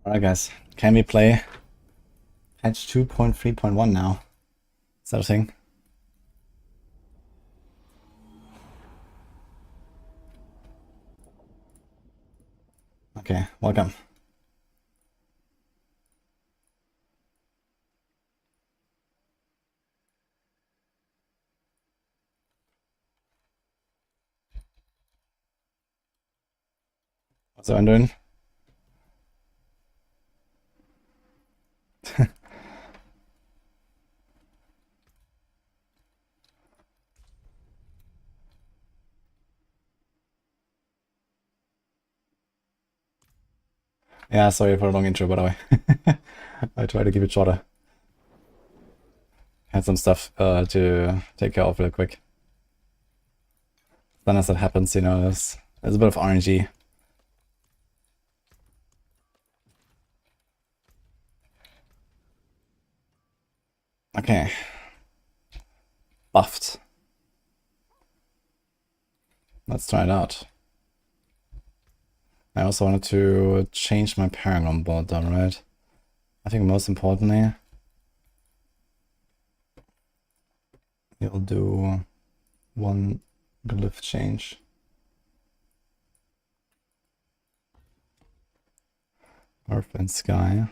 Alright guys, can we play patch 2.3.1 now? Is that a thing? Okay, welcome. What's everyone doing? Yeah, sorry for a long intro, by the way. I try to keep it shorter. Had some stuff to take care of real quick. Then as that happens, you know, there's a bit of RNG. Okay. Buffed. Let's try it out. I also wanted to change my Paragon board down, right? I think most importantly, you'll do one glyph change. Earth and Sky.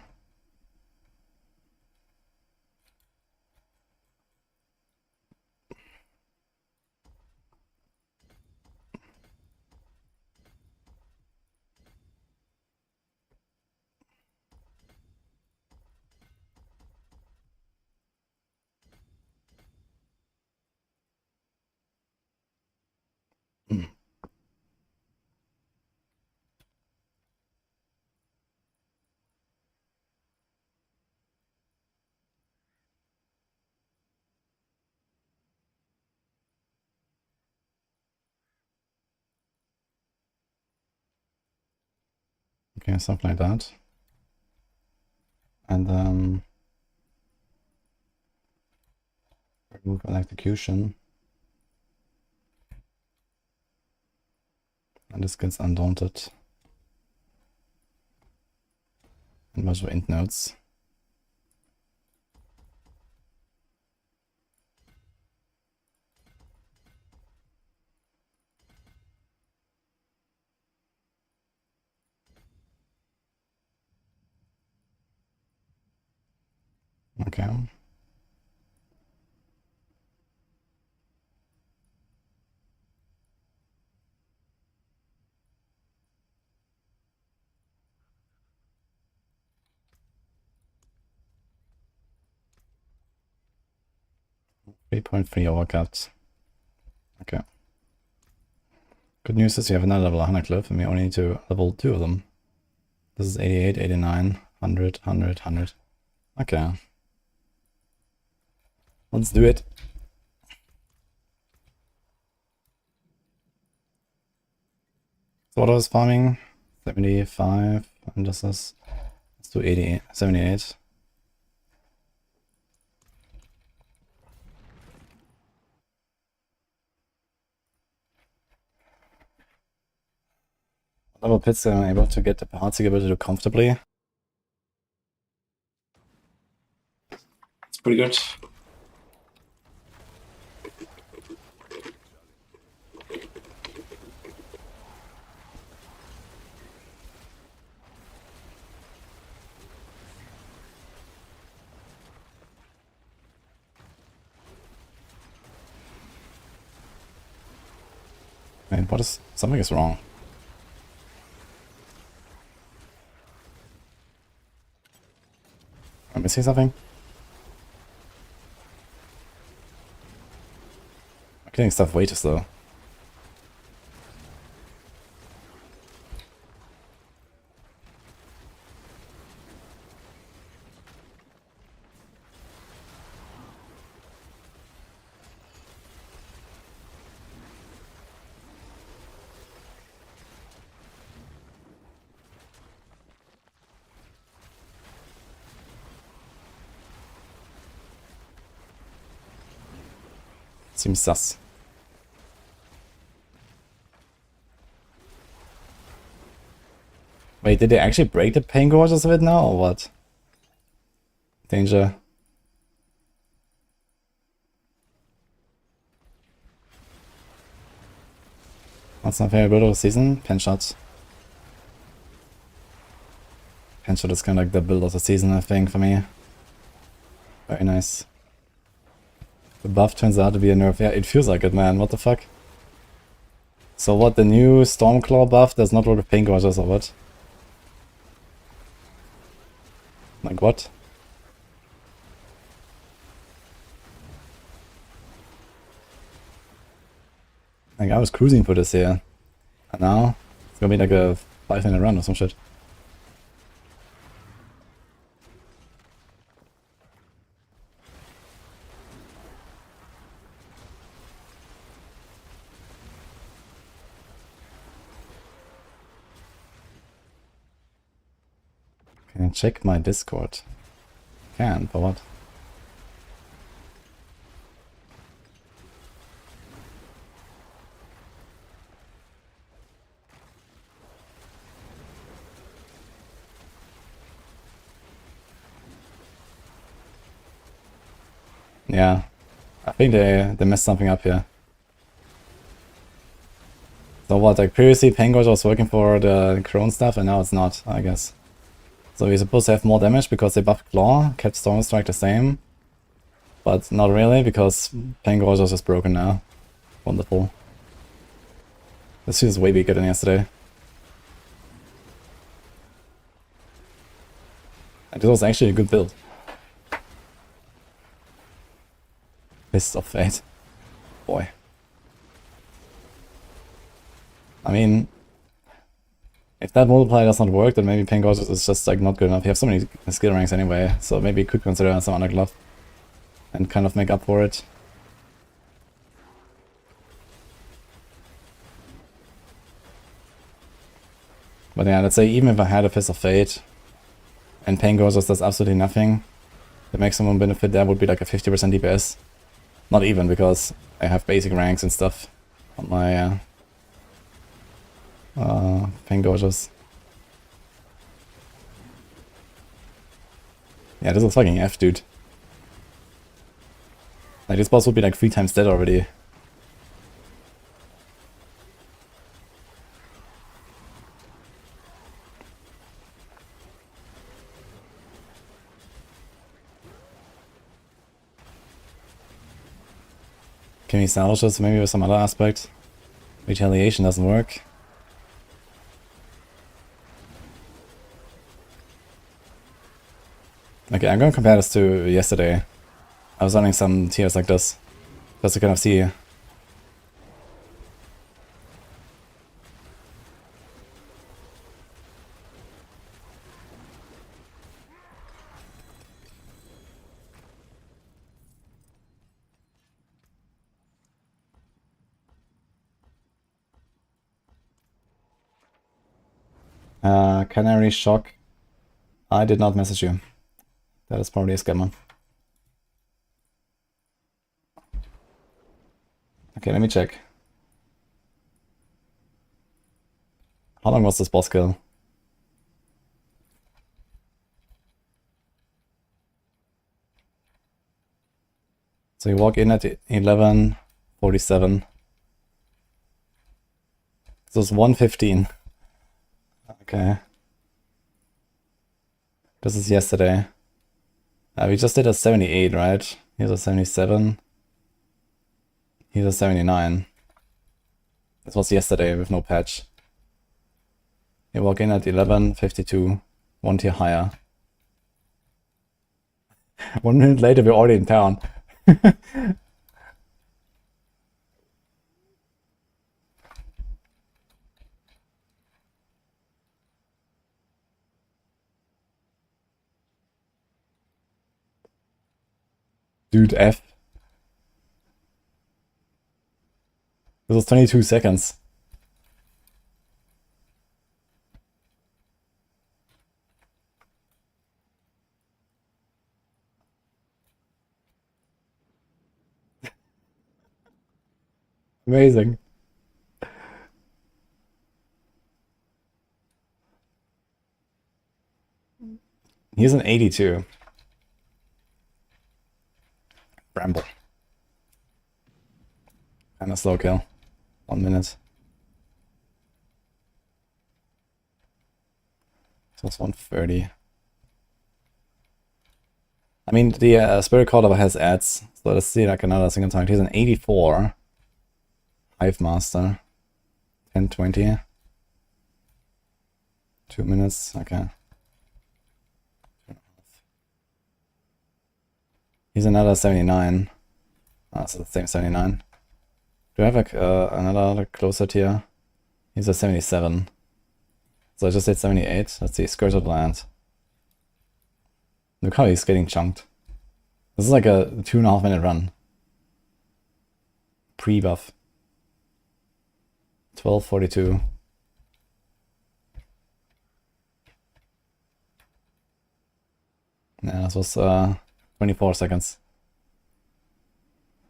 Okay, something like that. And then remove electrocution. And this gets undaunted. And measure int nodes. Okay. .3 overcut. Okay. Good news is you have another level 100 glyph and we only need to level 2 of them. This is 88, 89, 100, 100, 100. Okay. Let's do it. So what I was farming? 75, and this is, let's do 88, 78. Level pits I'm able to get the Heartseeker to do comfortably. It's pretty good. Wait, what is... something is wrong. Am I missing something? I'm getting stuff way too slow. Seems sus. Wait, did they actually break the pain gorges of it now, or what? Danger. What's my favorite build of the season? Pen shots. Pen shot is kind of like the build of the season, I think, for me. Very nice. The buff turns out to be a nerf. Yeah, it feels like it, man. What the fuck? So what, the new Stormclaw buff does not work with pain gorges or what? Like what? Like I was cruising for this here. And now it's gonna be like a 5-minute run or some shit. Can I check my Discord? Can, for what? Yeah, I think they messed something up here. So what, like previously Pangorge was working for the Crone stuff and now it's not, I guess. So we're supposed to have more damage because they buffed Claw, kept Storm Strike the same. But not really, because Pangorge is just broken now. Wonderful. This feels way bigger than yesterday. And this was actually a good build. Fist of Fate. Boy. I mean, if that multiplier does not work, then maybe Pangorge is just like not good enough. You have so many skill ranks anyway, so maybe you could consider some underglove and kind of make up for it. But yeah, let's say even if I had a Fist of Fate and Pangorge does absolutely nothing, the maximum benefit there would be like a 50% DPS. Not even, because I have basic ranks and stuff on my Pangorges. Yeah, this is fucking F, dude. Like, this boss would be like 3 times dead already. Can we salvage this maybe with some other aspect? Retaliation doesn't work. Okay, I'm gonna compare this to yesterday. I was running some tiers like this, just to kind of see. Canary Shock. I did not message you. That is probably a scammer. Okay, let me check. How long was this boss kill? So you walk in at 11:47. So it's 1:15. Okay. This is yesterday. We just did a 78, right? Here's a 77. Here's a 79. This was yesterday with no patch. You walk in at 11:52, 1 tier higher. 1 minute later, we're already in town. Dude, F. This was 22 seconds. Amazing. He's an 82. Bramble. And a slow kill. 1 minute. So it's 130. I mean, the Spirit Caller has ads, so let's see like another single target. He's an 84. Hive Master. 10-20. 2 minutes, okay. He's another 79. So the same 79. Do I have another closer tier? He's a 77. So I just said 78. Let's see, Skirted Land. Look how he's getting chunked. This is like a 2.5 minute run. Pre-buff. 12:42. Yeah, this was 24 seconds.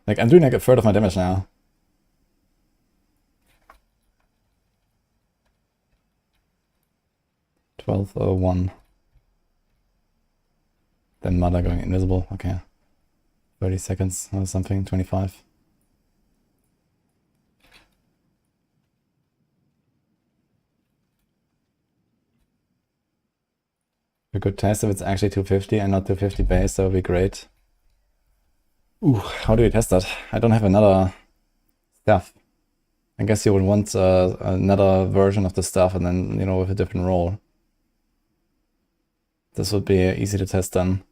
Like, I'm doing like a third of my damage now. $12:01. Then Mother going invisible. Okay. 30 seconds or something. 25. We could test if it's actually 250 and not 250 base. That would be great. Ooh, how do we test that? I don't have another stuff. I guess you would want another version of the stuff and then, you know, with a different role. This would be easy to test then.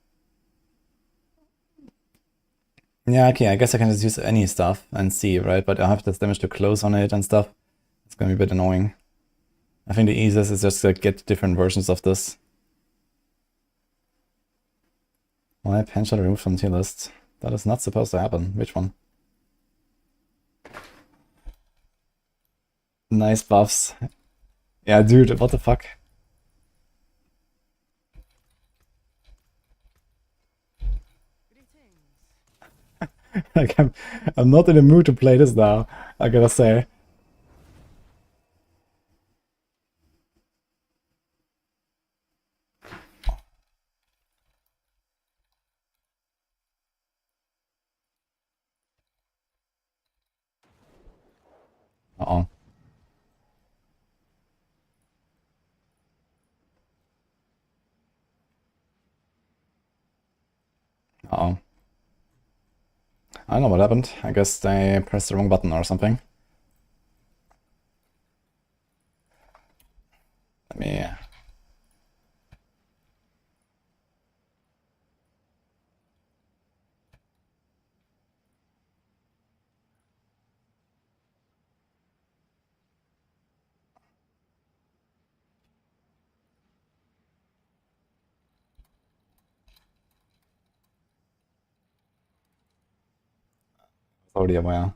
Yeah, okay, I guess I can just use any stuff and see, right? But I have this damage to close on it and stuff. It's gonna be a bit annoying. I think the easiest is just to get different versions of this. Why pension removed from tier list? That is not supposed to happen. Which one? Nice buffs. Yeah, dude, what the fuck? Like, I'm not in the mood to play this now, I gotta say. Uh-oh. Uh-oh. I don't know what happened. I guess they pressed the wrong button or something. Let me... already aware.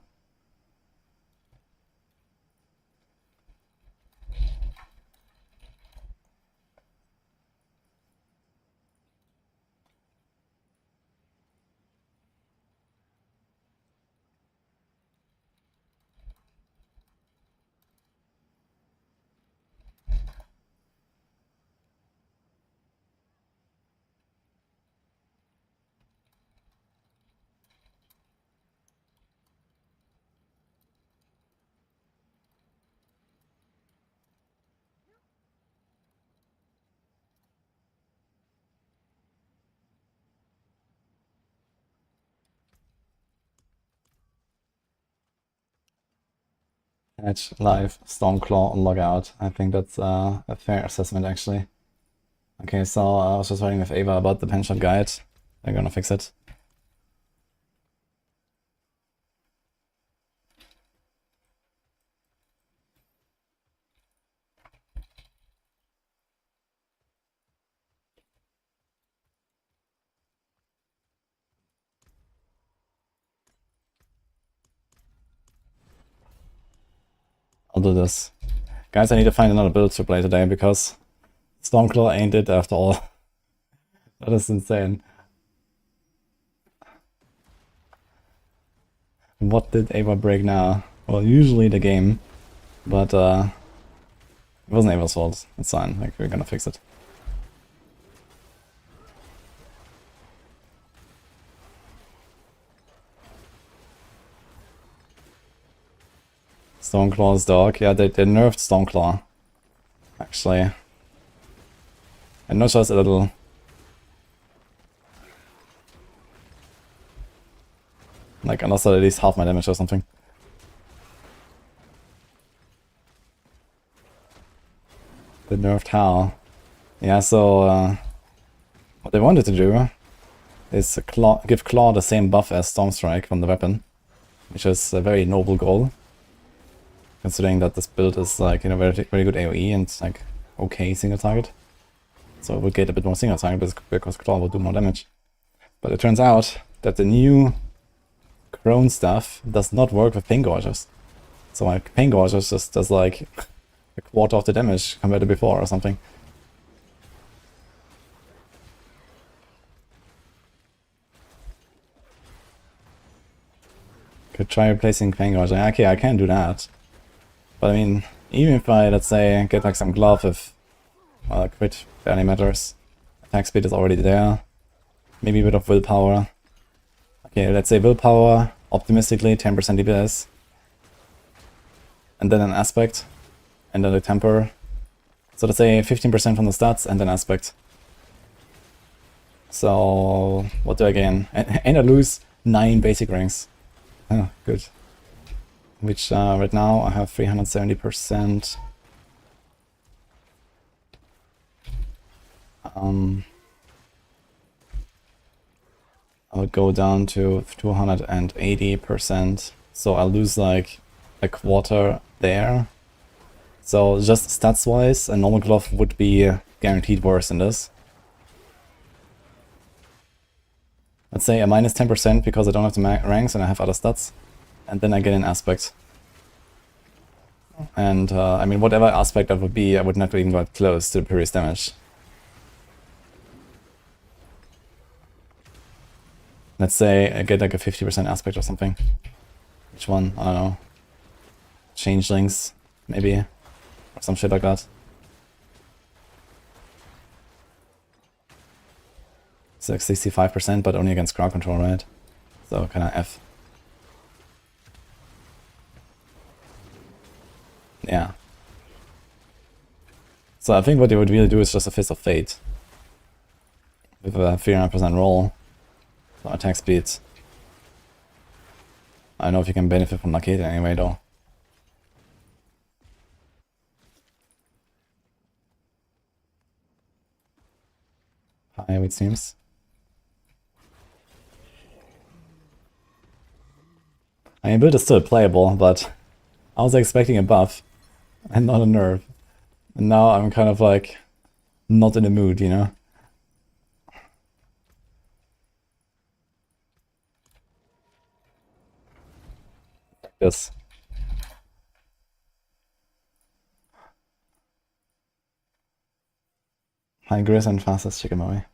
Edge, live, Stormclaw, logout. I think that's a fair assessment, actually. Okay, so I was just writing with Ava about the penshot guide. They're gonna fix it. I'll do this. Guys, I need to find another build to play today because Stormclaw ain't it after all. That is insane. What did Ava break now? Well, usually the game, but it wasn't Ava's fault. It's fine, like, we're gonna fix it. Stormclaw's dog. Yeah, they nerfed Stormclaw. Actually. And not just a little. Like, I lost at least half my damage or something. They nerfed Hal. Yeah, so what they wanted to do is give Claw the same buff as Stormstrike from the weapon, which is a very noble goal, considering that this build is like, you know, very good AoE and like okay single target. So it will get a bit more single target because Claw will do more damage. But it turns out that the new Crone stuff does not work with Pain Gorgers. So like Pain Gorgers just does like a quarter of the damage compared to before or something. Could try replacing Pain Gorger. Okay, I can do that. But I mean, even if I, let's say, get like some glove with crit barely matters. Attack speed is already there. Maybe a bit of willpower. Okay, let's say willpower, optimistically 10% DPS. And then an aspect. And then a temper. So let's say 15% from the stats and an aspect. So what do I gain? And I lose 9 basic rings. Oh, good. Which right now I have 370%. I'll go down to 280%. So I'll lose like a quarter there. So just stats wise, a normal glove would be guaranteed worse than this. Let's say a minus 10% because I don't have the ranks and I have other stats. And then I get an aspect. And I mean, whatever aspect that would be, I would not even get close to the previous damage. Let's say I get like a 50% aspect or something. Which one? I don't know. Changelings, maybe. Or some shit like that. It's like 65%, but only against crowd control, right? So kinda F. Yeah. So I think what they would really do is just a Fist of Fate. With a 300% roll. So attack speed. I don't know if you can benefit from Naked anyway though. High it seems. I mean, build is still playable, but I was expecting a buff and not a nerf. And now I'm kind of like not in the mood, you know? Yes. High Grizz and fastest chicken away.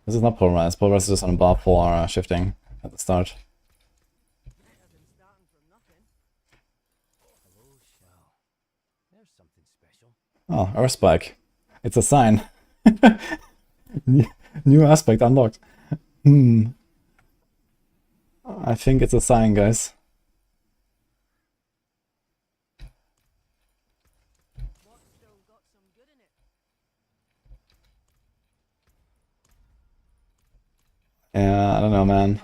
This is not polarized. Polarized is just on a bar for shifting at the start. Oh, Earth Spike. It's a sign. New aspect unlocked. I think it's a sign, guys. Yeah, I don't know, man.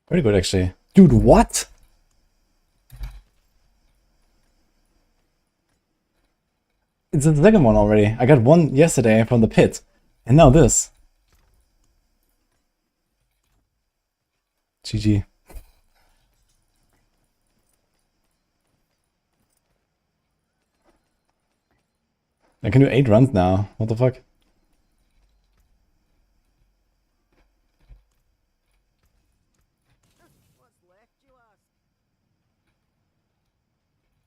Pretty good, actually. Dude, what? It's the second one already. I got one yesterday from the pit. And now this. GG. I can do 8 runs now. What the fuck?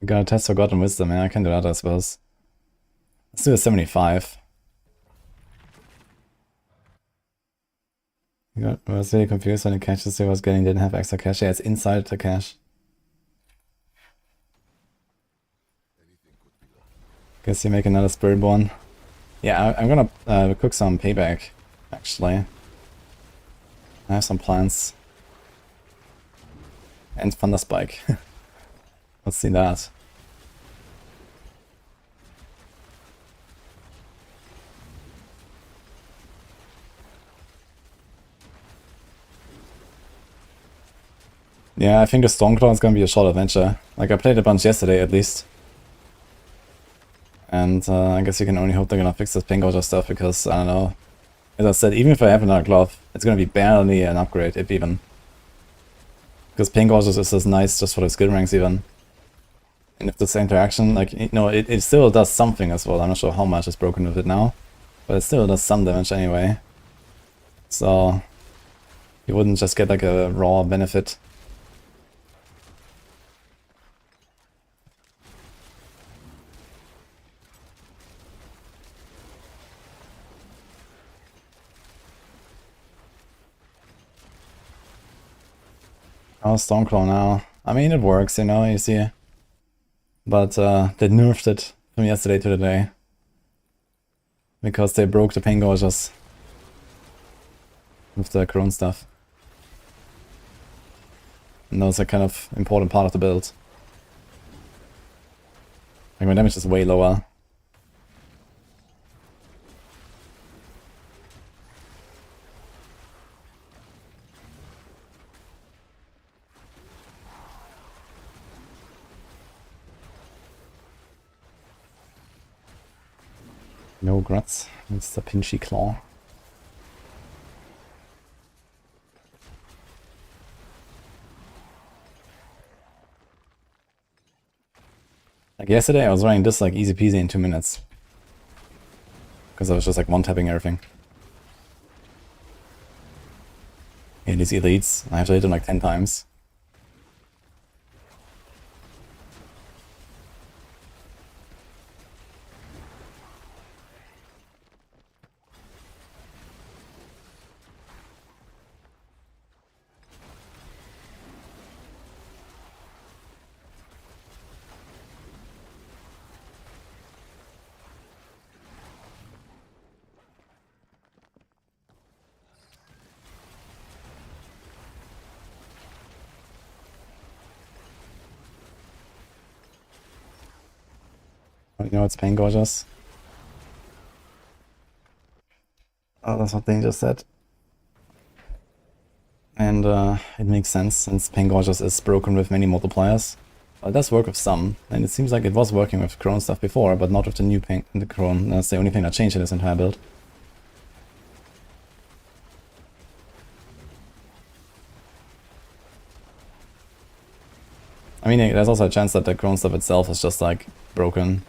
I gotta test Forgotten Wisdom, man. I can do that, I suppose. Let's do a 75. I was really confused when the caches I was getting didn't have extra cache. Yeah, it's inside the cache. Guess you make another Spiritborn. Yeah, I'm gonna cook some payback, actually. I have some plans. And Thunder Spike. Let's see that. Yeah, I think the Stormclaw is gonna be a short adventure. Like, I played a bunch yesterday, at least. And I guess you can only hope they're gonna fix this pink order stuff, because, I don't know. As I said, even if I have another glove, it's gonna be barely an upgrade, if even. Because pink orders is just nice just for the skill ranks, even. And if this interaction, like, you know, it still does something as well. I'm not sure how much is broken with it now. But it still does some damage anyway. So, you wouldn't just get like a raw benefit. Oh, Stormclaw now. I mean, it works, you know, you see. But they nerfed it from yesterday to today. Because they broke the pain gauges with the Crone stuff. And that was a kind of important part of the build. Like, my damage is way lower. No gruts. It's the pinchy claw. Like yesterday I was running this like easy peasy in 2 minutes. Because I was just like one-tapping everything. Yeah, these elites, I have to hit them like 10 times. You know, it's pain gorgeous. Oh, that's what they just said. And it makes sense, since pain gorgeous is broken with many multipliers. Well, it does work with some, and it seems like it was working with Crone stuff before, but not with the new pain in the Crone. That's the only thing that changed in this entire build. I mean, there's also a chance that the Crone stuff itself is just like broken.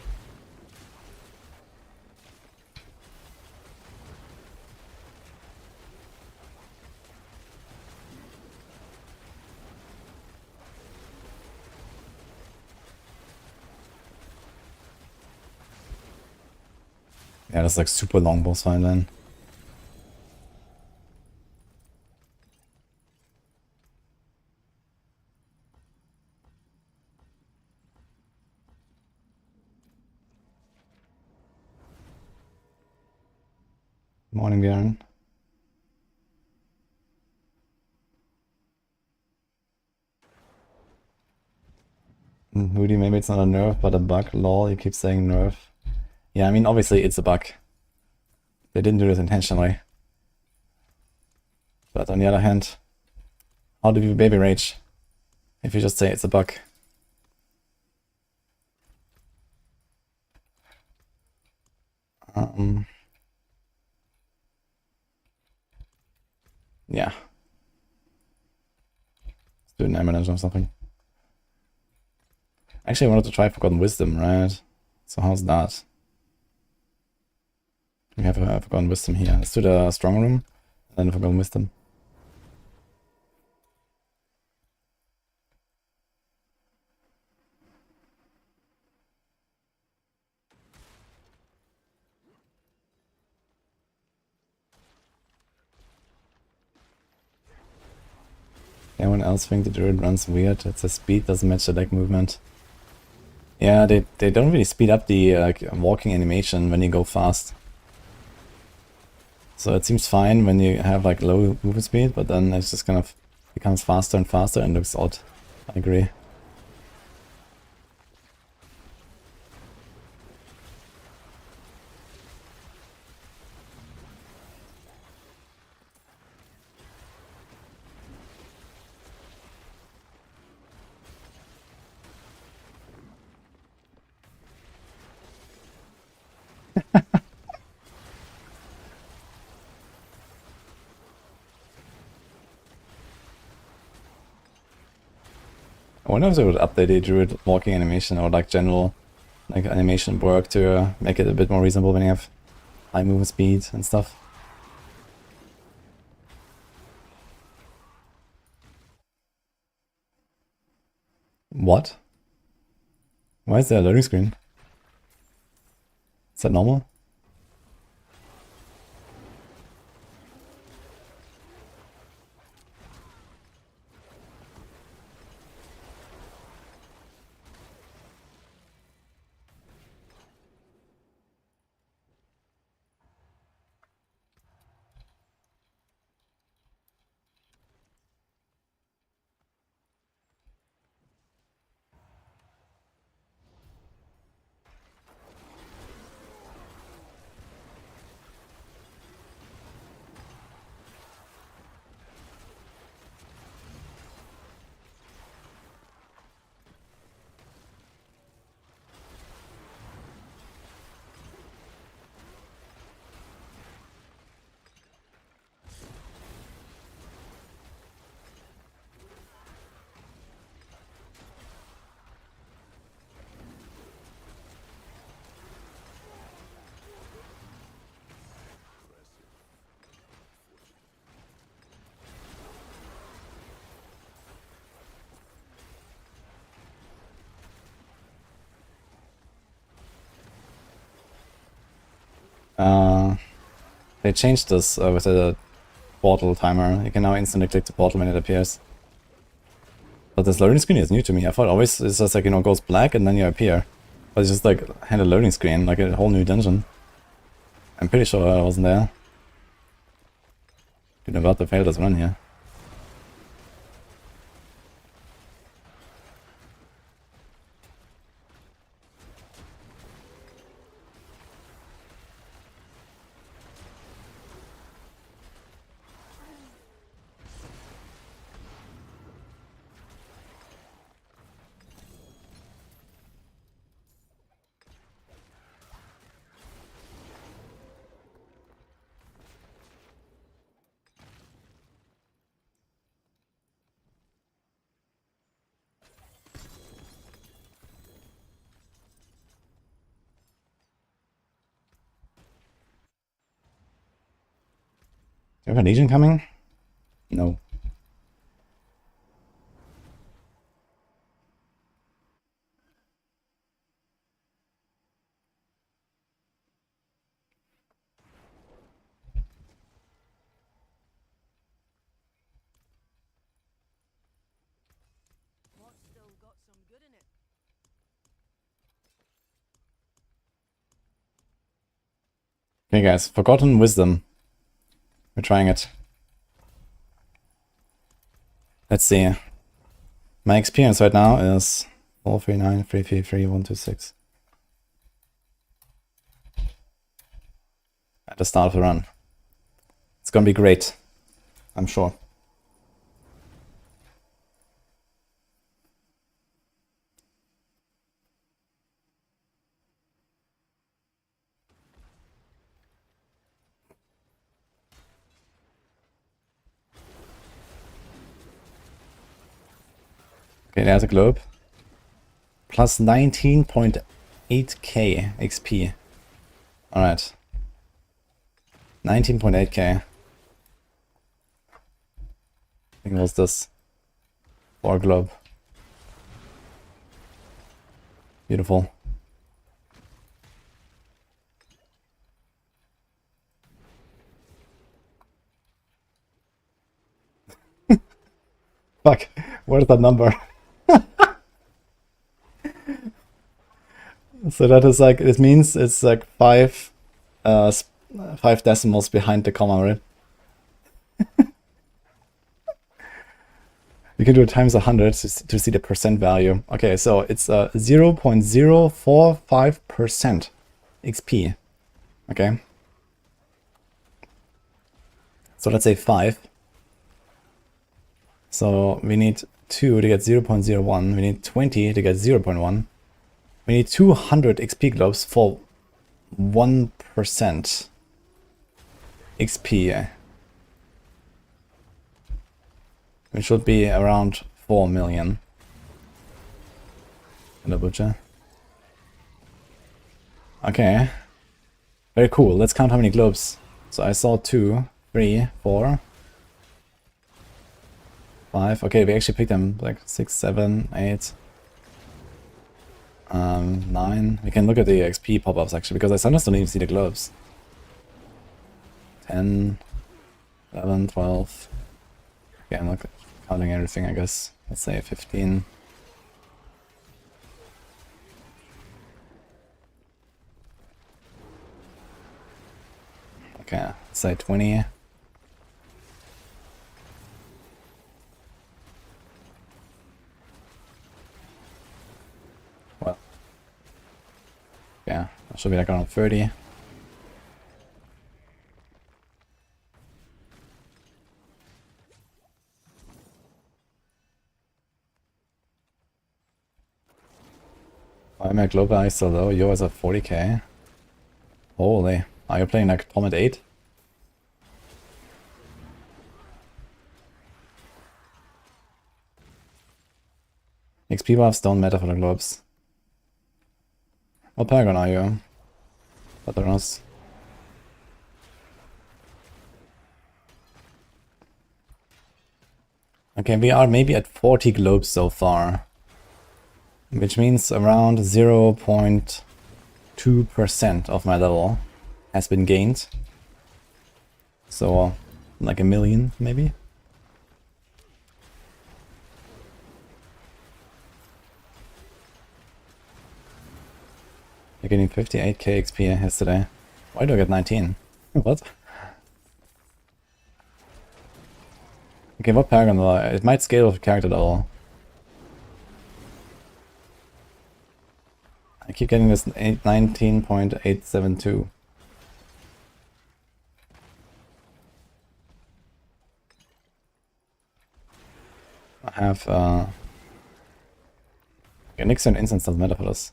Yeah, that's like super long boss fight then. Morning, Bjorn. Moody, maybe it's not a nerf, but a bug. Lol, you keep saying nerf. Yeah, I mean, obviously it's a bug. They didn't do this intentionally. But on the other hand, how do you baby rage if you just say it's a bug? Yeah. Let's do an eminence or something. Actually, I wanted to try Forgotten Wisdom, right? So how's that? We have a Forgotten Wisdom here. Let's do the Strong Room, and then Forgotten Wisdom. Anyone else think the Druid runs weird? It's a speed doesn't match the leg movement. Yeah, they don't really speed up the like walking animation when you go fast. So it seems fine when you have like low movement speed, but then it just kind of becomes faster and faster and looks odd. I agree. I wonder if they would update the Druid walking animation or like general like animation work to make it a bit more reasonable when you have high movement speed and stuff. What? Why is there a loading screen? Is that normal? They changed this with the portal timer. You can now instantly click the portal when it appears. But this loading screen is new to me. I thought always it's just like, you know, goes black and then you appear. But it's just like had a loading screen, like a whole new dungeon. I'm pretty sure I wasn't there. Been about to fail this run here. Do you have a Legion coming? No. Okay guys, Forgotten Wisdom. We're trying it. Let's see. My experience right now is 439, 333, 126. At the start of the run. It's gonna be great. I'm sure. Okay, there's a globe. Plus 19.8k XP. Alright. 19.8k. I think it was this. For a globe. Beautiful. Fuck, what is that number? So that is like, it means it's like 5 decimals behind the comma, right? You can do it times 100 to see the percent value. Okay, so it's 0.045% XP. Okay. So let's say 5. So we need 2 to get 0.01. We need 20 to get 0.1. We need 200 XP globes for 1% XP. Which should be around 4 million. In the butcher. Okay. Very cool. Let's count how many globes. So I saw 2, 3, 4, 5. Okay, we actually picked them like 6, 7, 8, 9. We can look at the XP pop-ups actually, because I sometimes don't even see the globes. 10, 11, 12. Okay, I'm not counting everything, I guess. Let's say 15. Okay, let's say 20. Well, yeah, that should be like around 30. Why am I globalized so low? Yours at 40k. Holy. Are you playing like Tom at 8? XP buffs don't matter for the globes. What Paragon are you? Patterns. Okay, we are maybe at 40 globes so far. Which means around 0.2% of my level has been gained. So, like a million, maybe? You're getting 58k XP yesterday. Why do I get 19? What? Okay, what Paragon will I? It might scale with character level. I keep getting this 19.872. I have Nixon instance doesn't matter for this.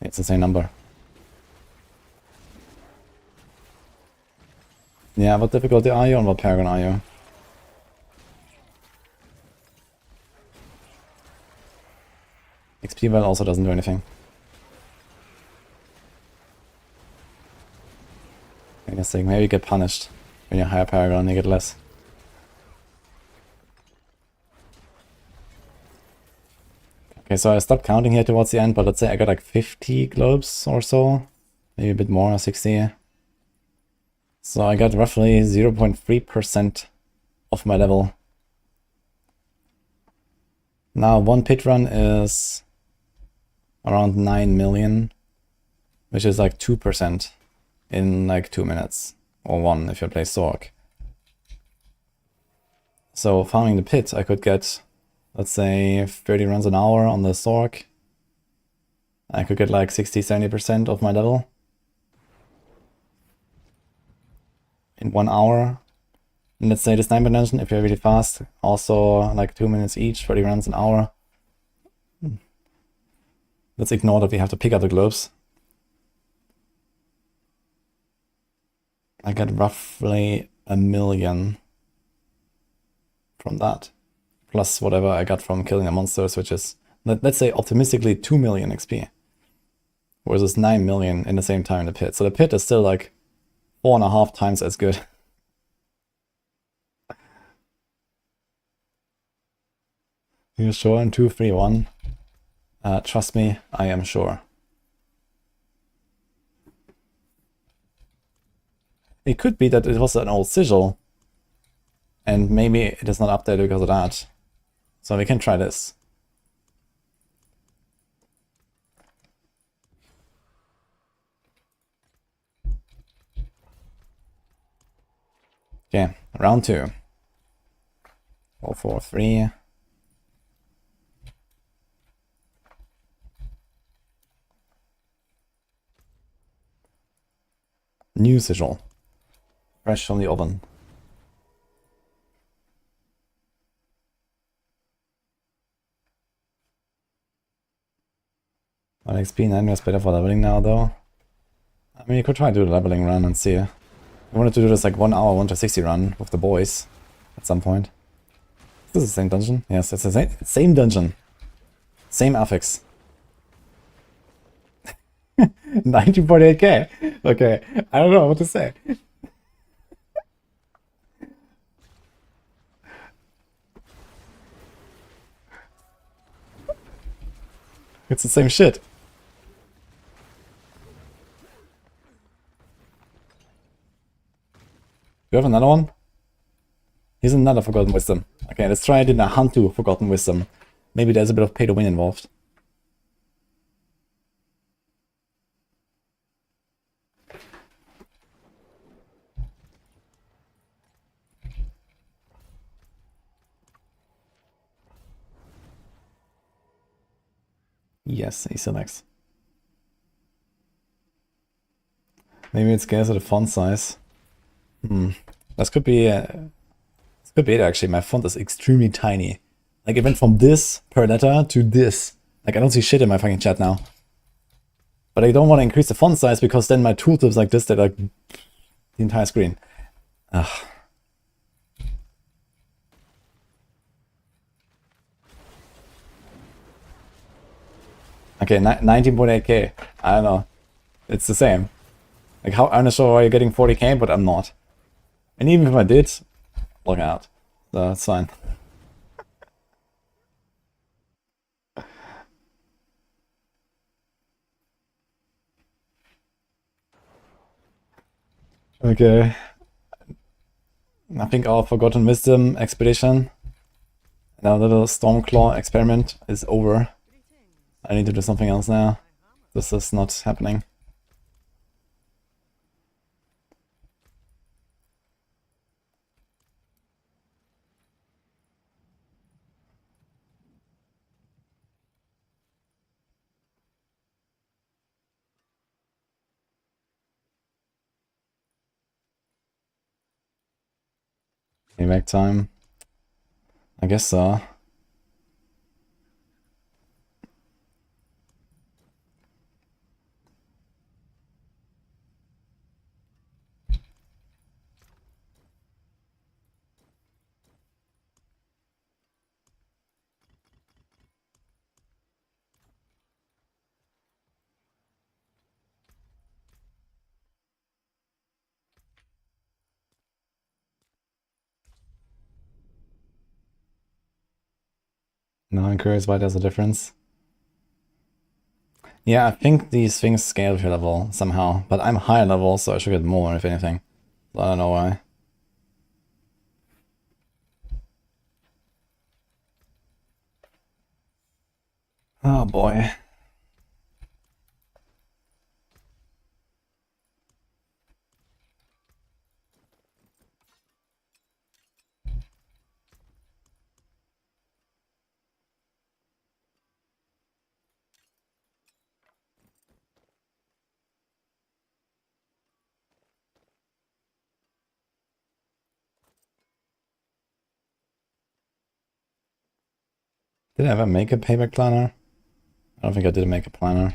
It's the same number. Yeah, what difficulty are you and what Paragon are you? XP well also doesn't do anything. I guess like maybe you get punished when you're higher Paragon, you get less. Okay, so I stopped counting here towards the end, but let's say I got like 50 globes or so. Maybe a bit more, 60. So I got roughly 0.3% of my level. Now one pit run is around 9 million, which is like 2% in like 2 minutes, or 1 if you play Sorc. So farming the pit, I could get, let's say, 30 runs an hour on the Sorc. I could get like 60-70% of my level in 1 hour. And let's say the sniper dungeon, if you're really fast, also like 2 minutes each, 30 runs an hour. Let's ignore that we have to pick up the globes. I get roughly 1 million from that. Plus whatever I got from killing the monsters, which is, let's say optimistically 2 million XP. Versus 9 million in the same time in the pit. So the pit is still like 4.5 times as good. You sure in 2, 3, 1? Trust me, I am sure. It could be that it was an old sigil, and maybe it is not updated because of that. So we can try this. Okay, round 2. 4, 4, 3. New sigil. Fresh from the oven. XP 9 is better for leveling now though. I mean, you could try to do the leveling run and see. I wanted to do this like 1 hour 1 to 60 run with the boys at some point. Is this the same dungeon? Yes, it's the same dungeon. Same affix. 1948k. Okay, I don't know what to say. It's the same shit. Do you have another one? Here's another Forgotten Wisdom. Okay, let's try it in a Hantu Forgotten Wisdom. Maybe there's a bit of pay to win involved. Yes, he selects. Maybe it scares at the font size. This could be it actually. My font is extremely tiny. Like it went from this per letter to this. Like I don't see shit in my fucking chat now. But I don't want to increase the font size because then my tooltips like this, they're like the entire screen. Ugh. Okay, 19.8k. I don't know. It's the same. Like how I'm not sure why you're getting 40k, but I'm not. And even if I did, look out. So it's fine. Okay. I think our Forgotten Wisdom expedition and our little Stormclaw experiment is over. I need to do something else now. This is not happening. Payback time. I guess so. Now I'm curious why there's a difference. Yeah, I think these things scale with your level somehow, but I'm higher level, so I should get more, if anything. So I don't know why. Oh boy. Did I ever make a payback planner? I don't think I did make a planner.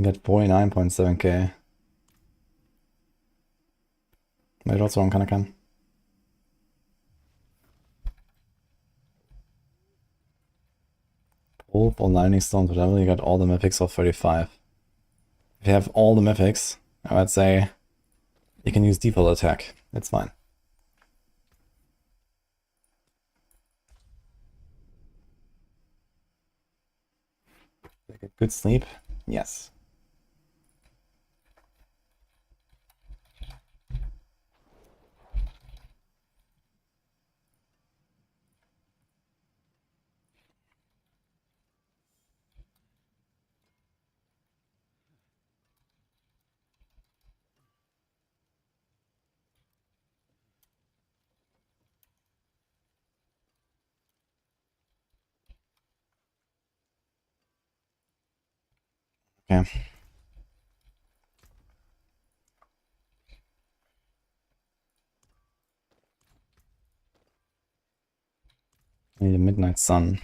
Get 49.7k. Maybe that's wrong, Kanakan. Pull for Lightning Storm to level, you got all the mythics of 35. If you have all the mythics, I would say you can use default attack. It's fine. Get good sleep? Yes. Okay. I need a midnight sun.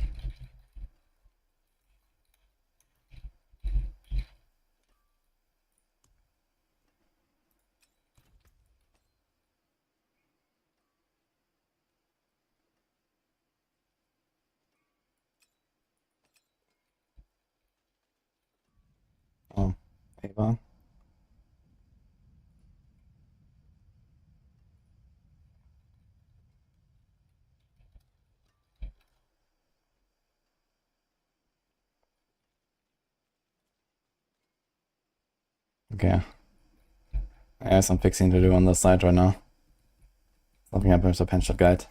Oh, Ava. Okay. I have some fixing to do on the side right now. Looking up with the pension guide.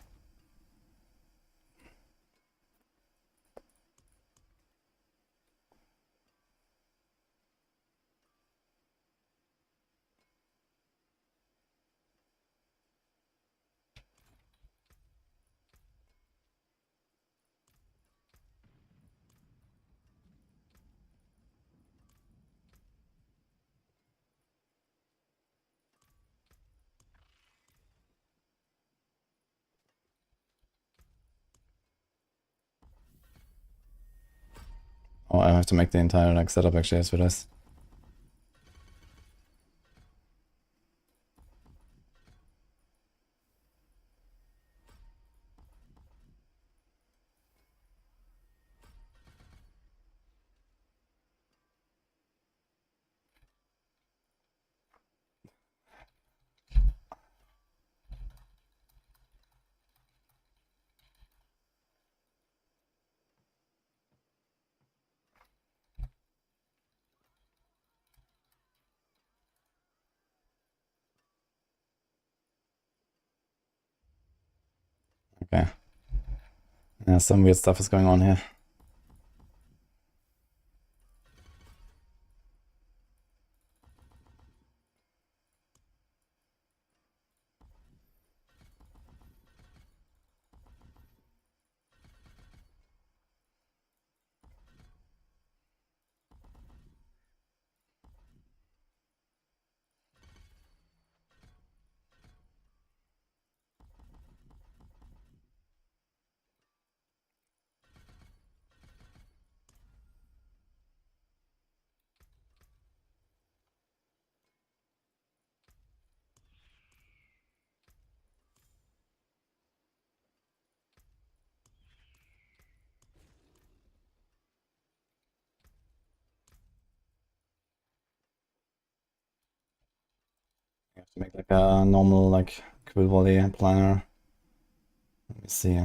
Oh, I have to make the entire like setup actually as for this. Okay. Yeah, some weird stuff is going on here. You have to make like a normal like quill volley planner. Let me see.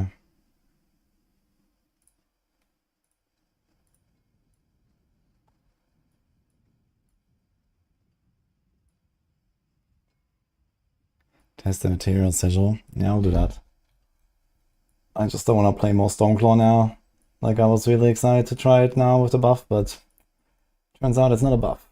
Test the material sigil. Yeah, I'll do that. I just don't want to play more Stormclaw now. Like I was really excited to try it now with the buff, but turns out it's not a buff.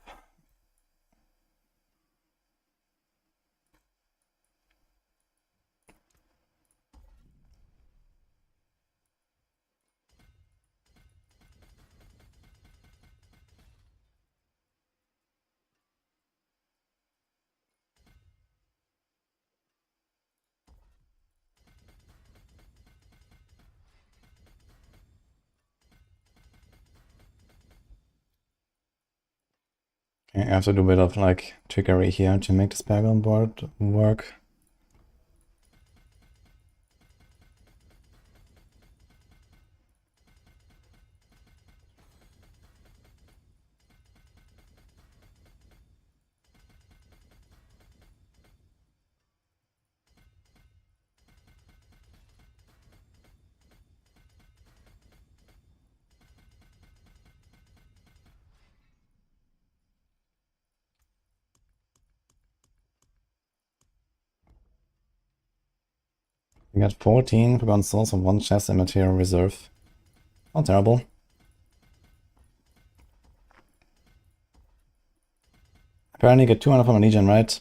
Okay, I have to do a bit of like trickery here to make this Paragon board work. We got 14 Forgotten Souls and 1 chest in Material Reserve. Not terrible. Apparently get 200 from a Legion, right?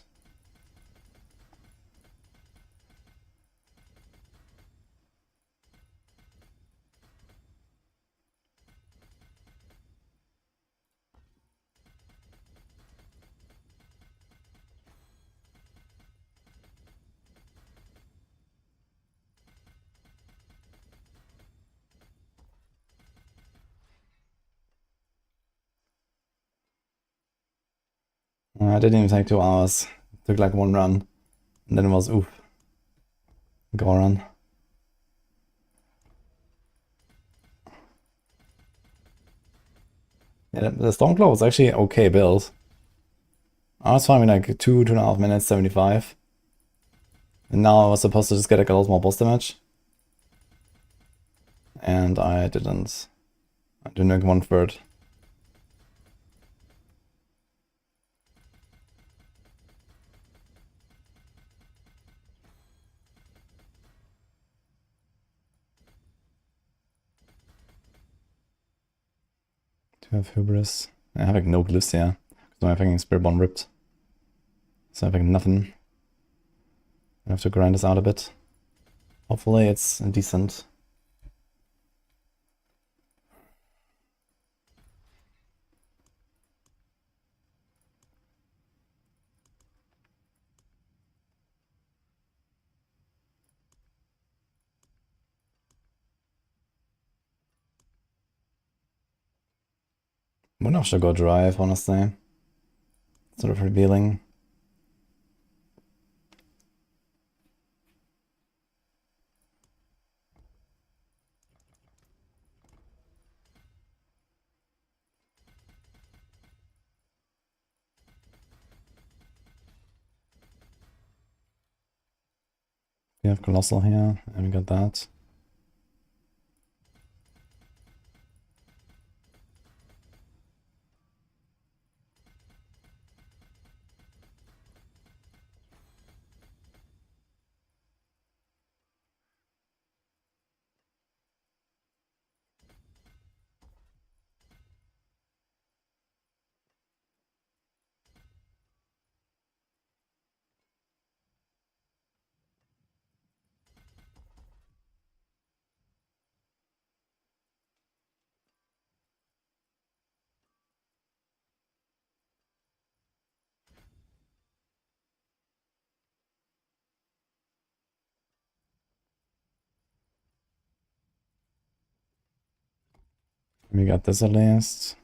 It didn't even take 2 hours. It took like 1 run. And then it was oof. Goran. Yeah, the Stormclaw was actually okay build. I was farming like 2.5 minutes, 75. And now I was supposed to just get like a lot more boss damage. And I didn't. I did like 1/3. To have hubris. I have like no glyphs here. So I'm having Spiritborn ripped. So I'm having nothing. I have to grind this out a bit. Hopefully it's decent. Wonder if I should go drive, honestly. Sort of revealing. We have Colossal here, and we got that. We got this at least.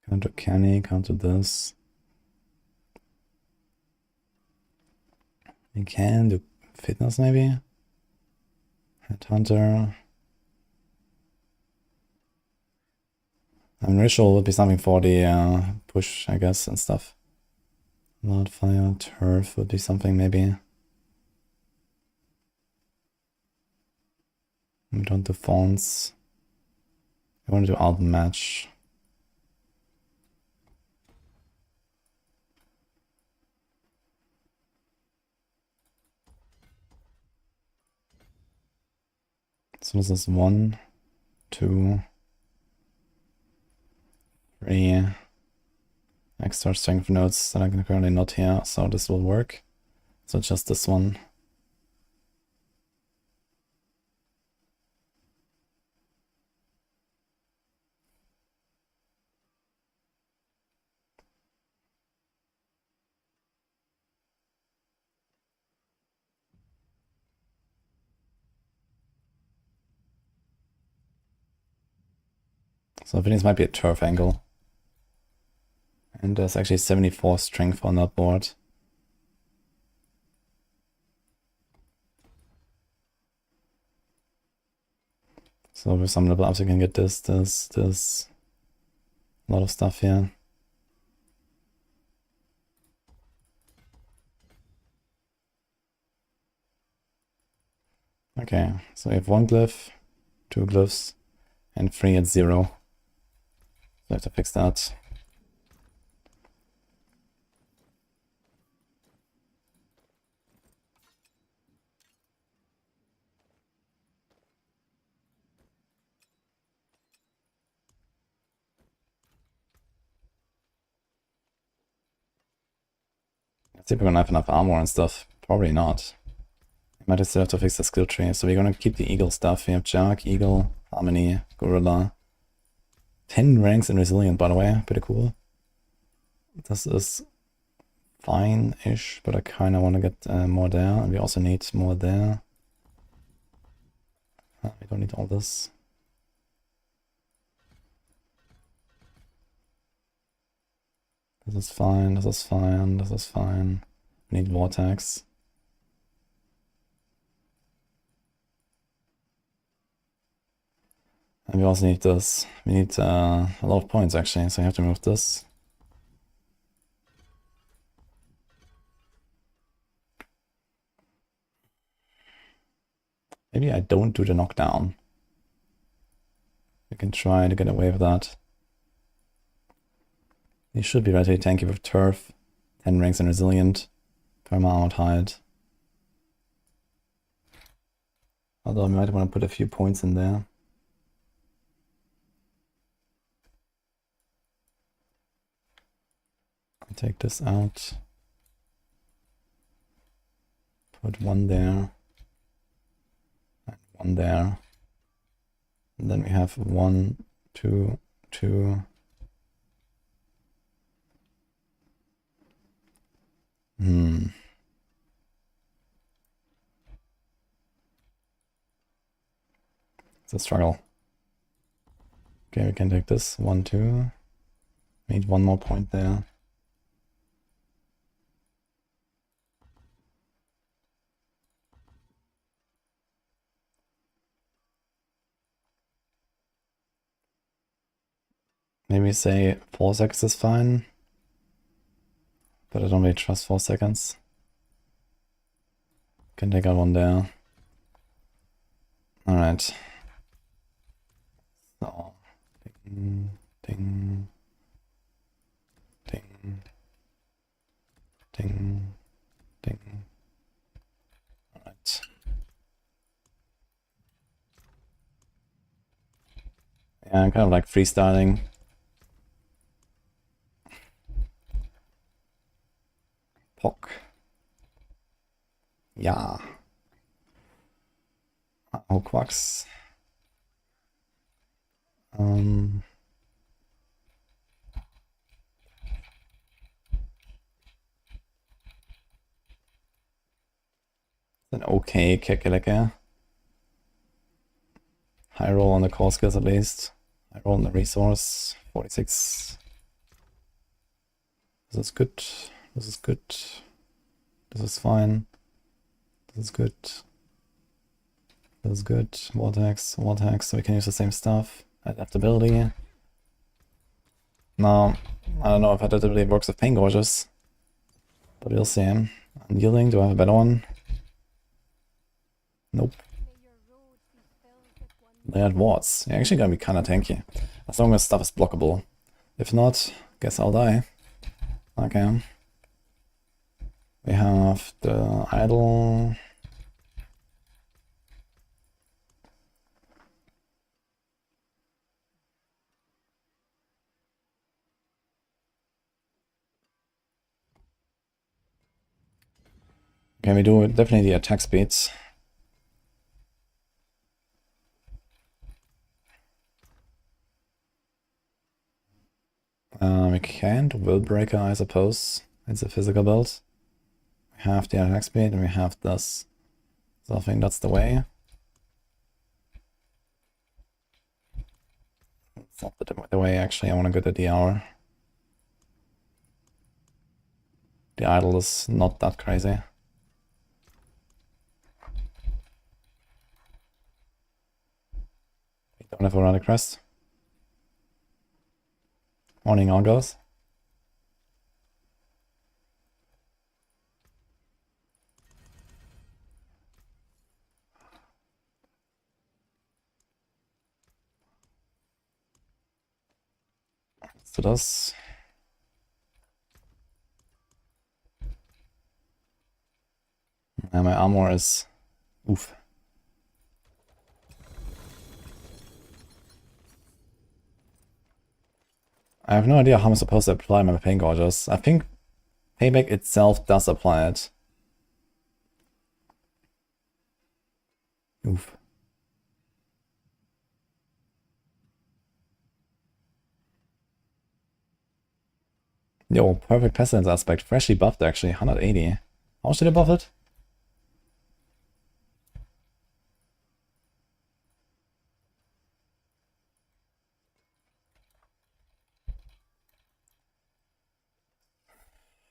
Counter Canny, counter this. We can do fitness maybe? Headhunter. And ritual would be something for the push, I guess, and stuff. Wildfire, turf would be something maybe. We don't do fonts. I want to do alt match. So this is 1, 2, 3 extra strength nodes that I'm currently not here, so this will work. So just this one. So I think this might be a turf angle. And there's actually 74 strength on that board. So with some level ups you can get this. A lot of stuff here. Okay, so we have 1 glyph, 2 glyphs, and 3 at 0. So I have to fix that. Let's see if we're gonna have enough armor and stuff. Probably not. Might still have to fix the skill tree. So we're gonna keep the eagle stuff. We have Jark, Eagle, Harmony, Gorilla. 10 ranks in Resilient, by the way. Pretty cool. This is fine-ish, but I kind of want to get more there. And we also need more there. We don't need all this. This is fine, this is fine, this is fine. We need Vortex. And we also need this. We need a lot of points actually, so I have to move this. Maybe I don't do the knockdown. We can try to get away with that. He should be relatively tanky with Turf. 10 ranks and Resilient. Perma out hide. Although I might want to put a few points in there. I'll take this out. Put 1 there. And 1 there. And then we have 1, 2, 2. It's a struggle. Okay, we can take this. 1, 2. Need 1 more point there. Maybe say 4 seconds is fine. But I don't really trust 4 seconds. Can take out 1 there. Alright. So, ding, ding, ding, ding, ding. Alright. Yeah, I'm kind of like freestyling. Epoch. Ja. Oh, Quacks. An okay kick, lecker. High roll on the core skills at least. High roll on the resource. 46. This is good. This is good. This is fine. This is good. This is good. Vortex, Vortex, so we can use the same stuff. Adaptability. Now, I don't know if adaptability works with Pain Gorges, but we'll see. Unyielding, do I have a better one? Nope. They had wards. Yeah, actually gonna be kinda tanky. As long as stuff is blockable. If not, guess I'll die. Okay. We have the idol. Okay, we do definitely the attack speeds. We can't Willbreaker, I suppose. It's a physical build. We have the attack speed and we have this. So I think that's the way. It's not the way actually. I want to go to the hour. The idol is not that crazy. We don't have a Radic Crest. Morning Argos. So das. And my armor is... Oof. I have no idea how I'm supposed to apply my Pain Gorges. I think Payback itself does apply it. Oof. Yo, perfect Pestilence aspect. Freshly buffed actually, 180. How much did I buff it?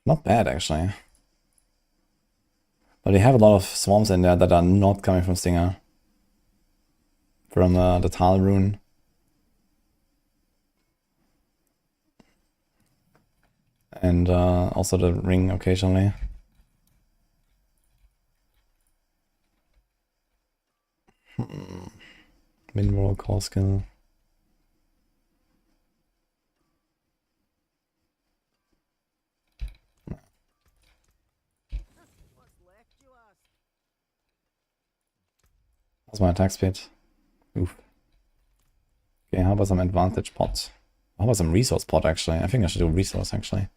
Not bad actually. But they have a lot of swarms in there that are not coming from Stinger. From the Tal rune. And also the ring occasionally. Mineral core skill. That's my attack speed. Oof. Okay, how about some advantage pot? How about some resource pot actually? I think I should do resource actually.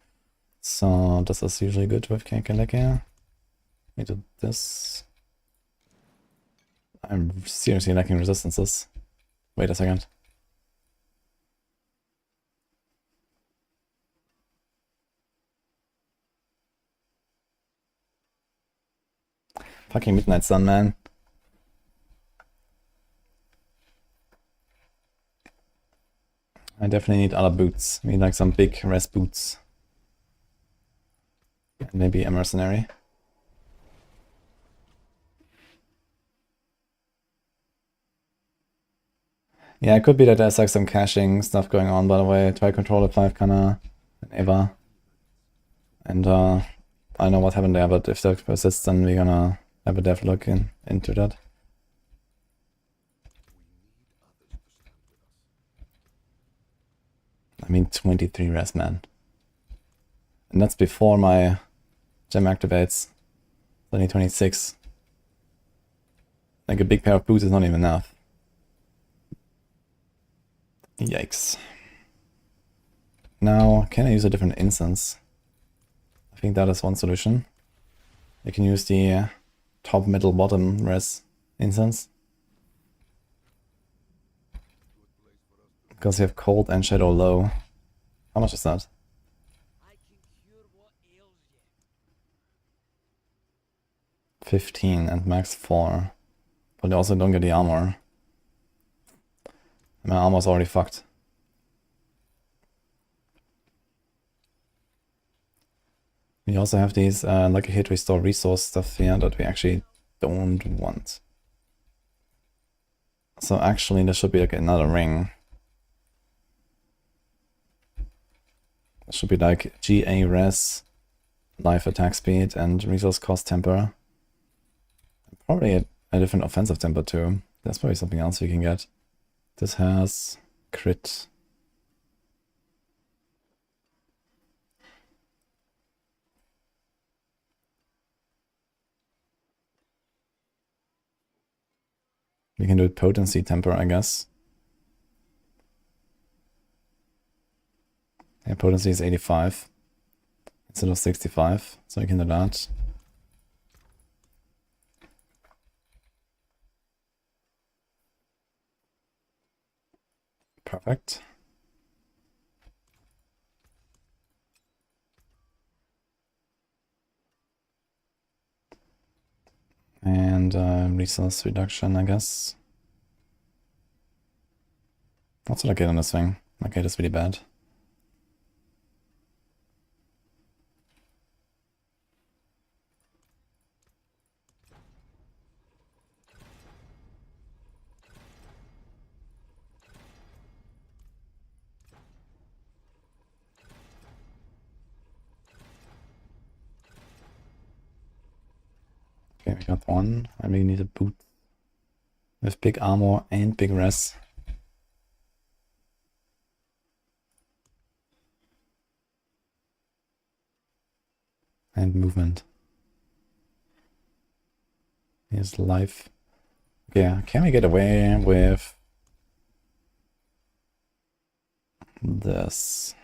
So this is usually good with Kankaleke. Let me do this. I'm seriously lacking resistances. Wait a second. Fucking Midnight Sun, man. I definitely need other boots. I need like some big rest boots. And maybe a mercenary. Yeah, it could be that there's like some caching stuff going on, by the way. Try control at 5 Kana and Eva. And I don't know what happened there, but if that persists, then we're gonna have a dev look into that. I mean 23 res, man. And that's before my gem activates. 2026. Like a big pair of boots is not even enough. Yikes. Now, can I use a different instance? I think that is one solution. I can use the top, middle, bottom res instance. Because you have cold and shadow low. How much is that? 15 and max 4. But I also don't get the armor. My armor's already fucked. We also have these like a hit restore resource stuff here that we actually don't want. So actually there should be like another ring. There should be like GA res, life attack speed and resource cost temper. Probably a different offensive temper too. There's probably something else we can get. This has crit. We can do potency temper, I guess. Yeah, potency is 85 instead of 65, so we can do that. Perfect. And resource reduction, I guess. What's what I get on this thing? Okay, that's really bad. Okay, we got one. I really need a boot with big armor and big res. And movement. Here's life. Yeah, can we get away with this?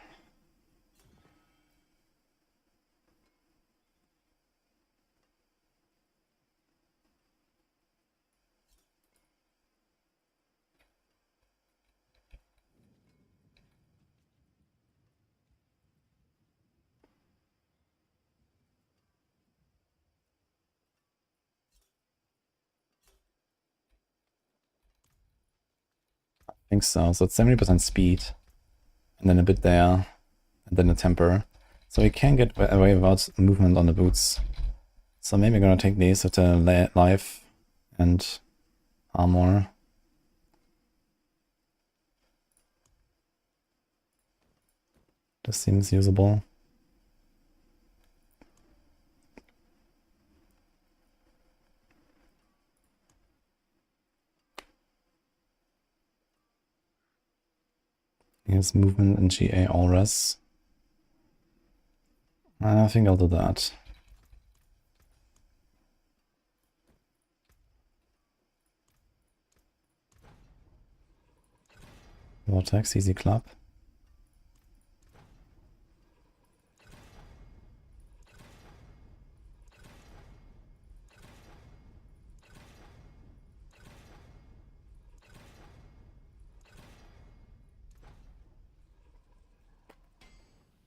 I think so. So it's 70% speed, and then a bit there, and then a temper. So we can get away without movement on the boots. So maybe I'm gonna take these with the life and armor. This seems usable. Here's movement and GA all res. I think I'll do that. Vortex, easy club.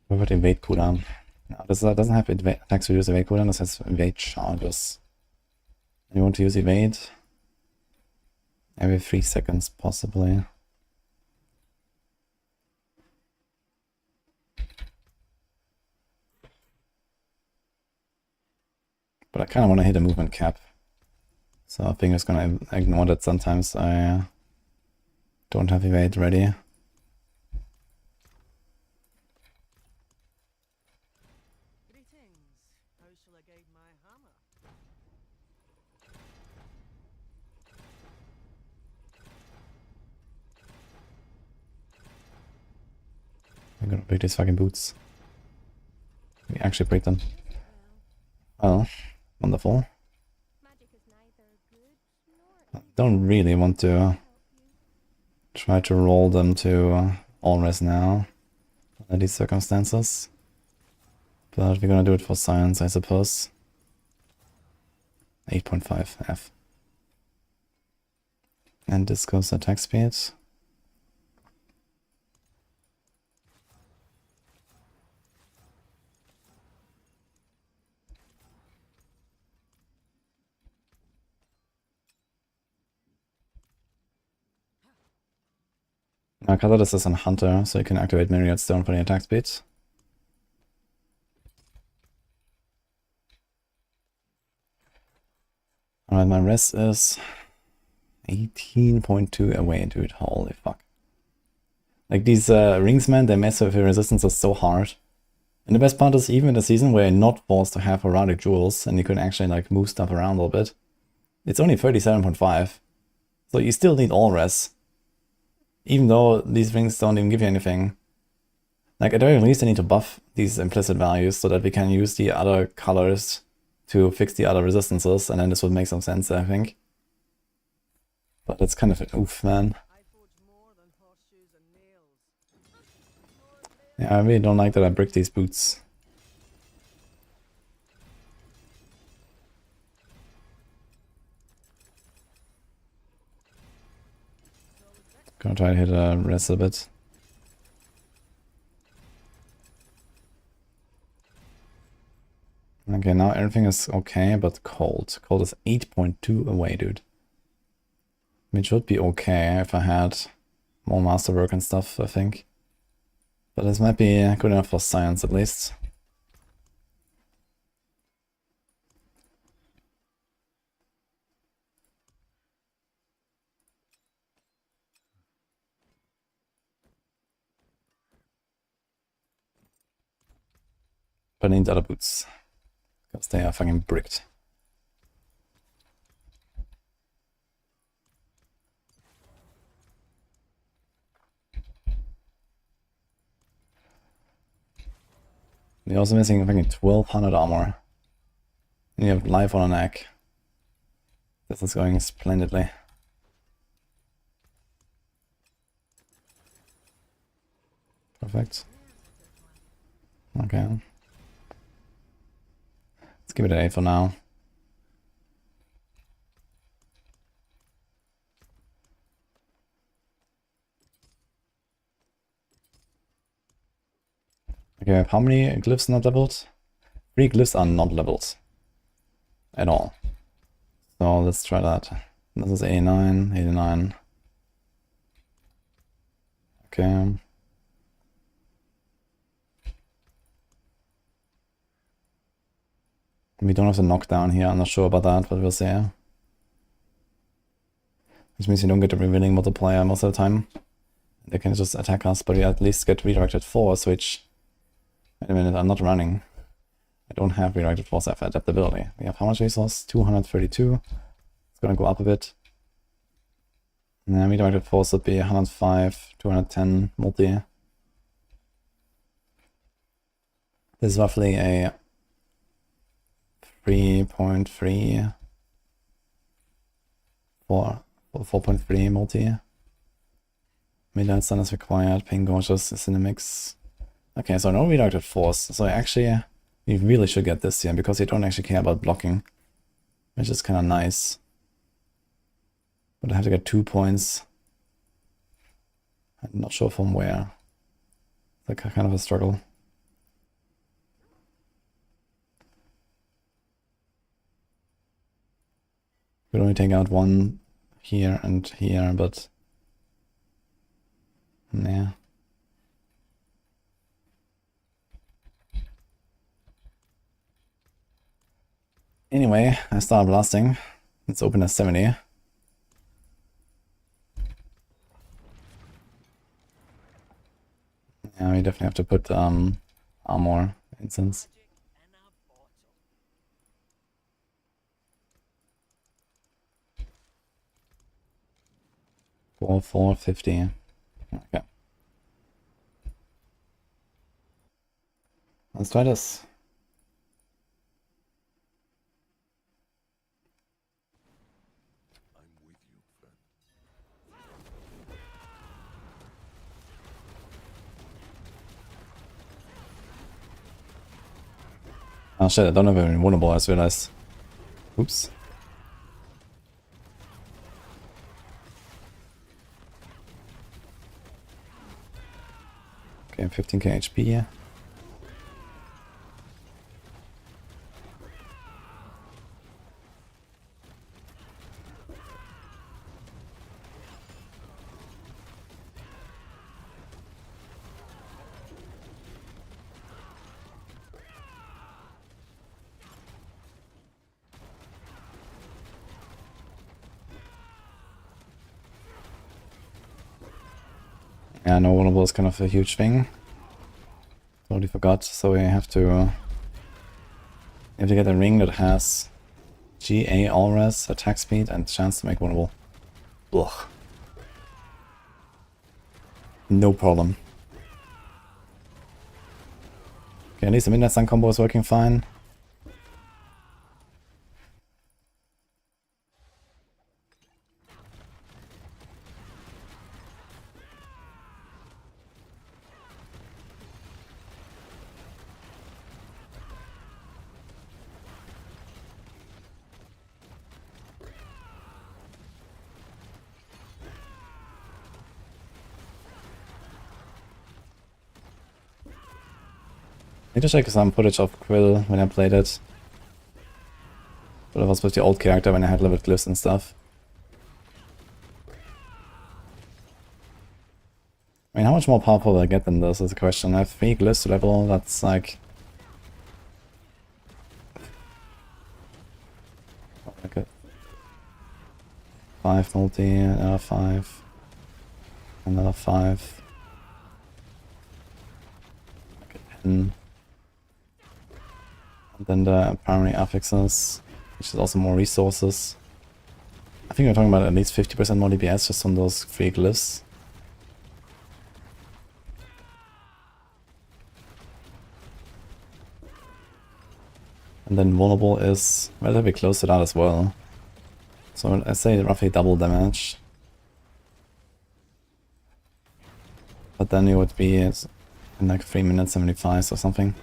What about evade cooldown? No, this doesn't have attacks reduce evade cooldown, this has evade charges. And you want to use evade every 3 seconds, possibly. But I kind of want to hit a movement cap. So I think it's going to ignore that sometimes I don't have evade ready. I'm gonna break these fucking boots. We actually break them. Oh, wonderful. I don't really want to try to roll them to all res now under these circumstances. But we're gonna do it for science, I suppose. 8.5 F. And this goes attack speed. Now, color this as a hunter, so you can activate Myriad Stone for the attack speed. Alright, my res is 18.2 away, dude. Holy fuck. Like, these ringsmen, they mess with your resistances so hard. And the best part is, even in the season where you're not forced to have heraldic jewels, and you can actually, like, move stuff around a little bit, it's only 37.5. So you still need all res. Even though these rings don't even give you anything. Like, at the very least, I need to buff these implicit values so that we can use the other colors to fix the other resistances, and then this would make some sense, I think. But it's kind of an oof, man. Yeah, I really don't like that I brick these boots. Gonna try to hit a res a bit. Okay, now everything is okay, but cold. Cold is 8.2 away, dude. It should be okay if I had more masterwork and stuff, I think. But this might be good enough for science, at least. But I need other boots. Because they are fucking bricked. You're also missing fucking 1200 armor. And you have life on a neck. This is going splendidly. Perfect. Okay. Let's give it an 8 for now. Okay, how many glyphs not leveled? 3 glyphs are not leveled. At all. So let's try that. This is 89, 89. Okay. We don't have the knockdown here, I'm not sure about that, but we'll see. Which means you don't get a revealing multiplier most of the time. They can just attack us, but we at least get redirected force, which... Wait a minute, I'm not running. I don't have redirected force, I have adaptability. We have how much resource? 232. It's gonna go up a bit. Yeah, redirected force would be 105, 210 multi. This is roughly a 3.3 4.3 multi. Midnight Sun is required, Pink Gorgeous is in the mix. Okay, so no redirected force. So actually, we really should get this here because you don't actually care about blocking, which is kind of nice. But I have to get 2 points. I'm not sure from where. It's like kind of a struggle. Could only take out 1 here and here, but yeah. Anyway, I started blasting. Let's open a 70. Yeah, we definitely have to put armor incense. 450. Okay. Let's try this. Oh shit, I don't have any vulnerable, I just realized. Oops. Okay, 15k HP. Yeah, no vulnerable is kind of a huge thing. Totally forgot. So we have to get a ring that has GA all res, attack speed, and chance to make vulnerable. Ugh. No problem. Okay, at least the Midnight Sun combo is working fine. I need to check some footage of Quill when I played it. But it was with the old character when I had leveled glyphs and stuff. I mean, how much more powerful will I get than this is the question. I have 3 glyphs to level, that's like... Okay. 5 multi, another 5. Another 5. Okay, 10. And then the primary affixes, which is also more resources. I think we're talking about at least 50% more DPS just on those 3 glyphs. And then vulnerable is relatively close to that as well. So I say roughly double damage. But then you would be at in like 3 minutes 75 or something.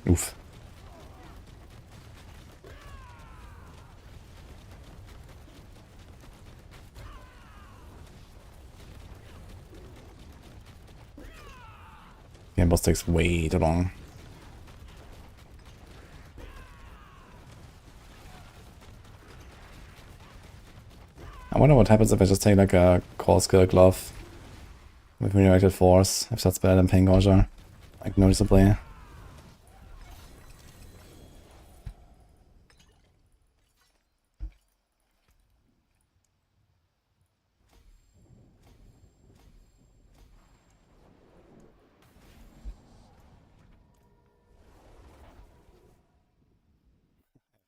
Oof. Game boss takes way too long. I wonder what happens if I just take like a core skill glove with redirected force, if that's better than Pain Gouger, like noticeably.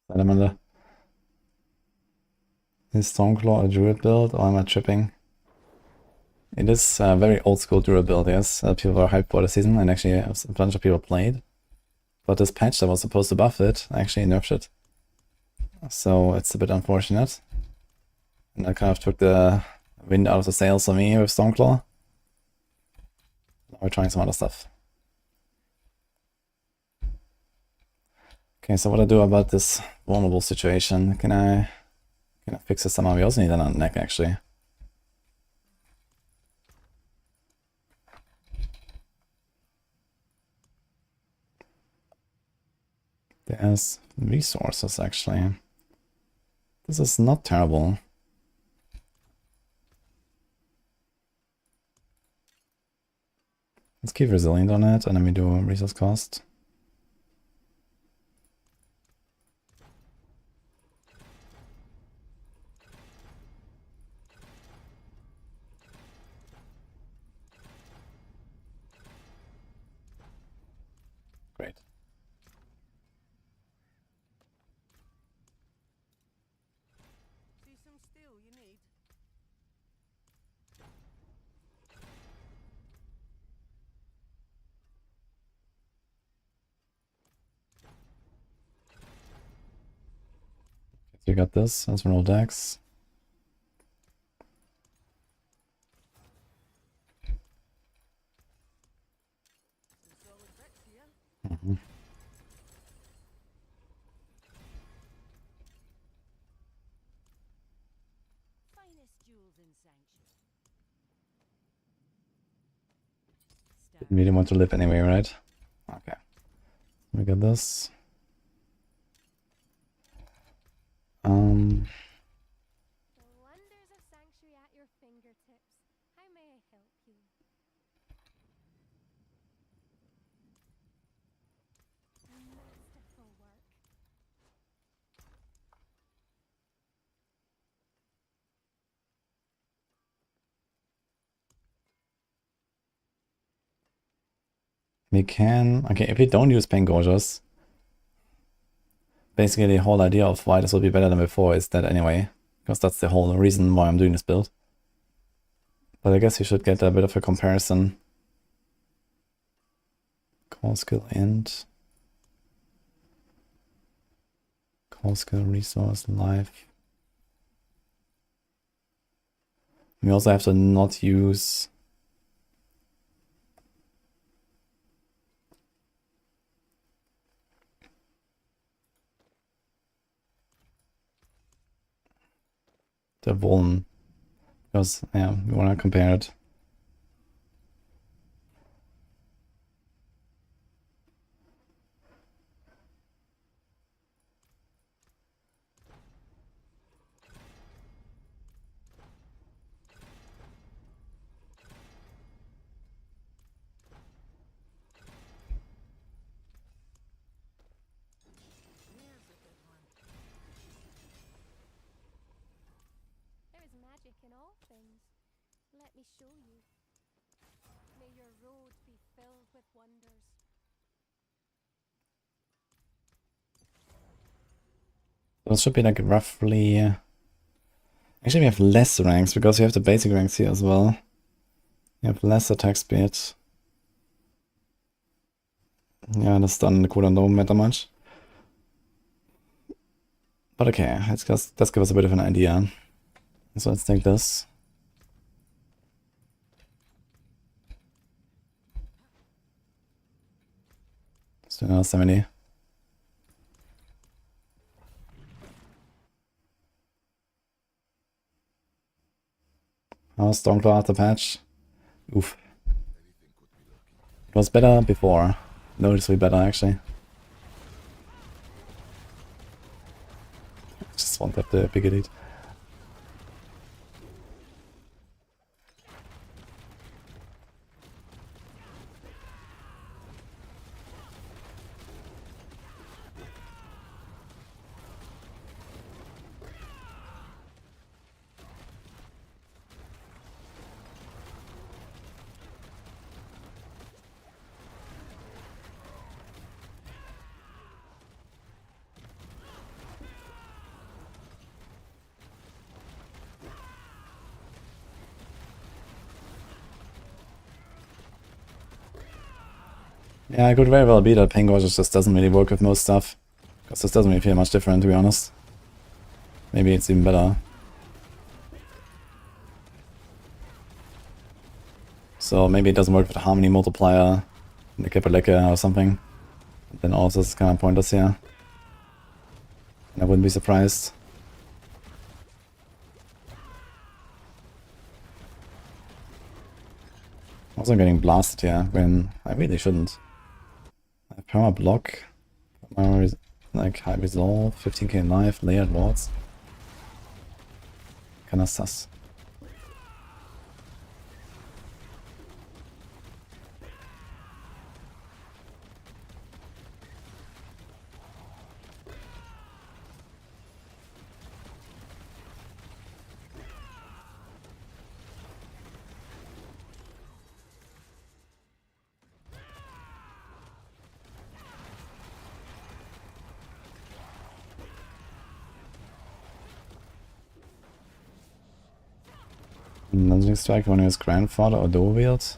Salamander. Is Stormclaw a Druid build or am I tripping? It is a very old school Druid build, yes. People were hyped for the season and actually a bunch of people played. But this patch that was supposed to buff it actually nerfed it. So it's a bit unfortunate. And that kind of took the wind out of the sails for me with Stormclaw. Now we're trying some other stuff. Okay, so what do I do about this vulnerable situation? Can I fix it somehow? We also need another neck actually. There's resources actually. This is not terrible. Let's keep resilient on it and then we do resource cost. Great. See some steel you need. So you got this, let's roll decks. Mm-hmm. Didn't really want to live anyway, right? Okay. We got this. The wonders of Sanctuary at your fingertips. How may I help you? Masterful work. We can, okay, if we don't use Pain Gougers, basically the whole idea of why this will be better than before is that anyway, because that's the whole reason why I'm doing this build. But I guess you should get a bit of a comparison. Call skill int. Call skill resource life. We also have to not use the vuln, because yeah, we want to compare it. Let me show you. May your road be filled with wonders. So it should be like roughly... Actually, we have less ranks because we have the basic ranks here as well. We have less attack speed. Yeah, the stun and the cooldown don't matter much. But okay, let's give us a bit of an idea. So let's take this. Let's do another 70. Oh, Stormclaw after patch. Oof. It was better before. Noticeably better, actually. Just want that the big elite. Yeah, it could very well be that Pain Gorge just doesn't really work with most stuff. Because this doesn't really feel much different, to be honest. Maybe it's even better. So maybe it doesn't work with the Harmony multiplier, the Kepaleka or something. Then all of this is kind of pointless here. And I wouldn't be surprised. Also getting blasted here when I really shouldn't. I have perma block, like high resolve, 15k life, layered wards. Kinda sus. Lunging strike when he was grandfather or dual wield.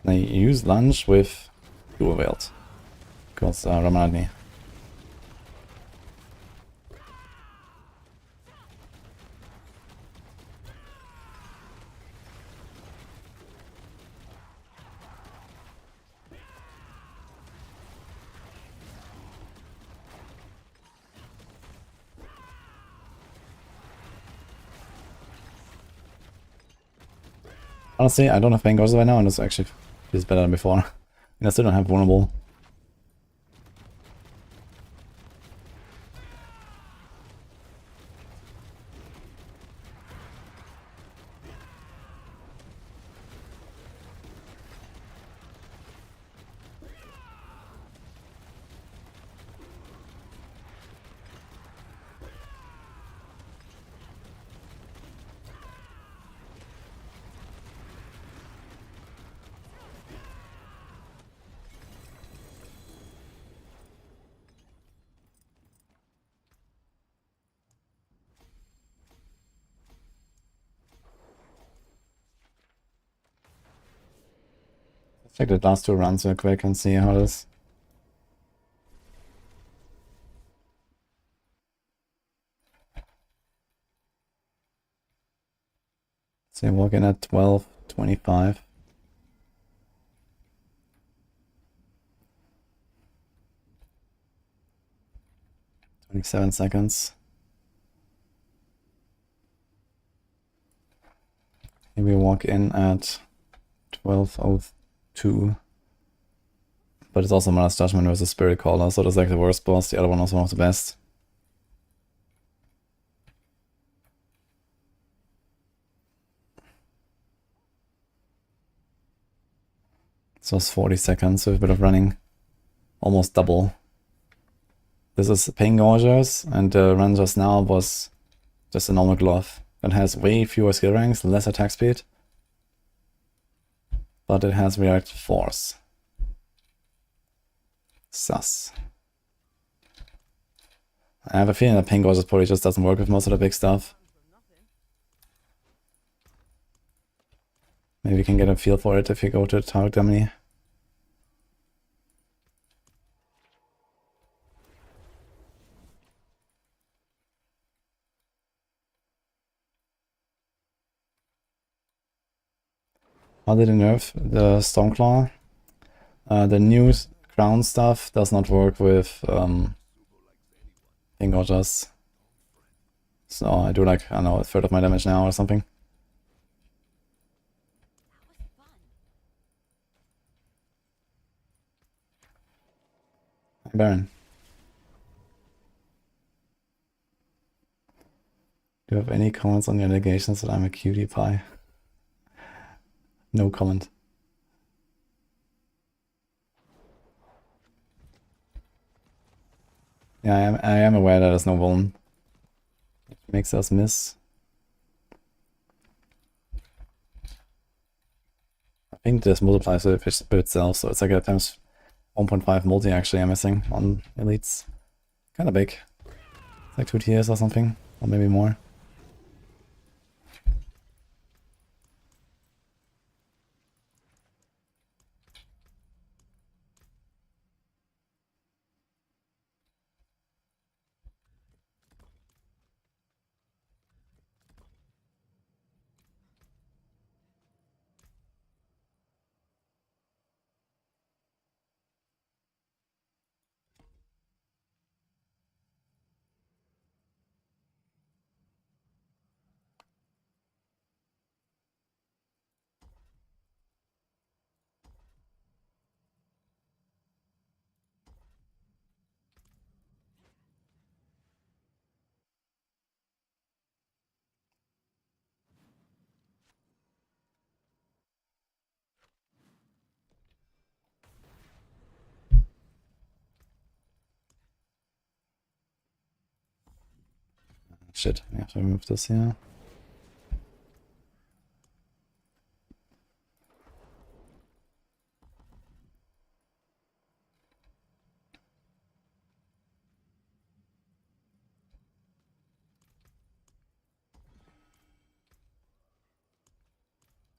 They use lunge with dual wield. Because Ramanatni. Honestly, I don't have Pain Gorge right now, and this actually feels better than before. And I still don't have Vulnerable. Check the last two runs real quick and see how it is. So you walk in at 12:25. $27. Here we walk in at 12:02. But it's also Mother's Judgement versus Spirit Caller, so that's like the worst boss. The other one was one of the best. So it's 40 seconds with a bit of running. Almost double. This is Pain Gorgers, and the run just now was just a normal glove. That has way fewer skill ranks, less attack speed, but it has reactive force. Sus. I have a feeling that Pink Gorgeous probably just doesn't work with most of the big stuff. Maybe you can get a feel for it if you go to the target dummy. How did they nerf the Stormclaw? The new crown stuff does not work with Pink Gorgeous. So I do like, I don't know, a third of my damage now or something. Hi, Baron. Do you have any comments on your allegations that I'm a cutie pie? No comment. Yeah, I am aware that there's no vuln. It makes us miss. I think this multiplies with itself, so it's like a times 1.5 multi actually I'm missing on elites. Kinda big. It's like 2 tiers or something, or maybe more. Shit, we have to remove this here.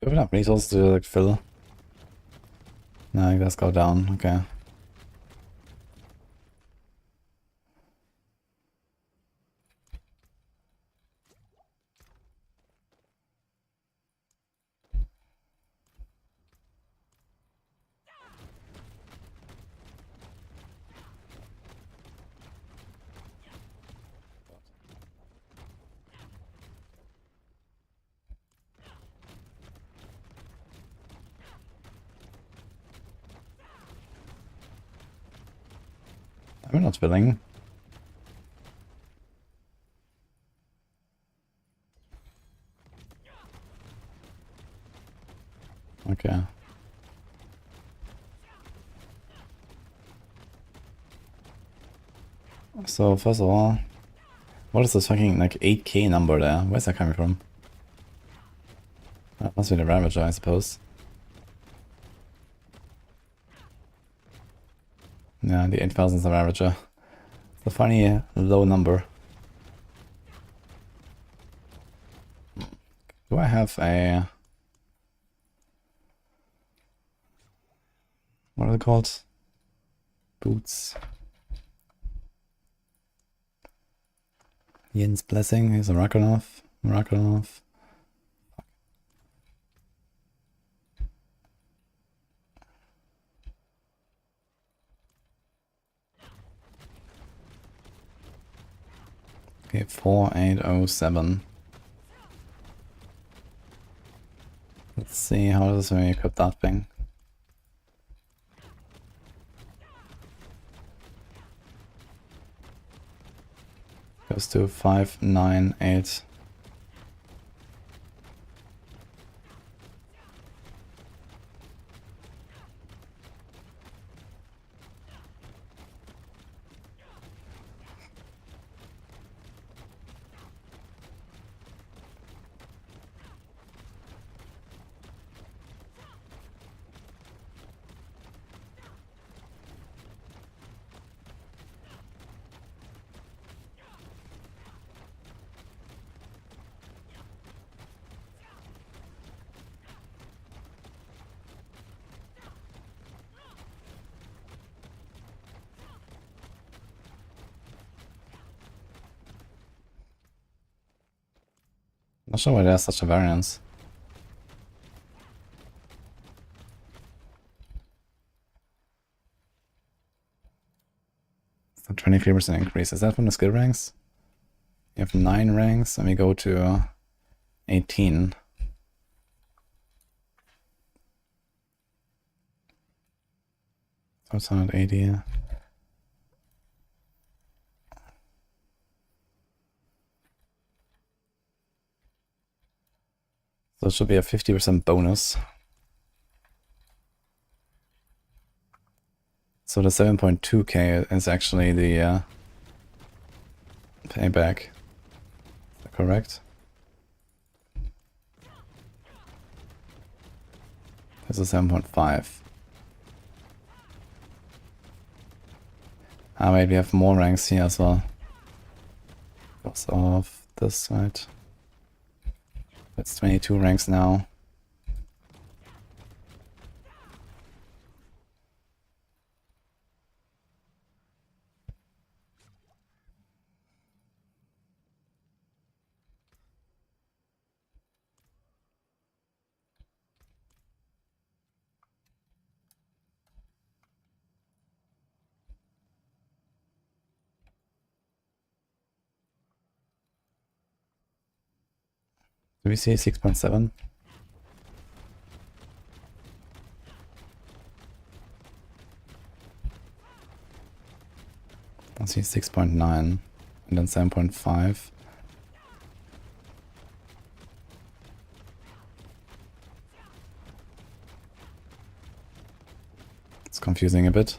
Do we have enough resources to like fill? No, let's go down, okay. I'm not filling. Okay. So first of all, what is this fucking like 8k number there? Where's that coming from? That must be the Ravager, I suppose. Yeah, the 8,000 is the Ravager. It's a funny low number. Do I have a... what are they called? Boots. Yin's Blessing is a Rakanov. Rakanov. Okay, 4807. Let's see how does this when we equip that thing. Goes to 598. Not sure why there's such a variance. So 23% increase. Is that from the skill ranks? You have 9 ranks, and we go to 18. So it's 180. So it should be a 50% bonus. So the 7.2k is actually the payback. Is that correct? This is 7.5. Ah, wait, we have more ranks here as well. Because of this side. That's 22 ranks now. Do we see 6.7? I see 6.9 and then 7.5. It's confusing a bit.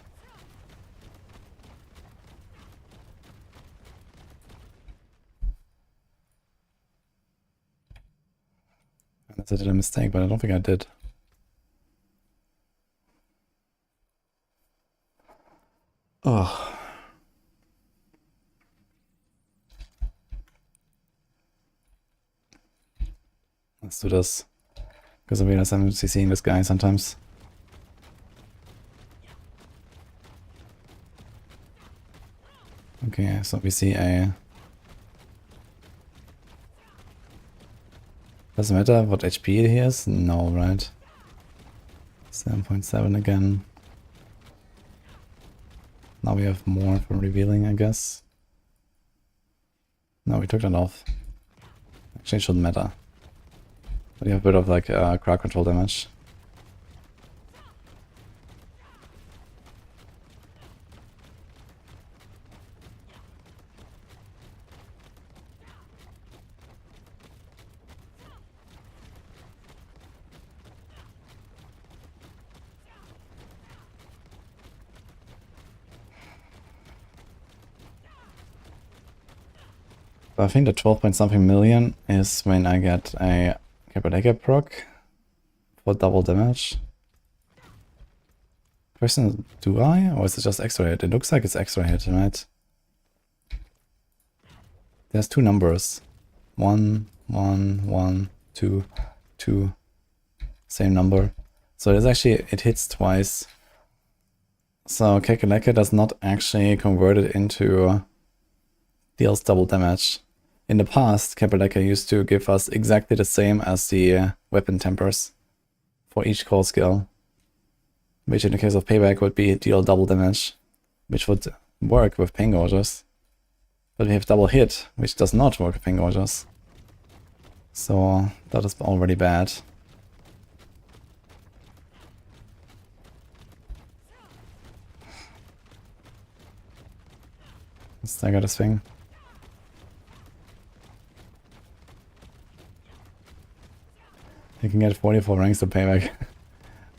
Unless I did a mistake, but I don't think I did. Oh. Let's do this. Because I realize I'm CCing this guy sometimes. Okay, so we see a... Doesn't matter what HP he is? No, right? 7.7 again. Now we have more for revealing, I guess. No, we took that off. Actually, it shouldn't matter. But you have a bit of like crowd control damage. I think the 12 point something million is when I get a Capodega proc for double damage. Question, do I? Or is it just extra hit? It looks like it's extra hit, right? There's 2 numbers. 1, 1, 1, 2, 2. Same number. So it's actually, it hits twice. So Kakaleka does not actually convert it into deals double damage. In the past, Kakaleka used to give us exactly the same as the weapon tempers for each core skill. Which in the case of Payback would be deal double damage, which would work with Pain Gorges. But we have double hit, which does not work with Pain Gorges. So that is already bad. Let's stagger this thing. You can get 44 ranks to Payback.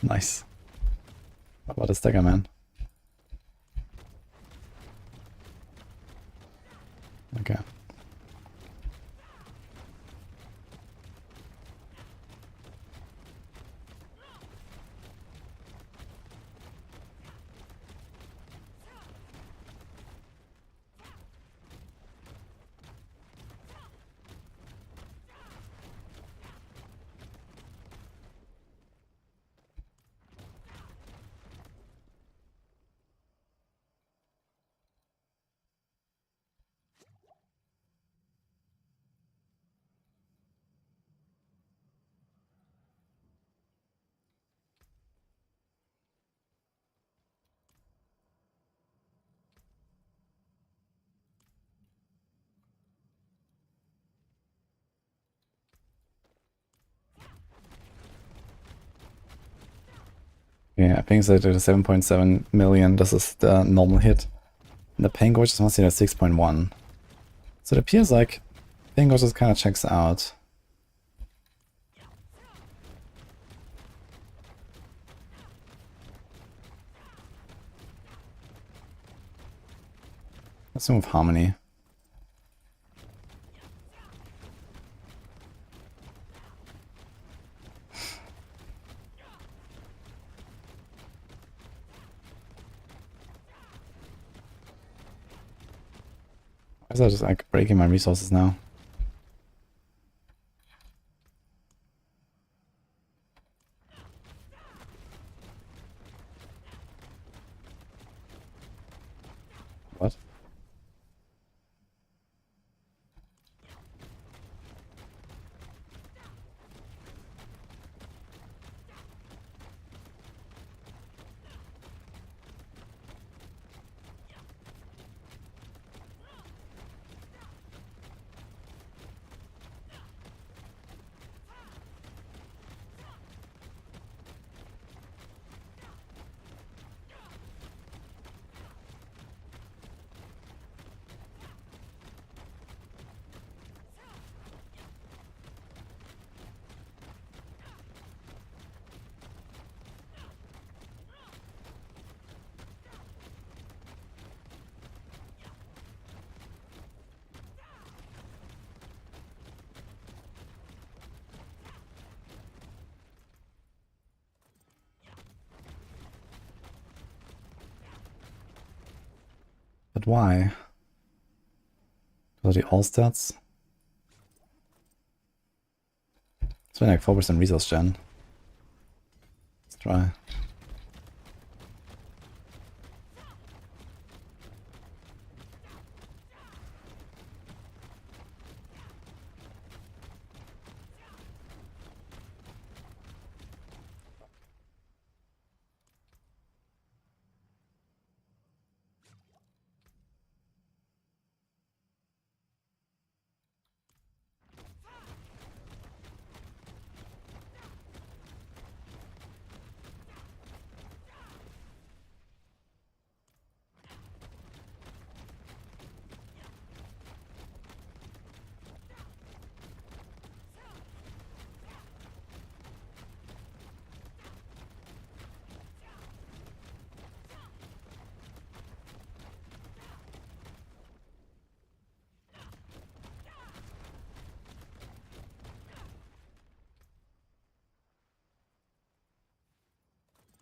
Nice. What about the stagger, man? Okay. Okay, I think that it is 7.7 million. This is the normal hit. And the Pain Gorge is must at 6.1. So it appears like Pain Gorge just kind of checks out. Let's move Harmony. Why is that just like breaking my resources now? What? But why? Are the all stats? It's been like 4% resource gen. Let's try.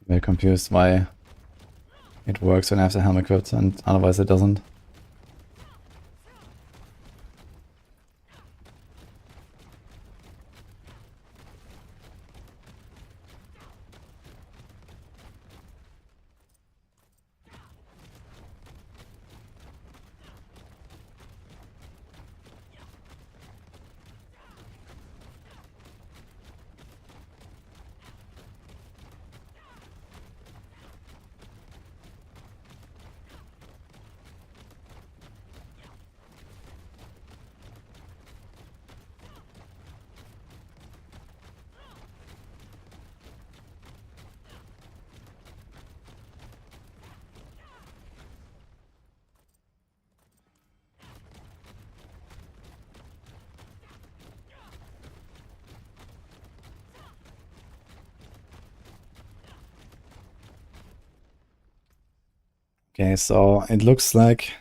Very confused why it works when I have the helm equipped and otherwise it doesn't. Okay, so it looks like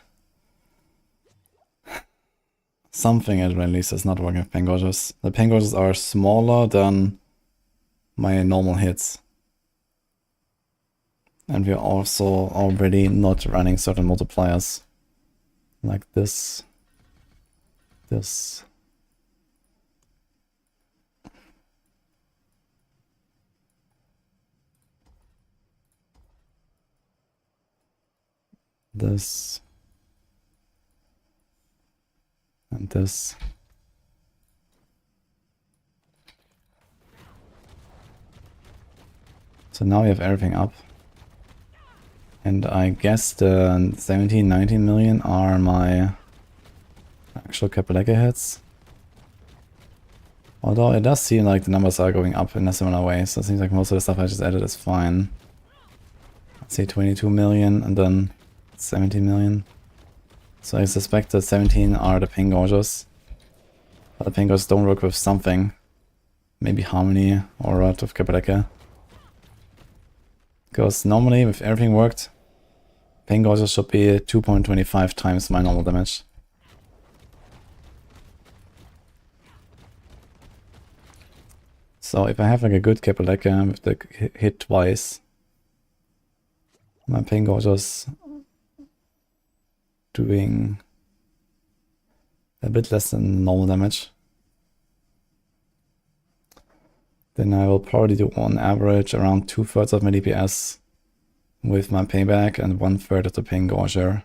something at least is not working with Pain Gorges. The Pain Gorges are smaller than my normal hits. And we're also already not running certain multipliers. Like this. This. This. And this. So now we have everything up. And I guess the 17, 19 million are my actual Kapaleka hits. Although it does seem like the numbers are going up in a similar way, so it seems like most of the stuff I just added is fine. say 22 million and then 17 million. So I suspect that 17 are the Pain Gorgers. But the Pain Gorgers don't work with something. Maybe Harmony or Rod of Kapaleka. Because normally, if everything worked, Pain Gorgers should be 2.25 times my normal damage. So if I have like a good Kapaleka with the hit twice, my Pain Gorgers doing a bit less than normal damage, then I will probably do on average around 2/3 of my DPS with my payback and 1/3 of the Pain Gorger.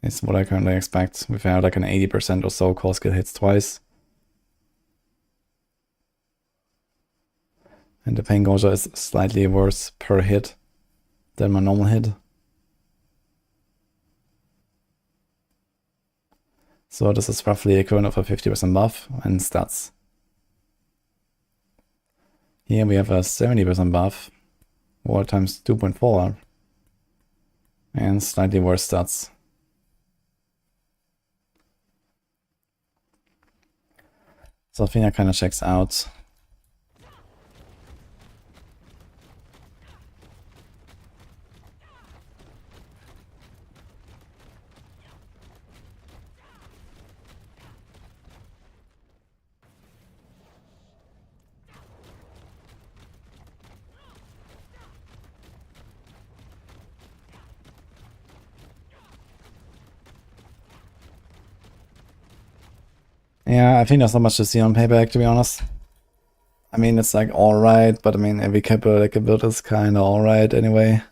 Is what I currently expect. If I have like an 80% or so core skill hits twice. And the Pain Gorger is slightly worse per hit than my normal hit. So this is roughly equivalent of a 50% buff and stats. Here we have a 70% buff, or times 2.4, and slightly worse stats. So I think that kind of checks out. Yeah, I think there's not much to see on payback, to be honest. I mean, it's like alright, but I mean, every Kapaleka build is kind of alright anyway.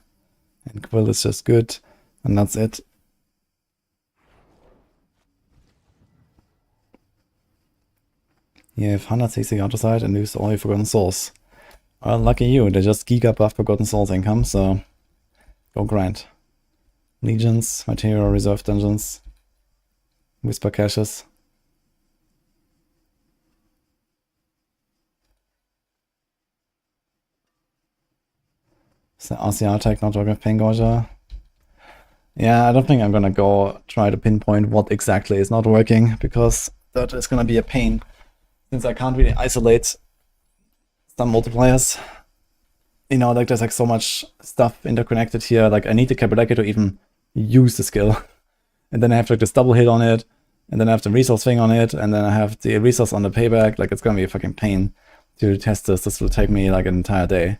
And Quill is just good, and that's it. You have 160 outer side and lose all your Forgotten Souls. Well, lucky you, they just geek up buff Forgotten Souls income, so go grind. Legions, Material Reserve Dungeons, Whisper Caches. Is the RCR tag not working with Pain Gorger? Yeah, I don't think I'm gonna go try to pinpoint what exactly is not working, because that is gonna be a pain, since I can't really isolate some multipliers. You know, like there's like so much stuff interconnected here, like I need the Kapaleka to even use the skill. And then I have like this double hit on it, and then I have the resource thing on it, and then I have the resource on the payback. Like it's gonna be a fucking pain to test this. This will take me like an entire day.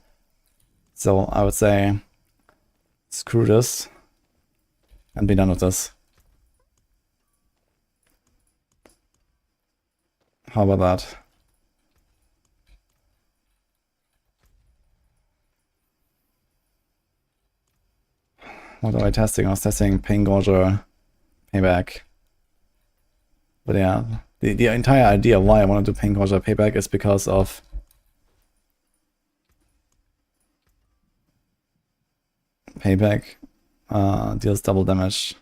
So I would say, screw this, and be done with this. How about that? What am I testing? I was testing Pain Gorger payback. But yeah, the entire idea of why I want to do Pain Gorger payback is because of payback deals double damage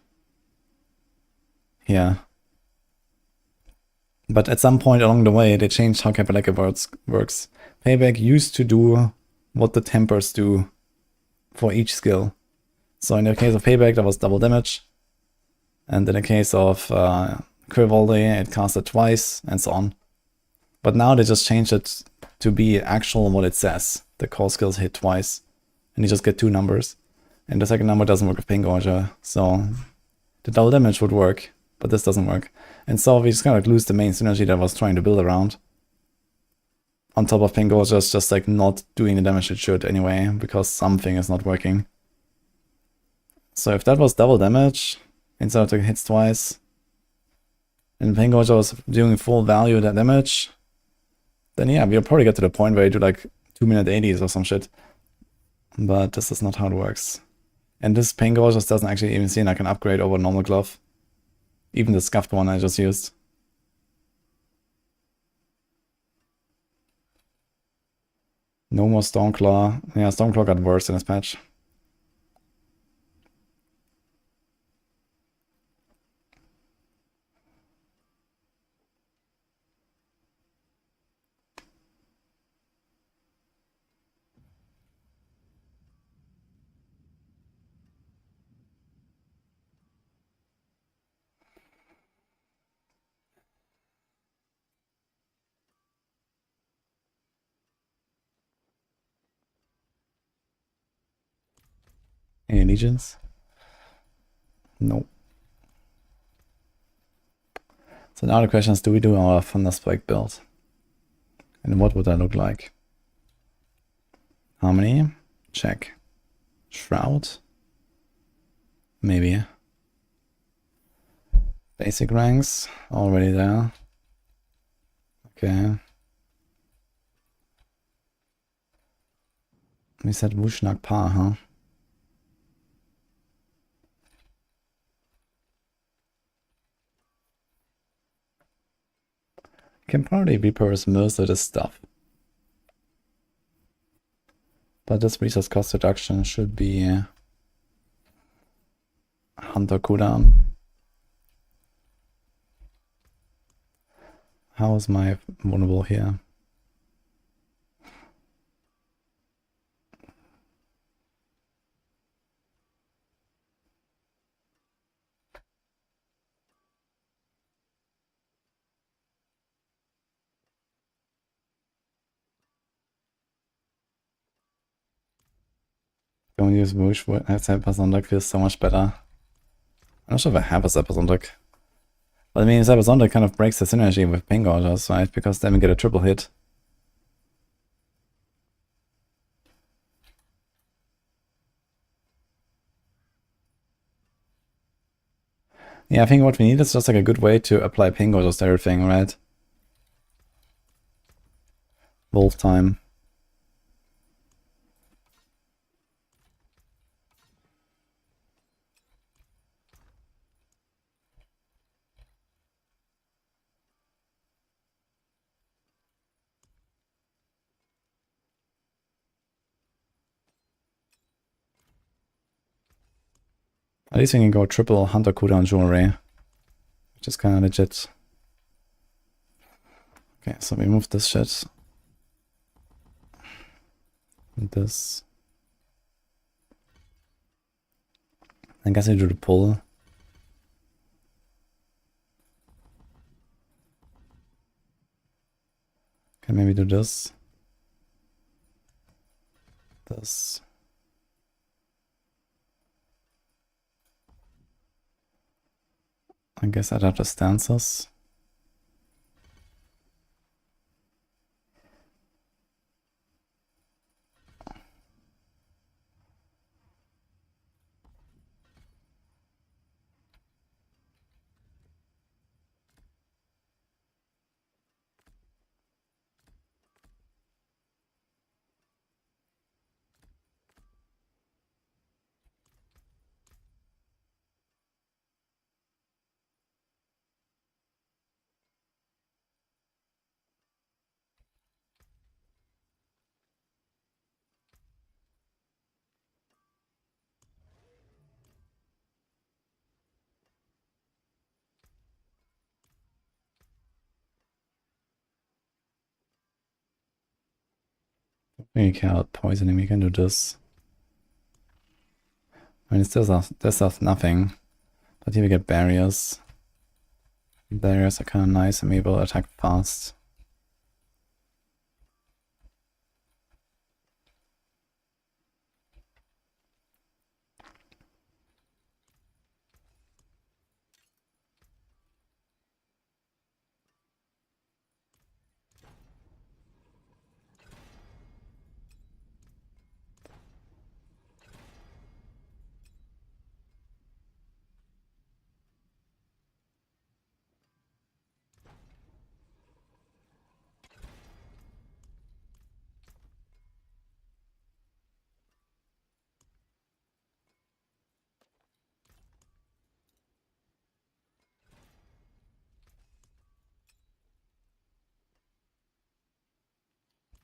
here. But at some point along the way, they changed how Kapaleka works. Payback used to do what the tempers do for each skill. So in the case of Payback, that was double damage. And in the case of Quivaldi, it casted twice, and so on. But now they just changed it to be actual what it says. The core skills hit twice, and you just get 2 numbers. And the second number doesn't work with Pain Gorger, so the double damage would work, but this doesn't work. And so we just kind of lose the main synergy that I was trying to build around. On top of Pain Gorger just like not doing the damage it should anyway, because something is not working. So if that was double damage, instead of taking hits twice, and Pain Gorger was doing full value of that damage, then yeah, we'll probably get to the point where you do like 2-minute 80s or some shit. But this is not how it works. And this Pain Gorger doesn't actually even seem like an upgrade over normal glove. Even the scuffed one I just used. No more Stormclaw. Yeah, Stormclaw got worse in this patch. Any legions? No. So now the question is, do we do our Thunderspike build? And what would that look like? Harmony? Check. Shroud? Maybe. Basic ranks? Already there. Okay. We said Wushnak Pa, huh? Can probably repurpose most of this stuff. But this resource cost reduction should be Hunter cooldown. How is my vulnerable here? Don't use Whoosh. Hypersonic feels so much better. I'm not sure if I have a Hypersonic. But I mean, Hypersonic kind of breaks the synergy with Ping Orders, right? Because then we get a triple hit. Yeah, I think what we need is just like a good way to apply Ping Orders to everything, right? Wolf time. At least we can go triple Hunter cooldown jewelry, which is kind of legit. Okay, so we move this shit. And this. I guess I do the pull. Can maybe do this. This. I guess I'd have the stances. We care about poisoning, we can do this. I mean, this does nothing. But here we get barriers. Barriers are kind of nice and able to attack fast.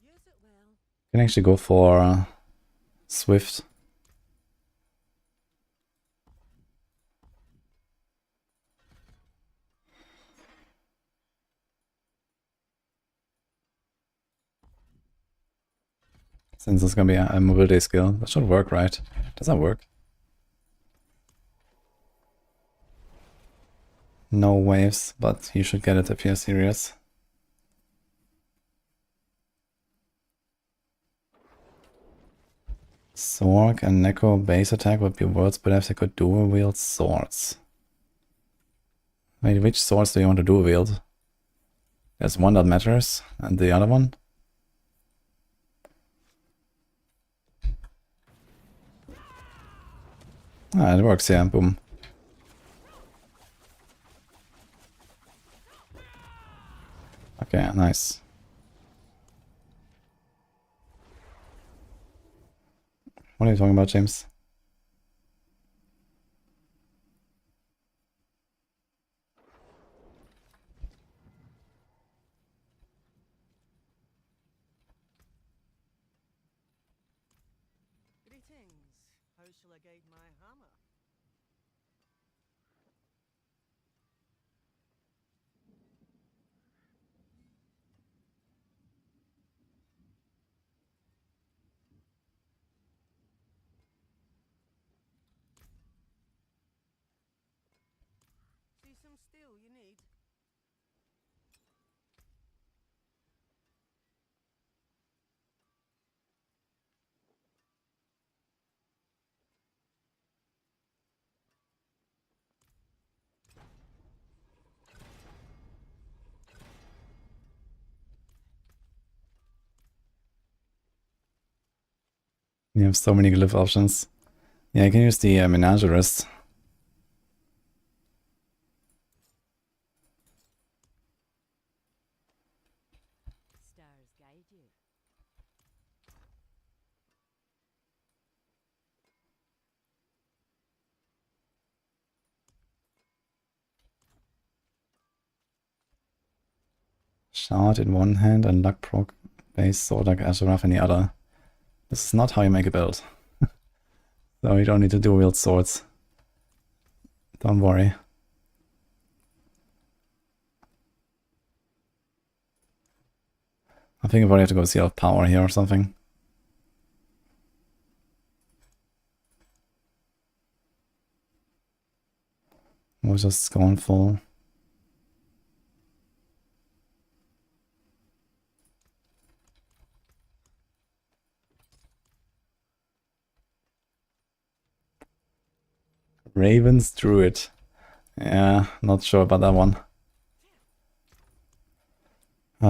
Use it well. Can actually go for Swift. Since it's gonna be a mobility skill, that should work, right? Does that work? No waves, but you should get it if you're serious. Sorc and Necro base attack would be worse, but if they could dual wield swords. Wait, which swords do you want to dual wield? There's one that matters, and the other one? Ah, it works, yeah, boom. Okay, nice. What are you talking about, James? Greetings. How shall I guide my hammer? See some steel you need? You have so many glyph options. Yeah, I can use the Menagerist. Stars guide you. Shard in one hand and luck proc base sword like Azurath in the other. This is not how you make a build. So you don't need to dual wield swords. Don't worry. I think I probably have to go see out power here or something. We'll just going full. Raven's Druid. Yeah, not sure about that one.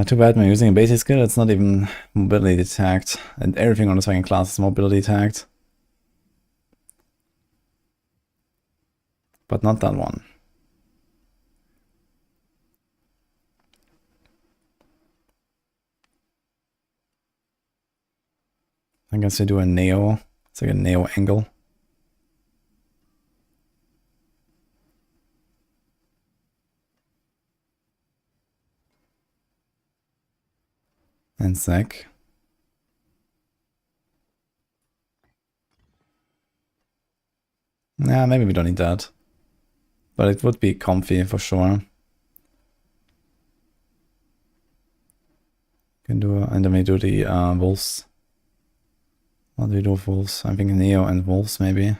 Too bad I'm using a basic skill, it's not even mobility tagged. And everything on the second class is mobility tagged. But not that one. I guess I do a Neo. It's like a Neo angle. And Zac. Yeah, maybe we don't need that. But it would be comfy for sure. Can do, and then we do the wolves. What do we do with wolves? I'm thinking Neo and wolves maybe.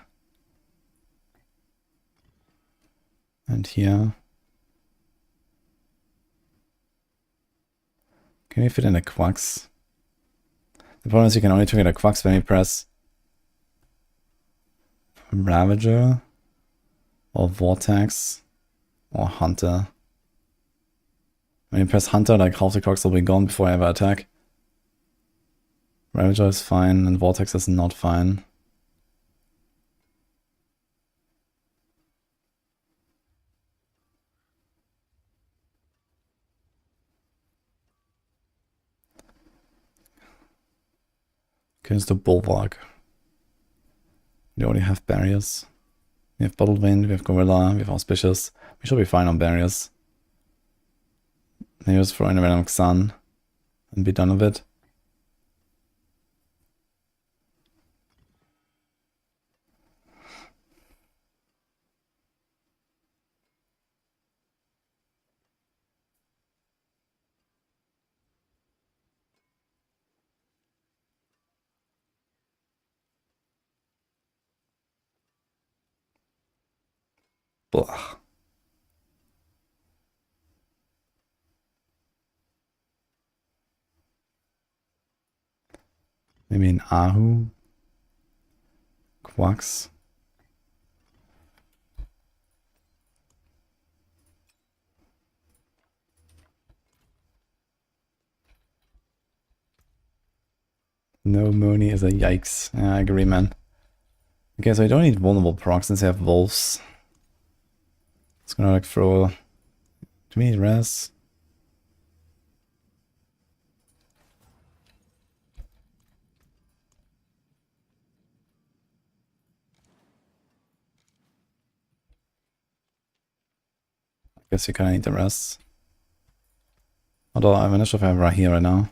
And here. Can we fit in a Quacks? The problem is you can only trigger the Quacks when you press Ravager or Vortex or Hunter. When you press Hunter, like half the clocks will be gone before I ever attack. Ravager is fine and Vortex is not fine. Okay, it's the Bulwark. We already have barriers. We have Bottled Wind, we have Gorilla, we have Auspicious. We should be fine on barriers. Maybe just throw in a random Sun and be done with it. Blah. Maybe an Ahu. Quacks. No Moni is a yikes. Yeah, I agree, man. Okay, so I don't need vulnerable procs since I have wolves. It's gonna like throw... Do we need res? I guess you kinda need the res. Although I'm not sure if I have right here right now.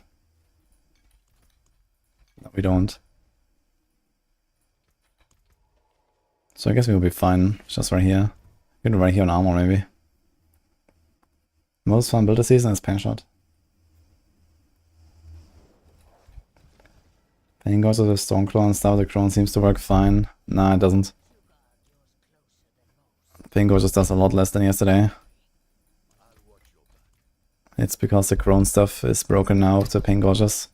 No, we don't. So I guess we'll be fine. Just right here. Get right here on armor maybe. Most fun build this season is Pen Shot. Pain goes with the Stormclaw and stuff. The Crown seems to work fine. Nah, it doesn't. Pain just does a lot less than yesterday. It's because the Crown stuff is broken now with the Pain Gorges.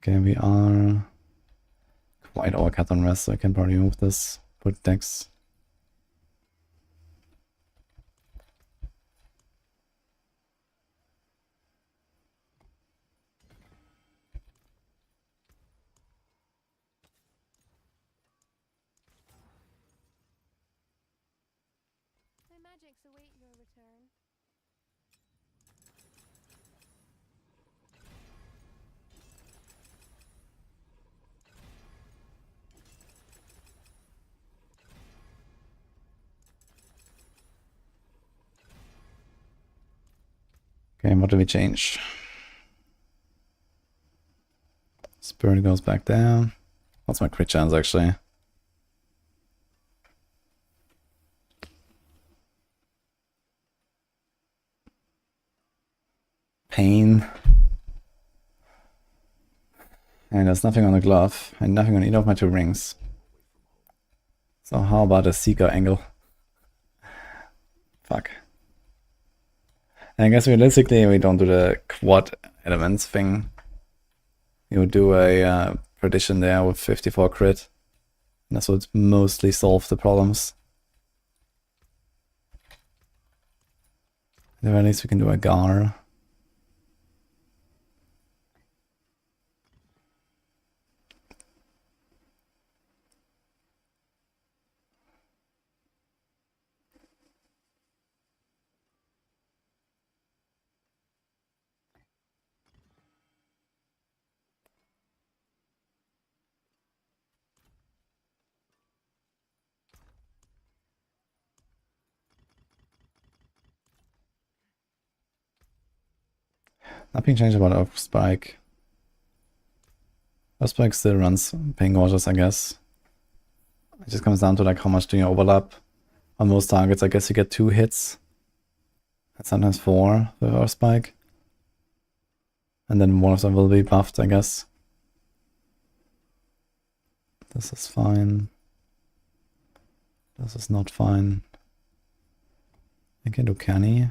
Okay, we are quite overcut on rest, so I can probably move this. Put Dex. My magics await your return. Okay, what do we change? Spirit goes back down. What's my crit chance actually? Pain. And there's nothing on the glove, and nothing on either of my two rings. So how about a Seeker angle? Fuck. And I guess realistically we don't do the quad elements thing. You do a prediction there with 54 crit. And that's what mostly solve the problems. At the very least we can do a Gar. Nothing changed about Earth Spike. Earth Spike still runs Pain Gorges, I guess. It just comes down to like how much do you overlap. On most targets, I guess you get 2 hits. And sometimes 4 with Earth Spike. And then one of them will be buffed, I guess. This is fine. This is not fine. I can do Canny.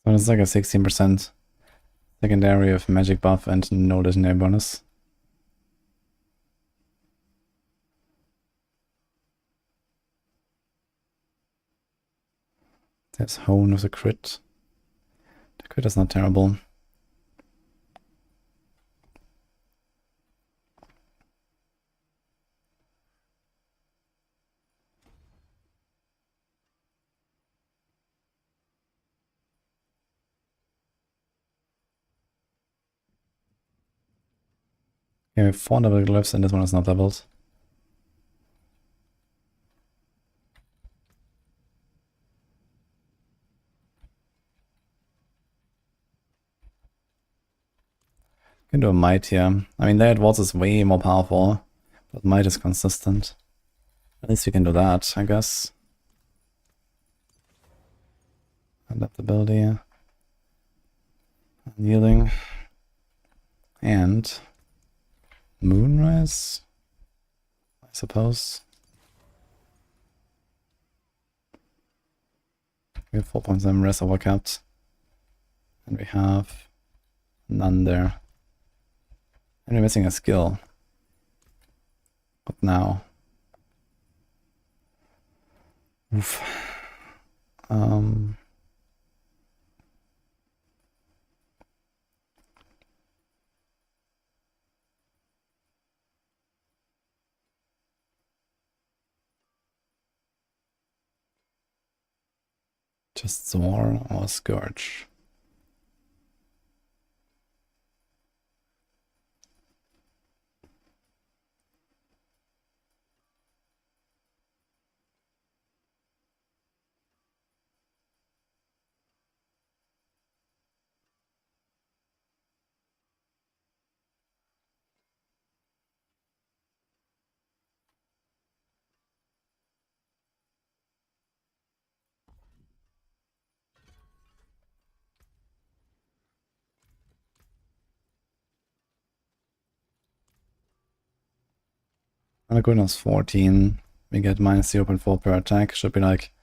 So it's like a 16% secondary of magic buff and no legendary bonus. There's Hone with a crit. The crit is not terrible. Okay, we have 4 double glyphs and this one is not doubled. Can do a might here. I mean, Layered Walls is way more powerful, but might is consistent. At least we can do that, I guess. Adaptability. Unyielding. And Moonrise, I suppose. We have 4.7 rest overcapped. And we have none there. And we're missing a skill. What now? Oof. Just Zor or Scourge. And goodness, 14. We get minus 0.4 per attack. Should be like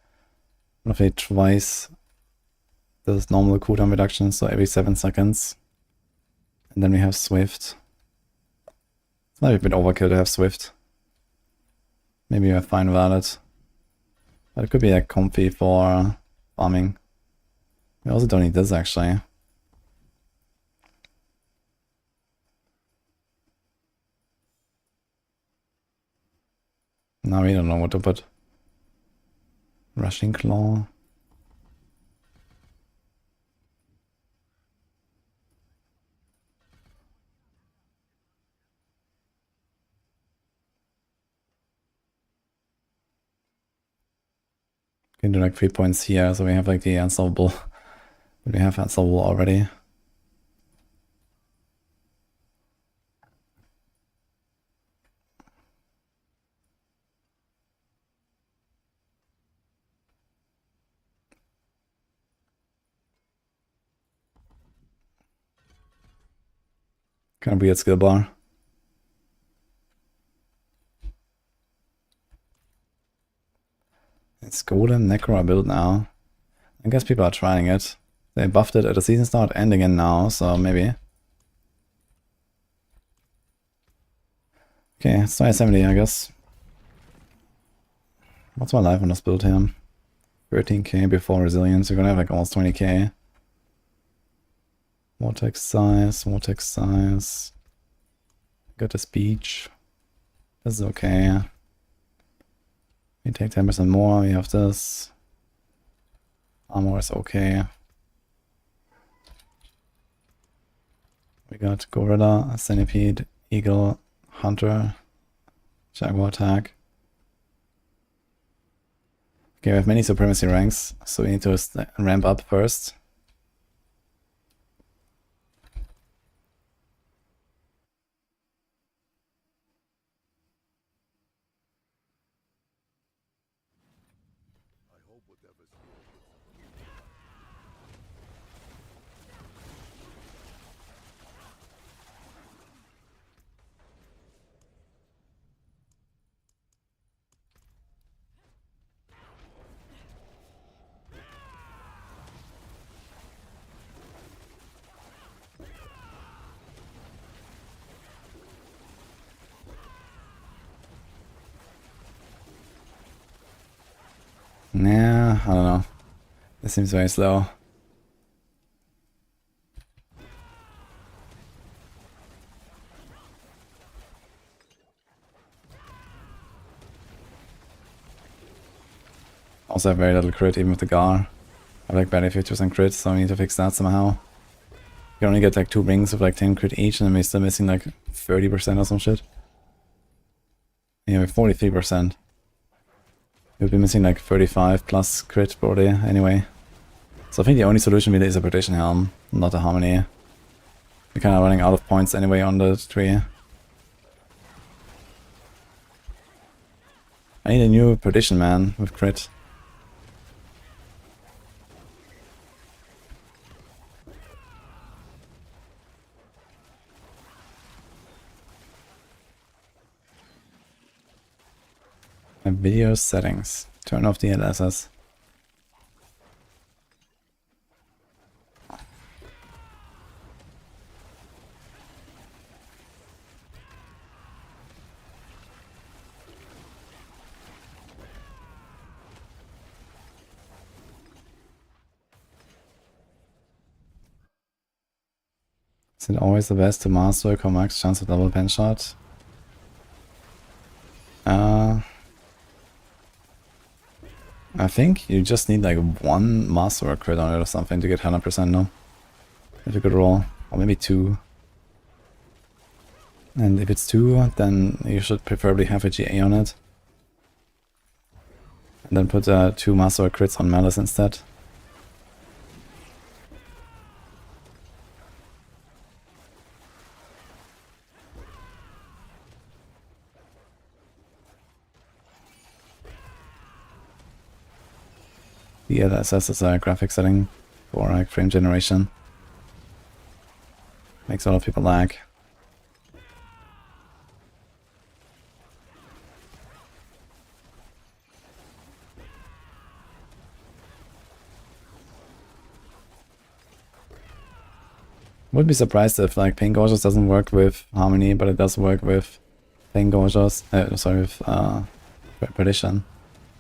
roughly twice this normal cooldown reduction, so every 7 seconds. And then we have Swift. It's might be a bit overkill to have Swift. Maybe we're fine without it. But it could be like comfy for farming. We also don't need this actually. Now we don't know what to put. Rushing Claw. Can do like 3 points here, so we have like the unsolvable. But we have unsolvable already. Kind of weird skill bar. It's Golem Necro build now. I guess people are trying it. They buffed it at the season start and again now, so maybe. Okay, it's 2070, I guess. What's my life on this build here? 13k before resilience. You're gonna have like almost 20k. Vortex size, vortex size. Got the speech. This is okay. We take 10% more. We have this. Armor is okay. We got Gorilla, Centipede, Eagle, Hunter, Jaguar attack. Okay, we have many supremacy ranks, so we need to ramp up first. Nah, I don't know. This seems very slow. Also have very little crit even with the Gar. I have like barely 50% crit, so I need to fix that somehow. You only get like 2 rings of like 10 crit each, and I'm still missing like 30% or some shit. Yeah, with 43%. We'll be missing like 35 plus crit probably anyway. So I think the only solution really is a Perdition Helm, not a Harmony. We're kind of running out of points anyway on the tree. I need a new Perdition man with crit. Video settings. Turn off DLSS. Is it always the best to master or max chance of double pen shot? I think you just need like 1 master crit on it or something to get 100% no? If you could roll. Or maybe 2. And if it's 2, then you should preferably have a GA on it. And then put 2 master crits on Malice instead. Yeah, that says it's a graphic setting for like frame generation. Makes a lot of people lag. Would be surprised if like Pain Gorgeous doesn't work with Harmony, but it does work with Pain Gorgeous. Sorry, with Perdition.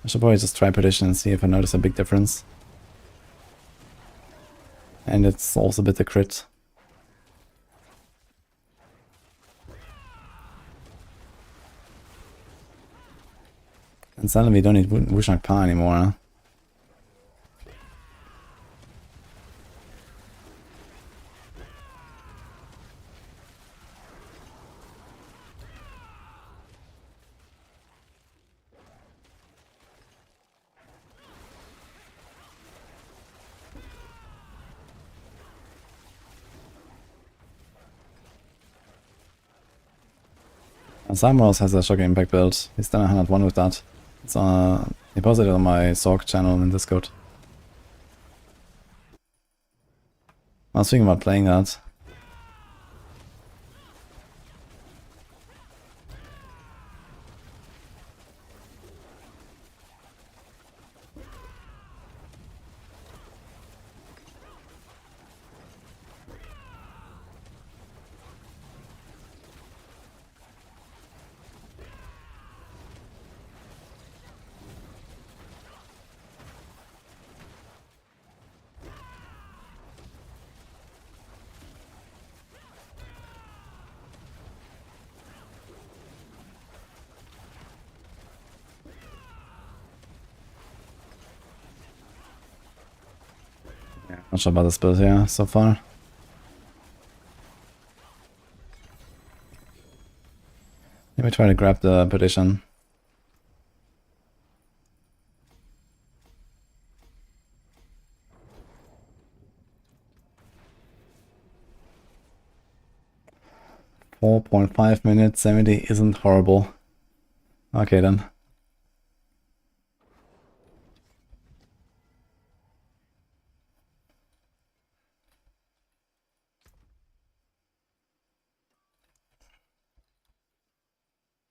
I should probably just try Perdition and see if I notice a big difference. And it's also a bit the crit. And suddenly we don't need Wushnak Pa anymore. Huh? Samros has a shocking impact build. He's done 101 with that. It's he posted it on my Sorc channel in Discord. I was thinking about playing that. Not sure about this build here so far. Let me try to grab the Perdition. .5 minutes, 70 isn't horrible. Okay then.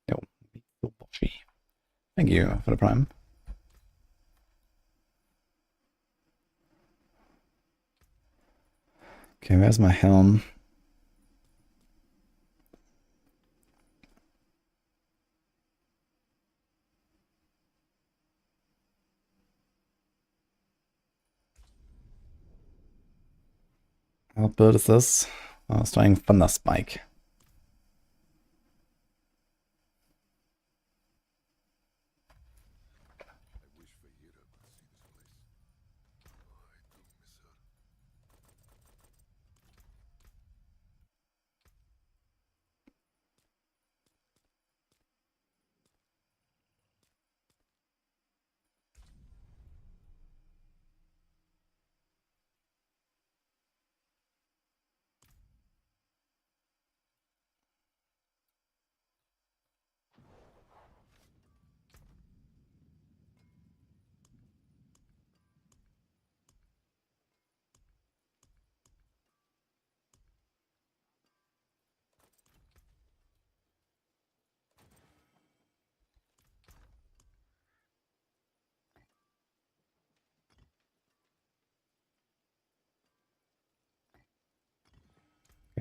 Yo, thank you for the prime. Okay, where's my helm? What build is this? I was trying Thunder Spike.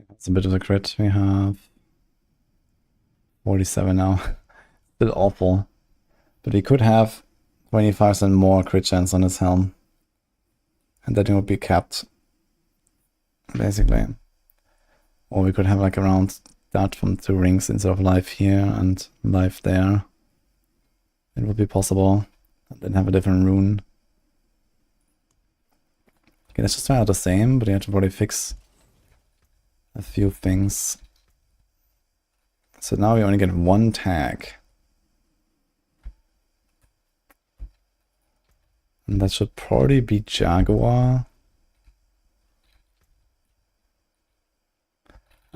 That's a bit of a crit. We have 47 now. Bit awful. But we could have 25% more crit chance on his helm. And that would be capped. Basically. Or we could have like around that from 2 rings instead of life here and life there. It would be possible. And then have a different rune. Okay, let's just try out the same, but you have to probably fix a few things. So now we only get 1 tag. And that should probably be Jaguar.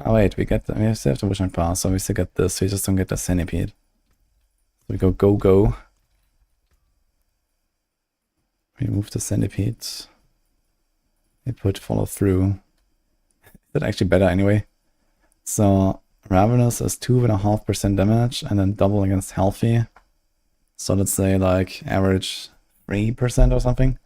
Oh wait, we still have the Wishing Pass, so we still get this, we just don't get the Centipede. So we go. Remove the Centipede. We put follow through. That's actually better anyway. So Ravenous is 2.5% damage and then double against healthy. So let's say like average 3% or something.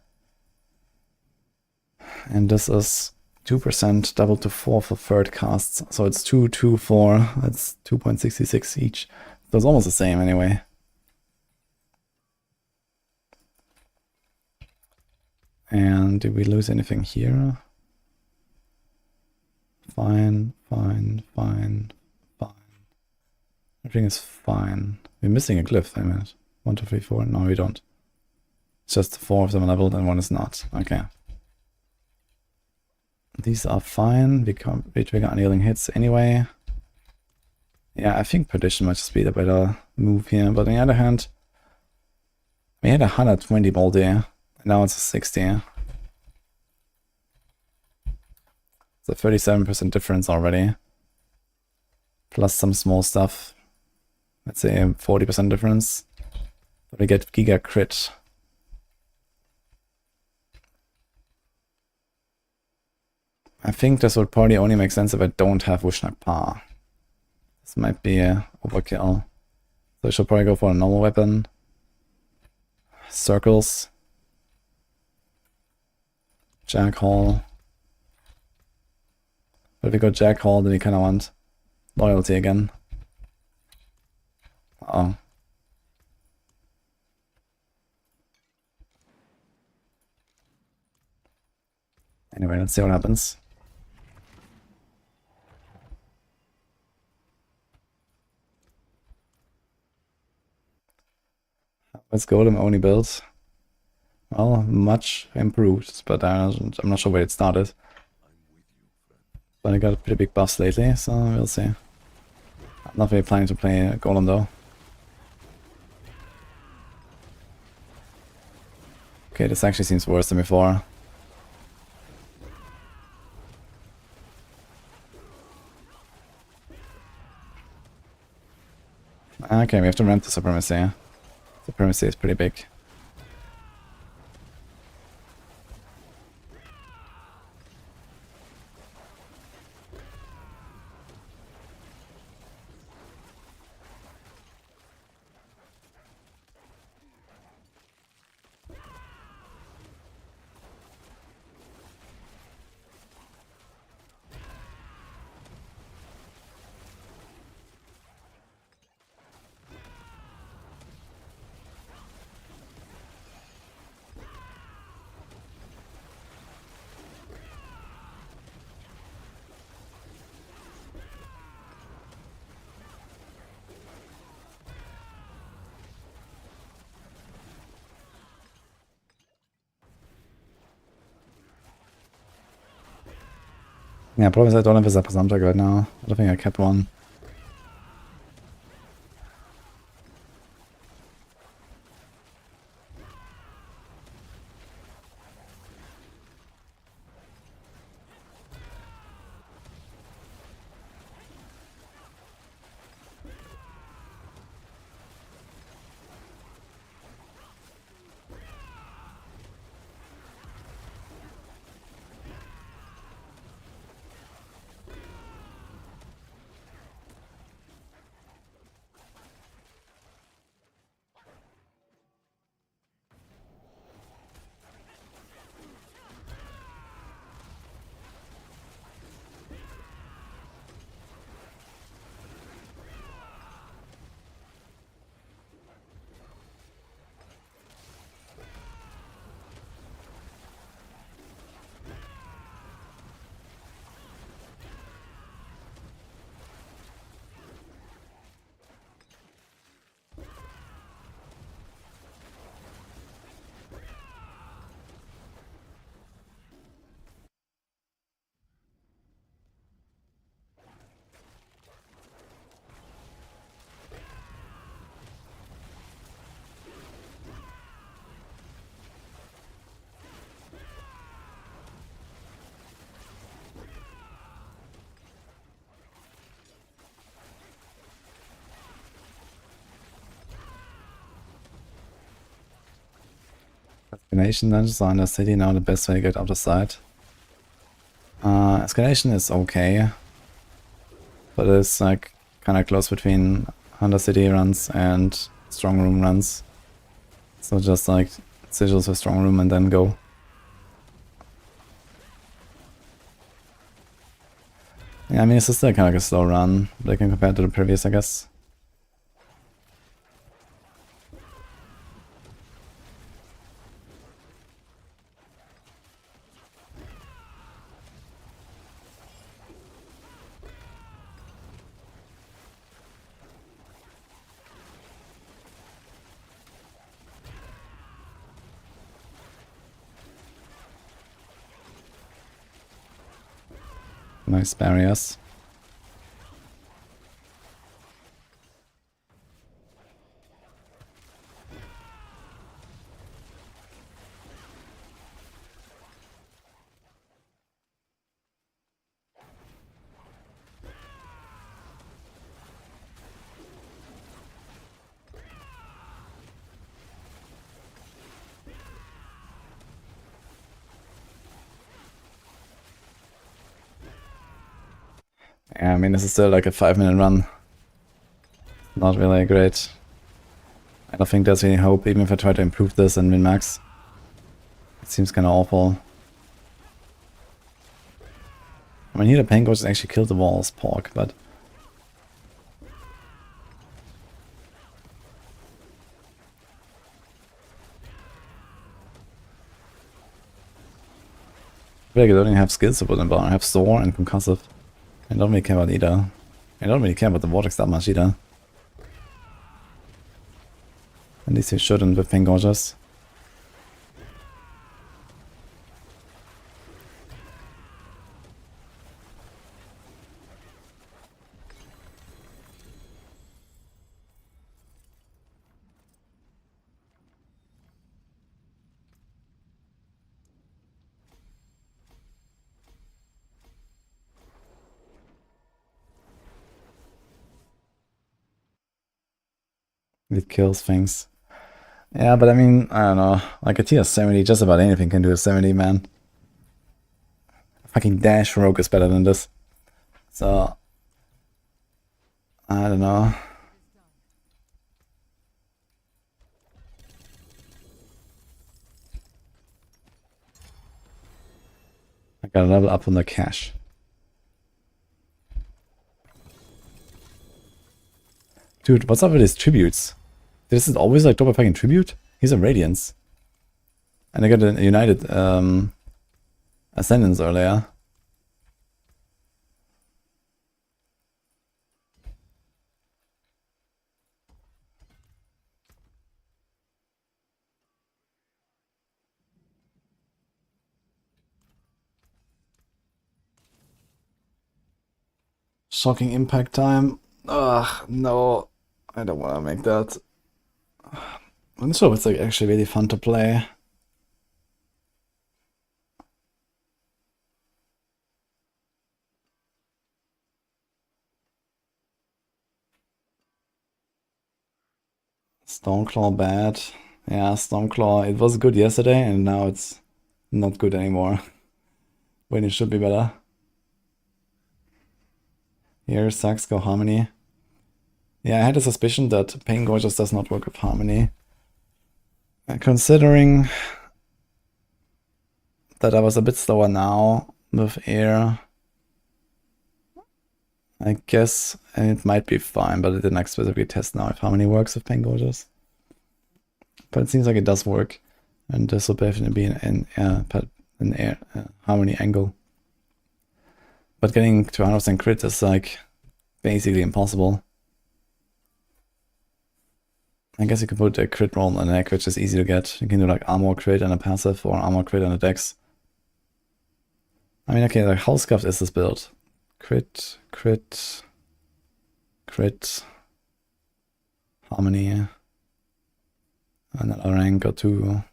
And this is 2% double to 4 for third casts. So it's 2, 2, 4. That's 2.66 each. So it's almost the same anyway. And did we lose anything here? Fine. Everything is fine. We're missing a glyph, I mean. 1, 2, 3, 4. No, we don't. It's just 4 of them are leveled and 1 is not. Okay. These are fine. We trigger annealing hits anyway. Yeah, I think Perdition might just be the better move here. But on the other hand, we had 120 multi, and now it's a 60. It's a 37% difference already. Plus some small stuff. Let's say a 40% difference. But we get Giga Crit. I think this would probably only make sense if I don't have Wushnak Pa. This might be a overkill. So I should probably go for a normal weapon. Circles. Jackhall. But if we go Jackhall, then we kind of want loyalty again. Uh-oh. Anyway, let's see what happens. Let's go, them only build. Well, much improved, but I'm not sure where it started. But I got pretty big buffs lately, so we'll see. I'm not really planning to play Golem though. Okay, this actually seems worse than before. Okay, we have to ramp the Supremacy. Supremacy is pretty big. Yeah, problem is I don't have a Zapazamtag right now. I don't think I kept one. Escalation dungeons are in the city now the best way to get out of sight. Escalation is okay. But it's like kinda close between Hunter City runs and Strong Room runs. So just like sigils for Strong Room and then go. Yeah, I mean it's still kinda like a slow run, like compared to the previous I guess. Nice barriers. Yeah, I mean this is still like a 5-minute run. Not really great. I don't think there's any hope even if I try to improve this and min-max. It seems kinda awful. I mean here the pain ghost actually killed the walls, pork, but I feel like I don't even have skills to put in, but I have Soar and Concussive. I don't really care about either. I don't really care about the Vortex that much either. At least you shouldn't with Pink Gorgeous. It kills things. Yeah, but I mean, I don't know. Like a tier 70, just about anything can do a 70, man. Fucking Dash Rogue is better than this. So, I don't know. I gotta level up on the cash. Dude, what's up with his tributes? This is always like double fucking tribute? He's a Radiance. And I got a United Ascendance earlier. Shocking impact time. Ugh, no. I don't want to make that. I'm not sure if it's like actually really fun to play. Stormclaw bad. Yeah, Stormclaw, it was good yesterday and now it's not good anymore. When it should be better. Here, sucks, go Harmony. Yeah, I had a suspicion that Pain Gorgeous does not work with Harmony. Considering that I was a bit slower now with Air, I guess it might be fine, but I didn't specifically test now if Harmony works with Pain Gorgeous. But it seems like it does work, and this will definitely be an Air Harmony angle. But getting to 100% crit is like basically impossible. I guess you could put a crit roll on a deck, which is easy to get. You can do like armor crit and a passive, or armor crit and a dex. I mean, okay, like how scuffed is this build? Crit, crit, crit, Harmony, another rank or two.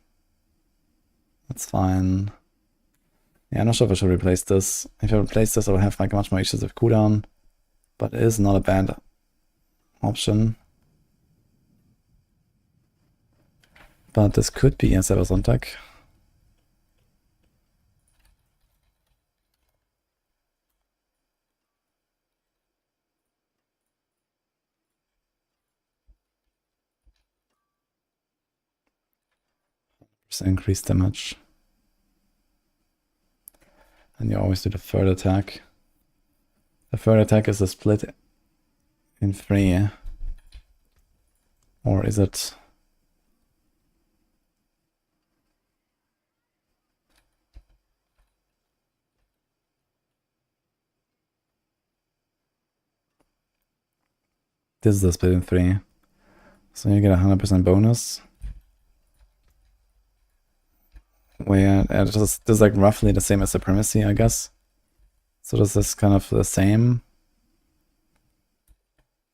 That's fine. Yeah, I'm not sure if I should replace this. If I replace this, I will have like much more issues with cooldown. But it is not a bad option. But this could be a Sonntag. Increased damage. And you always do the third attack. The third attack is a split in 3. Or is it? This is the split in 3. So you get a 100% bonus. Where this is like roughly the same as Supremacy, I guess. So this is kind of the same.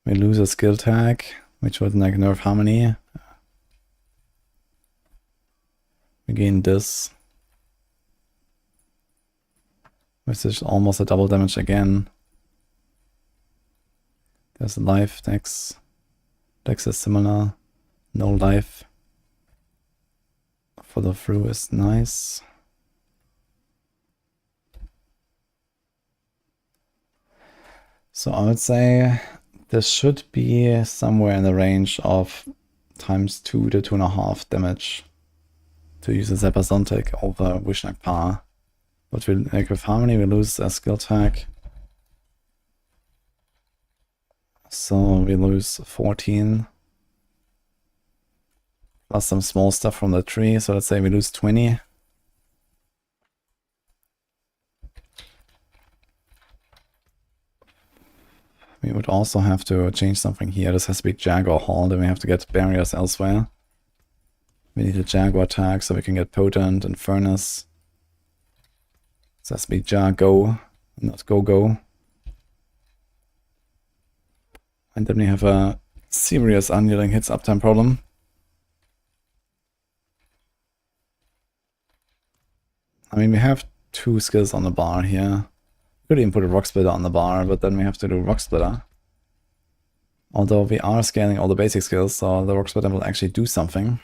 We lose a skill tag, which would like nerf Harmony. We gain this, which is almost a double damage again. There's life, Dex. Dex is similar. No life. Follow through is nice. So I would say this should be somewhere in the range of times 2 to 2.5 damage to use a Sonntag over Wishnak Par. But we, like with Harmony, we lose a skill tag. So we lose 14. Plus some small stuff from the tree, so let's say we lose 20. We would also have to change something here. This has to be Jaguar Hall, then we have to get barriers elsewhere. We need a Jaguar tag so we can get Potent and Furnace. This has to be Go, not Go. And then we have a serious unyielding hits uptime problem. I mean, we have 2 skills on the bar here. We could even put a Rock Splitter on the bar, but then we have to do Rock Splitter. Although we are scaling all the basic skills, so the Rock Splitter will actually do something.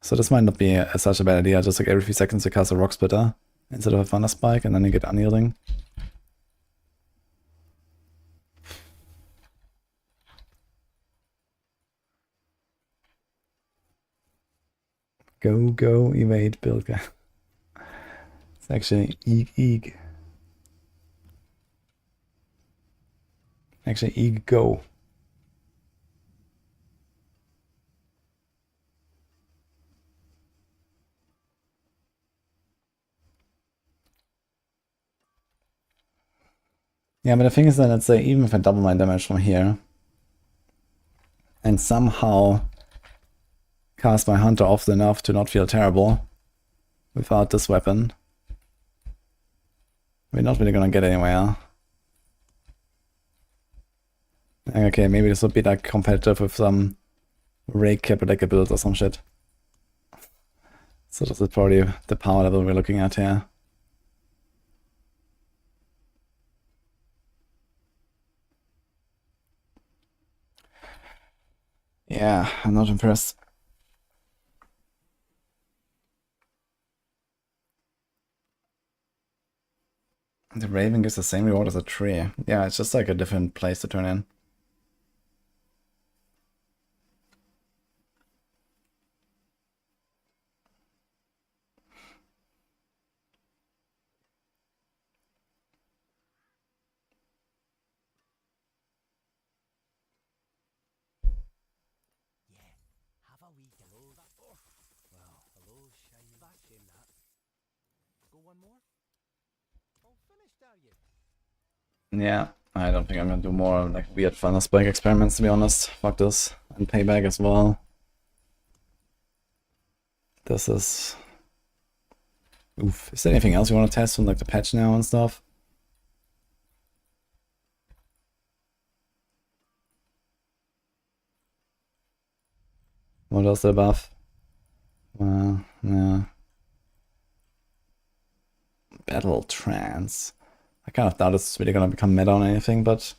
So this might not be such a bad idea, just like every few seconds you cast a Rock Splitter instead of a Thunder Spike, and then you get unyielding. Go, evade, build guy. It's actually eeg. Actually, eeg, go. Yeah, but the thing is that, let's say, even if I double my damage from here, and somehow cast my Hunter often enough to not feel terrible without this weapon, we're not really gonna get anywhere. Okay, maybe this would be like competitive with some Rake Capitaker build or some shit. So this is probably the power level we're looking at here. Yeah, I'm not impressed. The Raven gives the same reward as a tree. Yeah, it's just like a different place to turn in. Have a wee hello. Well, hello, shiny. That's shame that. Go one more? All finished, are you? Yeah, I don't think I'm gonna do more like weird Thunder Spike experiments, to be honest. Fuck this. And Payback as well. This is... Oof. Is there anything else you want to test on like the patch now and stuff? What else the buff? Yeah. Battle Trance. I kind of doubt it's really gonna become meta on anything, but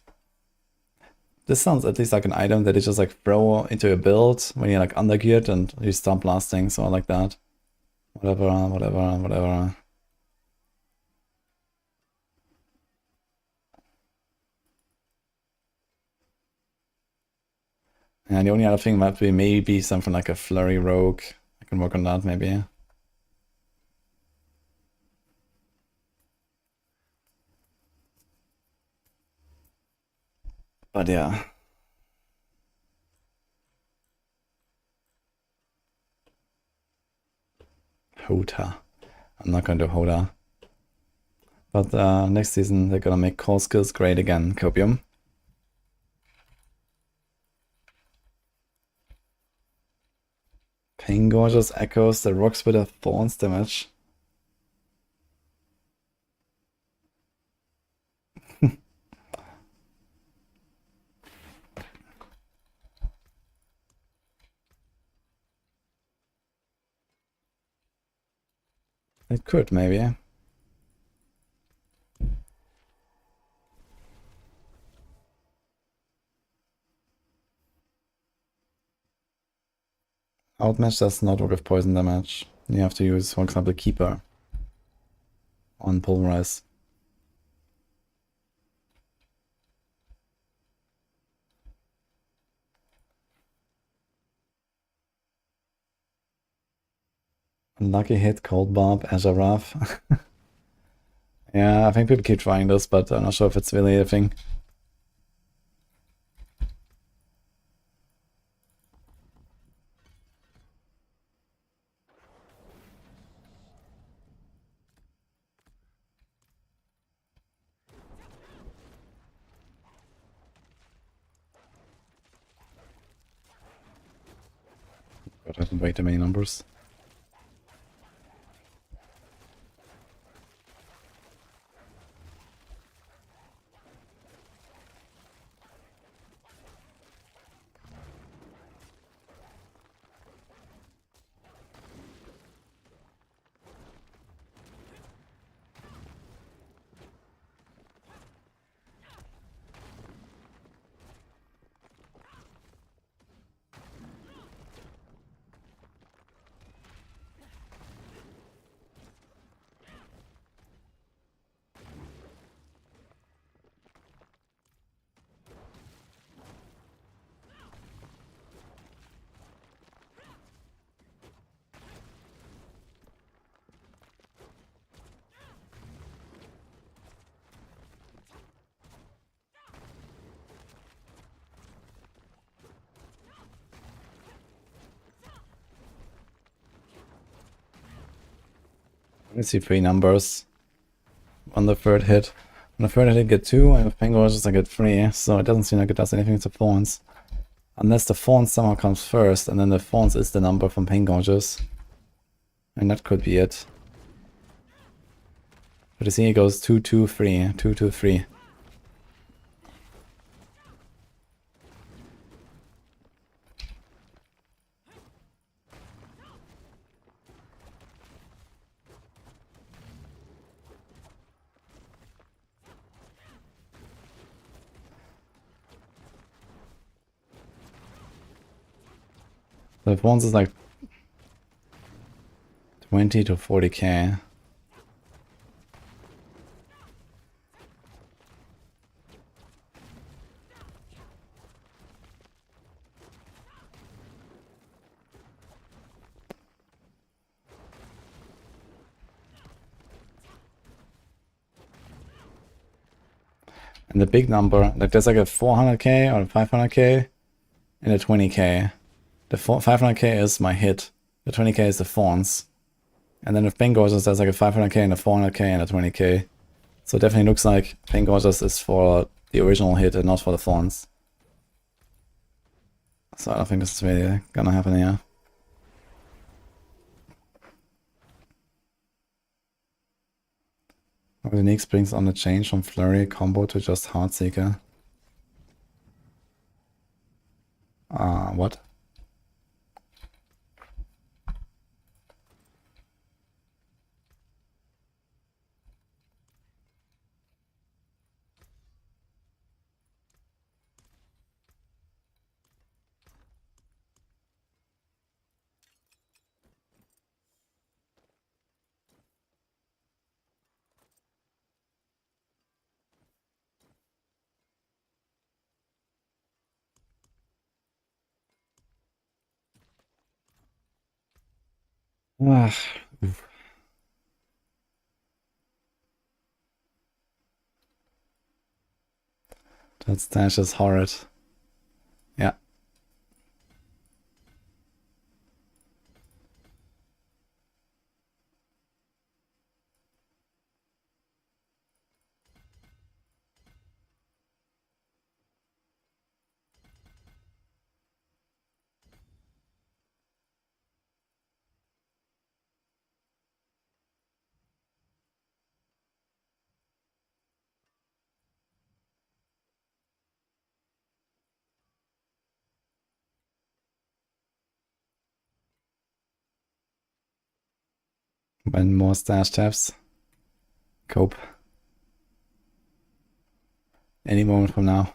this sounds at least like an item that you just like throw into a build when you're like undergeared and you start blasting, so I like that. Whatever. And the only other thing might be maybe something like a Flurry Rogue. I can work on that maybe. But yeah. Hoda. I'm not gonna do Hoda. But next season they're gonna make core skills great again, Copium. Pain Gorgeous echoes the rocks with a thorns damage. It could, maybe. Outmatch does not work with poison damage. You have to use, for example, Keeper on Pulverize. Lucky hit, Cold Barb, Azure Wrath. Yeah, I think people keep trying this, but I'm not sure if it's really a thing. But I have way too many numbers. Let's see 3 numbers on the third hit. On the third hit I get 2, and with Pain Gorgeous I get 3, so it doesn't seem like it does anything to Thorns. Unless the Thorns somehow comes first, and then the Thorns is the number from Pain Gorgeous. And that could be it. But you see it goes 2, 2, 3, 2, 2, 3. So if once is like 20 to 40k. And the big number, like there's like a 400k or a 500k and a 20k. The 500k is my hit. The 20k is the fawns. And then with Bane Gorgeous, there's like a 500k and a 400k and a 20k. So it definitely looks like Bane Gorgeous is for the original hit and not for the fawns. So I don't think this is really gonna happen here. Unique brings on the change from Flurry combo to just Heartseeker. What? Ah, oof. That stash is horrid. Yeah. When more stash taps. Cope. Any moment from now.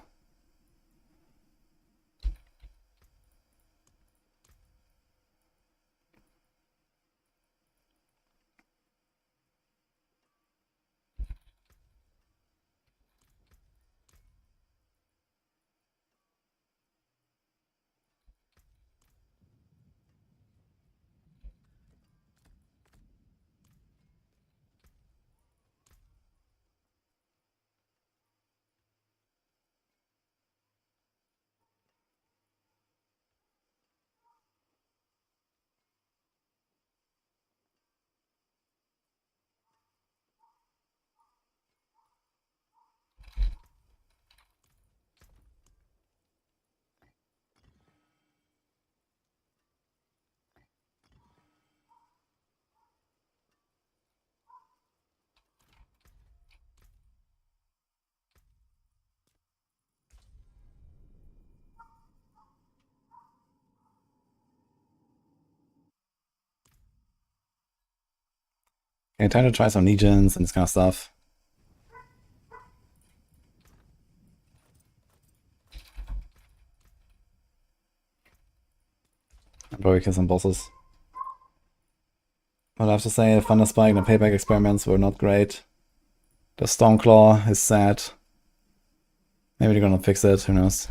Okay, time to try some legions and this kind of stuff. And probably kill some bosses. But I have to say, Thunder Spike and the payback experiments were not great. The Stormclaw is sad. Maybe they're gonna fix it, who knows.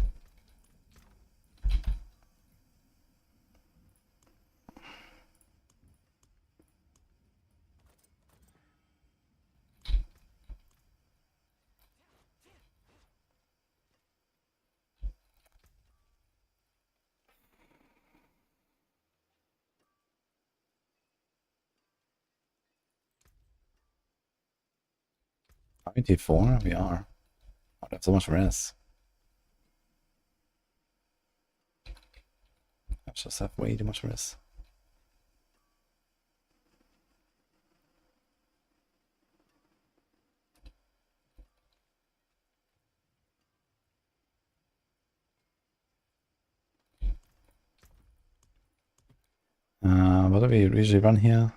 T4? We are. Oh, that's so much res. I just have way too much res. What do we usually run here?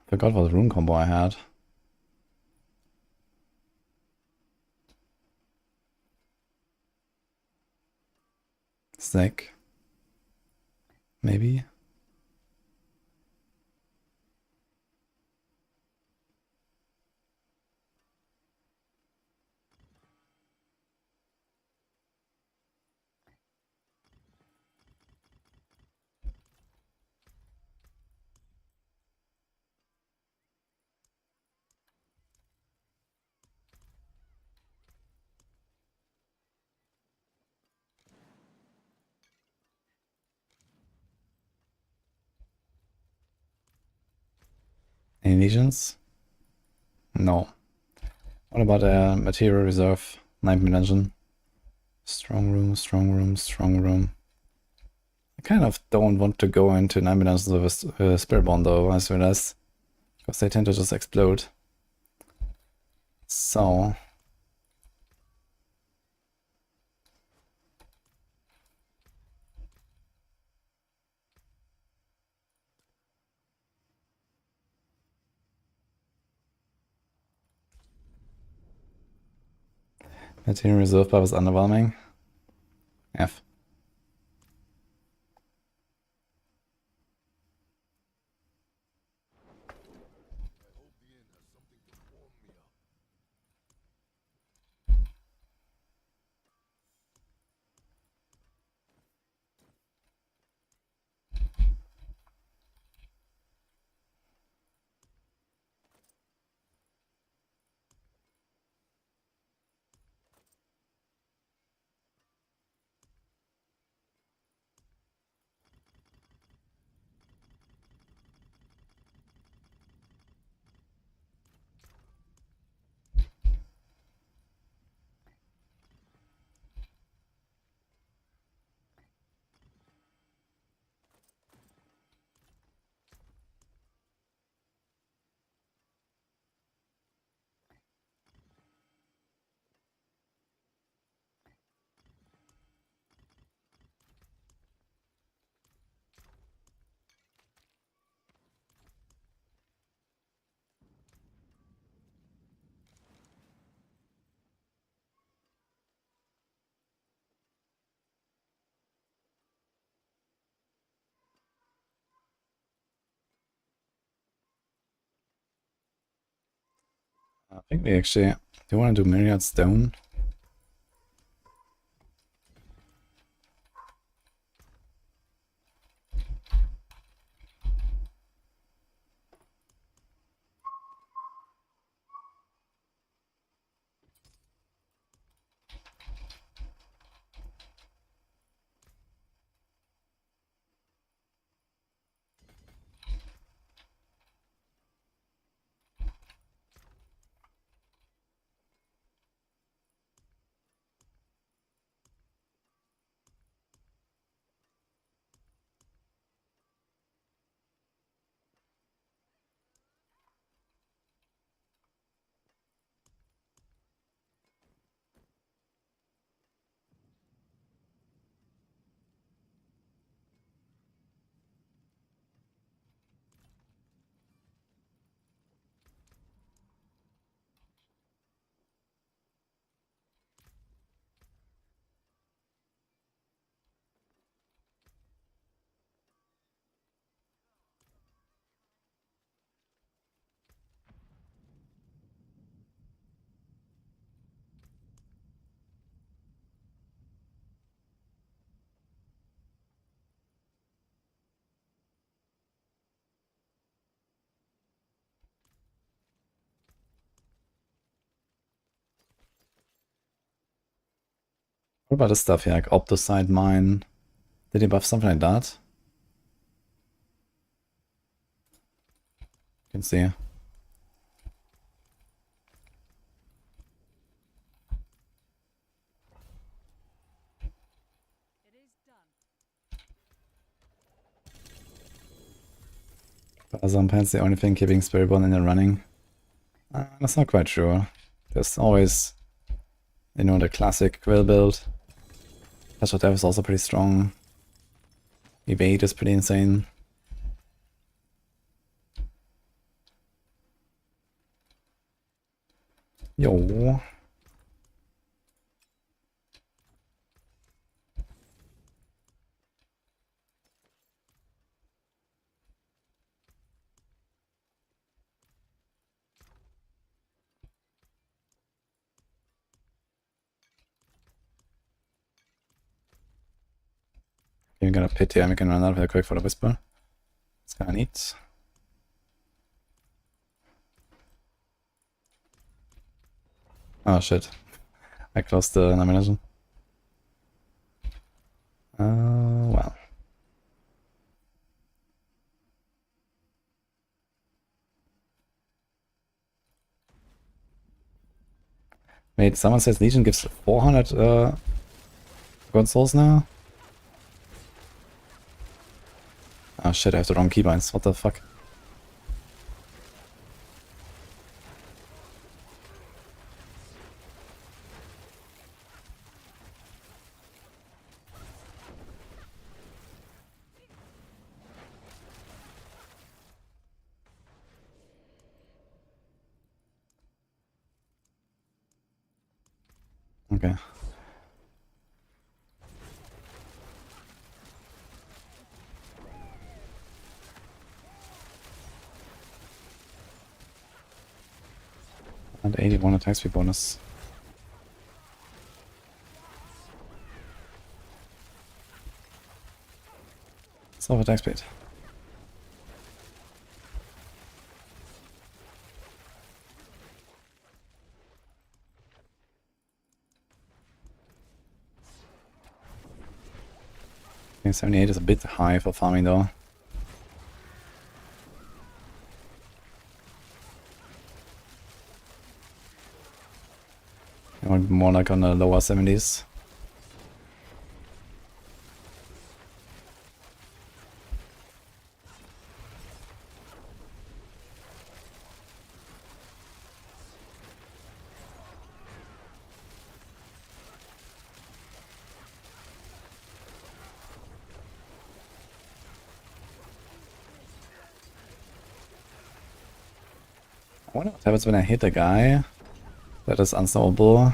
Forgot what rune combo I had. Snake. Maybe. Any legions? No. What about a material reserve? 9th dimension. Strong room, strong room, strong room. I kind of don't want to go into 9th dimensions with a Spiritborn though, as well as, because they tend to just explode. So. Material reserve bar was underwhelming. F. I think we actually, do you want to do Myriad Stone? What about this stuff here, like Optoside Mine? Did he buff something like that? You can see. It is done. Paragon's the only thing keeping Spiritborn in the running. That's not quite true. There's always, you know, the classic Quill build. Touch of Death is also pretty strong. Evade is pretty insane. Jo. You're gonna pit here, we can run out real quick for the whisper. It's kinda neat. Oh shit. I closed the ammunition. Well. Wait, someone says Legion gives 400 gold souls now? Oh shit, I have the wrong keybinds. What the fuck? Okay. And 81 attack speed bonus. Self attack speed. Okay, 78 is a bit high for farming though. I want more like on the lower 70s. I wonder what happens when I hit a guy that is unstoppable,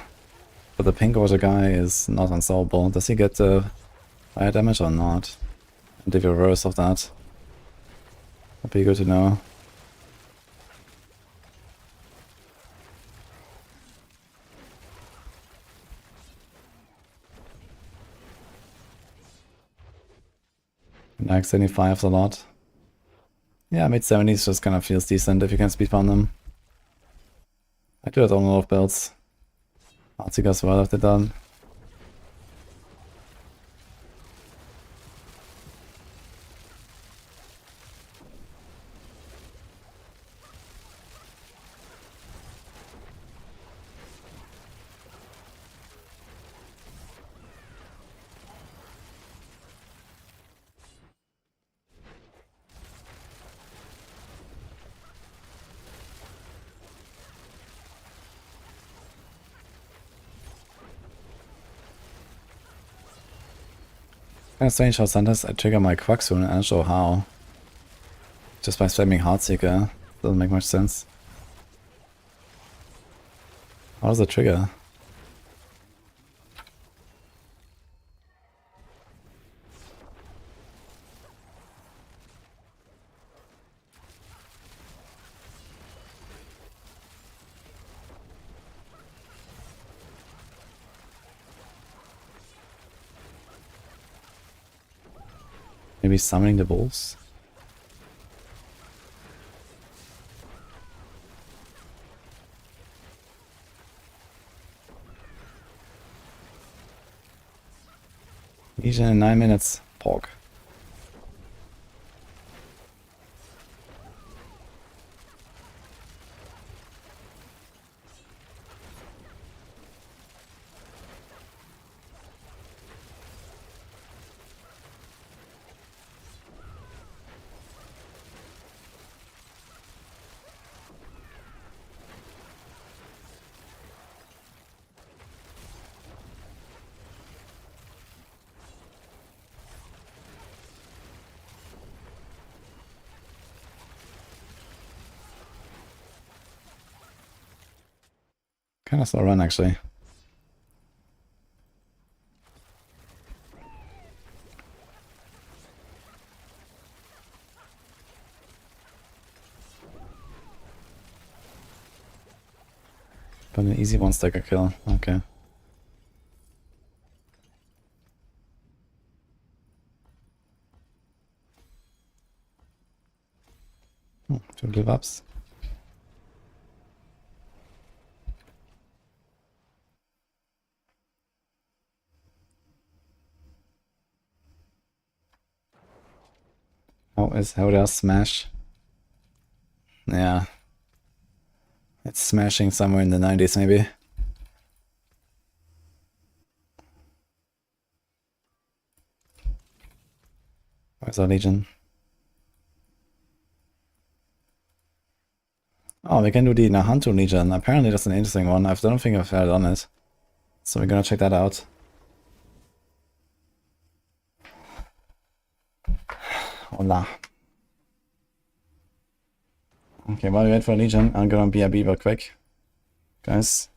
but the pink order guy is not unstoppable. Does he get higher damage or not? And the reverse of that. Would be good to know. Like 75 is a lot. Yeah, mid-70s just kind of feels decent if you can speed farm them. I do that on a lot of builds. Heartseeker as well, if they're done. Kind of strange how sometimes I trigger my Quack soon and I don't know how. Just by spamming Heartseeker. Doesn't make much sense. How does it trigger? Maybe summoning the wolves? Legion in 9 minutes. Pork. Kind of slow run, actually. But an easy one-stacker kill. Okay. Two give ups. How does smash? Yeah. It's smashing somewhere in the 90s maybe. Where's our Legion? Oh, we can do the Nahantu Legion. Apparently that's an interesting one. I don't think I've had on it. So we're gonna check that out. Hola. Okay, while we wait for Legion, I'm gonna be a beaver quick. Guys.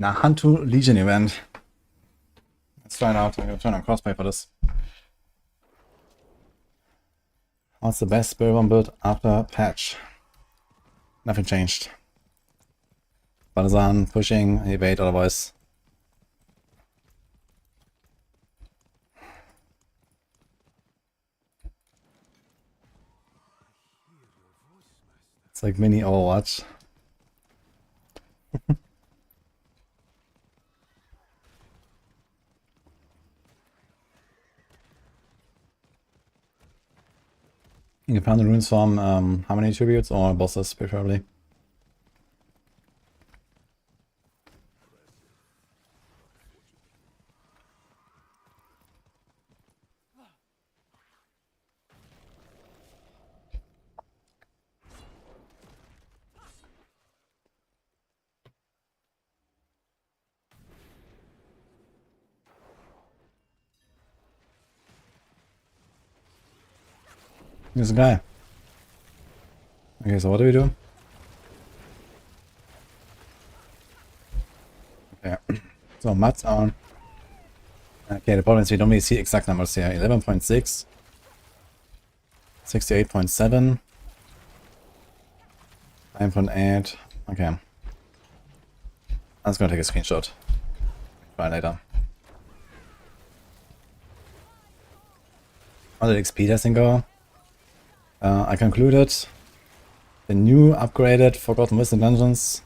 Nahantu Legion event. Let's try it out. I'm gonna turn on crossplay for this. What's the best Spiritborn build after patch? Nothing changed. Balazan, pushing, evade otherwise. It's like mini Overwatch. You found the runes from how many tributes or bosses preferably? There's a guy. Okay, so what do we do? Okay, so mats on. Okay, the problem is we don't really see exact numbers here. 11.6, 68.7, 9.8. Okay. I'm just gonna take a screenshot. Try later. How did XP testing go? I concluded the new upgraded Forgotten Wisdom dungeons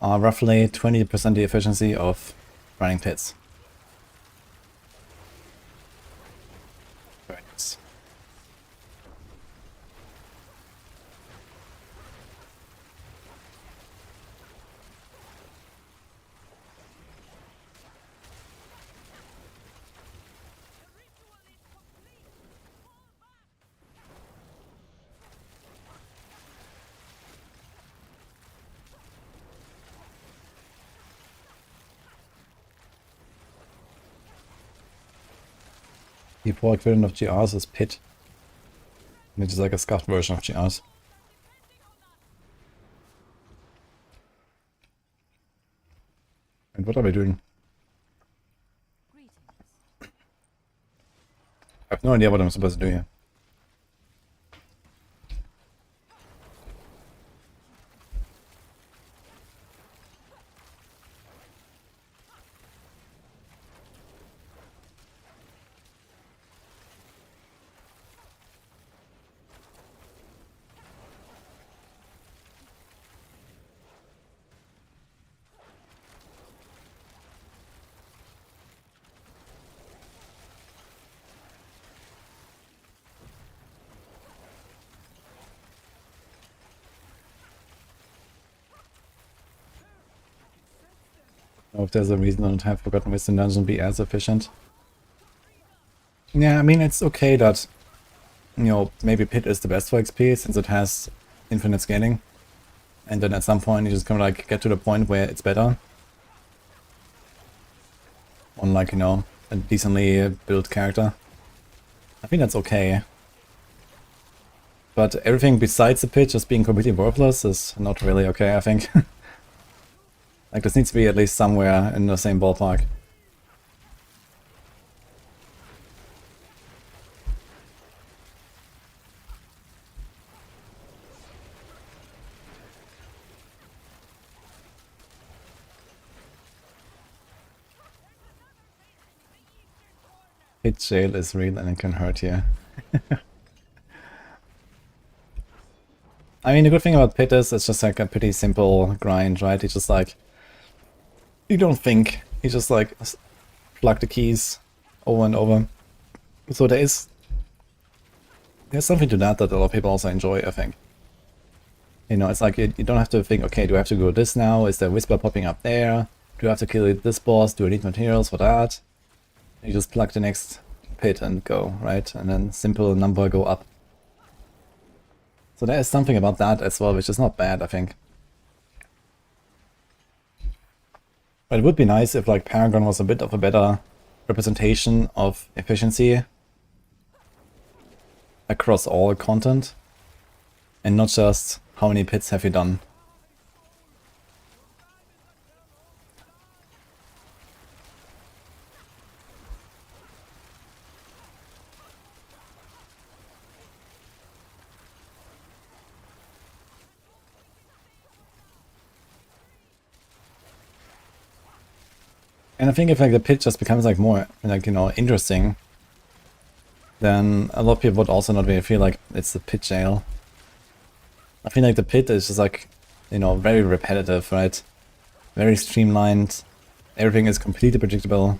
are roughly 20% the efficiency of running pits. Very nice. The poor equivalent of GRs is Pit. Which is like a scuffed version of GRs. And what are we doing? I have no idea what I'm supposed to do here. Or if there's a reason I don't have Forgotten Wisdom Dungeon be as efficient. Yeah, I mean, it's okay that, you know, maybe Pit is the best for XP since it has infinite scaling. And then at some point you just kind of like get to the point where it's better. On like, you know, a decently built character. I think that's okay. But everything besides the Pit just being completely worthless is not really okay, I think. Like, this needs to be at least somewhere in the same ballpark. Hit jail is real and it can hurt you. I mean, the good thing about Pit is it's just like a pretty simple grind, right? It's just like, you don't think, you just like plug the keys over and over. So there's something to that a lot of people also enjoy, I think. You know, it's like you don't have to think, okay, do I have to go this now? Is there Whisper popping up there? Do I have to kill this boss? Do I need materials for that? You just plug the next pit and go, right? And then simple number go up. So there is something about that as well, which is not bad, I think. But it would be nice if like Paragon was a bit of a better representation of efficiency across all content and not just how many pits have you done. And I think if like the pit just becomes like more like, you know, interesting, then a lot of people would also not really feel like it's the pit jail. I feel like the pit is just like, you know, very repetitive, right? Very streamlined. Everything is completely predictable.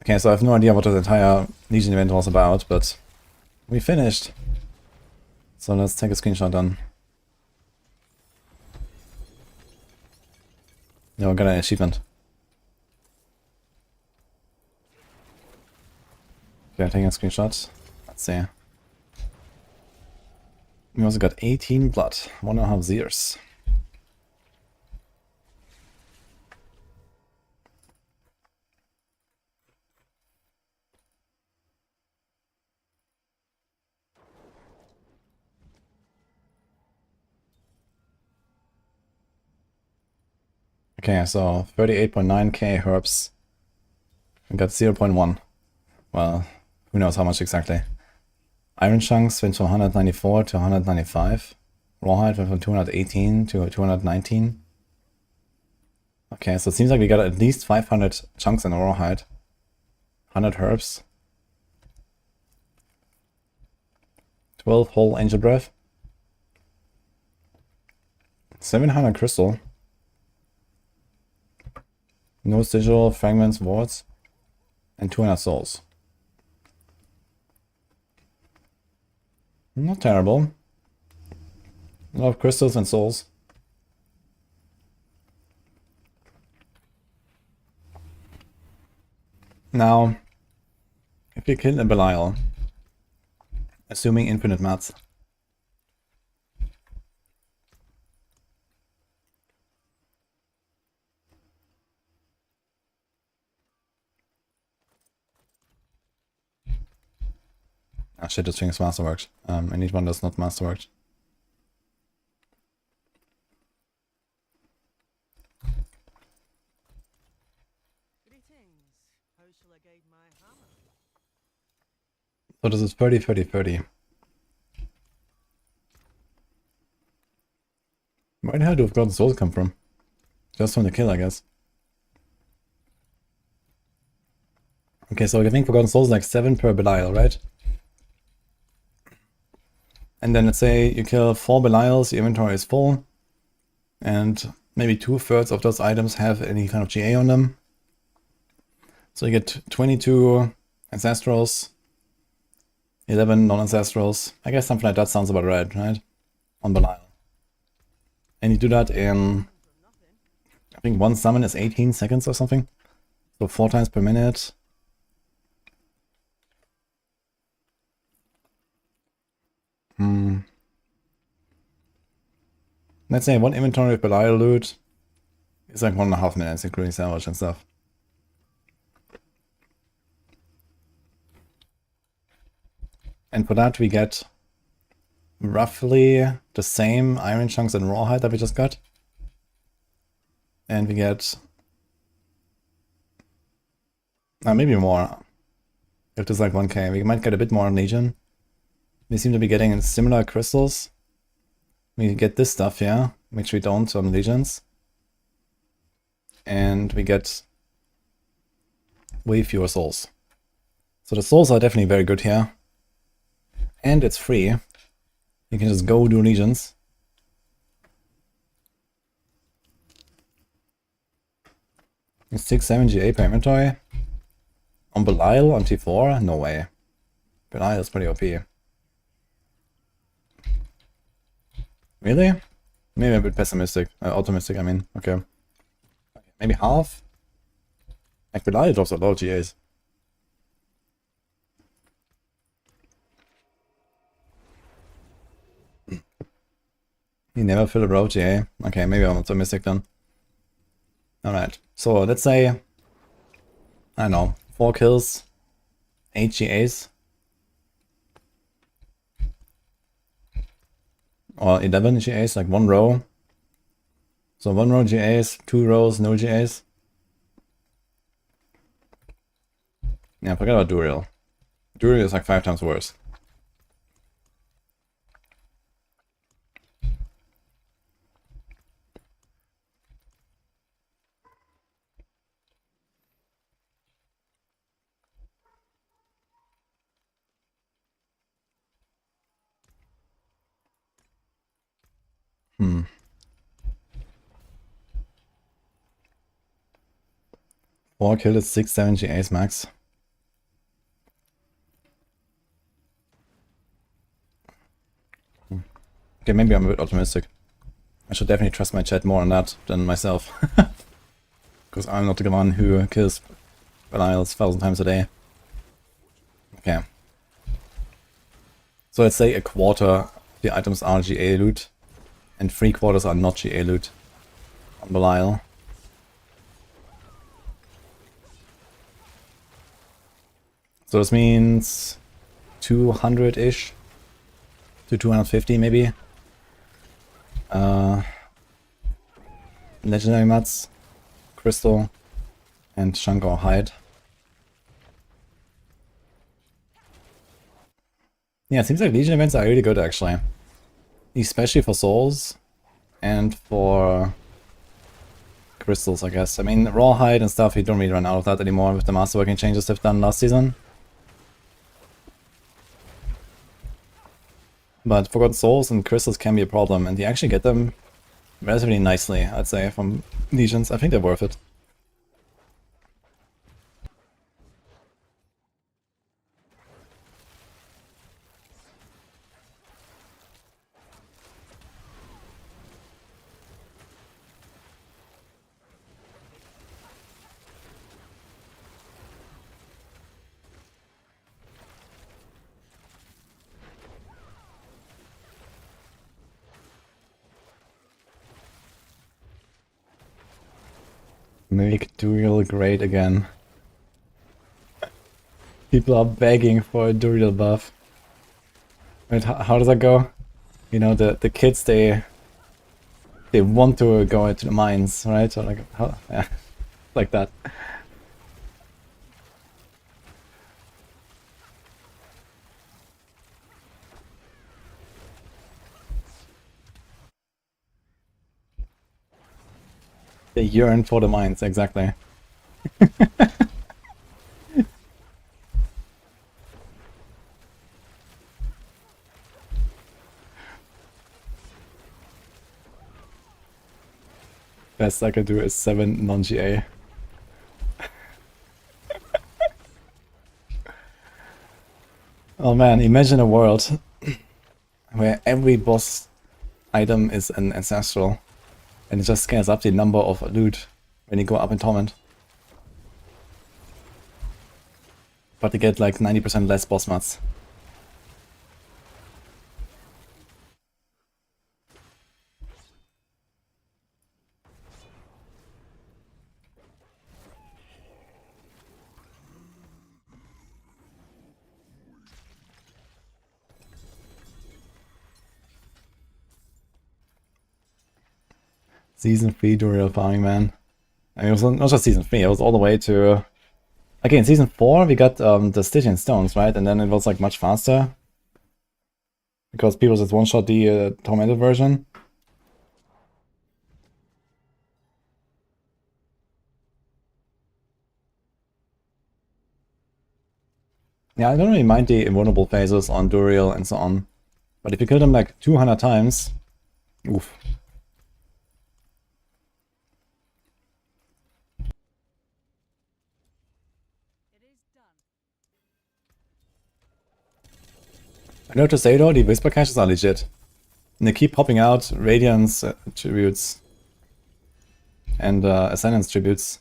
Okay, so I have no idea what the entire Legion event was about, but we finished. So let's take a screenshot then. Yeah, we got an achievement. Okay, taking a screenshot. Let's see. We also got 18 blood, 1.5 years. Okay, so 38.9k herbs. We got 0.1. Well, who knows how much exactly. Iron chunks went from 194 to 195. Rawhide went from 218 to 219. Okay, so it seems like we got at least 500 chunks in rawhide. 100 herbs. 12 whole angel breath. 700 crystal. No sigil, fragments, wards. And 200 souls. Not terrible. A lot of crystals and souls. Now, if we kill a Belial, assuming infinite mats, ah shit, this thing is masterworked. I need one that's not masterworked. Greetings. How shall I guide my hammer? So this is 30, 30, 30. Where the hell do Forgotten Souls come from? Just from the kill, I guess. Okay, so I think Forgotten Souls is like 7 per Belial, right? And then let's say you kill 4 Belials, your inventory is full, and maybe 2/3 of those items have any kind of GA on them. So you get 22 Ancestrals, 11 non-Ancestrals. I guess something like that sounds about right? On Belial. And you do that in, I think one summon is 18 seconds or something. So 4 times per minute. Let's say one inventory of Belial loot is like 1.5 minutes, including salvage and stuff. And for that we get roughly the same iron chunks and rawhide that we just got. And we get maybe more. If there's like 1k, we might get a bit more on Legion. We seem to be getting similar crystals. We get this stuff here, which we don't on Legions. And we get way fewer souls. So the souls are definitely very good here. And it's free. You can just go do Legions. It's 6-7 GA per inventory. On Belial on T4? No way. Belial is pretty OP. Really? Maybe a bit pessimistic. Optimistic, I mean. Okay. Maybe half? Like Belial drops a lot of GAs. You never fill a row GA? Okay, maybe I'm optimistic then. Alright, so let's say, I don't know, 4 kills, 8 GAs. or 11 GAs, like 1 row. So 1 row GAs, 2 rows, no GAs. Yeah, forget about Duriel. Duriel is like 5 times worse. Hmm. 4 killed at 6, 7 GAs max. Okay, maybe I'm a bit optimistic. I should definitely trust my chat more on that than myself. Because I'm not the one who kills Belials 1,000 times a day. Okay. So let's say a quarter the items are GA loot, and 3/4 are not GA loot on Belial. So this means 200-ish to 250 maybe. Legendary Nuts, Crystal, and Chunk or Hide. Yeah, it seems like Legion events are really good actually. Especially for souls and for crystals, I guess. I mean, raw hide and stuff, you don't really run out of that anymore with the masterworking changes they've done last season. But Forgotten Souls and crystals can be a problem, and you actually get them relatively nicely, I'd say, from Legions. I think they're worth it. Make Duriel great again. People are begging for a Duriel buff. Wait, how does that go? You know, the kids, they want to go into the mines, right? Or like, how, yeah, like that. They yearn for the mines, exactly. Best I can do is 7 non-GA. Oh man, imagine a world where every boss item is an ancestral, and it just scales up the number of loot when you go up in Torment. But you get like 90% less boss mats. Season 3 Duriel farming, man. I mean, it was not just Season 3, it was all the way to... Okay, in Season 4 we got the Stygian Stones, right? And then it was like much faster. Because people just one-shot the Tormented version. Yeah, I don't really mind the invulnerable phases on Duriel and so on. But if you kill them like 200 times... Oof. I know to say though, the Whisper caches are legit. And they keep popping out Radiance tributes and Ascendance tributes.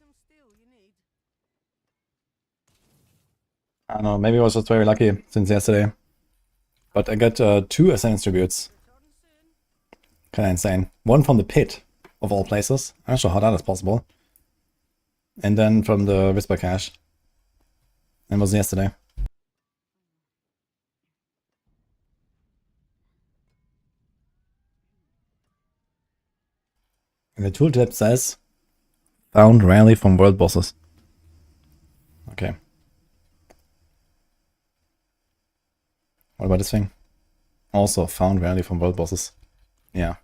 some steel you need? I don't know, maybe I was just very lucky since yesterday. But I got 2 Ascendance Tributes. Return soon. Kinda insane. One from the pit, of all places. I'm not sure how that is possible. And then from the Whisper Cache. And it was yesterday. And the tooltip says, found rarely from world bosses. Okay. What about this thing? Also found rarely from world bosses. Yeah.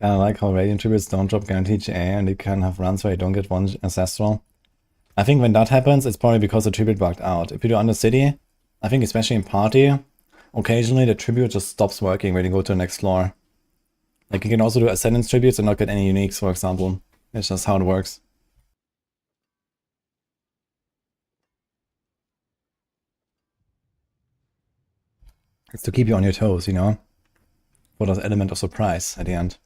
Kinda like how Radiant Tributes don't drop guaranteed GA and you can have runs where you don't get one Ancestral. I think when that happens, it's probably because the Tribute bugged out. If you do Undercity, I think especially in Party, occasionally the Tribute just stops working when you go to the next floor. Like you can also do Ascendance Tributes and not get any uniques, for example. It's just how it works. It's to keep you on your toes, you know? For that element of surprise at the end.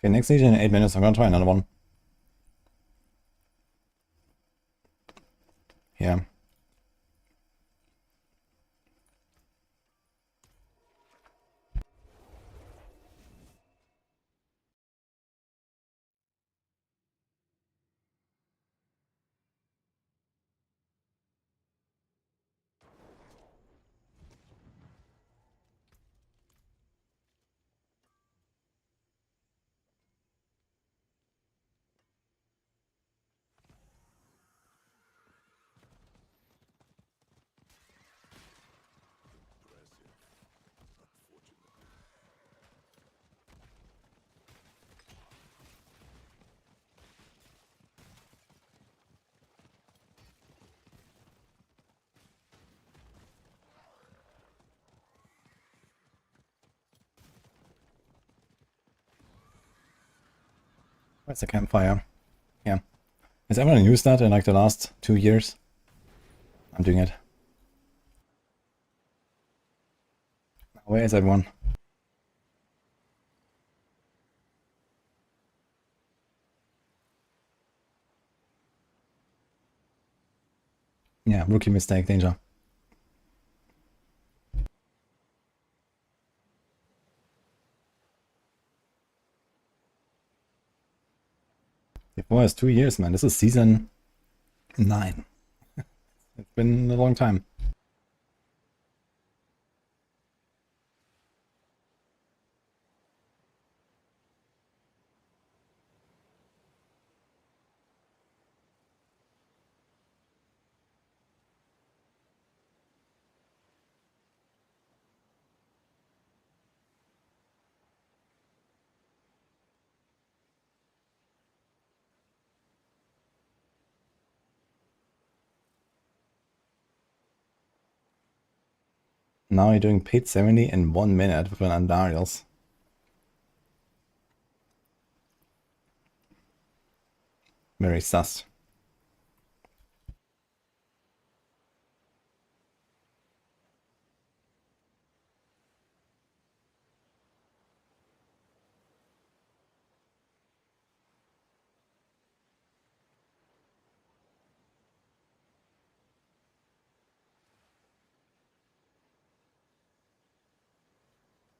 Okay, next Legion in 8 minutes. I'm gonna try another one. Yeah. Where's the campfire? Yeah. Has everyone used that in like the last 2 years? I'm doing it. Where is everyone? Yeah, rookie mistake, danger. It was 2 years, man. This is season 9. It's been a long time. Now you're doing paid 70 in 1 minute with an Andariels. Very sus.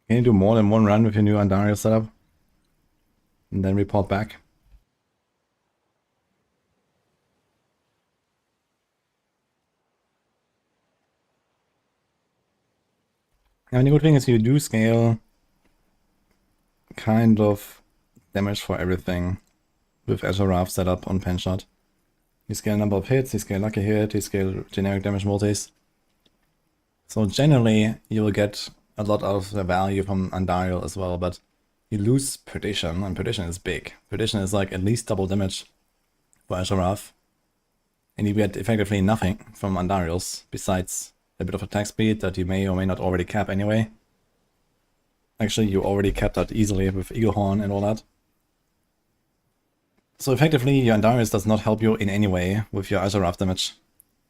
Can you do more than 1 run with your new Andariel setup? And then report back? And the good thing is you do scale kind of damage for everything with Azure Raft setup on Penshot. You scale number of hits, you scale lucky hit, you scale generic damage multis. So generally, you will get a lot of the value from Andariel as well, but you lose Perdition, and Perdition is big. Perdition is like at least double damage for Azarath. And you get effectively nothing from Andariel's, besides a bit of attack speed that you may or may not already cap anyway. Actually, you already capped that easily with Eaglehorn and all that. So effectively, your Andarius does not help you in any way with your Azarath damage.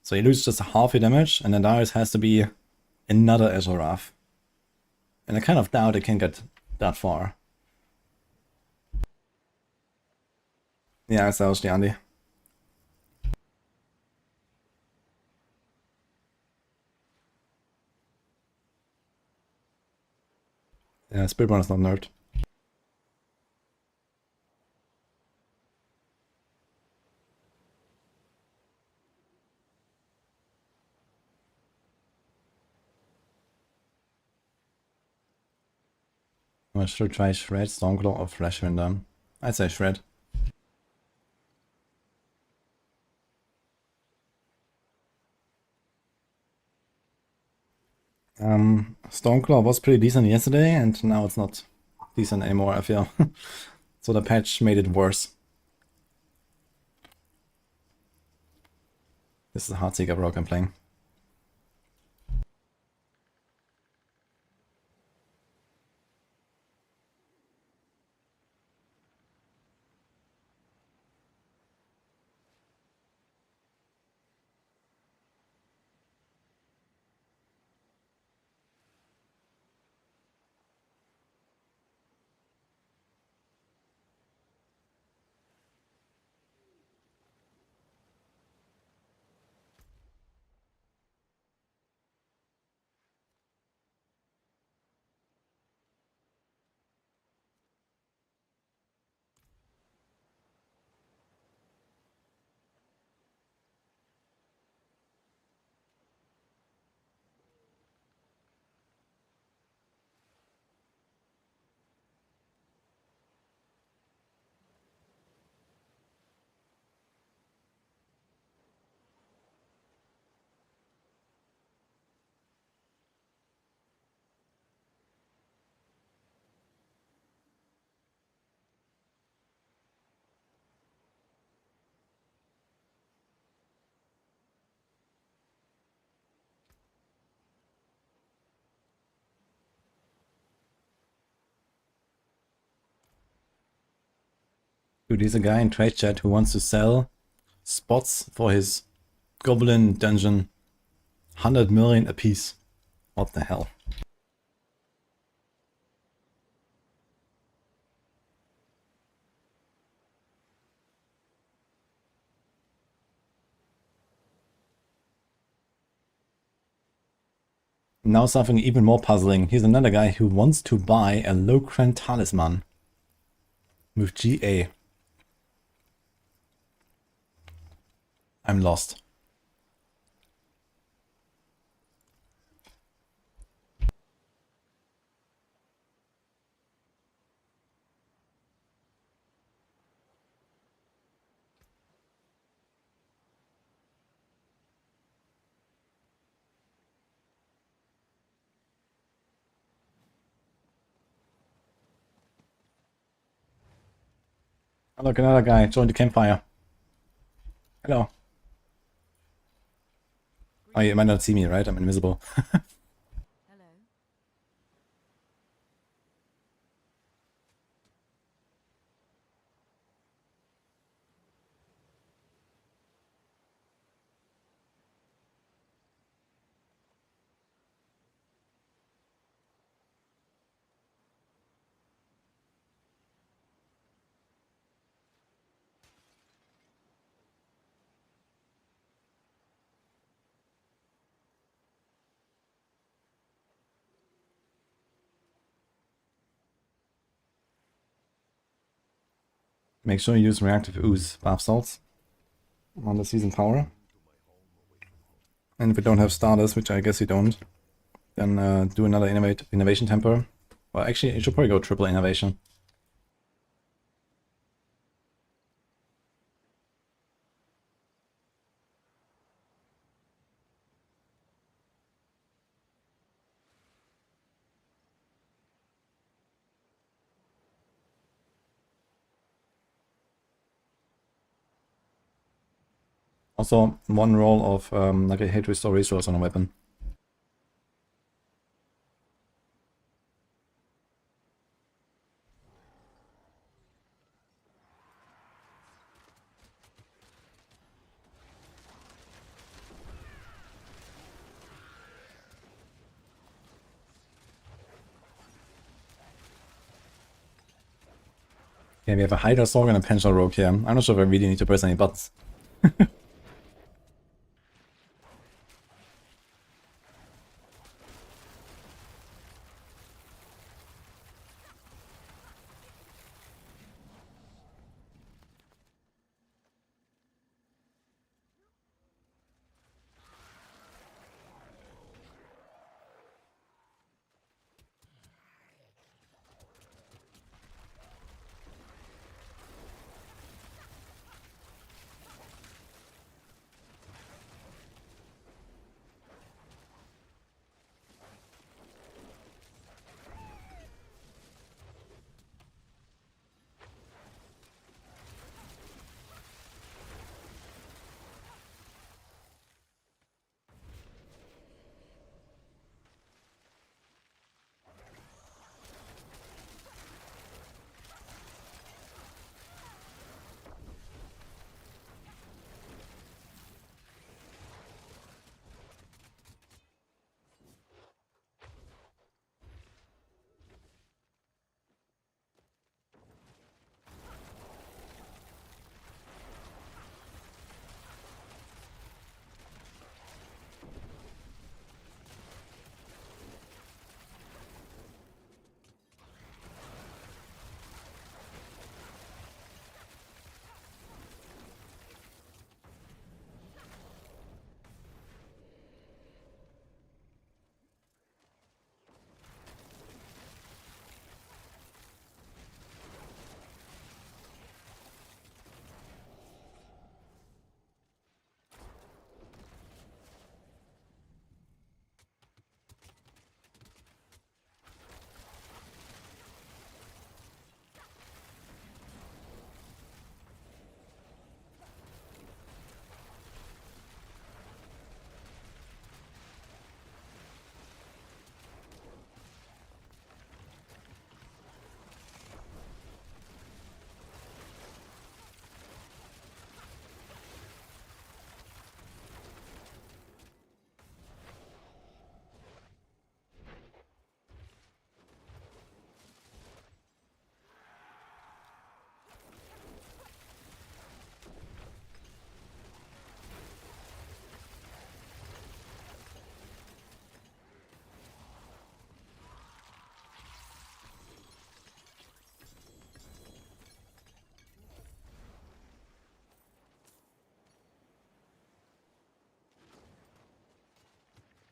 So you lose just half your damage, and Andarius has to be another Azarath. And I kind of doubt it can get that far. Ja, ist auch die Andy. Yeah, Spiritborn is not nerfed. I should try Shred, Stormclaw, or Flashwind then. I'd say Shred. Stormclaw was pretty decent yesterday, and now it's not decent anymore, I feel. So the patch made it worse. This is a Heartseeker rock I'm playing. Dude, he's a guy in trade chat who wants to sell spots for his goblin dungeon 100 million apiece. What the hell? Now something even more puzzling. Here's another guy who wants to buy a Locran Talisman with GA. I'm lost. Oh, look, another guy joined the campfire. Hello. Oh, you might not see me, right? I'm invisible. Hello. Make sure you use reactive ooze bath salts on the season power. And if you don't have starters, which I guess you don't, then do another innovation temper. Well, actually, you should probably go triple innovation. Also, one roll of like a hate restore resource on a weapon. Yeah, we have a Hydra Sorc and a Pencil Rogue here. I'm not sure if I really need to press any buttons.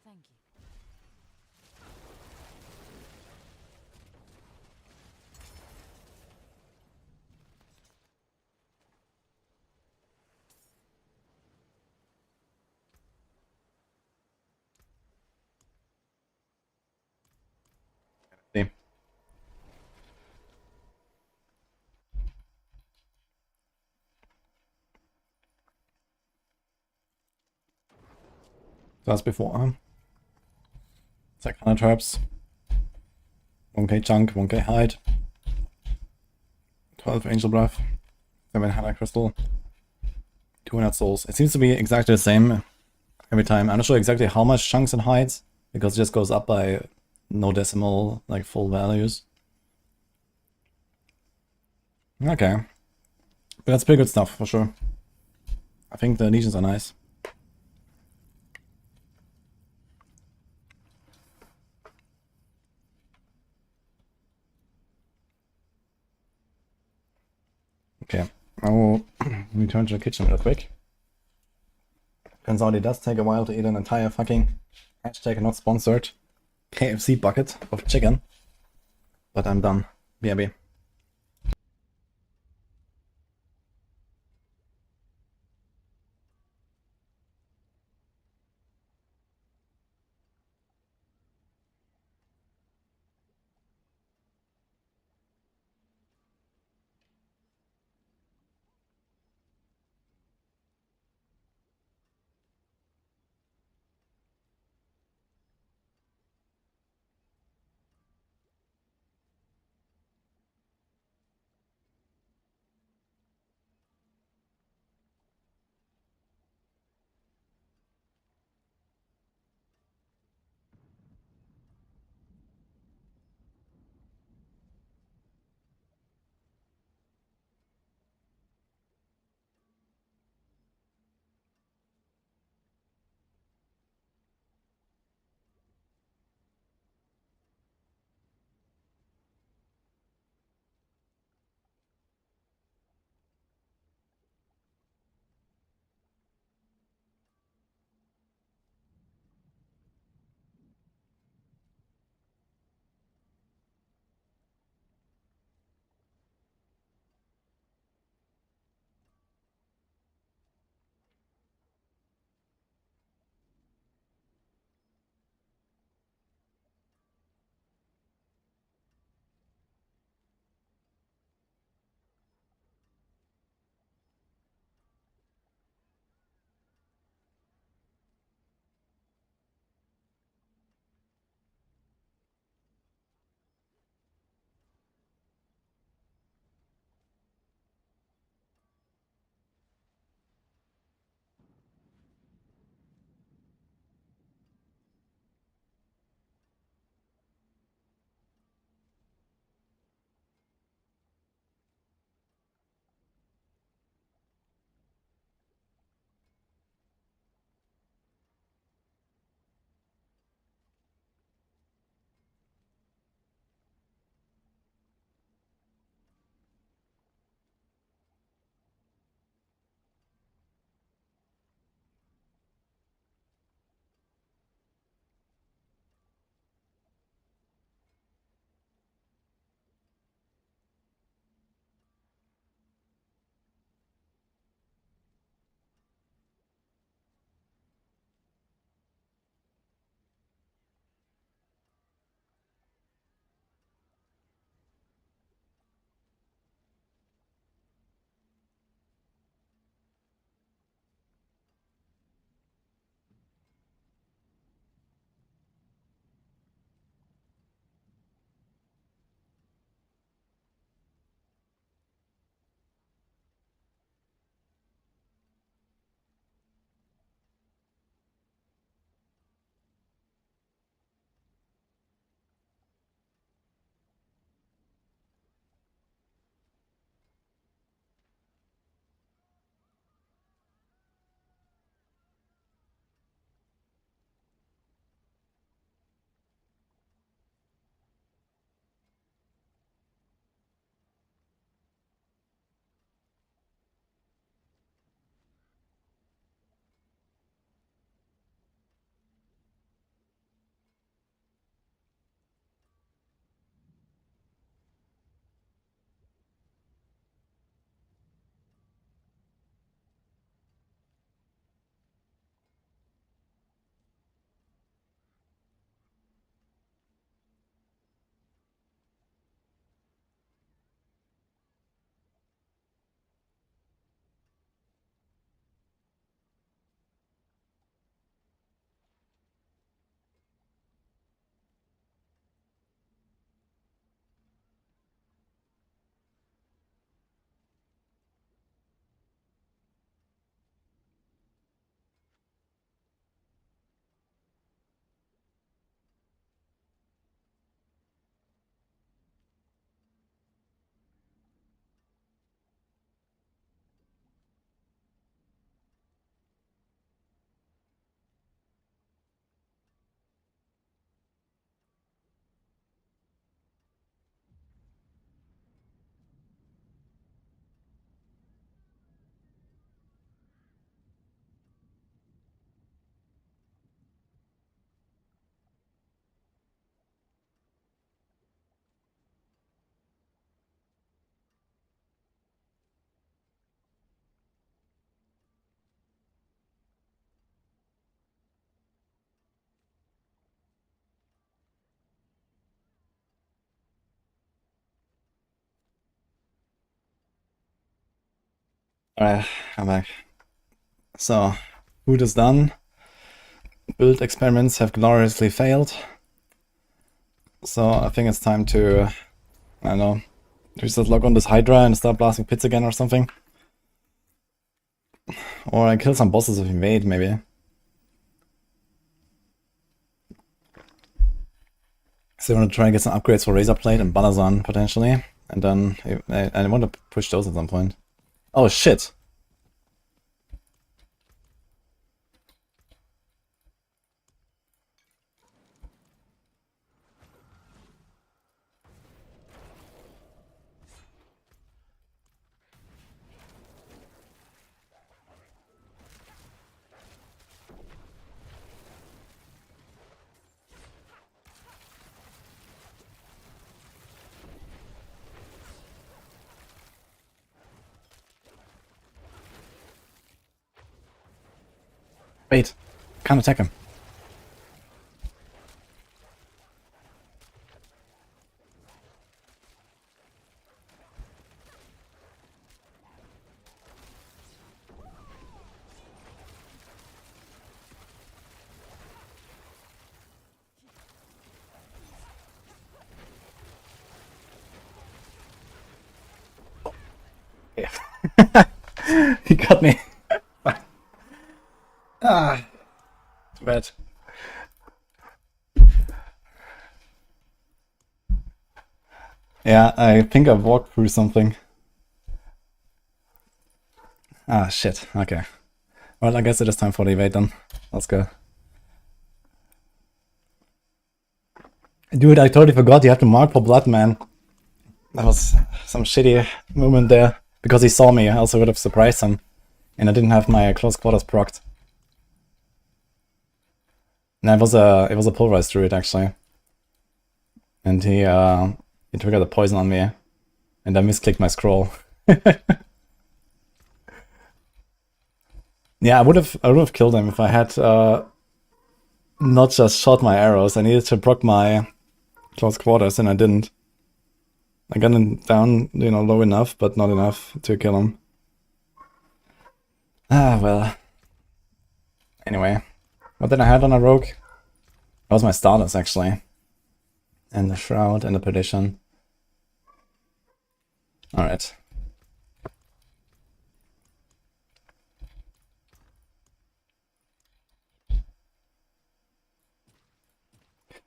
Thank you. See. So as before, it's like 100 traps, 1k chunk, 1k hide, 12 angel breath, 7 Hana crystal, 200 souls. It seems to be exactly the same every time. I'm not sure exactly how much chunks and hides, because it just goes up by no decimal, like full values. Okay. But that's pretty good stuff, for sure. I think the legions are nice. Okay, I will return to the kitchen real quick. Turns out it does take a while to eat an entire fucking hashtag not sponsored KFC bucket of chicken. But I'm done. BRB. Alright, I'm back. So, food is done. Build experiments have gloriously failed. So I think it's time to, I don't know, to just log on this Hydra and start blasting pits again or something. Or I kill some bosses if we invade, maybe. So I want to try and get some upgrades for Razorblade and Balazan, potentially. And then I want to push those at some point. Oh shit! Wait, can't attack him. Yeah. He got me. Ah, too bad. Yeah, I think I walked through something. Ah, shit. Okay. Well, I guess it is time for the evade then. Let's go. Dude, I totally forgot you have to mark for blood, man. That was some shitty moment there. Because he saw me, I also would have surprised him. And I didn't have my close quarters procced. No, it was a pulverized druid actually. And he triggered a poison on me. And I misclicked my scroll. Yeah, I would have killed him if I had not just shot my arrows. I needed to proc my close quarters and I didn't. I got him down, low enough, but not enough to kill him. Ah, well. Anyway, what did I have on a rogue? That was my starters, actually. And the Shroud and the Perdition. Alright.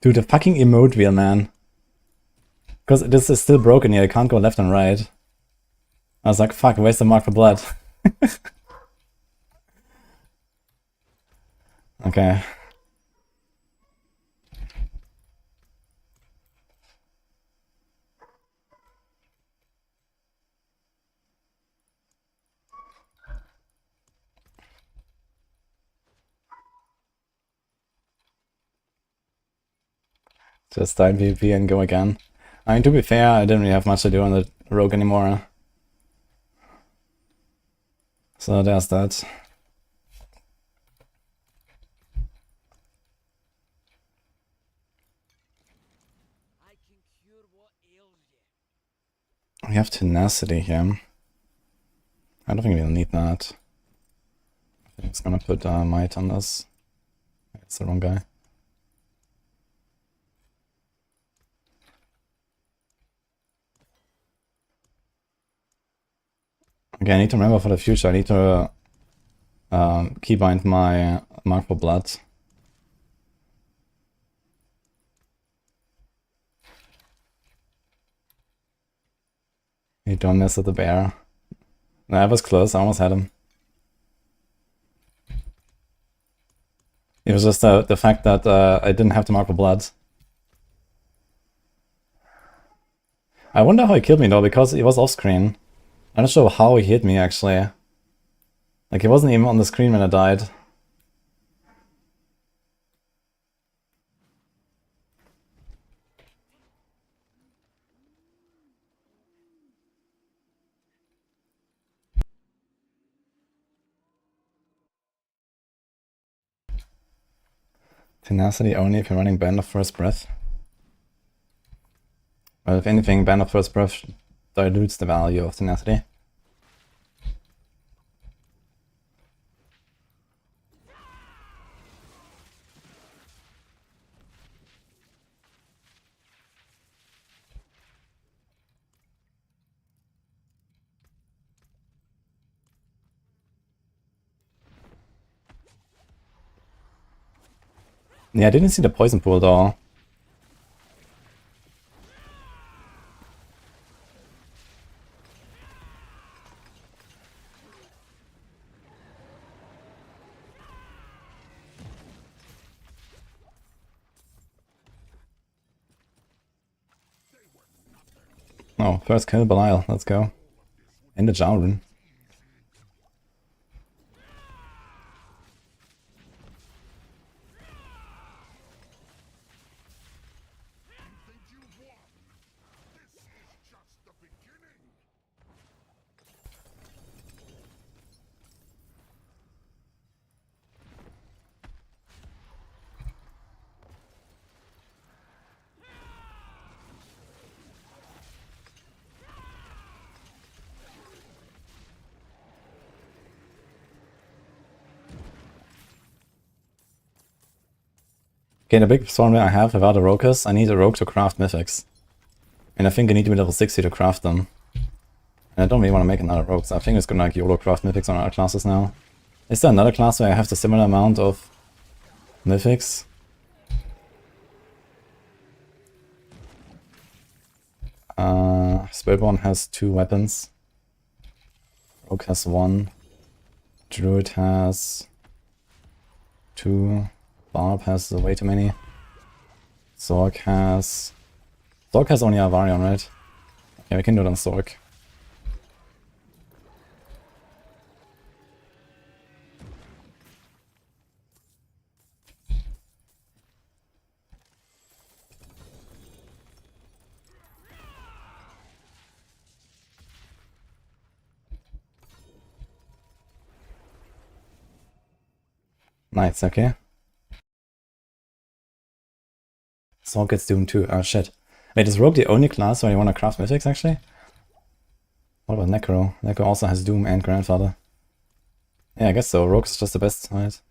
Dude, the fucking emote wheel, man. Because this is still broken here, I can't go left and right. I was like, fuck, where's the mark for blood? Okay. Just die PvP and go again. I mean, to be fair, I didn't really have much to do on the rogue anymore. So there's that. We have tenacity here. I don't think we'll need that. I think it's gonna put might on this. It's the wrong guy. Okay, I need to remember for the future, I need to keybind my mark for blood. You don't mess with the bear. No, I was close, I almost had him. It was just the fact that I didn't have to mark for blood. I wonder how he killed me though, because he was off screen. I'm not sure how he hit me actually. Like he wasn't even on the screen when I died. Tenacity only if you're running Band of First Breath. Well, if anything, Band of First Breath dilutes the value of Tenacity. Yeah, I didn't see the poison pool though. Oh, first kill Belial, let's go. In the Jowlin. Okay, the big problem I have without a rogue is I need a rogue to craft mythics. And I think I need to be level 60 to craft them. And I don't really want to make another rogue, so I think it's gonna like YOLO craft mythics on other classes now. Is there another class where I have the similar amount of mythics? Spiritborn has 2 weapons. Rogue has 1. Druid has 2. Barb has way too many. Sorc has only Avarion, right? Yeah, we can do it on Sorc. Nice, okay. Sorc gets Doom too. Oh shit. Wait, is Rogue the only class where you want to craft mythics actually? What about Necro? Necro also has Doom and Grandfather. Yeah, I guess so. Rogue is just the best, right?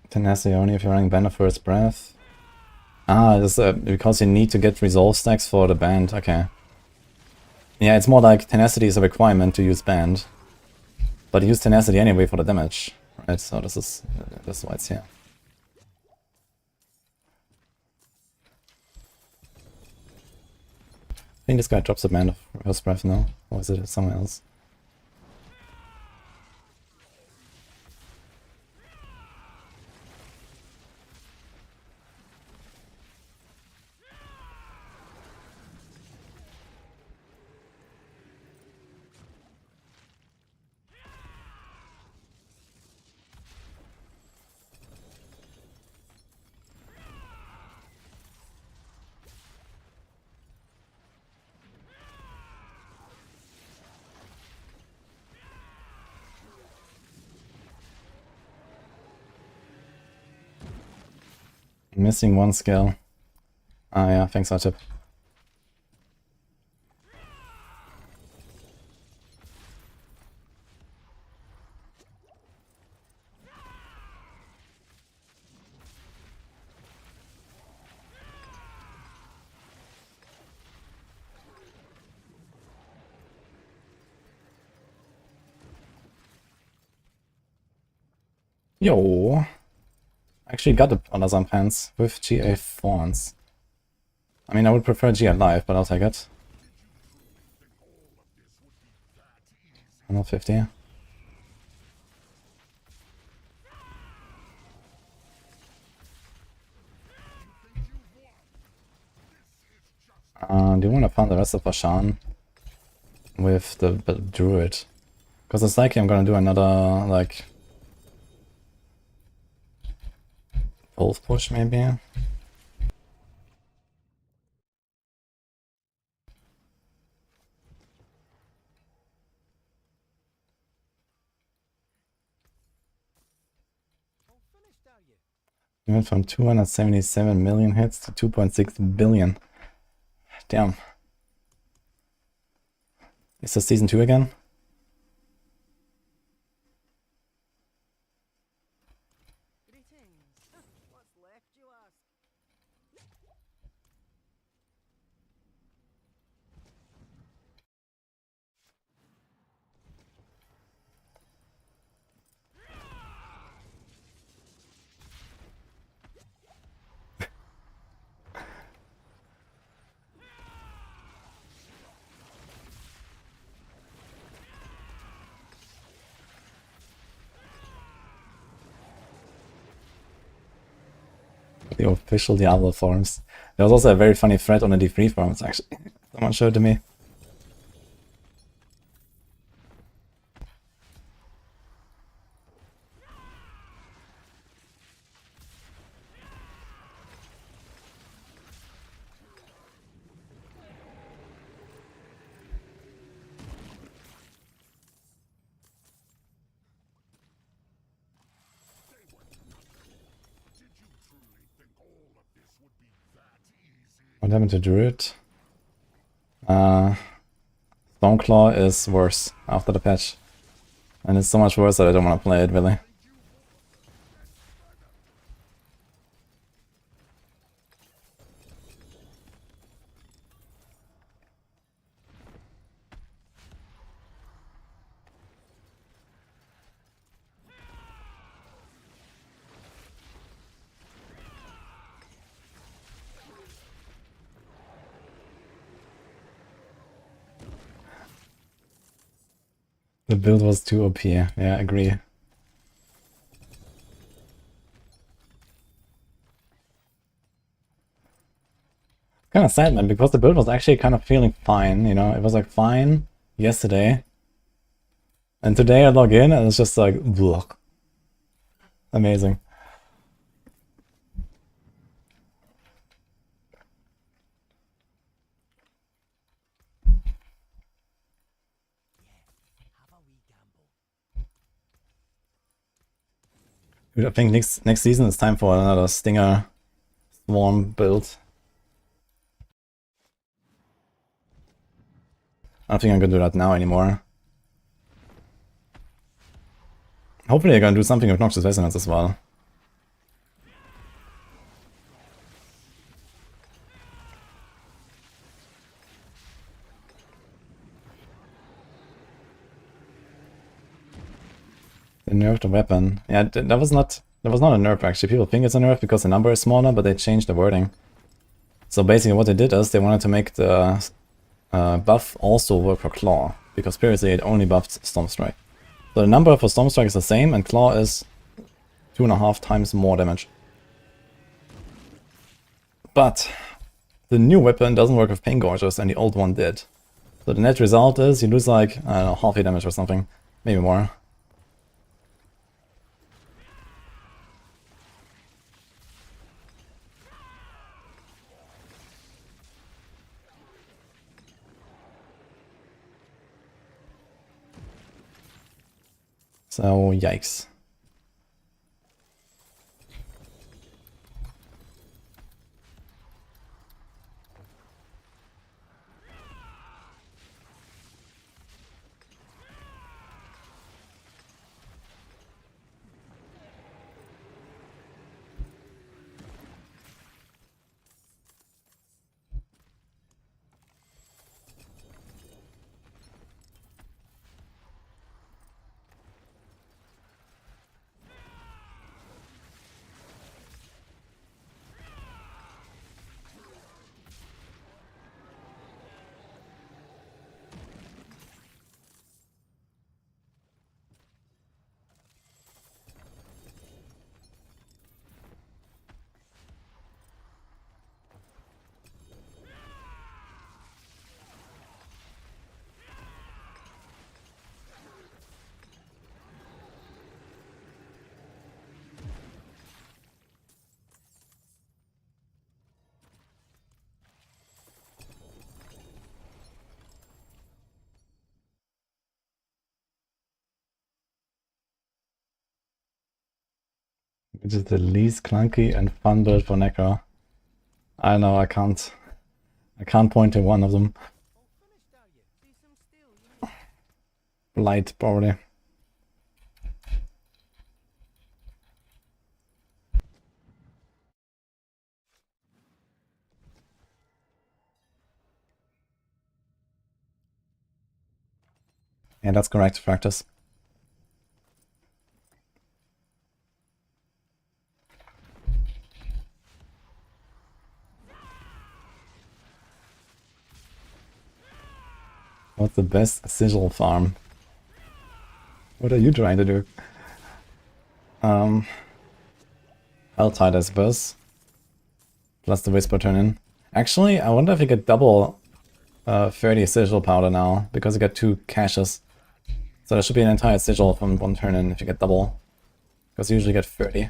Tenacity only if you're running Banner First Breath. Ah, it's because you need to get resolve stacks for the band. Okay. Yeah, it's more like Tenacity is a requirement to use band. But you use Tenacity anyway for the damage. Right, so this is why it's here. I think this guy drops a band of First Breath now. Or is it somewhere else? Missing 1 skill. Ah yeah, thanks Hotchip. Yo! Actually got the Alazan pants with GA Fawns. I mean, I would prefer GA Live, but I'll take it. 150. Do you want to farm the rest of Bashan with the Druid? Because it's likely I'm gonna do another, like, Wolf push maybe? All finished, are you? We went from 277 million hits to 2.6 billion. Damn. Is this season 2 again? Greetings. What's left, you ask? The official Diablo forums. There was also a very funny thread on the D3 forums, actually. Someone showed to me. What happened to Druid? Stormclaw is worse after the patch. And it's so much worse that I don't want to play it, really. The build was too OP. Yeah, I agree. Kind of sad, man, because the build was actually kind of feeling fine, you know? It was like fine yesterday. And today I log in and it's just like, blech. Amazing. Dude, I think next season it's time for another Stinger Swarm build. I don't think I'm gonna do that now anymore. Hopefully I'm gonna do something with Noxious Resonance as well. They nerfed the weapon. Yeah, that was not a nerf actually. People think it's a nerf because the number is smaller, but they changed the wording. So basically what they did is they wanted to make the buff also work for Claw, because previously it only buffed Stormstrike. So the number for Stormstrike is the same, and Claw is 2.5 times more damage. But the new weapon doesn't work with Pain Gorges, and the old one did. So the net result is you lose like, I don't know, half your damage or something, maybe more. So, yikes. Which is the least clunky and fun build for Necro. I know, I can't point to one of them. Blight, probably. Yeah, that's correct, practice. What's the best sigil farm? What are you trying to do? Helltide, I suppose. Plus the Whisper turn in. Actually, I wonder if you get double 30 sigil powder now, because you get 2 caches. So there should be an entire sigil from 1 turn in if you get double. Because you usually get 30.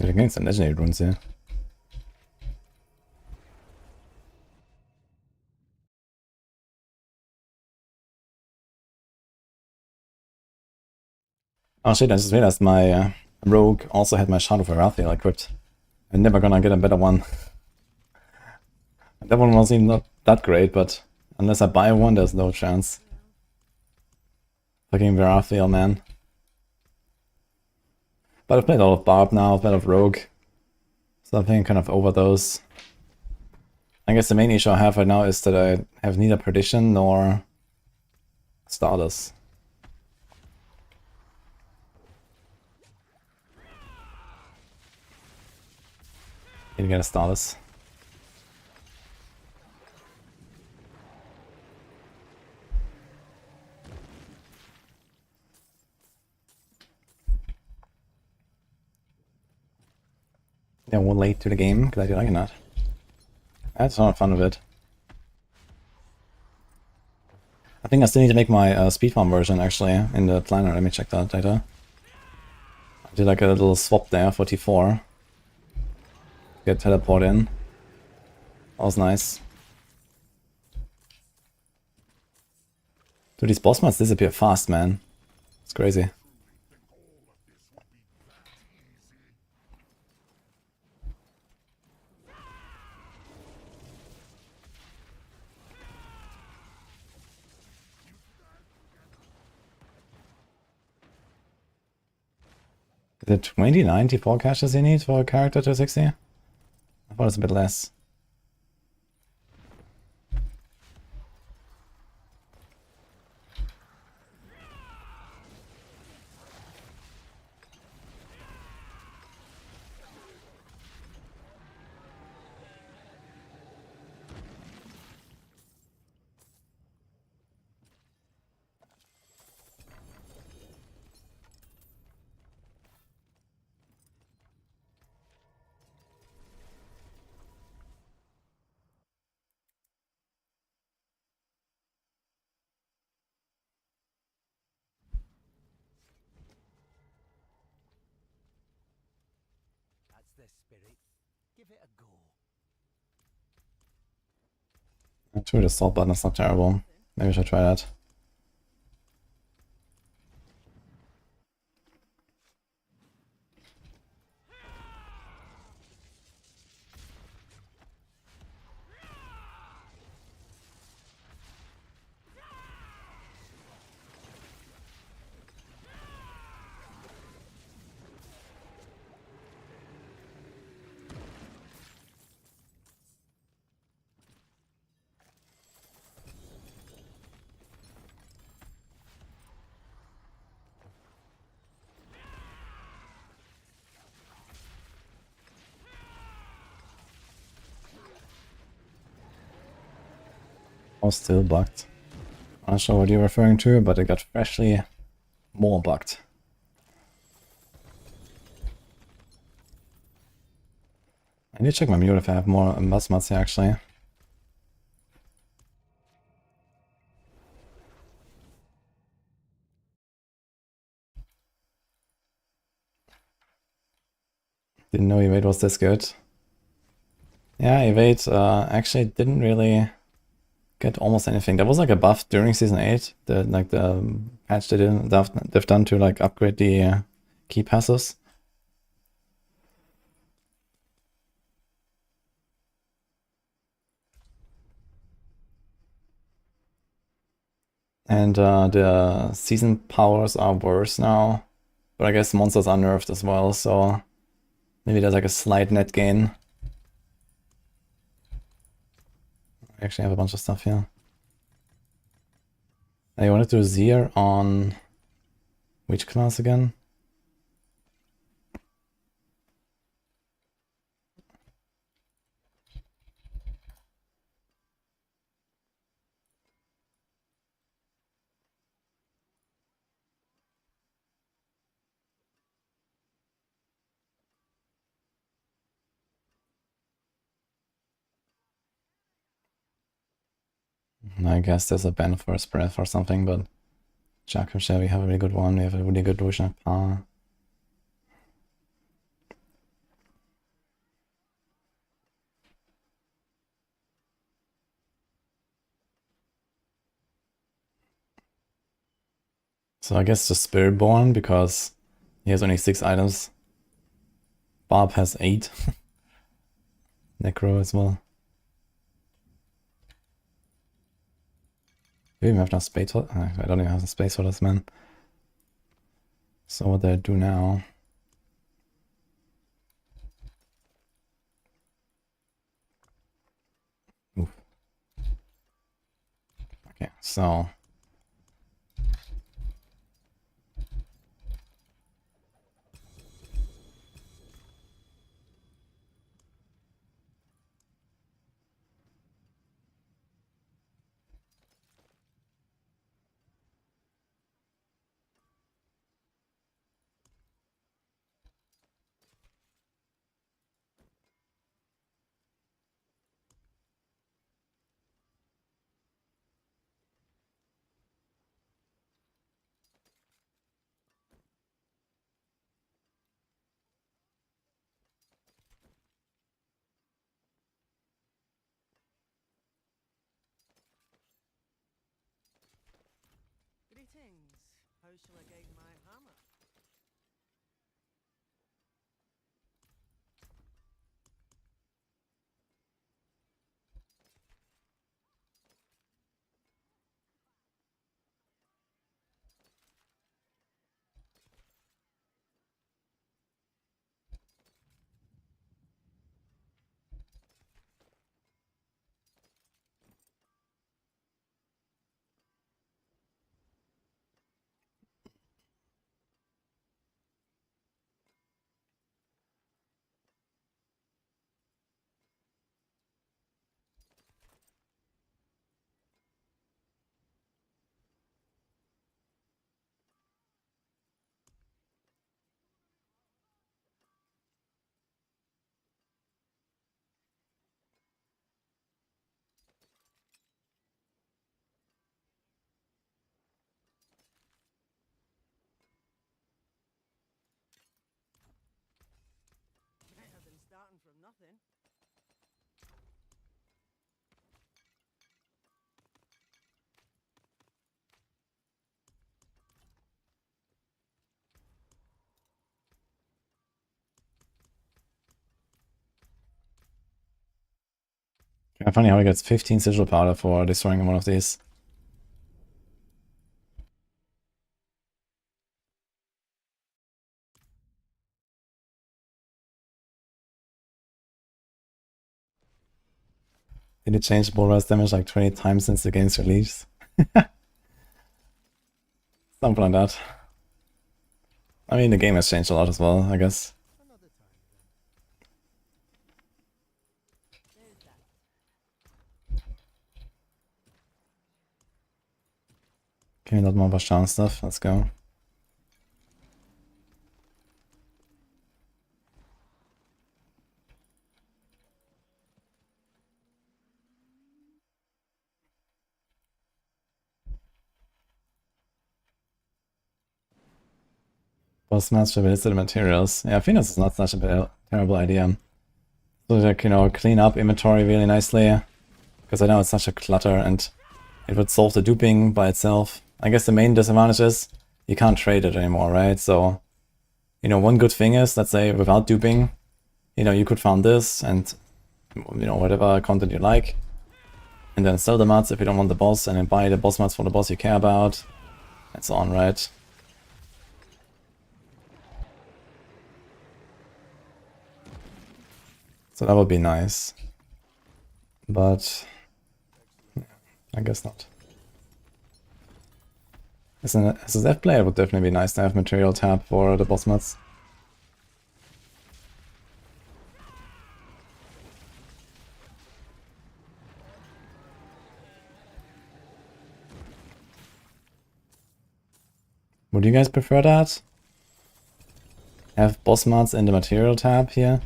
They're getting some legendary runes here. Oh shit, I just realized my rogue also had my Shard of Arathiel equipped. I'm never gonna get a better one. That one was even not that great, but unless I buy one, there's no chance. Fucking Arathiel, man. But I've played a lot of Barb now, I've played a lot of Rogue. So I think kind of over those. I guess the main issue I have right now is that I have neither Perdition nor Stardust. Need to get a Stardust. Yeah, we're late to the game. Glad you like that. That's not fun of it. I think I still need to make my Speedborn version actually in the planner. Let me check that later. I did like a little swap there for T4. Get teleport in. That was nice. Dude, these boss mats disappear fast, man. It's crazy. Is it 29 T4 caches you need for a character to 60? I thought it was a bit less. That's the spirit. Give it a go. Actually, the assault button is not terrible. Maybe I should try that. Oh, still bugged. I'm not sure what you're referring to, but it got freshly more bugged. I need to check my mute if I have more Musmats here actually. Didn't know evade was this good. Yeah, evade actually didn't really get almost anything. There was like a buff during season 8, the patch they've done to like upgrade the key passes. And the season powers are worse now. But I guess monsters are nerfed as well, so maybe there's like a slight net gain. I actually have a bunch of stuff here. I wanted to do Zir on which class again? I guess there's a ban for a breath or something, but Jakob, we have a really good one. We have a really good Lucian power. So I guess the Spiritborn, because he has only 6 items. Barb has 8. Necro as well. Do we even have enough space for I don't even have the space for this, man. So what do I do now? Oof. Okay, so Greetings. How shall I guide my hammer? Better than starting from nothing. yeah, funny how he gets 15 sigil powder for destroying one of these. Did it change bull rise damage like 20 times since the game's release? Something like that. I mean, the game has changed a lot as well, I guess. Another time then. There's that. Okay, not more Bashan stuff. Let's go. Boss match ability materials. Yeah, Venus is not such a Terrible idea. So like, you know, clean up inventory really nicely. Because I know it's such a clutter and it would solve the duping by itself. I guess the main disadvantage is you can't trade it anymore, right? So, you know, one good thing is, let's say without duping, you know, you could farm this and, you know, whatever content you like. And then sell the mods if you don't want the boss, and then buy the boss mods for the boss you care about. And so on, right? So that would be nice. But yeah, I guess not. As an SSF player, it would definitely be nice to have material tab for the boss mods. Would you guys prefer that? Have boss mods in the material tab here?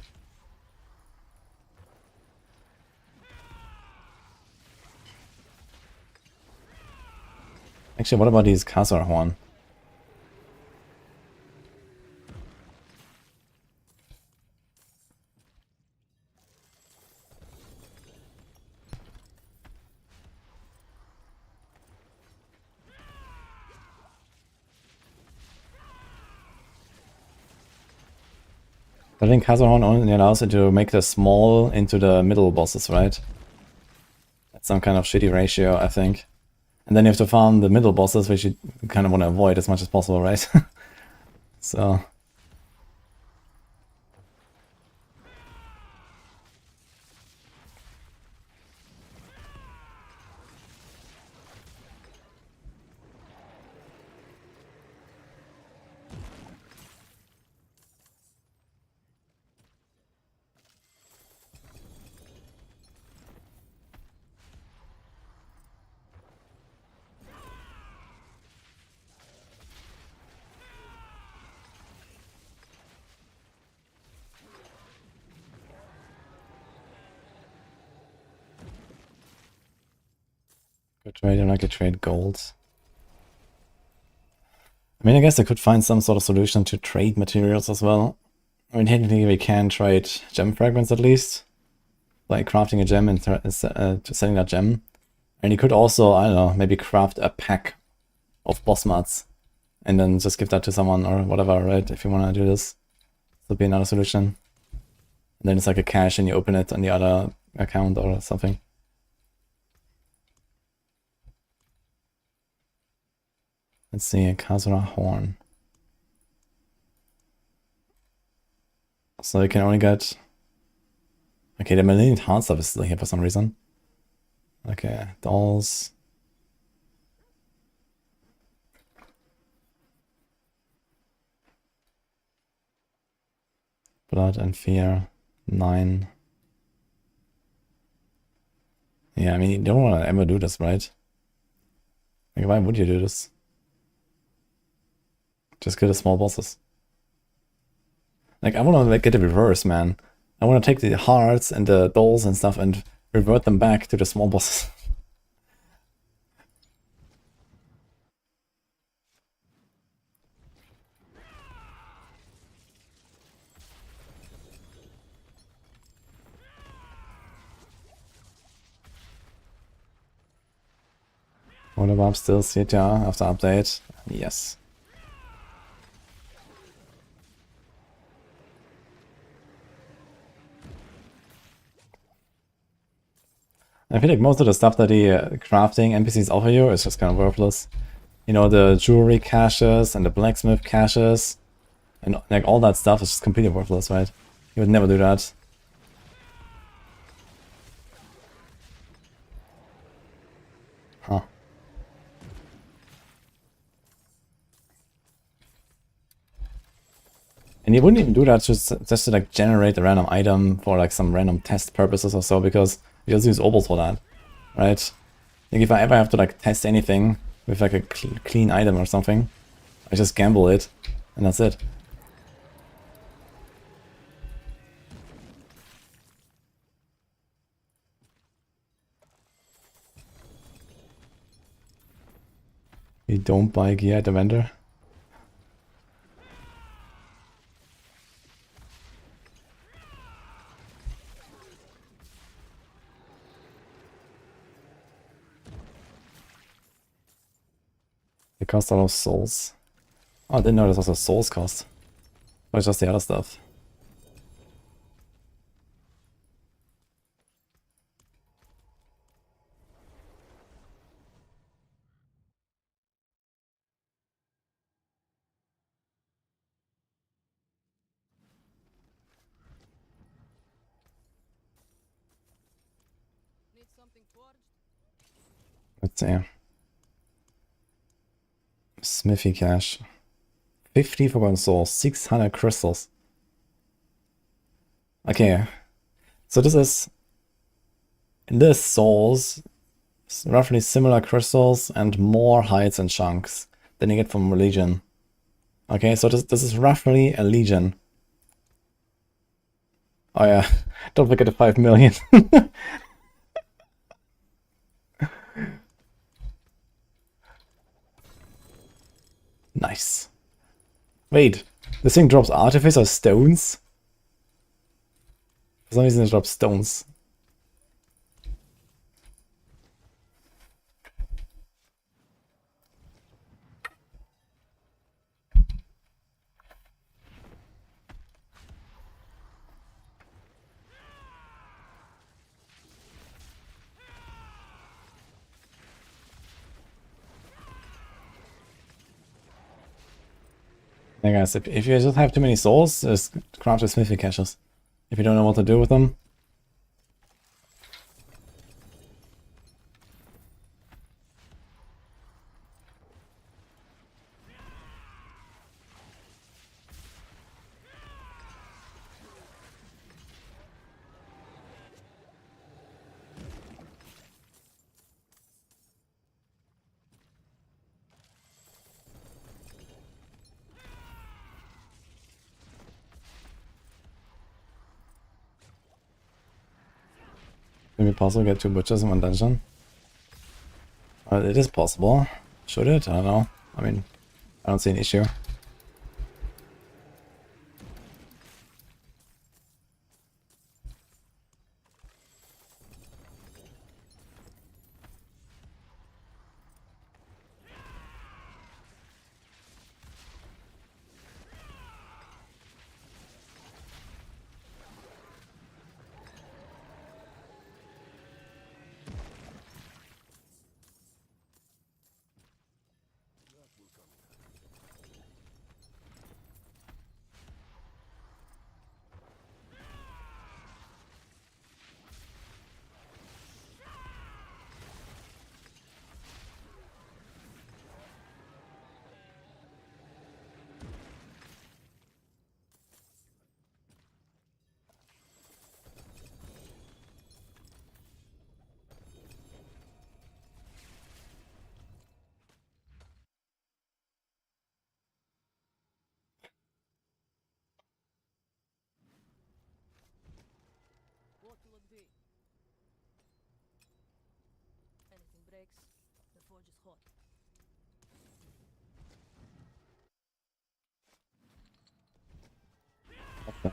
Actually, what about these Khazar horn? I think Khazar horn only allows you to make the small into the middle bosses, right? That's some kind of shitty ratio, I think. And then you have to farm the middle bosses, which you kind of want to avoid as much as possible, right? So... Good trade, and I could trade golds. I mean, I guess I could find some sort of solution to trade materials as well. I mean, technically we can trade gem fragments at least. Like crafting a gem and selling that gem. And you could also, I don't know, maybe craft a pack of boss mods. And then just give that to someone or whatever, right? If you want to do this. This would be another solution. And then it's like a cache and you open it on the other account or something. Let's see, a Khazra horn. So you can only get... Okay, the Millennium Heart stuff is still here for some reason. Okay, dolls. Blood and Fear, 9. Yeah, I mean, you don't want to ever do this, right? Like, why would you do this? Just kill the small bosses. Like, I want to like, get the reverse, man. I want to take the hearts and the dolls and stuff and revert them back to the small bosses. Wonder Barb still sit, yeah, after update. Yes. I feel like most of the stuff that the crafting NPCs offer you is just kind of worthless. You know, the jewelry caches and the blacksmith caches and like all that stuff is just completely worthless, right? You would never do that. Huh. And you wouldn't even do that just to like generate a random item for like some random test purposes or so, because you just use obols for that, right? Like if I ever have to like test anything with like a clean item or something, I just gamble it and that's it. You don't buy gear at the vendor? They cost a lot of souls. Oh, I didn't know there's also souls cost. Or it's just the other stuff. Need something forged? Let's see. Smithy cache. 50 forgotten souls, 600 crystals. Okay. So this is... This souls, roughly similar crystals and more hides and chunks than you get from Legion. Okay, so this is roughly a Legion. Oh yeah, don't forget the 5 million. Nice. Wait, this thing drops artifice or stones? For some reason it drops stones. Yeah, guys, if you just have too many souls, just craft the smithy caches. If you don't know what to do with them. Maybe possible to get 2 butchers in one dungeon? It is possible. Should it? I don't know. I mean, I don't see an issue. What will it be? Anything breaks, the forge is hot. Okay.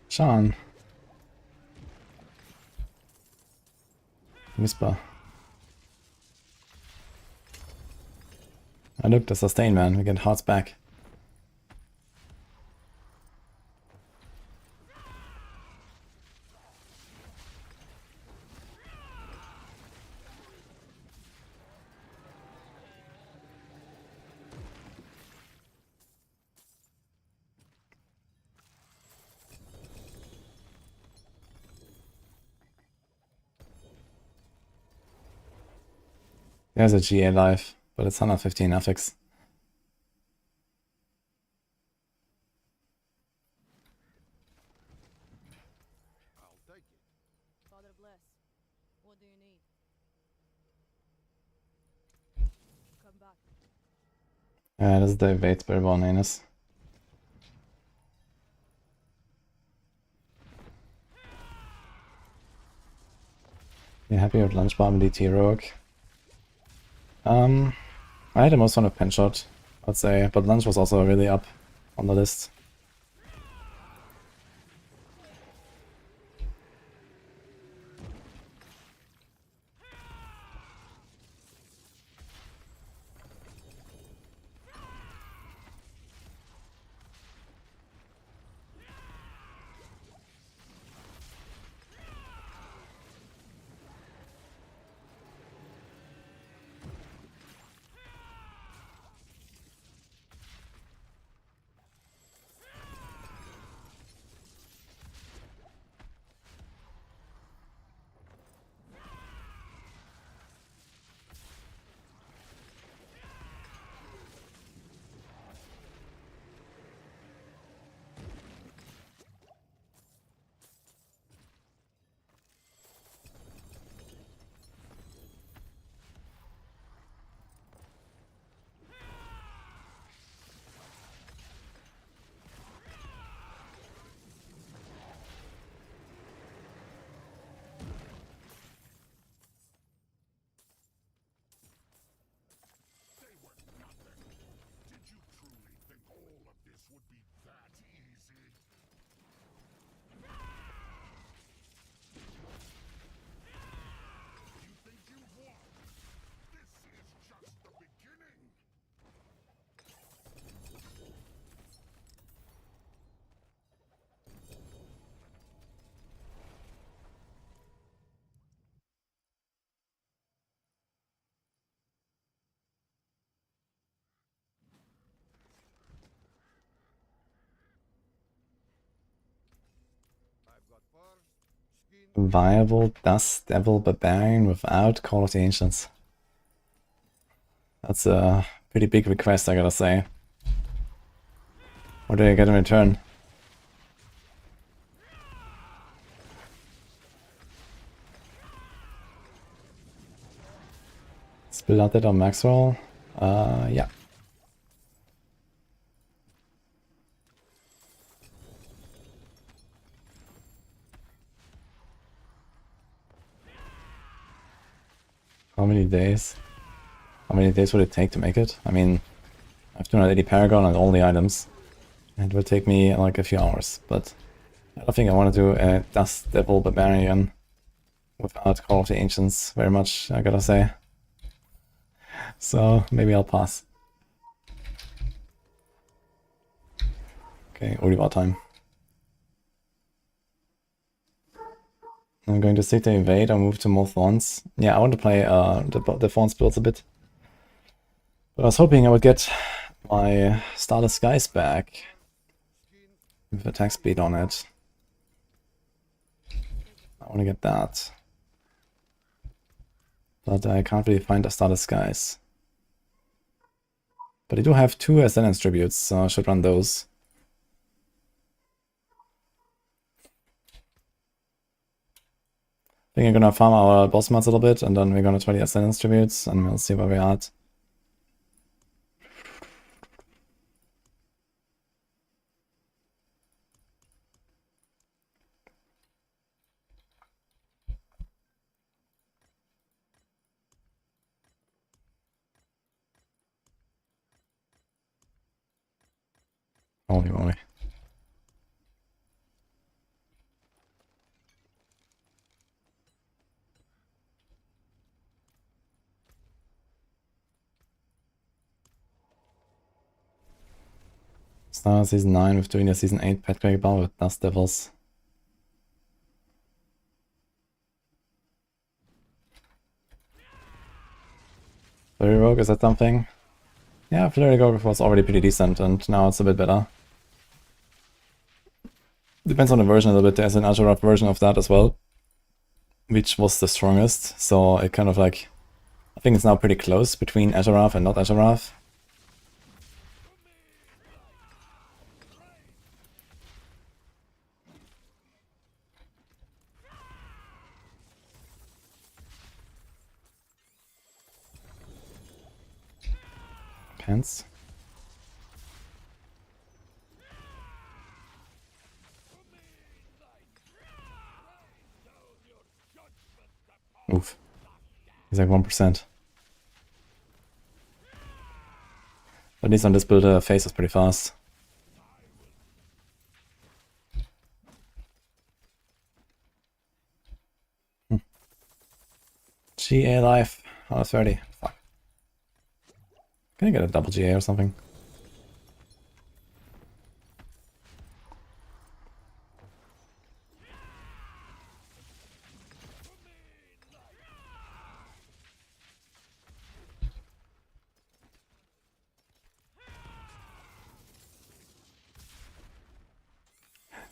Sean. Whisper. I look, the sustain, man. We get hearts back. There's a GA live, but it's 115 affix. I'll take it. Father bless. What do you need? Come back. This is the evade Spiritborn Anus. You happy with Lunch Bomb and DT Rogue? I had the most fun with Pen Shot, I'd say, but Lunch was also really up on the list. They were nothing. Did you truly think all of this would be that easy? You think you won? This is just the beginning. I've got fur, skin, Viable Dust Devil Barbarian without Call of the Ancients. That's a pretty big request, I gotta say. What do I get in return? Spill out that on Maxroll? Yeah. How many days? How many days would it take to make it? I mean, I have 280 Paragon and all the items. It would take me like a few hours, but I don't think I want to do a Dust Devil Barbarian without Call of the Ancients very much, I gotta say. So maybe I'll pass. Okay, Oliver time. I'm going to stick to evade or move to more thorns. Yeah, I want to play the thorns builds a bit. But I was hoping I would get my Starless Skies back with attack speed on it. I want to get that. But I can't really find a Starless Skies. But I do have 2 Ascendance Tributes, so I should run those. I think I'm gonna farm our boss mods a little bit, and then we're gonna try the Ascendance Tributes, and we'll see where we're at. Holy moly. Start Season 9 with doing the Season 8 Pet Bar with Dust Devils. Flurry Rogue, is that something? Yeah, Flurry Rogue was already pretty decent, and now it's a bit better. Depends on the version a little bit. There's an ultra version of that as well, which was the strongest, so it kind of like, I think it's now pretty close between Azarath and not Azarath. Pants. Oof. He's like 1%. At least on this build, phase is pretty fast. GA life. Oh, 30. Fuck. Can I get a double GA or something?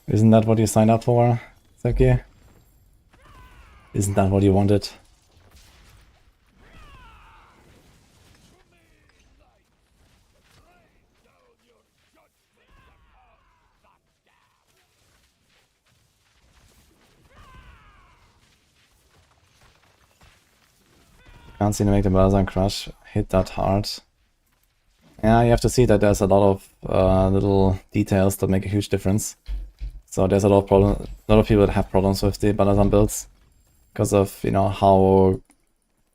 Isn't that what you signed up for, Seki? Isn't that what you wanted? Can't seem to make the Balazan Crush hit that hard. Yeah, you have to see that there's a lot of little details that make a huge difference. So there's a lot of people that have problems with the Balazan builds because of, you know, how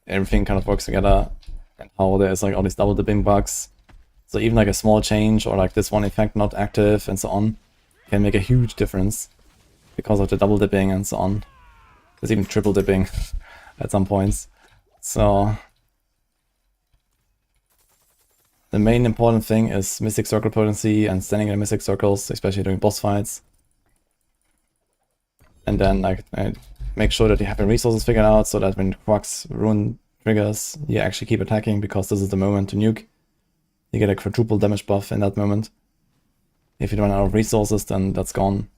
everything kind of works together and how there's like all these double dipping bugs. So even like a small change or like this one effect not active and so on can make a huge difference because of the double dipping and so on. There's even triple dipping at some points. So the main important thing is Mystic Circle potency and standing in the Mystic Circles, especially during boss fights. And then like make sure that you have your resources figured out so that when Quack's rune triggers, you actually keep attacking because this is the moment to nuke. You get a quadruple damage buff in that moment. If you run out of resources, then that's gone.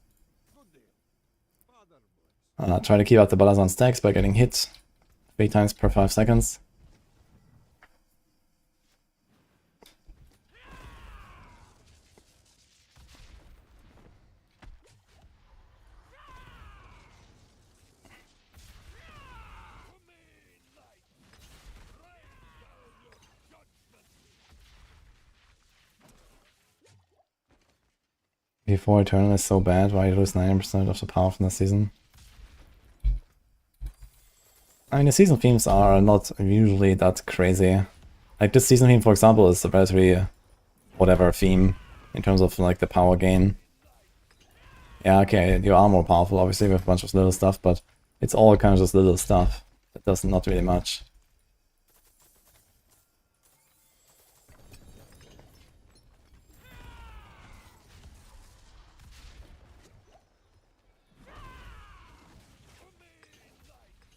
Try to keep out the Balazan stacks by getting hit 3 times per 5 seconds. Before Eternal is so bad, why you lose 90% of the power from the season? I mean, the season themes are not usually that crazy. Like this season theme, for example, is a relatively whatever theme in terms of like the power gain. Yeah, okay, you are more powerful obviously with a bunch of little stuff, but it's all kind of just little stuff. It does not really much.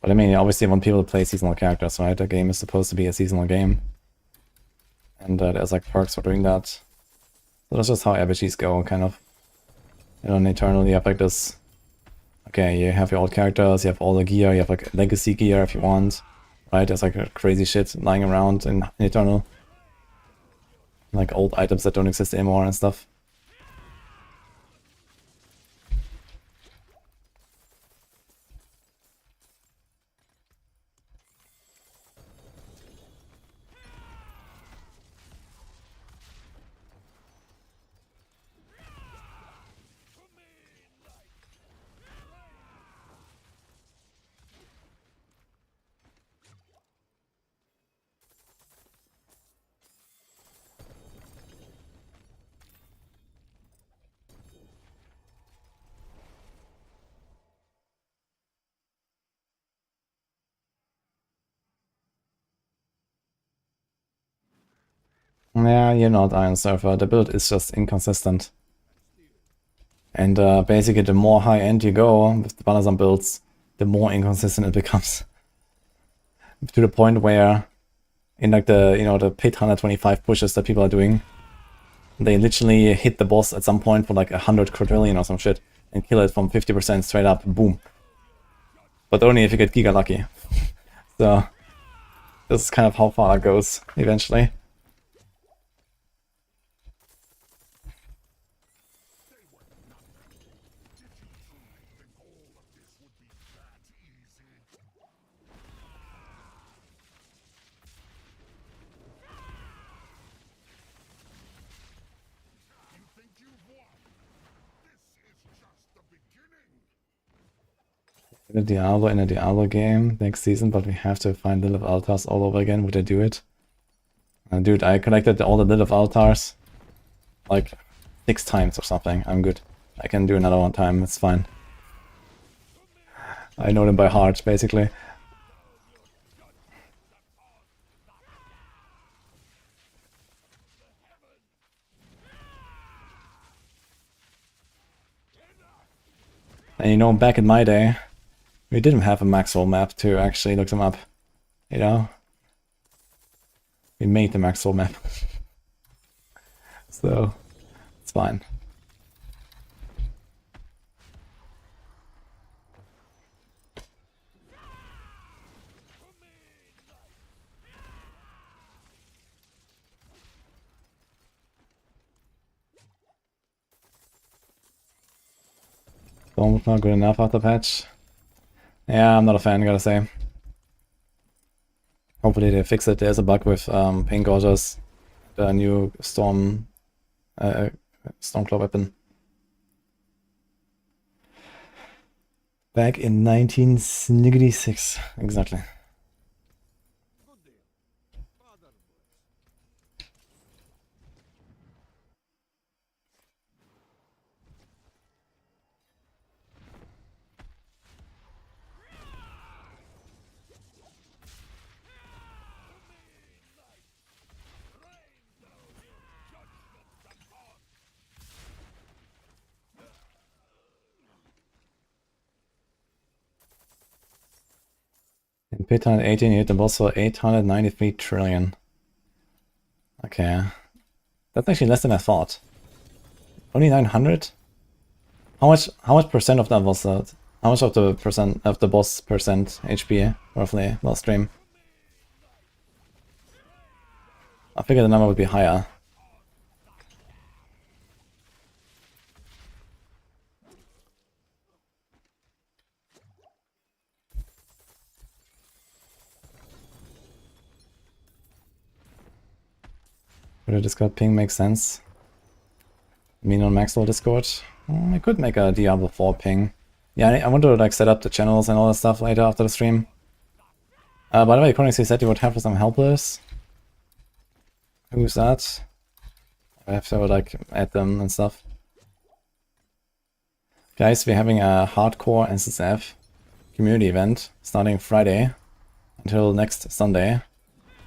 But I mean, obviously I want people to play seasonal characters, right? The game is supposed to be a seasonal game. And there's like perks for doing that. So that's just how RPGs go, kind of. You know, in Eternal you have like this... Okay, you have your old characters, you have all the gear, you have like legacy gear if you want. Right, there's like crazy shit lying around in Eternal. Like old items that don't exist anymore and stuff. Yeah, you're not Iron Surfer. The build is just inconsistent. And basically, the more high end you go with the Balazan builds, the more inconsistent it becomes. To the point where, in like the, you know, the pit 125 pushes that people are doing, they literally hit the boss at some point for like 100 quadrillion or some shit and kill it from 50% straight up, boom. But only if you get giga lucky. So this is kind of how far it goes eventually. A Diablo in a Diablo game next season, but we have to find Lilith altars all over again. Would I do it? Dude, I collected all the Lilith altars like 6 times or something. I'm good. I can do another one time, it's fine. I know them by heart, basically. And you know, back in my day, we didn't have a Maxroll map to actually look them up, you know? We made the Maxroll map. So, it's fine. Stormclaw good enough after patch. Yeah, I'm not a fan, gotta say. Hopefully they fix it. There's a bug with ping gorges, the new Stormclaw weapon. Back in 1996, exactly. Good deal. Father bless. In pit 118, you hit the boss for 893 trillion. Okay. That's actually less than I thought. Only 900? How much percent of that was that? How much of the percent of the boss percent HP roughly last stream? I figured the number would be higher. Would a Discord ping make sense? I mean, on Maxroll Discord? I could make a Diablo 4 ping. Yeah, I want to like set up the channels and all that stuff later after the stream. By the way, Chronix said you would have some helpers. Who's that? I have to like add them and stuff. Guys, we're having a hardcore SSF community event starting Friday until next Sunday.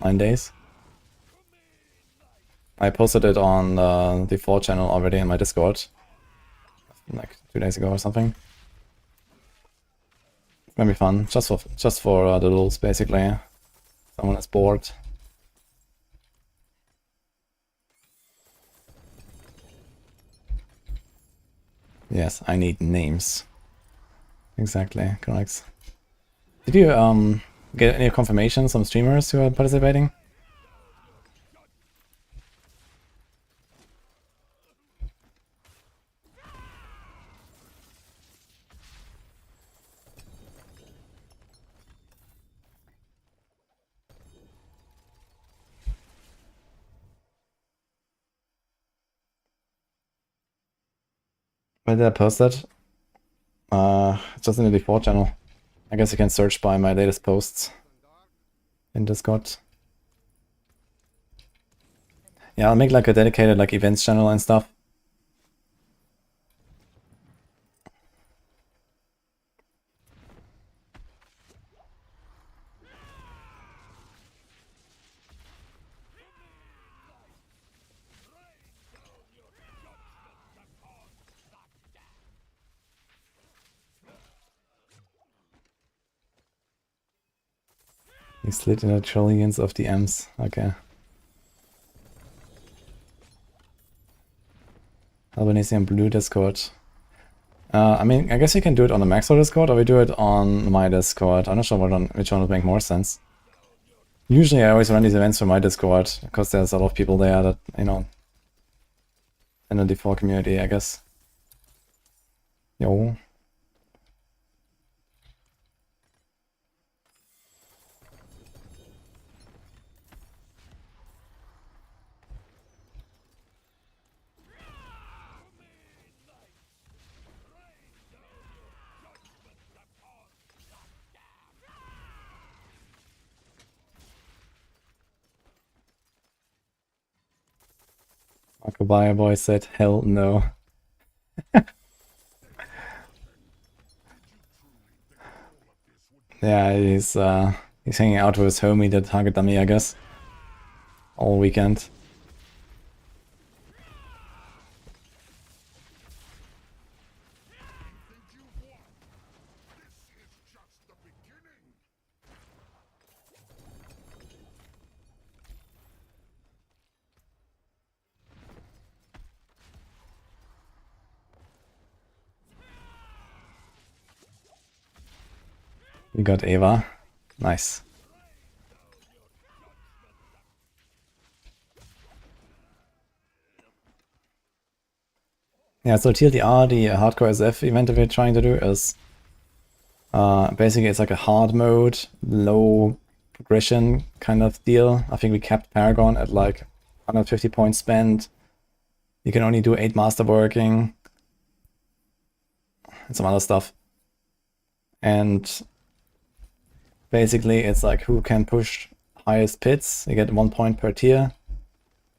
9 days. I posted it on the 4 channel already in my Discord. Like 2 days ago or something. It's gonna be fun, just for the rules basically. Someone is bored. Yes, I need names. Exactly, correct. Did you get any confirmations from streamers who are participating? Where did I post that? It's just in the D4 channel. I guess you can search by my latest posts in Discord. Yeah, I'll make like a dedicated like events channel and stuff. You slid in the trillions of DMs. Okay. Albanese and Blue Discord. I mean, I guess you can do it on the Maxroll Discord, or we do it on my Discord. I'm not sure which one would make more sense. Usually I always run these events from my Discord, because there's a lot of people there that, you know, in the D4 community, I guess. Yo. Markobaya boy said, hell no. Yeah, he's hanging out with his homie, the target dummy, I guess. All weekend. We got Eva. Nice. Yeah, so TLDR, the hardcore SF event that we're trying to do is basically it's like a hard mode, low progression kind of deal. I think we capped Paragon at like 150 points spent. You can only do 8 masterworking and some other stuff. And basically it's like who can push highest pits. You get 1 point per tier.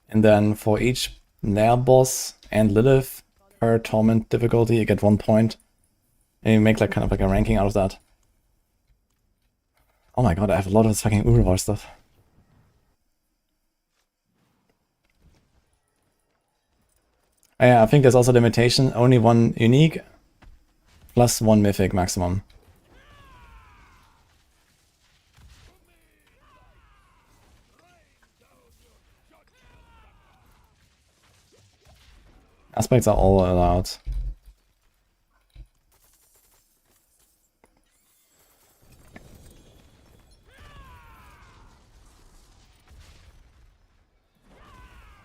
And then for each Nair boss and Lilith per torment difficulty, you get 1 point. And you make like kind of like a ranking out of that. Oh my god, I have a lot of this fucking Uruvar stuff. Yeah, I think there's also limitation, only 1 unique plus 1 mythic maximum. Aspects are all allowed.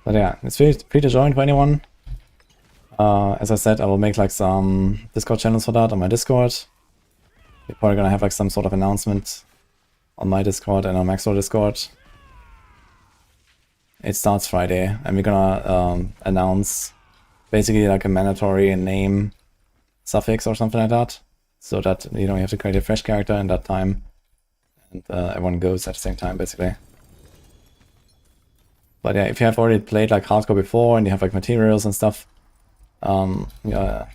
But yeah, it's free to join for anyone. As I said, I will make like some Discord channels for that on my Discord. We're probably gonna have like some sort of announcement on my Discord and on Maxroll Discord. It starts Friday, and we're gonna announce basically like a mandatory name suffix or something like that, so that you don't have to create a fresh character in that time, and everyone goes at the same time basically. But yeah, if you have already played like hardcore before and you have like materials and stuff, yeah,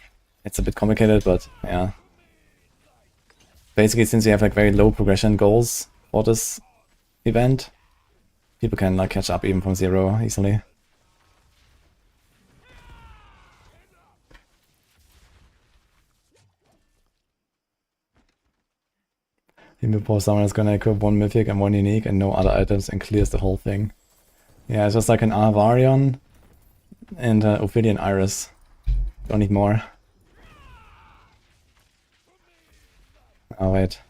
it's a bit complicated, but yeah. Basically, since you have like very low progression goals for this event, people can like catch up even from 0 easily. Even before someone is gonna equip 1 mythic and 1 unique and no other items and clears the whole thing. Yeah, it's just like an Arvarion and Ophidian Iris. Don't need more. Oh wait.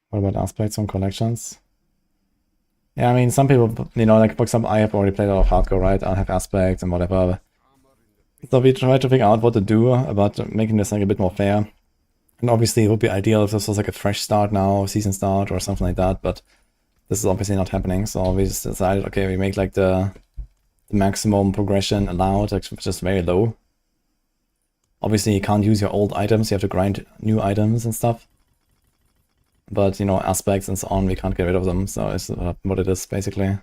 What about aspects on collections? Yeah, I mean, some people, you know, like for example, I have already played a lot of hardcore, right? I'll have aspects and whatever. So we try to figure out what to do about making this like a bit more fair. And obviously it would be ideal if this was like a fresh start now, season start or something like that, but this is obviously not happening. So we just decided, okay, we make like the maximum progression allowed, like just very low. Obviously you can't use your old items, you have to grind new items and stuff. But, you know, aspects and so on, we can't get rid of them, so it's what it is, basically.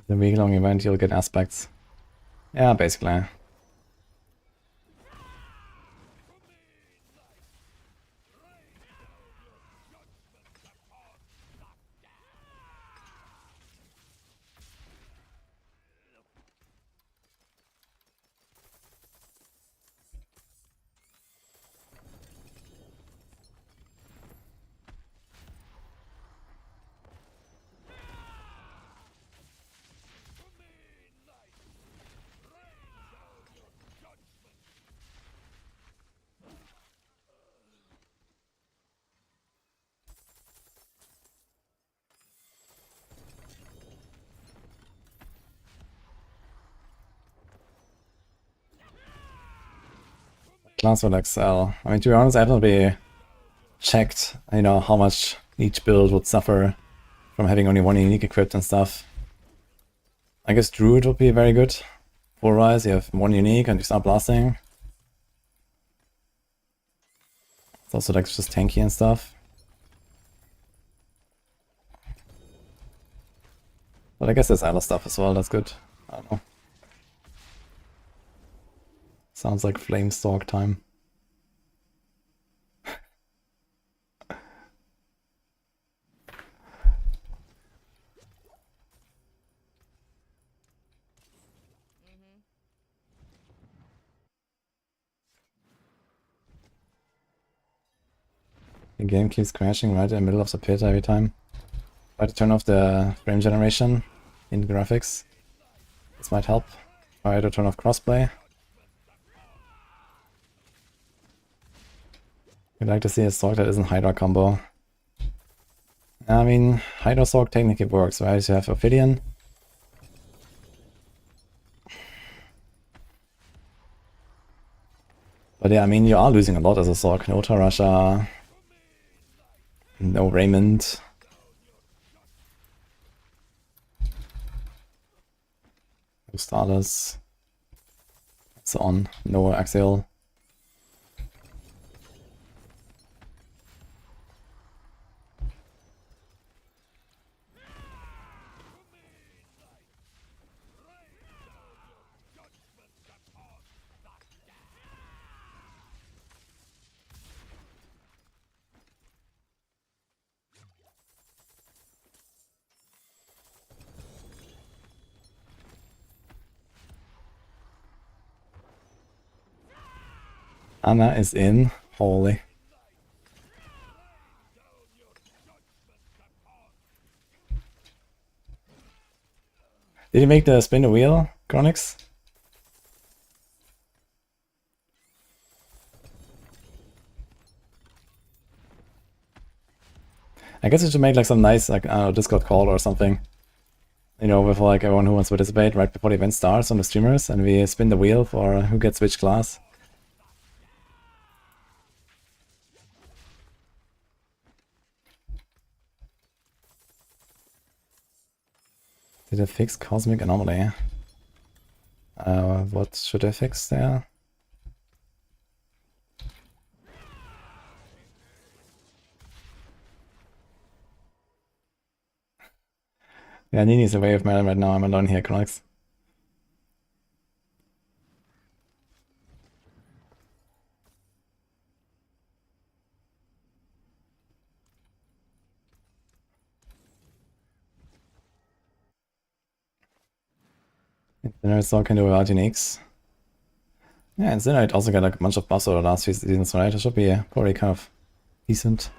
The week-long event, you'll get aspects. Yeah, basically. Class with Exile. I mean, to be honest, I haven't really checked, you know, how much each build would suffer from having only one unique equipped and stuff. I guess Druid would be very good. Full rise, you have one unique and you start blasting. It's also like just tanky and stuff. But I guess there's other stuff as well, that's good. I don't know. Sounds like Flamestalk time. The game keeps crashing right in the middle of the pit every time. Try to turn off the frame generation in the graphics. This might help. Try to turn off crossplay. We'd like to see a Sorc that isn't Hydra combo. I mean, Hydra Sorc technically works, right? You have Ophidian. But yeah, I mean, you are losing a lot as a Sorc. No Tarasha. No Raymond. No Stardust. And so on. No Exile. Anna is in. Holy. Did he make the spin the wheel, Chronix? I guess we should make like some nice, like, I don't know, Discord call or something. You know, with like everyone who wants to participate right before the event starts on the streamers, and we spin the wheel for who gets which class. Did I fix Cosmic Anomaly? What should I fix there? Yeah, Nini's away with Melon right now. I'm alone here, Chronix. Incinerate can do without uniques. Yeah, Incinerate also got like a bunch of buffs over the last few seasons, right? It should be probably kind of decent.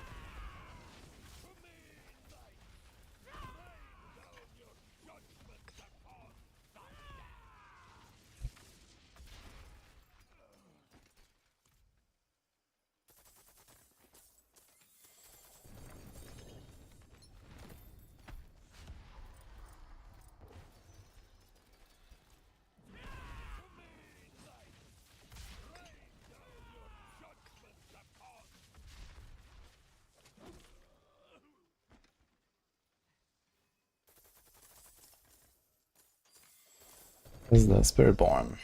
This is the Spiritborn.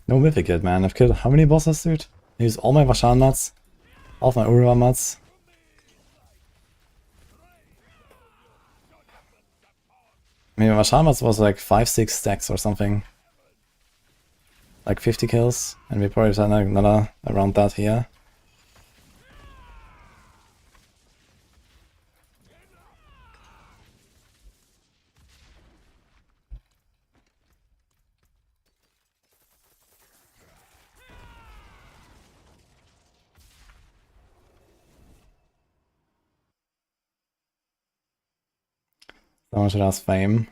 No mythic yet, man. I've killed how many bosses, dude? I used all my Vashan mats, all of my Urua mats. I mean, Vashan mats was like 5-6 stacks or something. Like 50 kills, and we probably had another around that here. Someone should ask Fame.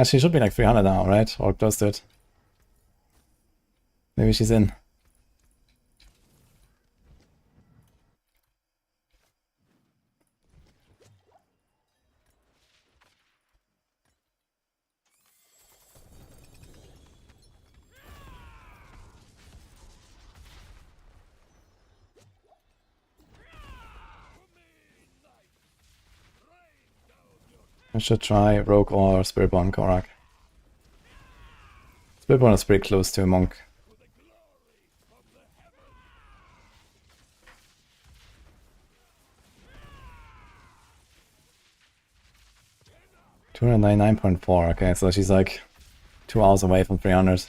She should be like 300 now, right? Or close to it. Maybe she's in. I should try Rogue or Spiritborn Korak. Spiritborn is pretty close to a monk. $299.4, okay, so she's like 2 hours away from 300.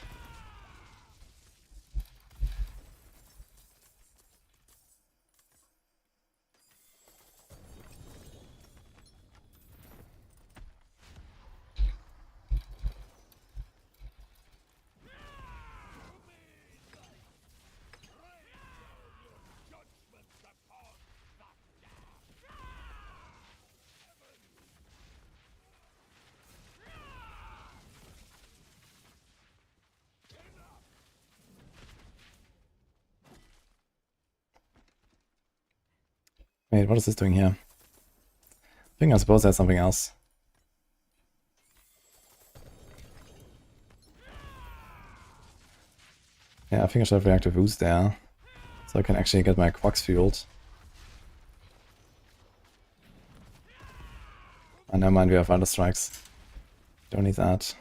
Wait, what is this doing here? I think I suppose there's something else. Yeah, I think I should have reactive boost there. So I can actually get my Quacks fueled. Oh, never mind, we have other strikes. Don't need that.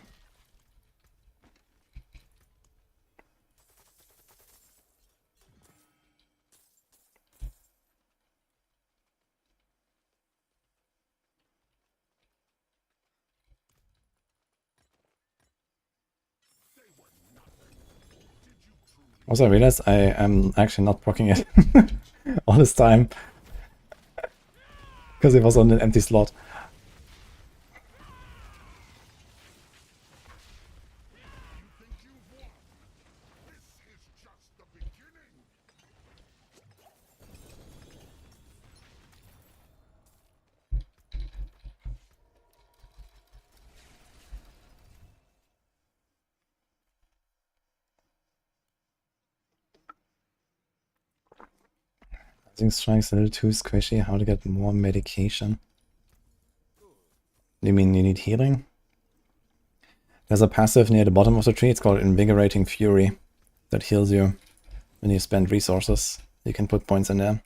Also, I realized I am actually not proccing it all this time. Because it was on an empty slot. This is just the beginning. I think strike's a little too squishy. How to get more medication? You mean you need healing? There's a passive near the bottom of the tree. It's called Invigorating Fury. That heals you when you spend resources. You can put points in there.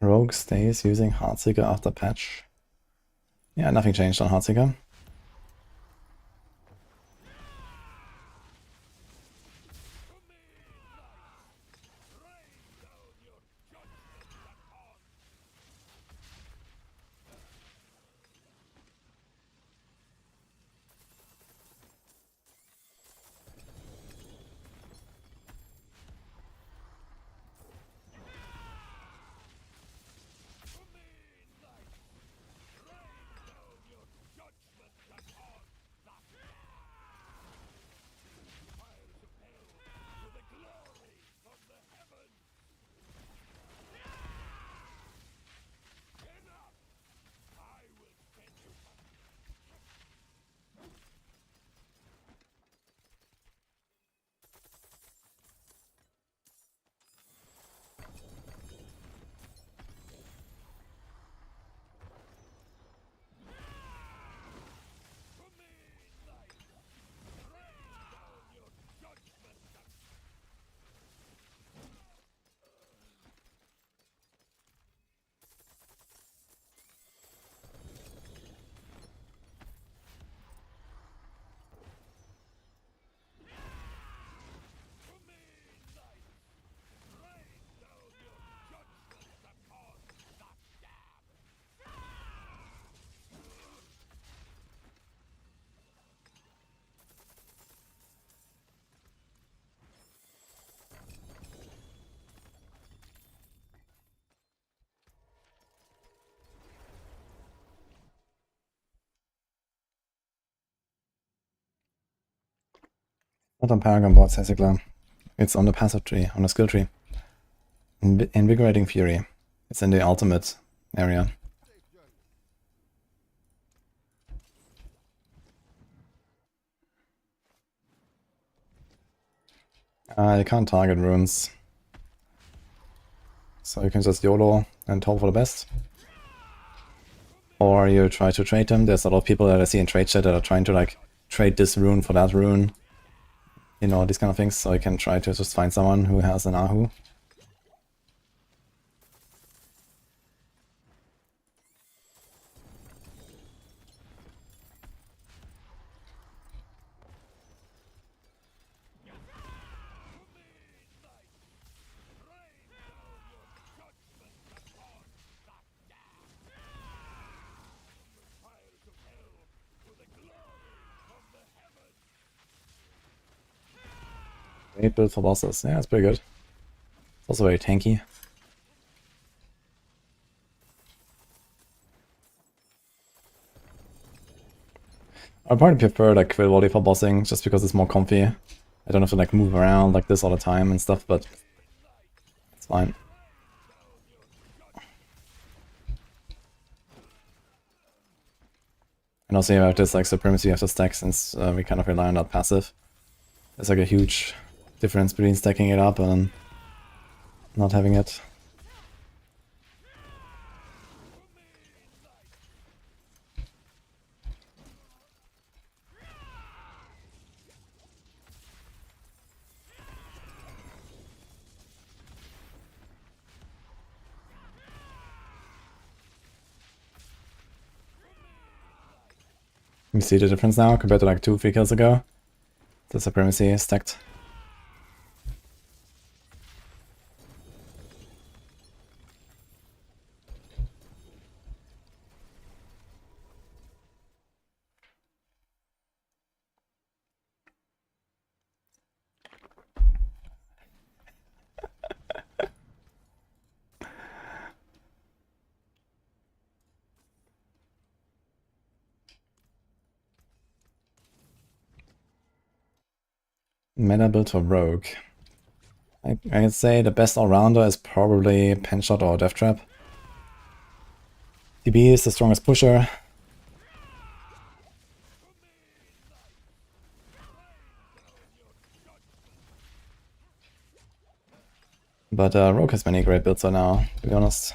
Rogue stays using Heartseeker after patch. Yeah, nothing changed on Heartseeker. Not on Paragon boards, Heartseeker. It's on the passive tree, on the skill tree. Invigorating Fury. It's in the ultimate area. You can't target runes. So you can just YOLO and hope for the best. Or you try to trade them. There's a lot of people that I see in trade chat that are trying to like trade this rune for that rune. You know, these kind of things. So you can try to just find someone who has an Ahu. Great build for bosses. Yeah, it's pretty good. It's also very tanky. I probably prefer like Quill Volley for bossing just because it's more comfy. I don't have to like move around like this all the time and stuff, but it's fine. And also you have this like supremacy of the stack since we kind of rely on that passive. There's like a huge difference between stacking it up and not having it. You see the difference now compared to like 2-3 kills ago? The supremacy is stacked. Meta build for Rogue. I'd say the best all-rounder is probably Penshot or Death Trap. DB is the strongest pusher. But Rogue has many great builds right now, to be honest.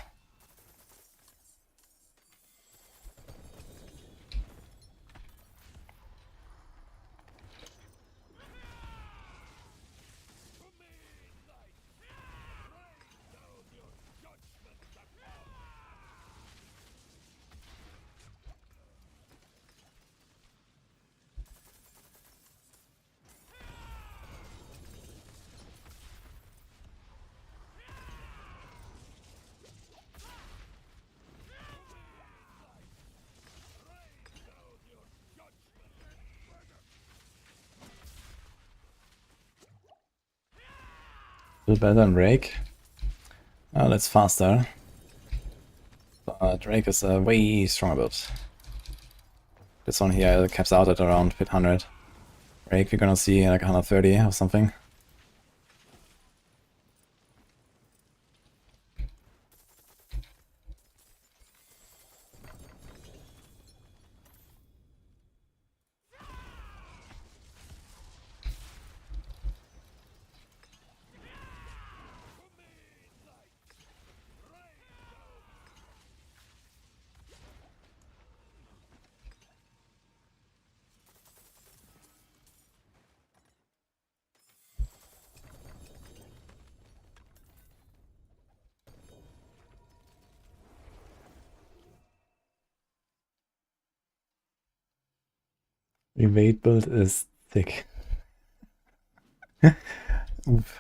A little better than Rake. Well, it's faster. But Rake is a way stronger build. This one here caps out at around 100. Rake, we're gonna see like 130 or something. Evade build is thick. Oof.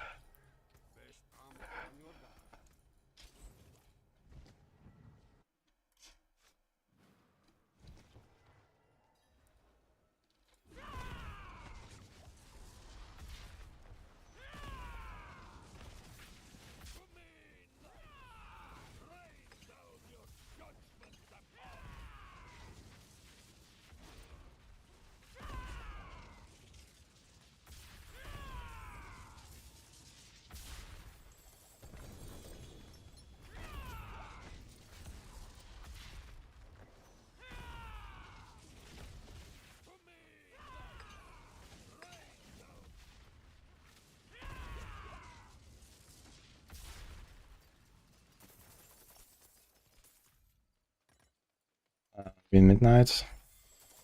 Maybe midnight?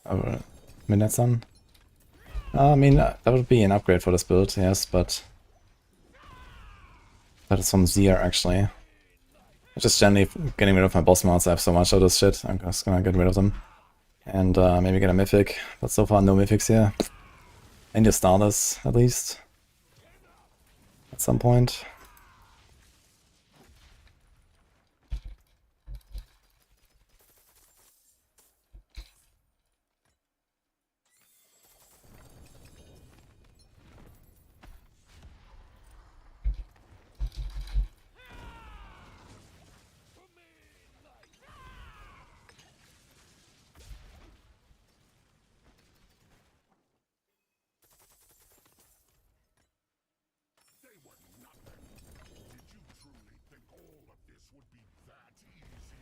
Or midnight sun? I mean, that would be an upgrade for this build, yes, but that is from Zir actually. I'm just generally getting rid of my boss mods. I have so much of this shit. I'm just gonna get rid of them. And maybe get a mythic, but so far no mythics here. And your starters, at least. At some point. They were nothing. Did you truly think all of this would be that easy?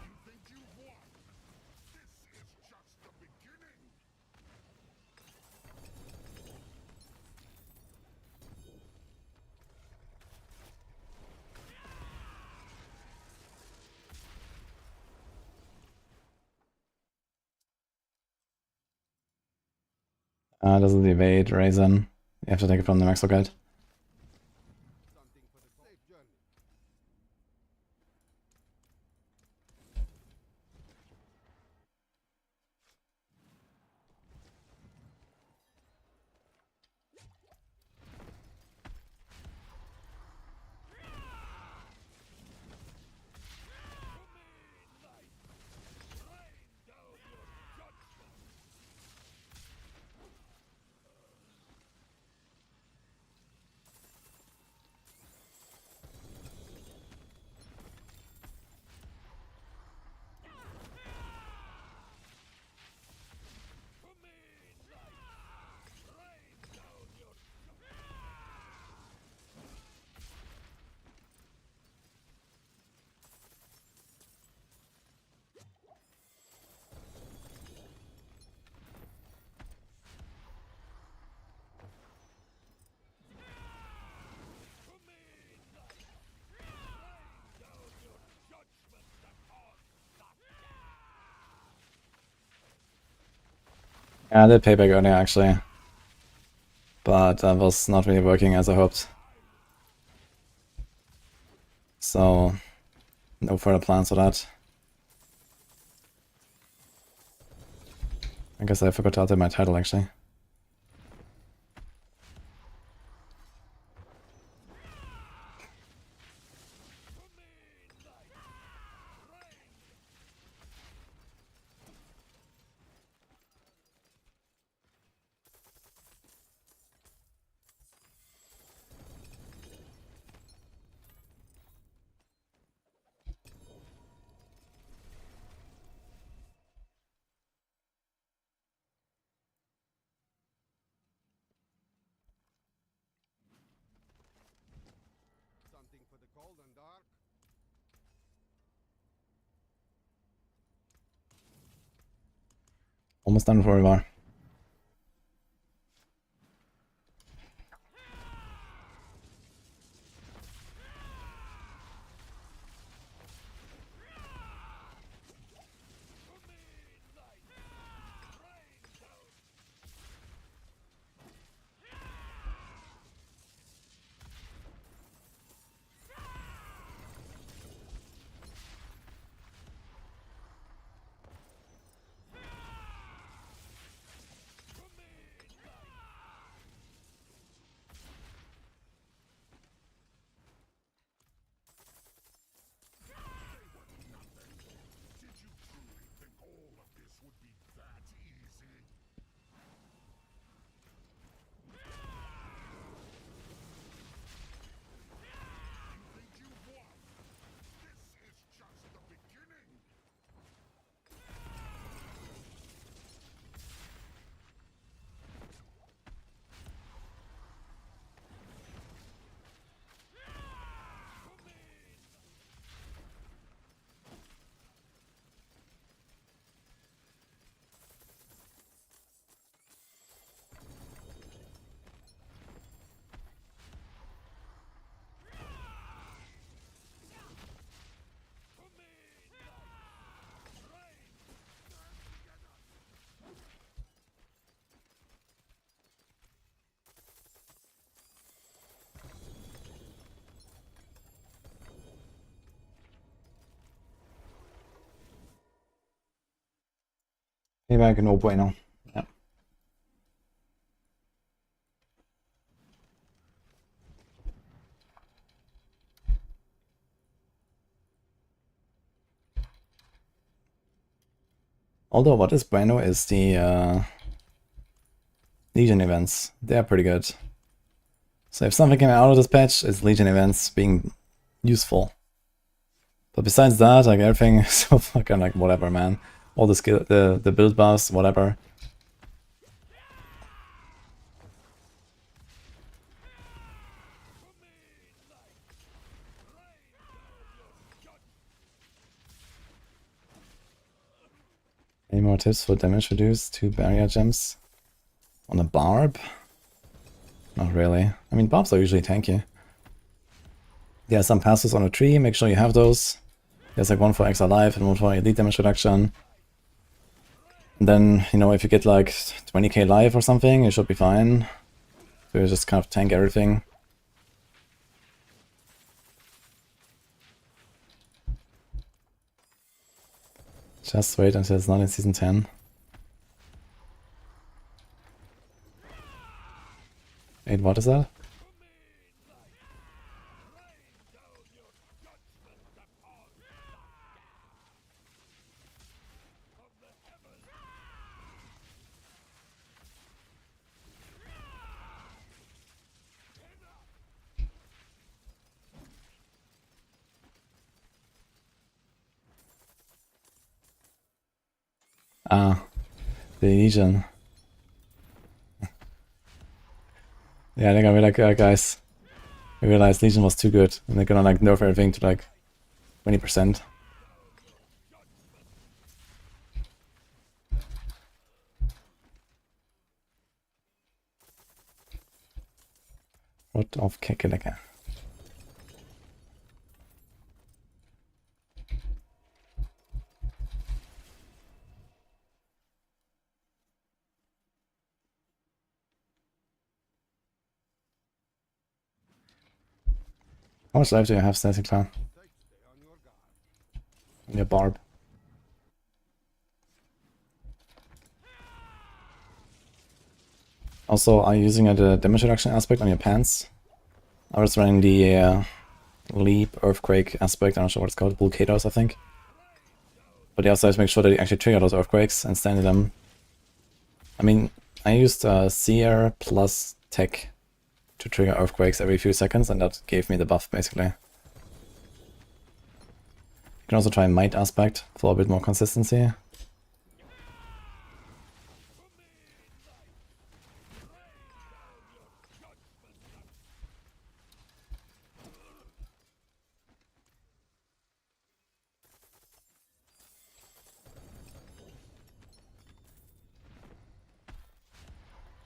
You think you won? This is just the beginning. This is the evade, Raisin. You have to take it from the Maxroll guide. Something for the safe journey. Yeah, I did payback earlier actually. But that was not really working as I hoped. So, no further plans for that. I guess I forgot to alter my title actually. Something for the cold and dark. Almost done for a while. Payback no bueno. Yeah. Although what is bueno is the Legion events. They're pretty good. So if something came out of this patch, it's Legion events being useful. But besides that, like everything is so fucking like whatever, man. All the skill, the build buffs, whatever. Any more tips for damage reduced to barrier gems on a Barb? Not really. I mean, Barbs are usually tanky. There are some passes on a tree, make sure you have those. There's like one for extra life and one for elite damage reduction. And then, you know, if you get like 20k life or something, you should be fine. So you just kind of tank everything. Just wait until it's not in Season 10. Wait, what is that? Ah, the Legion. Yeah, they're gonna be like, guys, we realized Legion was too good, and they're gonna like nerf everything to like 20%. Rot auf Kekeleke. How much life do you have, Static Clan? And your Barb. Also, are you using the damage reduction aspect on your pants? I was running the Leap, Earthquake aspect, I'm not sure what it's called, Volcanoes, I think. But you also have to make sure that you actually trigger those Earthquakes and stand in them. I mean, I used Seer plus Tech to trigger Earthquakes every few seconds, and that gave me the buff, basically. You can also try Might aspect for a bit more consistency.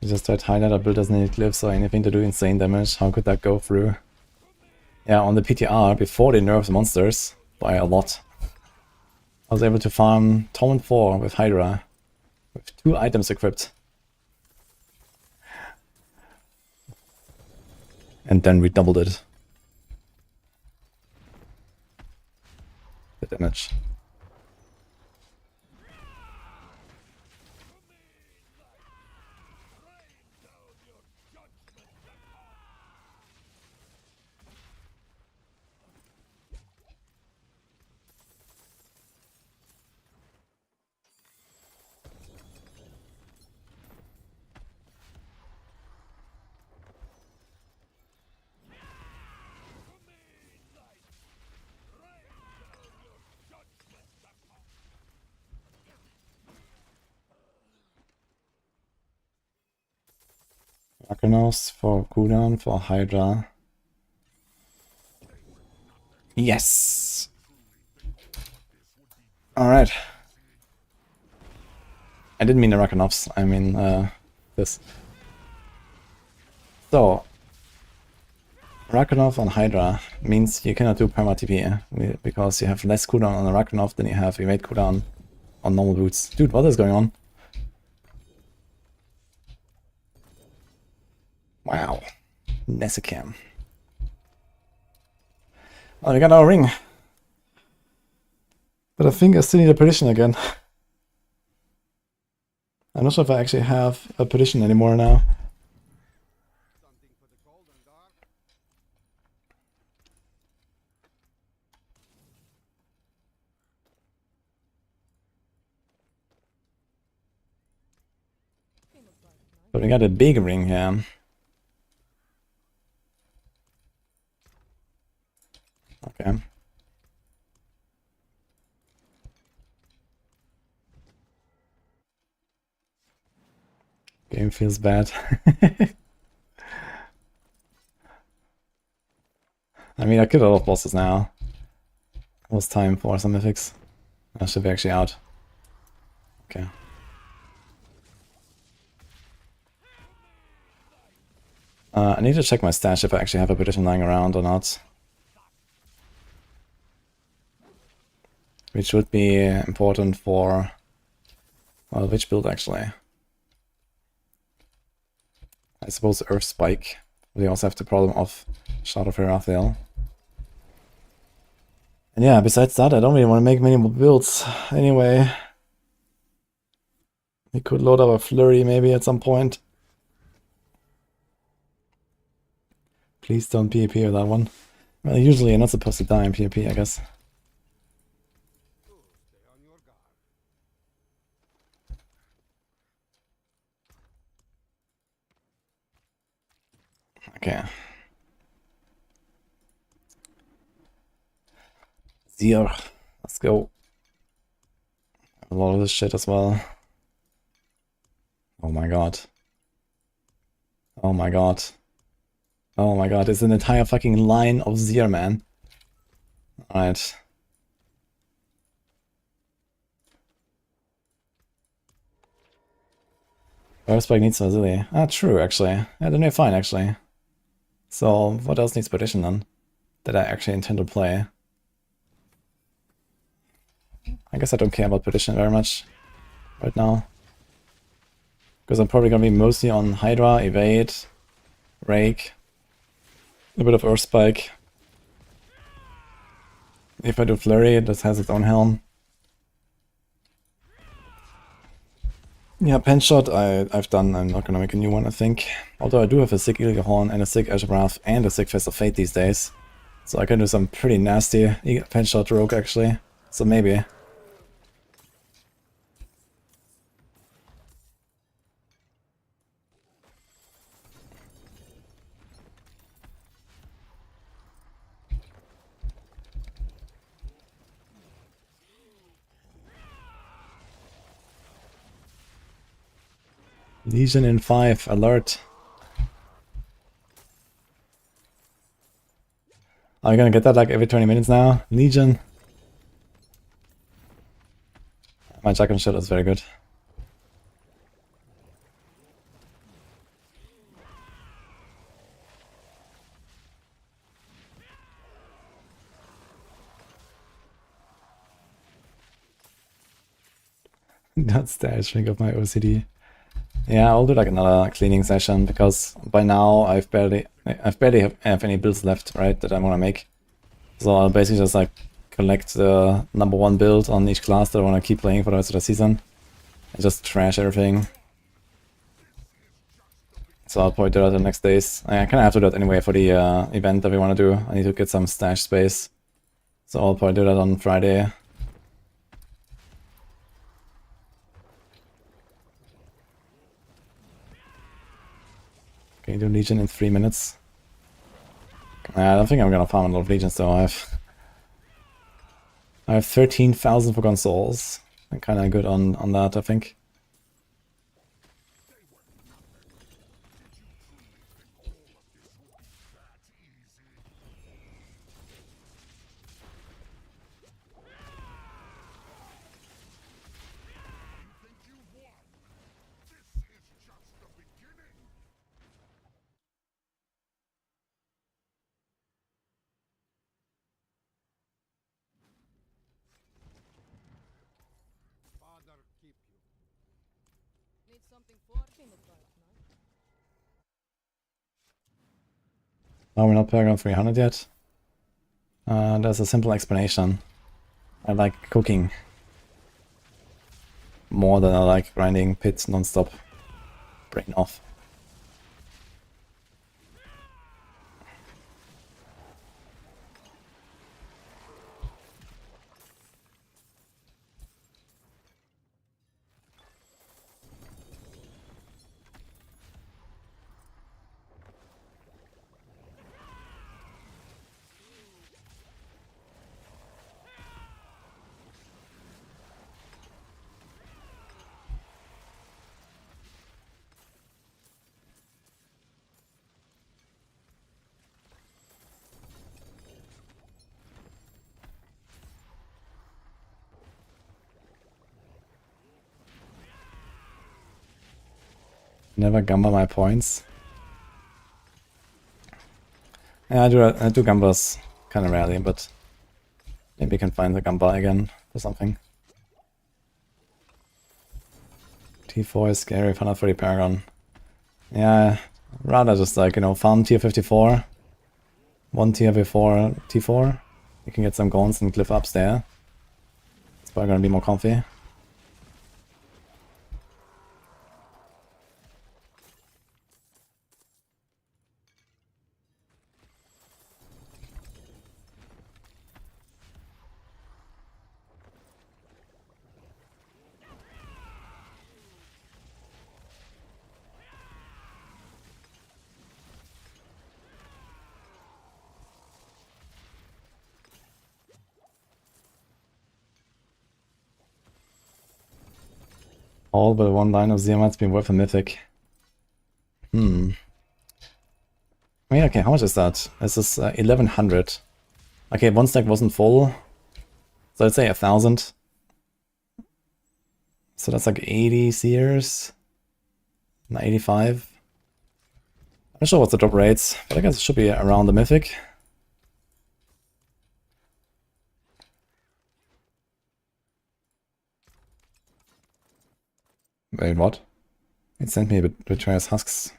You just tried highlighter build doesn't need glyphs or anything to do insane damage. How could that go through? Yeah, on the PTR, before they nerfed monsters by a lot, I was able to farm Torment 4 with Hydra, with 2 items equipped. And then we doubled it. The damage. Arcanos for cooldown for Hydra. Yes! Alright. I didn't mean the Arcanovs, I mean this. So, Rakanov on Hydra means you cannot do perma TP because you have less cooldown on a Rakanov than you have evade cooldown on normal boots. Dude, what is going on? Wow. Nesicam. Oh, we got our ring. But I think I still need a prediction again. I'm not sure if I actually have a petition anymore now. Something for the cold and dark. But we got a big ring here. Okay. Game feels bad. I mean, I killed a lot of bosses now. It was time for some mythics. I should be actually out. Okay. I need to check my stash if I actually have a petition lying around or not. Which would be important for... well, which build actually? I suppose Earth Spike. We also have the problem of Shard of Herathiel. And yeah, besides that, I don't really want to make many more builds anyway. We could load up a Flurry maybe at some point. Please don't PvP with that one. Well, usually you're not supposed to die in PvP, I guess. So stay on your guard. Okay. Zir. Let's go. A lot of this shit as well. Oh my god. Oh my god. Oh my god, it's an entire fucking line of Zir, man. Alright. Earthspike needs Vasily. Ah, true, actually. Yeah, then we're fine, actually. So, what else needs petition then? That I actually intend to play. I guess I don't care about petition very much right now. Because I'm probably gonna be mostly on Hydra, Evade, Rake, a bit of Earthspike. If I do Flurry, it just has its own helm. Yeah, Penshot I've done. I'm not gonna make a new one, I think. Although I do have a sick Ilgahorn and a sick Ashwrath and a sick Fist of Fate these days. So I can do some pretty nasty Penshot rogue actually. So maybe. Legion in 5, alert. Are you gonna get that like every 20 minutes now? Legion. My Jack and Shield is very good. That's the shrink of my OCD. Yeah, I'll do like another cleaning session because by now I've barely have any builds left, right, that I want to make. So I'll basically just like collect the #1 build on each class that I want to keep playing for the rest of the season and just trash everything. So I'll probably do that the next days. I kind of have to do that anyway for the event that we want to do. I need to get some stash space. So I'll probably do that on Friday. Can you do Legion in 3 minutes? I don't think I'm gonna farm a lot of Legions though. I have 13,000 Forgotten Souls. I'm kinda good on that, I think. Father keep you. Need something for Oh, we're not Paragon 300 yet? There's a simple explanation. I like cooking. more than I like grinding pits non-stop. Brain off. Never gamba my points. Yeah, I do gambas kind of rarely, but maybe I can find the gamba again or something. T4 is scary, 140 Paragon. Yeah, rather just like, you know, farm tier 54. One tier before T4. You can get some gaunts and glyph ups there. It's probably gonna be more comfy. All but one line of Ziamat's been worth a mythic. I mean, okay, how much is that? This is 1100. Okay, one stack wasn't full. So let's say 1000. So that's like 80 seers. 85. I'm not sure what's the drop rates, but I guess it should be around the mythic. Wait, what? It sent me Betrayer's Husks.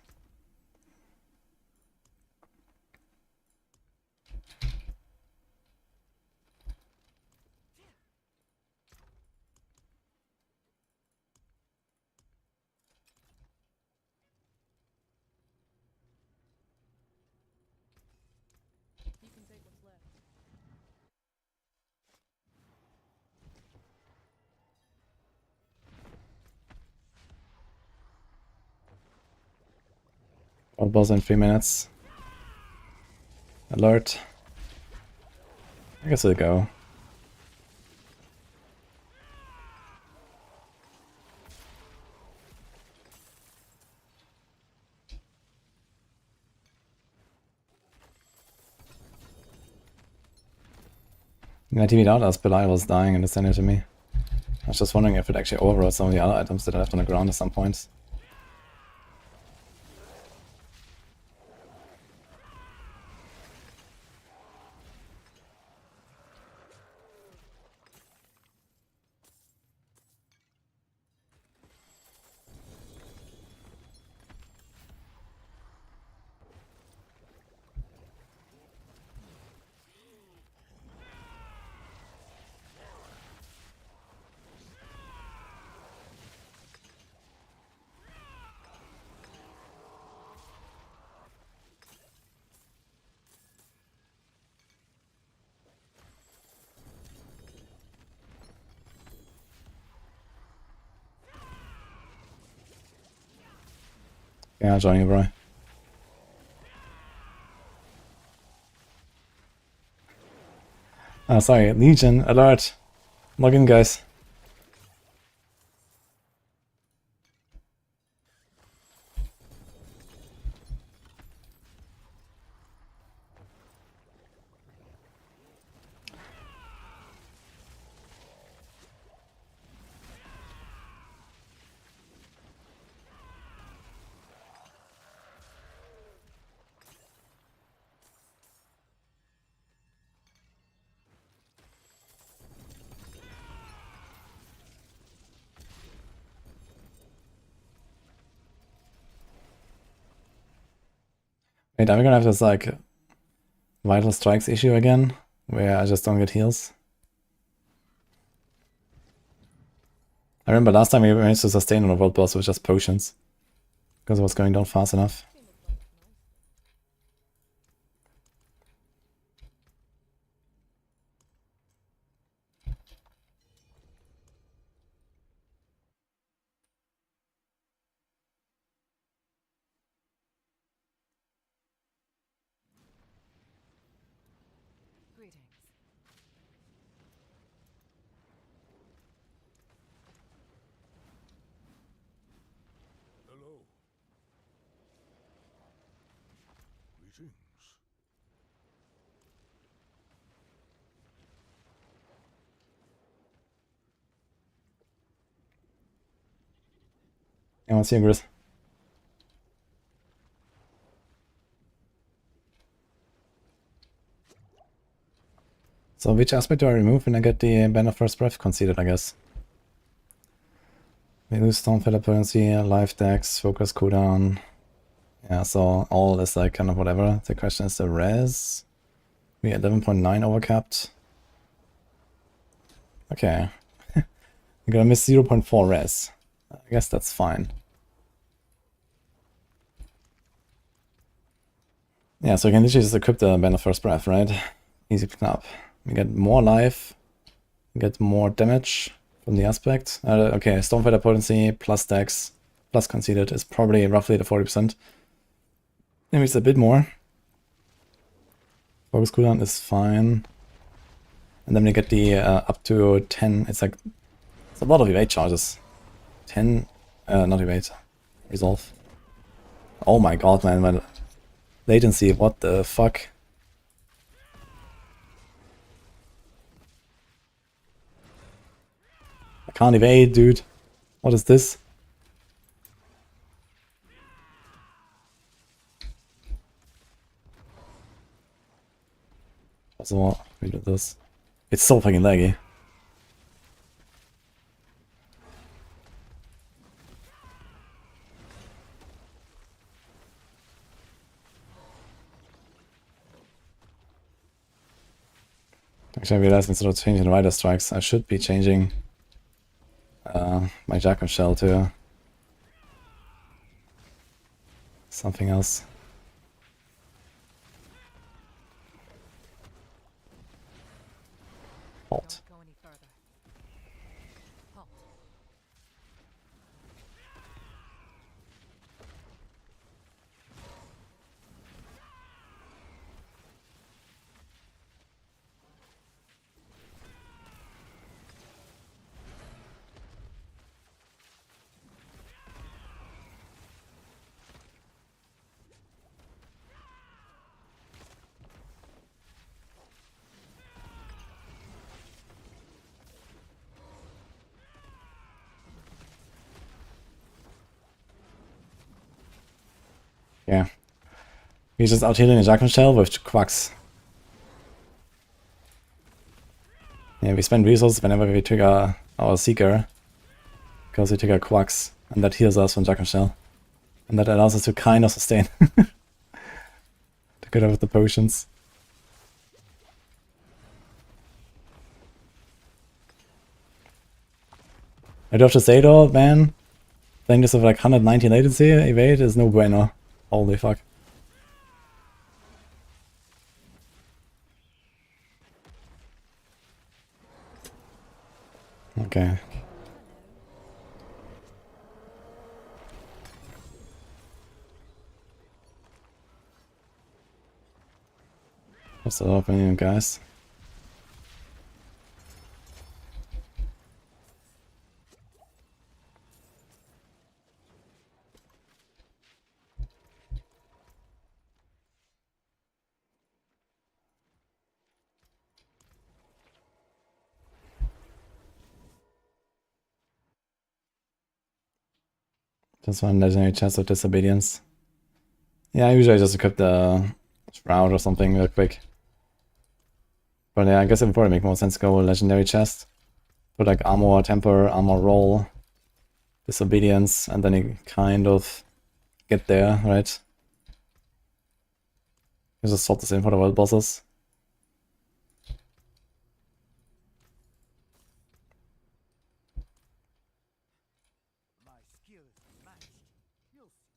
You can take what's left. World boss in 3 minutes. Alert. I guess we'll go. I TV'd out as Belial was dying and it sent it to me. I was just wondering if it actually overrode some of the other items that I left on the ground at some points. Yeah, I'll join you, bro. Sorry, Legion, alert! Log in, guys. Wait, are we gonna have this, like, Vital Strikes issue again? Where I just don't get heals? I remember last time we managed to sustain on a world boss with just potions. Because it was going down fast enough. Greetings. Hello. Greetings. Yeah, what's here, Gris? So which aspect do I remove when I get the Band of First Breath conceded, I guess? We lose Stormfeather potency, life dex, focus cooldown. Yeah, so all is like kind of whatever. The question is the res. We 11.9 overcapped. Okay. We're gonna miss 0.4 res. I guess that's fine. Yeah, so we can literally just equip the Band of First Breath, right? Easy to clean up. We get more life, we get more damage from the aspect. Okay, Stormfighter potency plus dex plus conceded is probably roughly the 40%. Maybe it's a bit more. Focus cooldown is fine. And then we get the up to 10. It's like, it's a lot of evade charges. 10, not evade, resolve. Oh my god, man, my latency, what the fuck? I can't evade, dude. What is this? Also, read this. It's so fucking laggy. Actually, I realized instead of changing Rider Strikes, I should be changing my Jack of Shell to something else. Halt. Don't go any further. Halt. Yeah. He's just out healing a Jack of Shell with Quacks. Yeah, we spend resources whenever we trigger our Seeker. Because we trigger Quacks. And that heals us from Jack of Shell. And that allows us to kind of sustain. To get out with the potions. I do have to say though, man, playing this with like 190 latency evade is no bueno. Holy fuck. Okay. What's that opening, guys? Just one legendary chest of disobedience. Yeah, I usually just equip the shroud or something real quick. But yeah, I guess it would probably make more sense to go legendary chest. Put like armor, temper, armor roll, disobedience, and then you kind of get there, right? You just swap this in for the world bosses. skills matched. You'll see.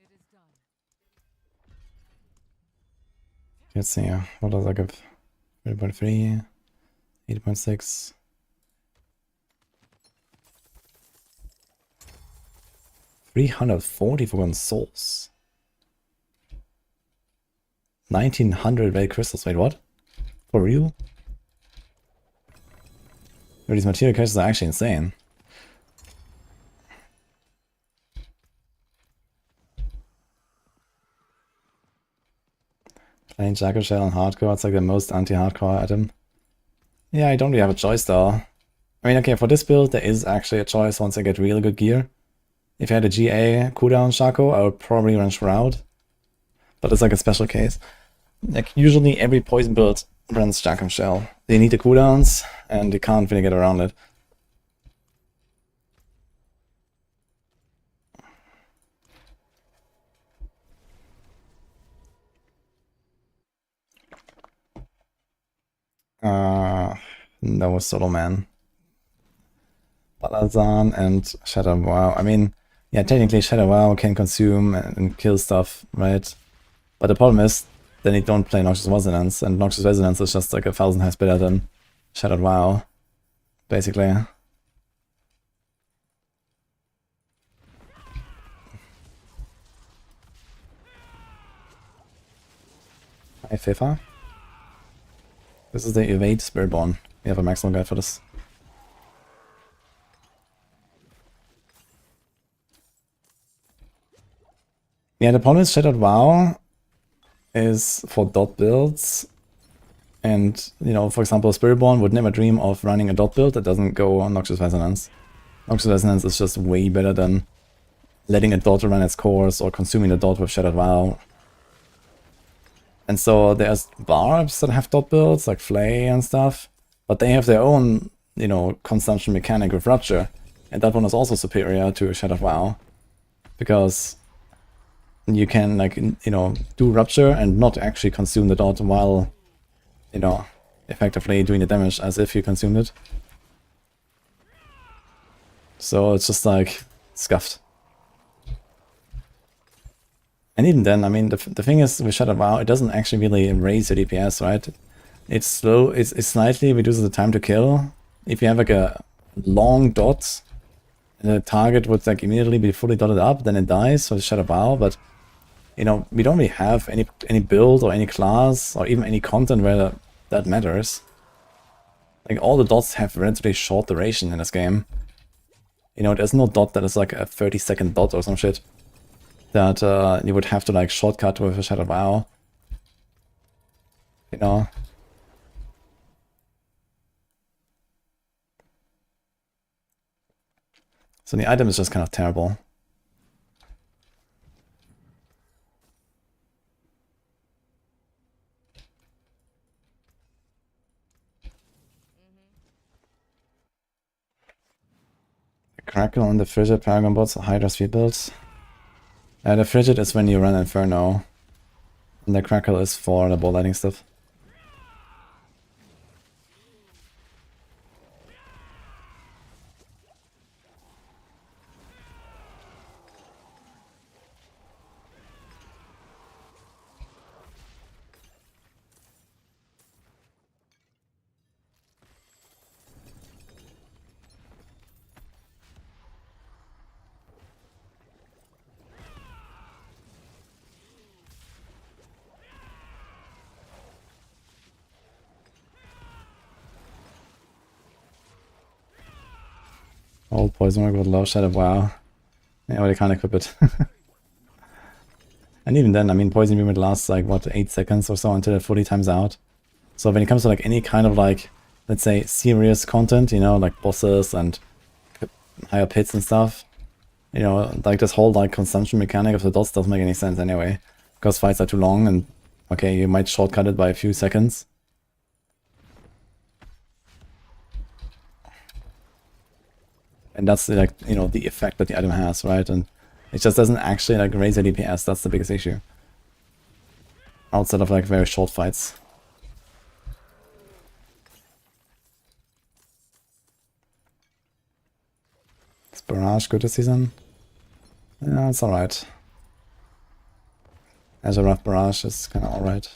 It is done. Let's see, what does I give? 3.3, 8.6. 340 forgotten souls. 1900 red crystals. Wait, what? For real? Yo, these material caches are actually insane. Playing Jackal Shell on hardcore, it's like the most anti-hardcore item. Yeah, I don't really have a choice though. I mean, okay, for this build, there is actually a choice once I get really good gear. If I had a GA cooldown Shaco, I would probably run Shroud. But it's like a special case. Like, usually every poison build runs Jackal Shell. They need the cooldowns, and they can't really get around it. That was Solo Man. Balazan and Shadow Wow. I mean, yeah, technically Shadow Wow can consume and kill stuff, right? But the problem is, then they don't play Noxious Resonance, and Noxious Resonance is just like 1,000 times better than Shadow Wow, basically. Hi, FIFA. This is the Evade Spiritborn. We have a Maxroll guide for this. Yeah, the problem is Shattered Wow is for dot builds. And, you know, for example, Spiritborn would never dream of running a dot build that doesn't go on Noxious Resonance. Noxious Resonance is just way better than letting a dot run its course or consuming the dot with Shattered Wow. And so there's Barbs that have dot builds, like Flay and stuff, but they have their own, you know, consumption mechanic with Rupture. And that one is also superior to Shattered Wow. Because you can, like, you know, do Rupture and not actually consume the dot while, you know, effectively doing the damage as if you consumed it. So it's just like scuffed. And even then, I mean, the thing is with Shadow Wow, it doesn't actually really raise your DPS, right? It's slow, it slightly reduces the time to kill. If you have like a long dot, and the target would like immediately be fully dotted up, then it dies for Shadow Wow, but you know, we don't really have any build or any class or even any content where that matters. Like, all the dots have relatively short duration in this game. You know, there's no dot that is like a 30-second dot or some shit that you would have to like shortcut with a Shadow Wow. You know? So the item is just kind of terrible. Crackle on the Frigid Paragon bots, Hydra speed builds. The Frigid is when you run Inferno, and the Crackle is for the ball lighting stuff. Old Poison Work with low Shadow Wow. Yeah, but they can't equip it. And even then, I mean, Poison Beam lasts like, what, 8 seconds or so until it fully times out. So when it comes to like any kind of like, let's say, serious content, you know, like bosses and higher pits and stuff, you know, like this whole like consumption mechanic of the dots doesn't make any sense anyway. Because fights are too long and, okay, you might shortcut it by a few seconds. And that's like, you know, the effect that the item has, right? And it just doesn't actually like raise your DPS. That's the biggest issue. Outside of like very short fights. Barrage good this season? Yeah, it's alright. As a rough Barrage is kinda alright.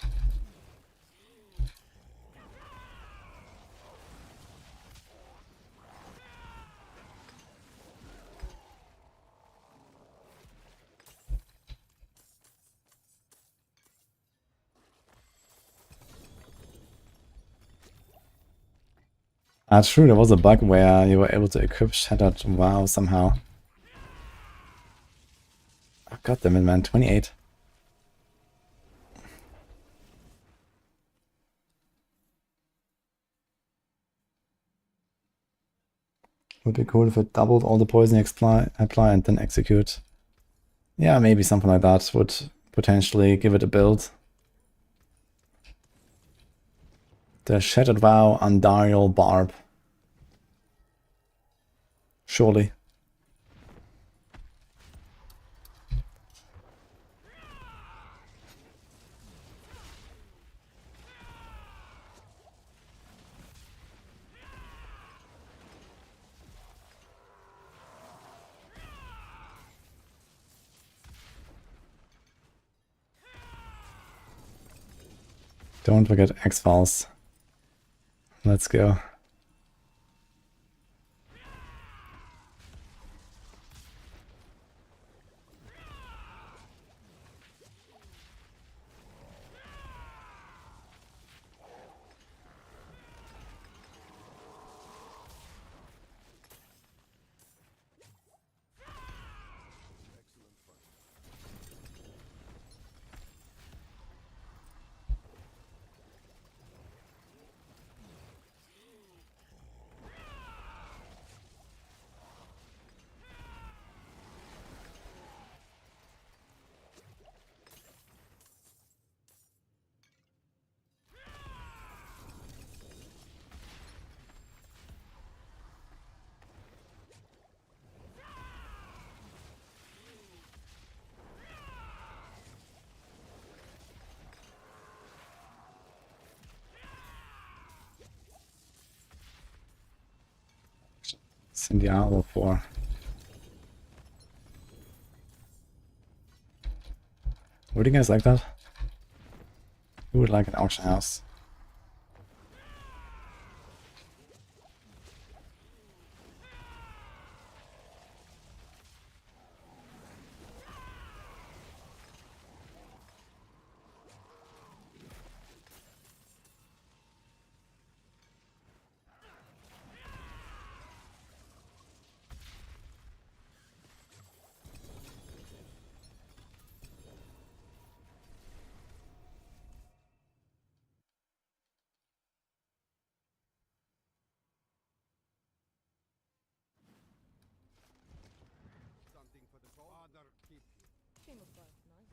True, there was a bug where you were able to equip Shattered WoW somehow. Oh, God damn it, man, 28. Would be cool if it doubled all the poison you apply and then execute. Yeah, maybe something like that would potentially give it a build. The Shattered Vow Andariel Barb. Surely. Don't forget X-Files. Let's go. It's in Diablo 4. Would you guys like that? Who would like an auction house? Something for the soul. Father, keep you. Shame of birth, nice.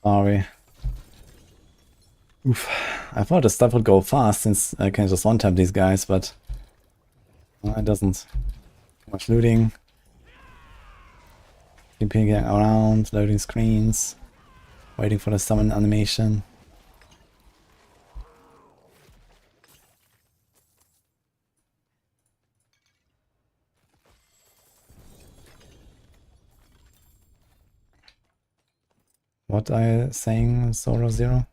Sorry. Oof. I thought the stuff would go fast since I can just one-tap these guys, but it doesn't. Too much looting. Keep picking around, loading screens, waiting for the summon animation. What I saying, Zoro Zero?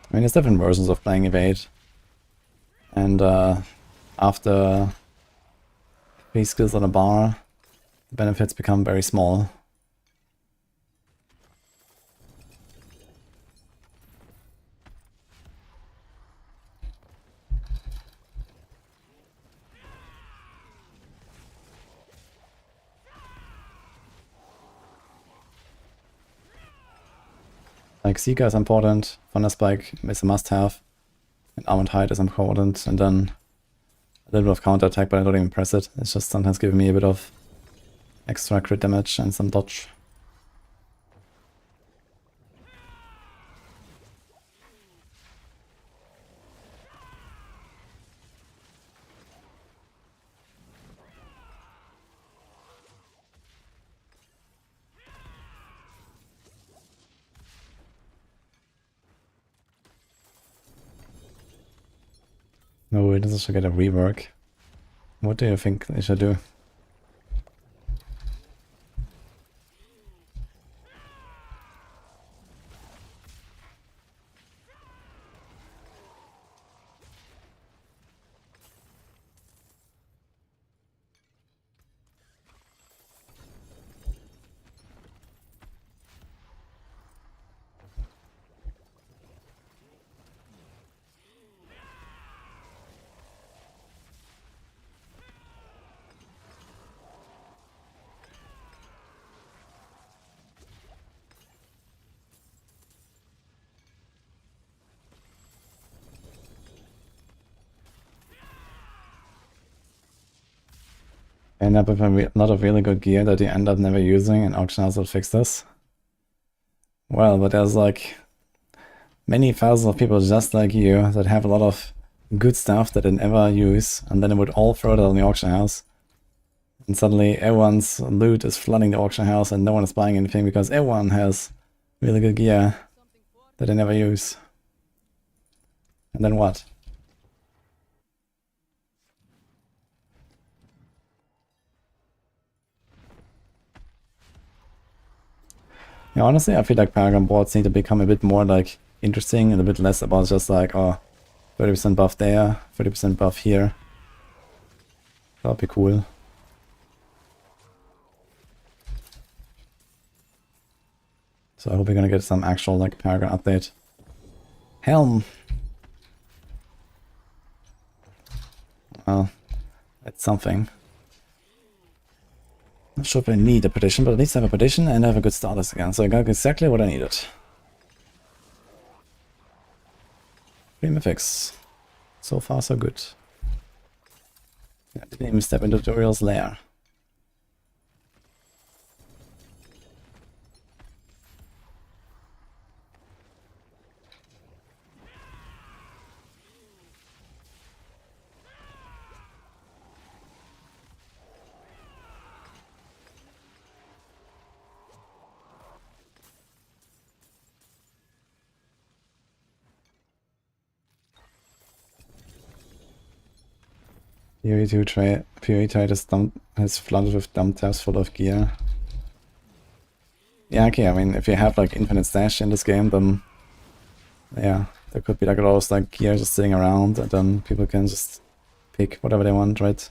I mean, there's different versions of playing Evade. And after 3 skills on a bar, the benefits become very small. Like Seeker is important, Thunder Spike is a must-have, and Armored Hide is important, and then a little bit of counter attack, but I don't even press it. It's just sometimes giving me a bit of extra crit damage and some dodge. No, it doesn't get a rework. What do you think they should do? End up with a lot of really good gear that you end up never using, and auction house will fix this. Well, but there's like many thousands of people just like you that have a lot of good stuff that they never use, and then it would all throw it on the auction house. And suddenly everyone's loot is flooding the auction house and no one is buying anything because everyone has really good gear that they never use. And then what? Yeah, honestly, I feel like Paragon boards need to become a bit more like interesting and a bit less about just like, oh, 30% buff there, 30% buff here. That would be cool. So I hope we're gonna get some actual like Paragon update. Helm! Well, it's something. Not sure if I need a petition, but at least I have a petition and I have a good starters again, so I got exactly what I needed. 3 mythics. So far so good. I didn't even step into Duriel's lair. PoE trade has flooded with dump tabs full of gear. Yeah, okay, I mean, if you have like infinite stash in this game, then yeah, there could be like a lot of like gear just sitting around, and then people can just pick whatever they want, right?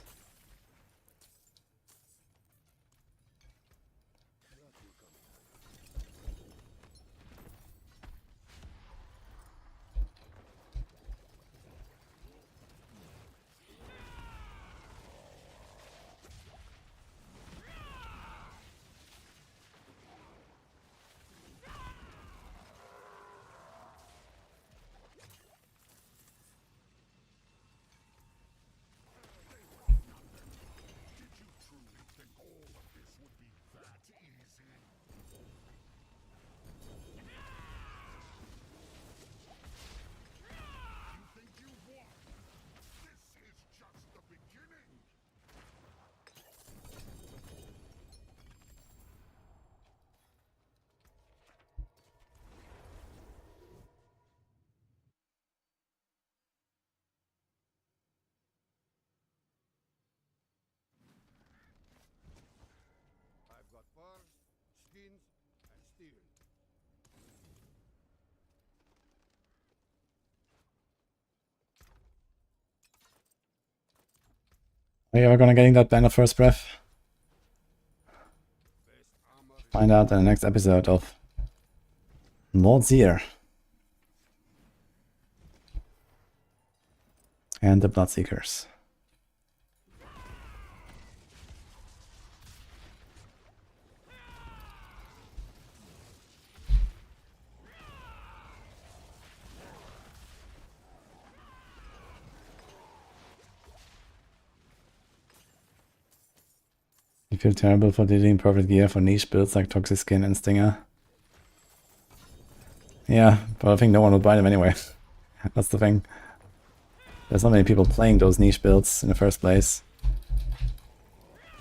Are you ever gonna getting that band of first breath? Find out in the next episode of Lord Seer and the Bloodseekers. You feel terrible for deleting perfect gear for niche builds like Toxic Skin and Stinger. Yeah, but I think no one will buy them anyway. That's the thing. There's not many people playing those niche builds in the first place.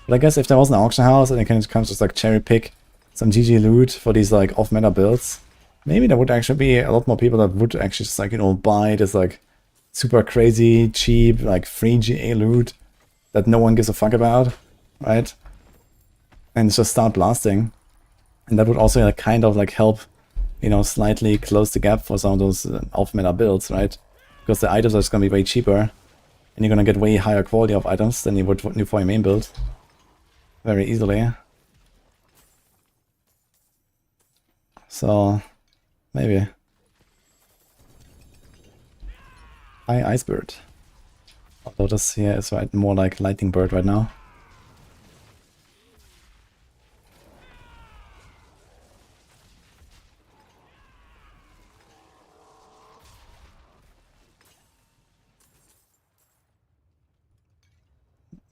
But I guess if there was an auction house and it can just like cherry pick some GG loot for these like off-meta builds, maybe there would actually be a lot more people that would actually just like, you know, buy this like super crazy, cheap, like free GA loot that no one gives a fuck about, right? And just start blasting. And that would also like kind of like help, you know, slightly close the gap for some of those off-meta builds, right? Because the items are just gonna be way cheaper, and you're gonna get way higher quality of items than you would for your main build. Very easily. So, maybe. Hi, Icebird. Although this here is right more like Lightning Bird right now.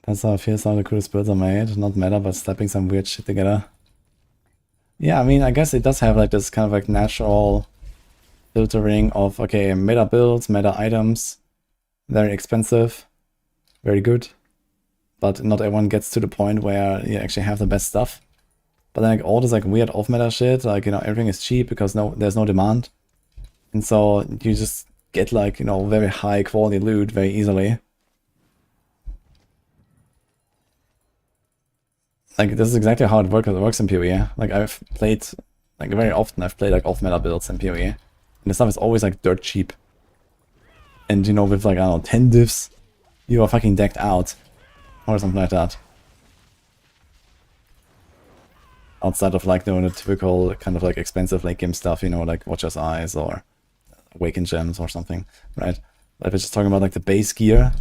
That's how it feels how the coolest builds are made. Not meta, but slapping some weird shit together. Yeah, I mean, I guess it does have like this kind of like natural filtering of, okay, meta builds, meta items, very expensive, very good, but not everyone gets to the point where you actually have the best stuff. But then like all this like weird off-meta shit, like, you know, everything is cheap because there's no demand. And so you just get like, you know, very high quality loot very easily. Like, this is exactly how it works in PoE. Like, I've played, like, very often I've played, like, off-meta builds in PoE. And the stuff is always, like, dirt cheap. And, you know, with, like, I don't know, 10 diffs, you are fucking decked out. Or something like that. Outside of, like, the typical kind of, like, expensive late game stuff, you know, like Watcher's Eyes or Awakened Gems or something, right? But if we're just talking about, like, the base gear,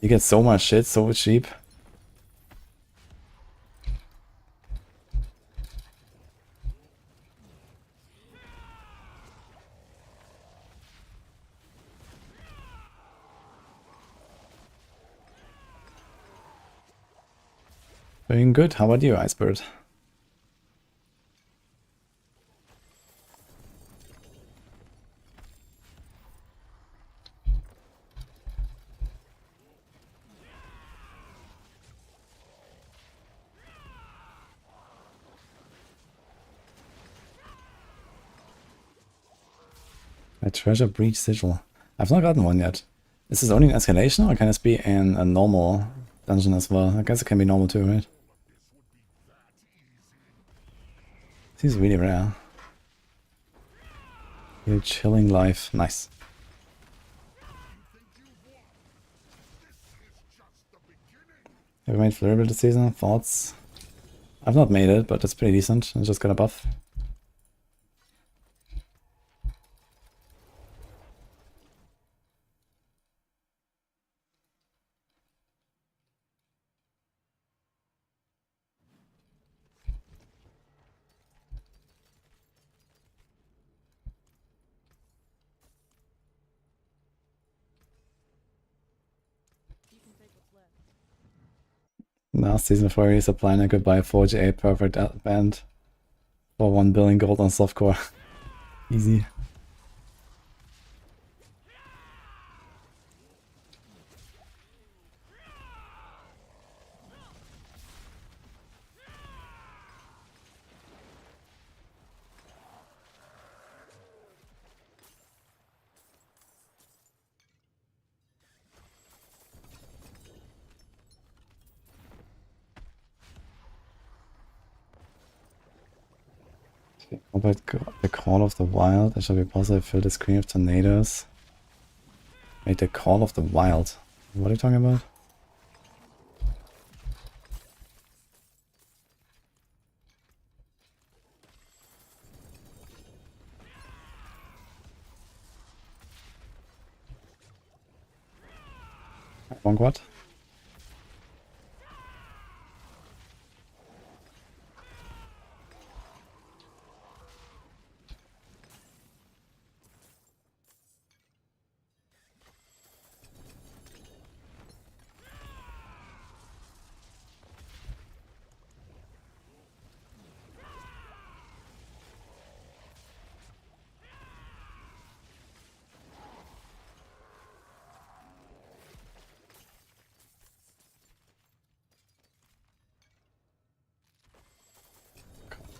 you get so much shit so cheap. Doing good. How about you, Icebird? A treasure breach sigil. I've not gotten one yet. Is this only an escalation or can this be in a normal dungeon as well? I guess it can be normal too, right? This is really rare. You're chilling life. Nice. Have you made Flurry this season? Thoughts? I've not made it, but it's pretty decent. I just got a buff. Last season before he supplying I could buy a 48 perfect band for 1 billion gold on softcore. Easy. About the Call of the Wild, it shall be possible to fill the screen with tornadoes. Wait, the Call of the Wild. What are you talking about? One quad.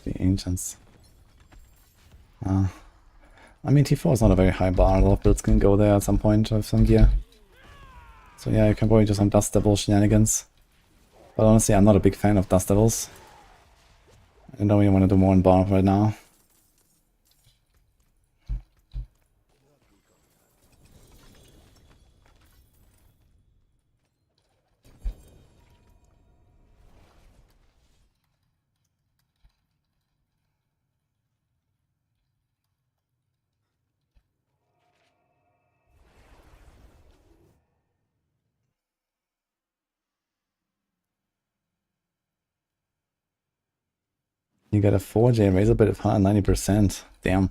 The Ancients. I mean, T4 is not a very high bar. A lot of builds can go there at some point with some gear. So yeah, you can probably do some Dust Devil shenanigans. But honestly, I'm not a big fan of Dust Devils. I don't really want to do more in Barb right now. You get a 4J Razor Bit of 190%. Damn.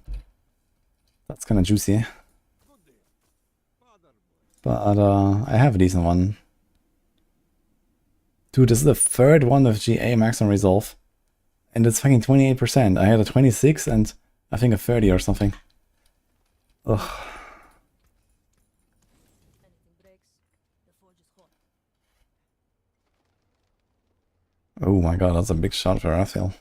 That's kind of juicy. But I have a decent one. Dude, this is the third one with GA maximum resolve. And it's fucking 28%. I had a 26 and I think a 30 or something. Ugh. Oh my god, that's a big shot for Raphael.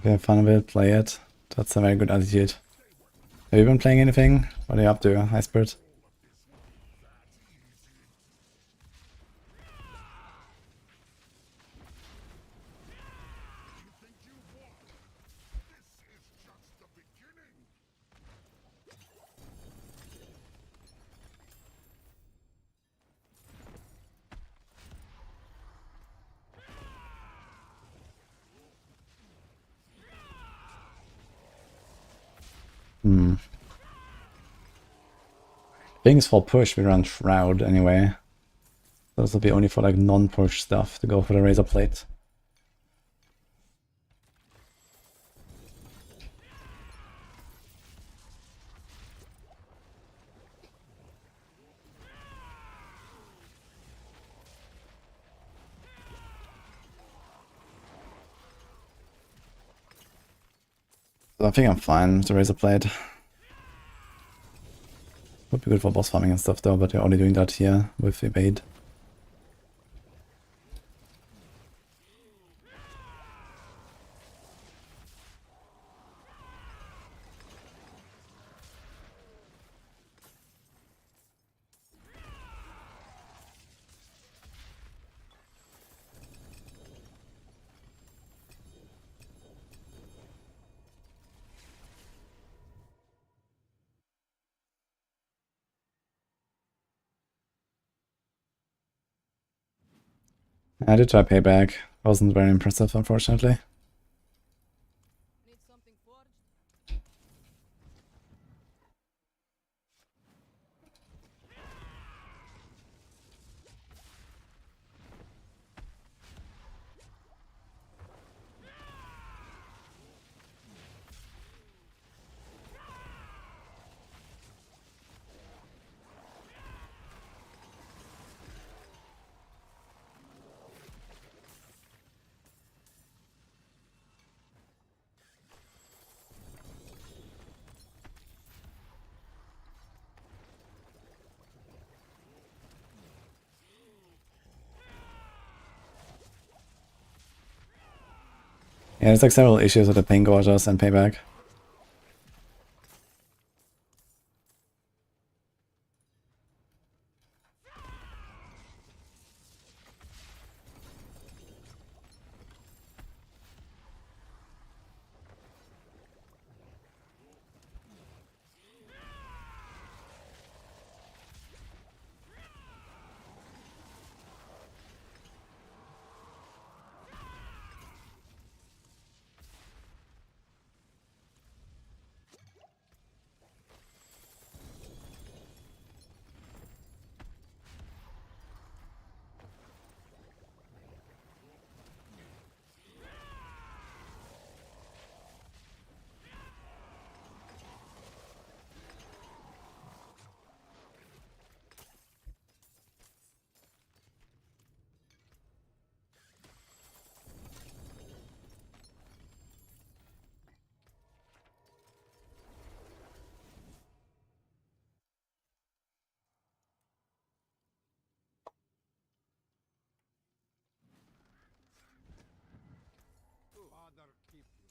Okay, have fun of it, play it. That's a very good attitude. Have you been playing anything? What are you up to, High Spirit? Things for push, we run Shroud anyway. Those will be only for like non-push stuff to go for the Razor Plate. So I think I'm fine with the Razor Plate. Would be good for boss farming and stuff though, but we're only doing that here with Evade. I did try Payback. Wasn't very impressive, unfortunately. Need something forged? Yeah, there's like several issues with the Pain Gorges and Payback. Father keep you.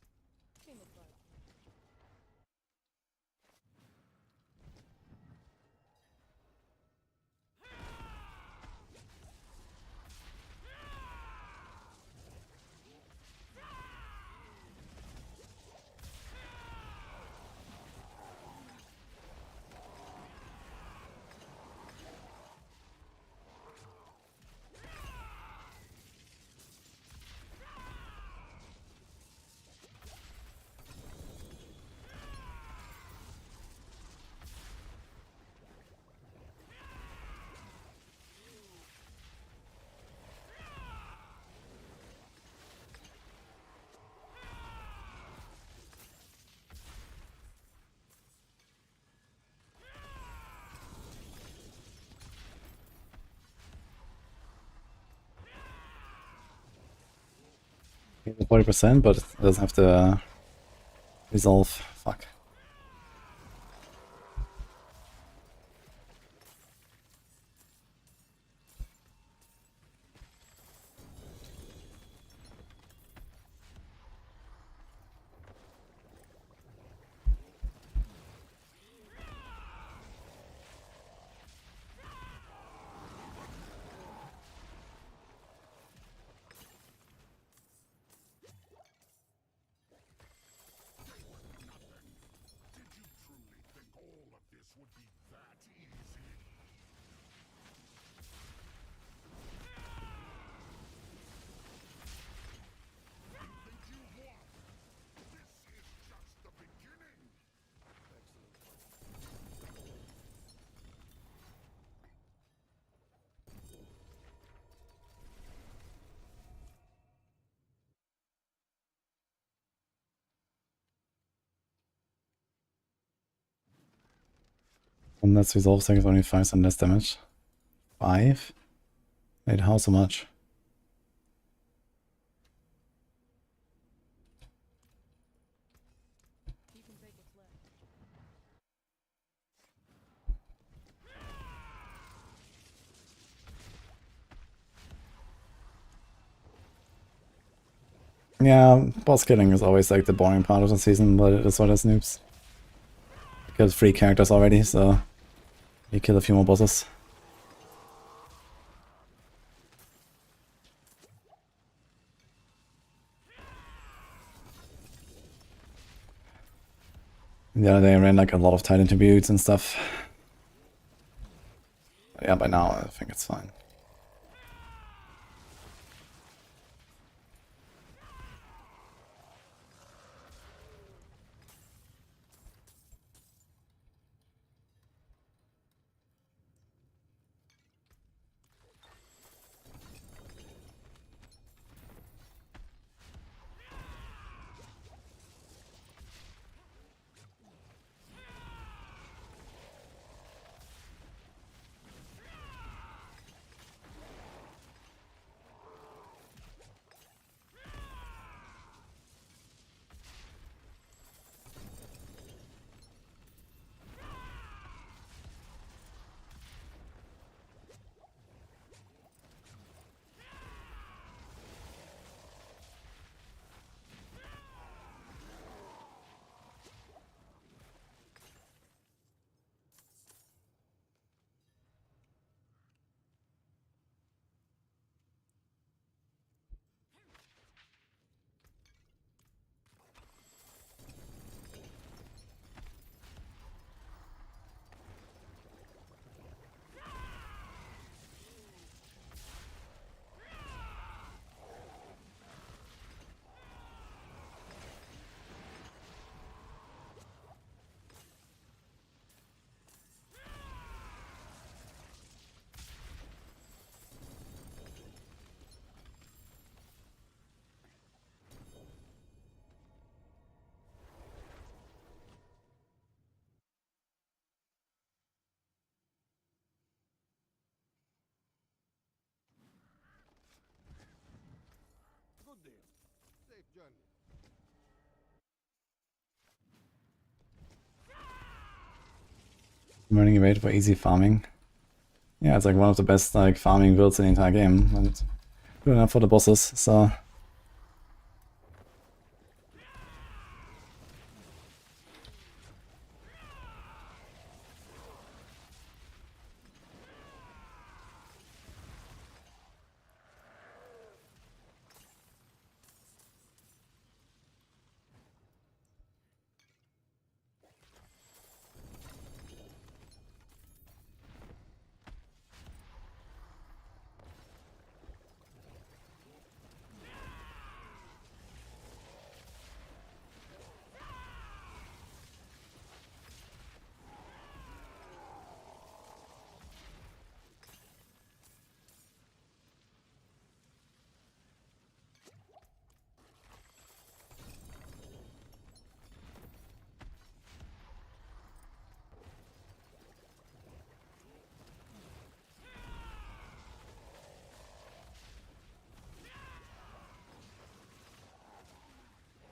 He's at 40%, but it doesn't have to resolve. Fuck. Did you truly think all of this would be that easy? You think you won? This is just the beginning. One that's resolved takes only 5% less damage. 5? Wait, how so much? You can take what's left. Yeah, boss killing is always like the boring part of the season, but it is what it is, noobs. Because 3 characters already, so you kill a few more bosses. The other day I ran like a lot of Titan tributes and stuff. But yeah, by now I think it's fine. Learning evade for easy farming. Yeah, it's like one of the best like farming builds in the entire game, and good enough for the bosses, so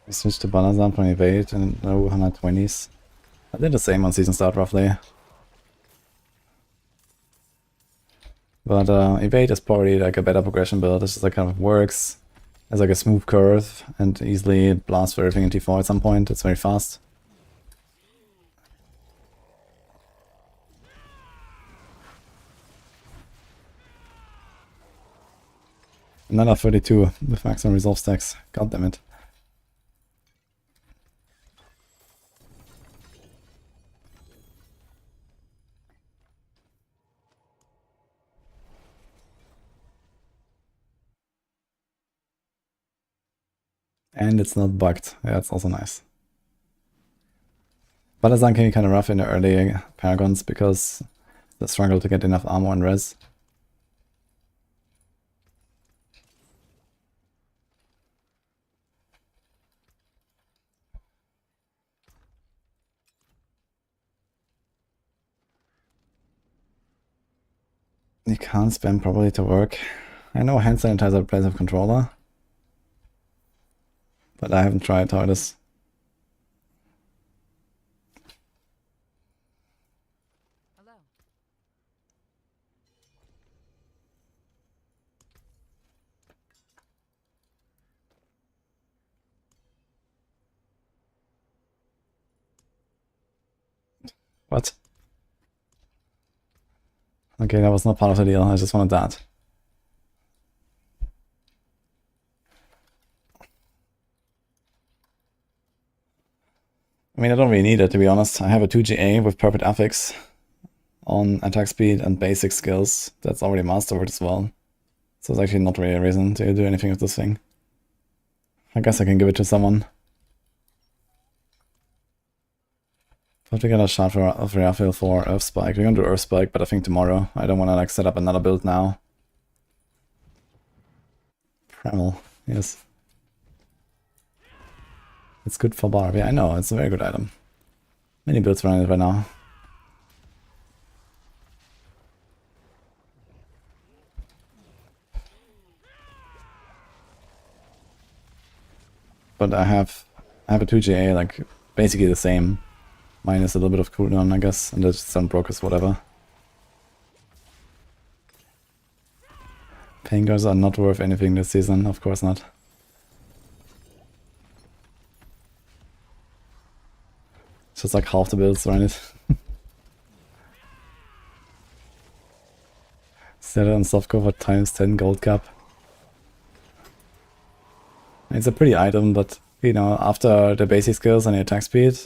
I switched to Banazan from evade and no 120s. I did the same on season start roughly. But evade is probably like a better progression build. It's just like kind of works as like a smooth curve and easily blasts for everything in T4 at some point. It's very fast. Another 32 with maximum resolve stacks. God damn it. And it's not bugged. Yeah, it's also nice. Balazan can be kind of rough in the early Paragons because they struggle to get enough armor and res. You can't spam properly to work. I know hand sanitizer replaces a controller, but I haven't tried how it is. Hello. What? Okay, that was not part of the deal. I just wanted that. I mean, I don't really need it, to be honest. I have a 2GA with perfect affix on attack speed and basic skills. That's already mastered as well. So it's actually not really a reason to do anything with this thing. I guess I can give it to someone. I have to get a shot for Raphael for Earth Spike. We're gonna do Earth Spike, but I think tomorrow. I don't want to like set up another build now. Primal, yes. It's good for Barb. Yeah, I know, it's a very good item. Many builds running it right now. But I have a 2GA, like basically the same. Minus a little bit of cooldown, I guess, and there's some brokers, whatever. Painkillers are not worth anything this season, of course not. It's just like half the builds around it. Set it on softcover times 10 gold cap. It's a pretty item, but you know, after the basic skills and the attack speed,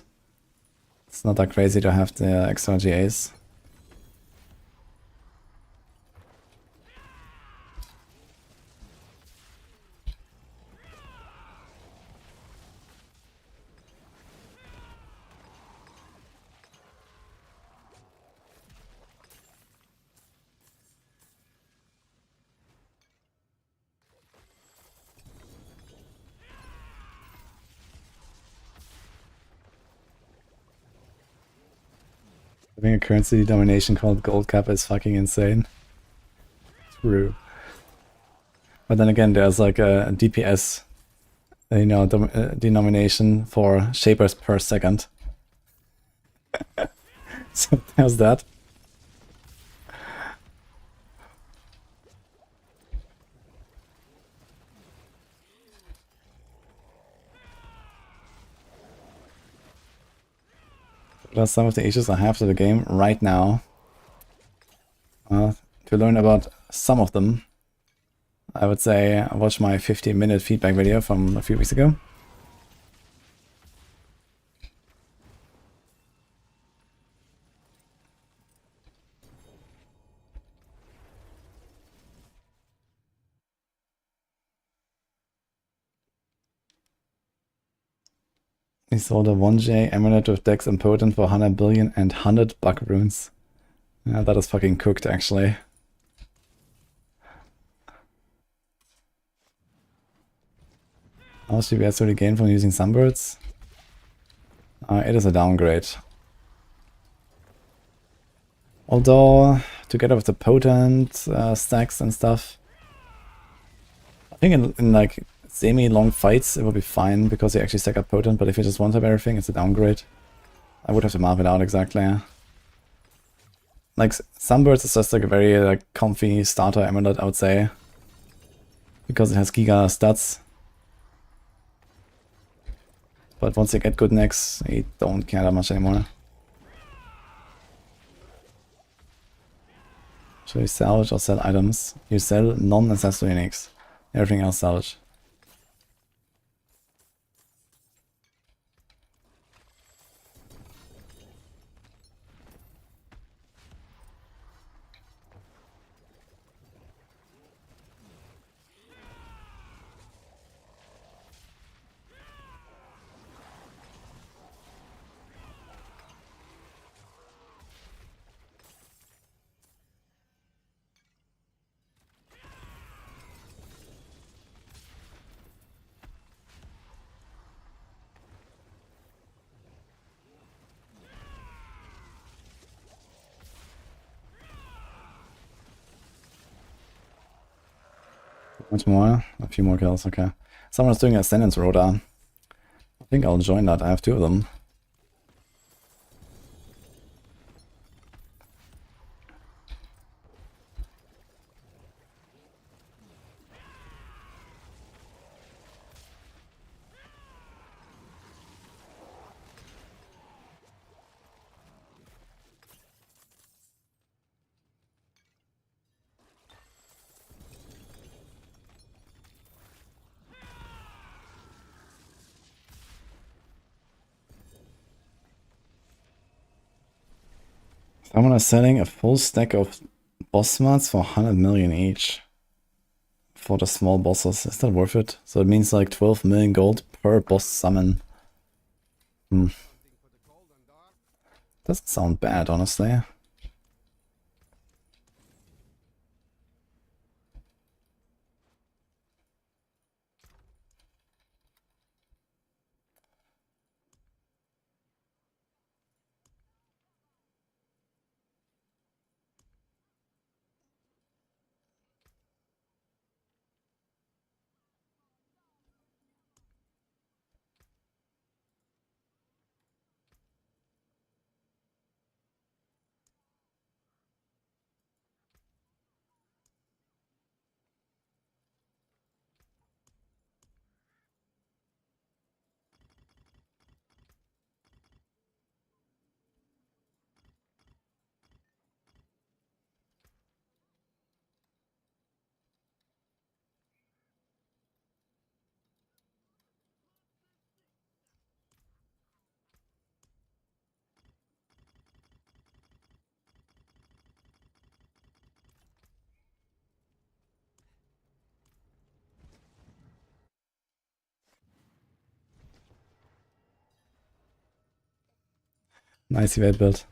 it's not that crazy to have the extra GAs. Having a currency domination called gold cap is fucking insane. True. But then again, there's like a DPS you know, denomination for shapers per second. So there's that. What are some of the issues I have to the game right now? To learn about some of them, I would say watch my 15-minute feedback video from a few weeks ago. He sold a 1J amulet with Dex Impotent for 100 billion and 100 bug runes. Yeah, that is fucking cooked, actually. How much DPS do we gain from using Sunbirds? It is a downgrade. Although, together with the potent stacks and stuff, I think in like semi-long fights it will be fine because they actually stack up potent, but if you just one-tap everything, it's a downgrade. I would have to map it out exactly. Like, Sunbirds is just like a very like comfy starter amulet, I would say. Because it has giga stats. But once you get good necks, you don't care that much anymore. Should we salvage or sell items? You sell non-necessary uniques. Everything else salvage. Much more? A few more kills, okay. Someone's doing a Ascendance Rota. I think I'll join that, I have 2 of them. Someone is selling a full stack of boss smarts for 100 million each. For the small bosses, is that worth it? So it means like 12 million gold per boss summon. Doesn't sound bad, honestly. Nice evade build.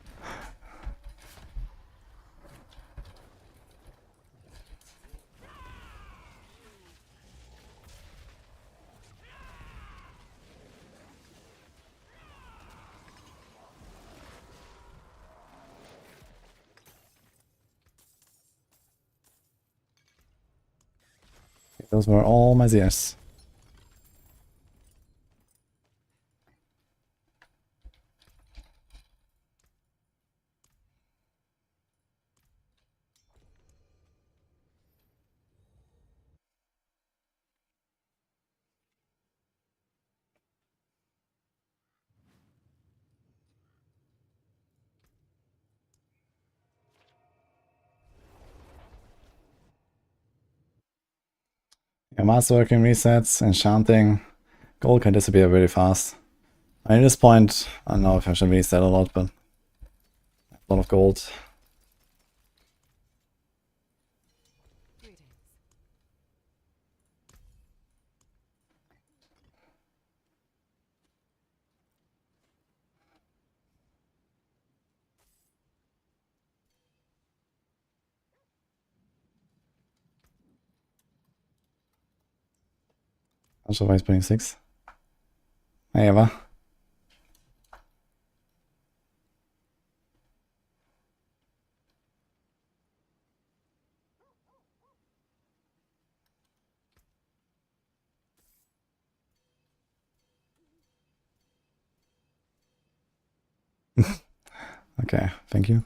Those were all my Zeers. Yeah, masterworking resets, enchanting. Gold can disappear very fast. At this point, I don't know if I should reset a lot, but a lot of gold. Greetings. Also, Vice putting 6. Hey, Eva. Okay, thank you.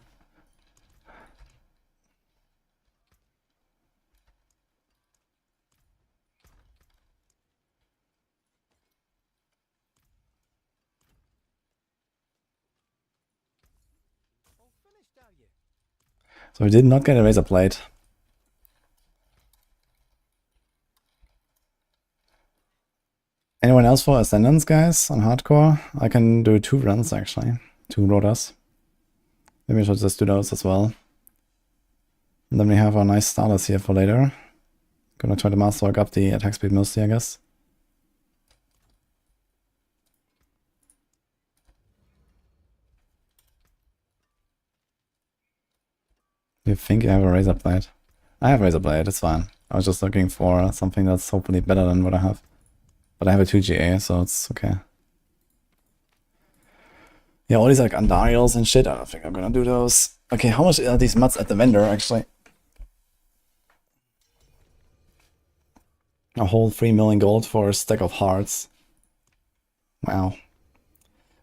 All finished, are you? So we did not get a razor blade. Anyone else for Ascendance, guys, on hardcore? I can do 2 runs, actually. 2 rotas. Maybe I should just do those as well. And then we have our nice starters here for later. Gonna try to masterwork up the attack speed mostly, I guess. You think I have a razor blade? I have razor blade, it's fine. I was just looking for something that's hopefully better than what I have. But I have a 2GA, so it's okay. Yeah, all these like Andariels and shit, I don't think I'm gonna do those. Okay, how much are these mats at the vendor, actually? A whole 3 million gold for a stack of hearts. Wow.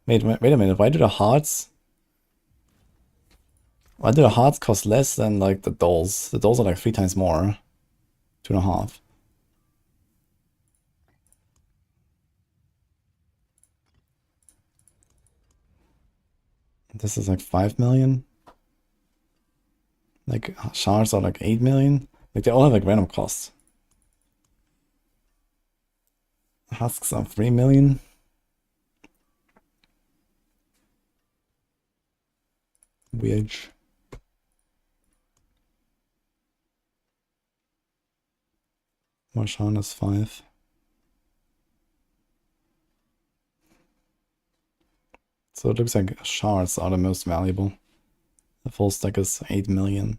Wait a minute, why do the hearts... Why do the hearts cost less than like the dolls? The dolls are like 3 times more. 2.5. This is like 5 million. Like shards are like 8 million. Like they all have like random costs. Husks are 3 million. Weird. Marshan is 5. So it looks like shards are the most valuable. The full stack is 8 million.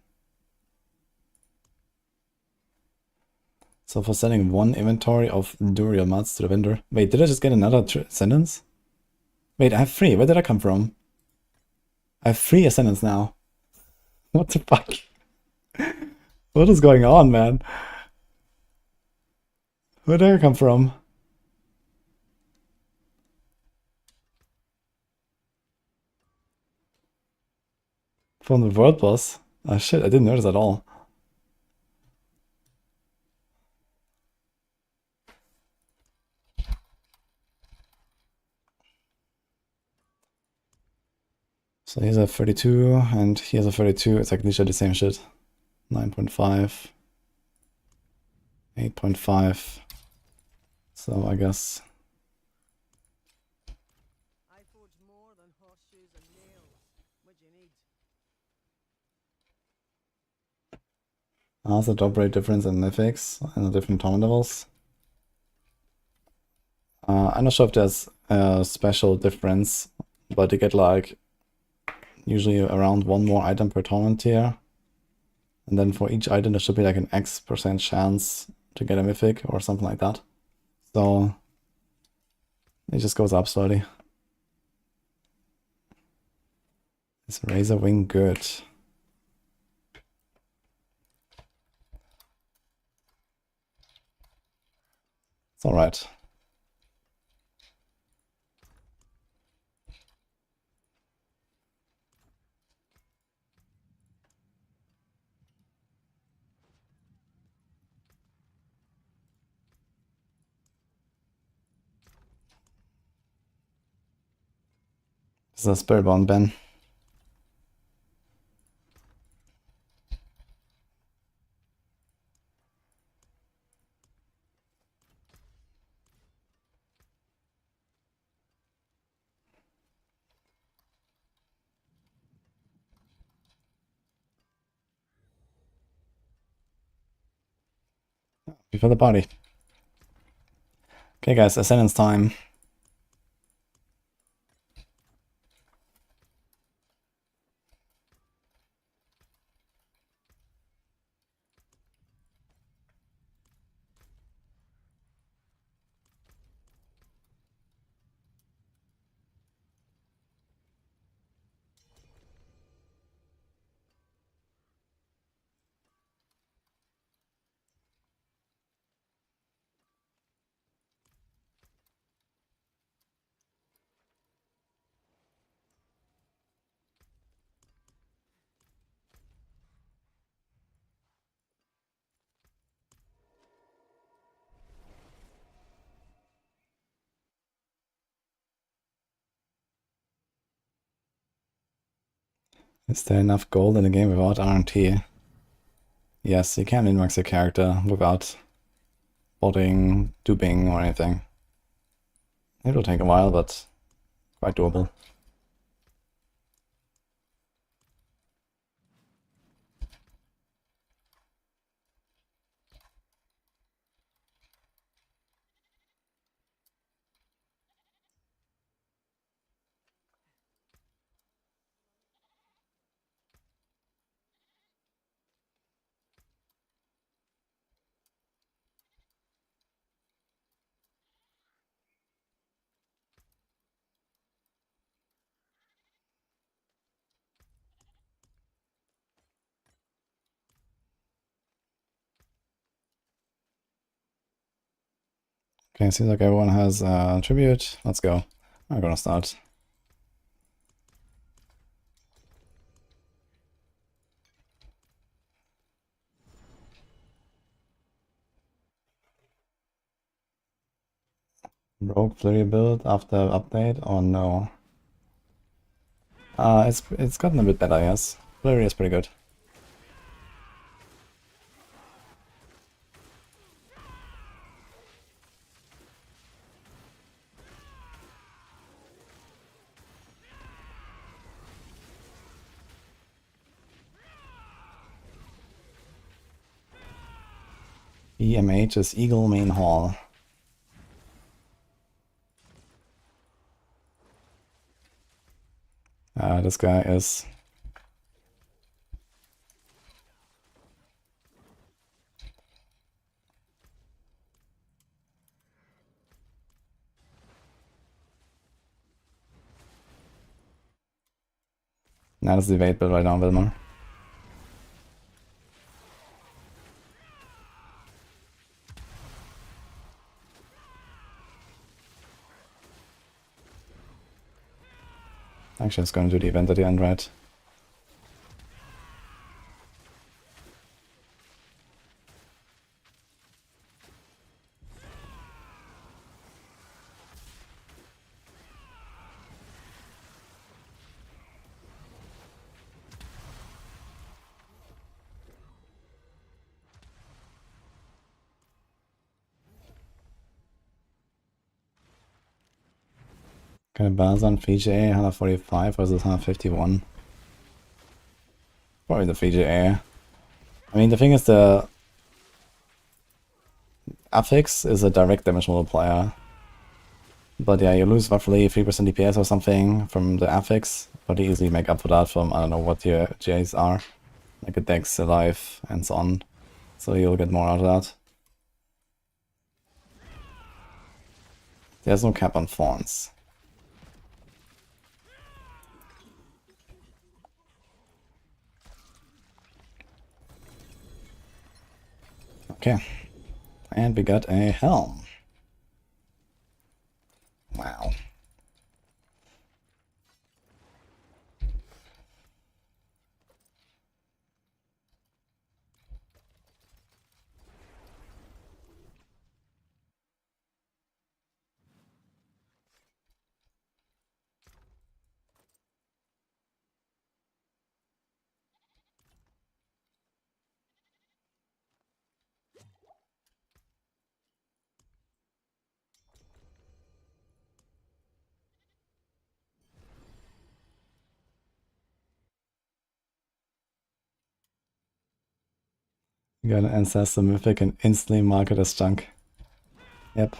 So for selling 1 inventory of Duriel mats to the vendor. Wait, did I just get another Ascendance? Wait, I have 3. Where did I come from? I have 3 Ascendants now. What the fuck? What is going on, man? Where did I come from? From the world boss? Oh shit, I didn't notice at all. So here's a 32, and here's a 32. It's like literally the same shit. 9.5. 8.5. So I guess... I forge more than horseshoes and nails. What do you need? How's the drop rate difference in mythics and the different tournament levels? I'm not sure if there's a special difference, but you get like usually around 1 more item per tournament tier. And then for each item there should be like an X% chance to get a mythic or something like that. So it just goes up slowly. Is Razor Wing good? It's alright. This is a Spiritborn Ben. before the party. Okay, guys, Ascendance time. Is there enough gold in the game without RNT? Yes, you can min-max your character without botting, duping, or anything. It will take a while, but quite doable. Okay, seems like everyone has tribute. Let's go. I'm gonna start. Rogue flurry build after update or no? It's gotten a bit better, yes. Flurry is pretty good. EMH is Eagle Main Hall. This guy is... Nah, that's the evade build right now, Wilmar. Actually, it's gonna do the event at the end, right? Okay, Bazan VGA 145 versus 151. Probably the VGA. I mean, the thing is, the affix is a direct damage multiplier. But yeah, you lose roughly 3% DPS or something from the affix, but you easily make up for that from, I don't know what your GAs are, like a Dex, Alive, and so on. So you'll get more out of that. There's no cap on Fawns. Okay. And we got a Helm. Wow. You got an ancestor mythic and instantly mark it as junk. Yep.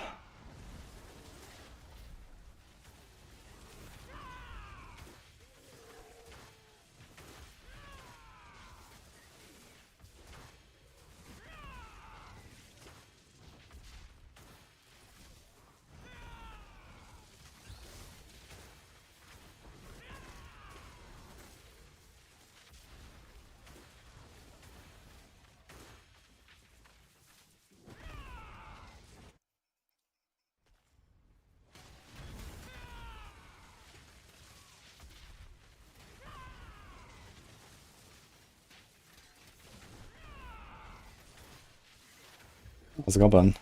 That's a goblin.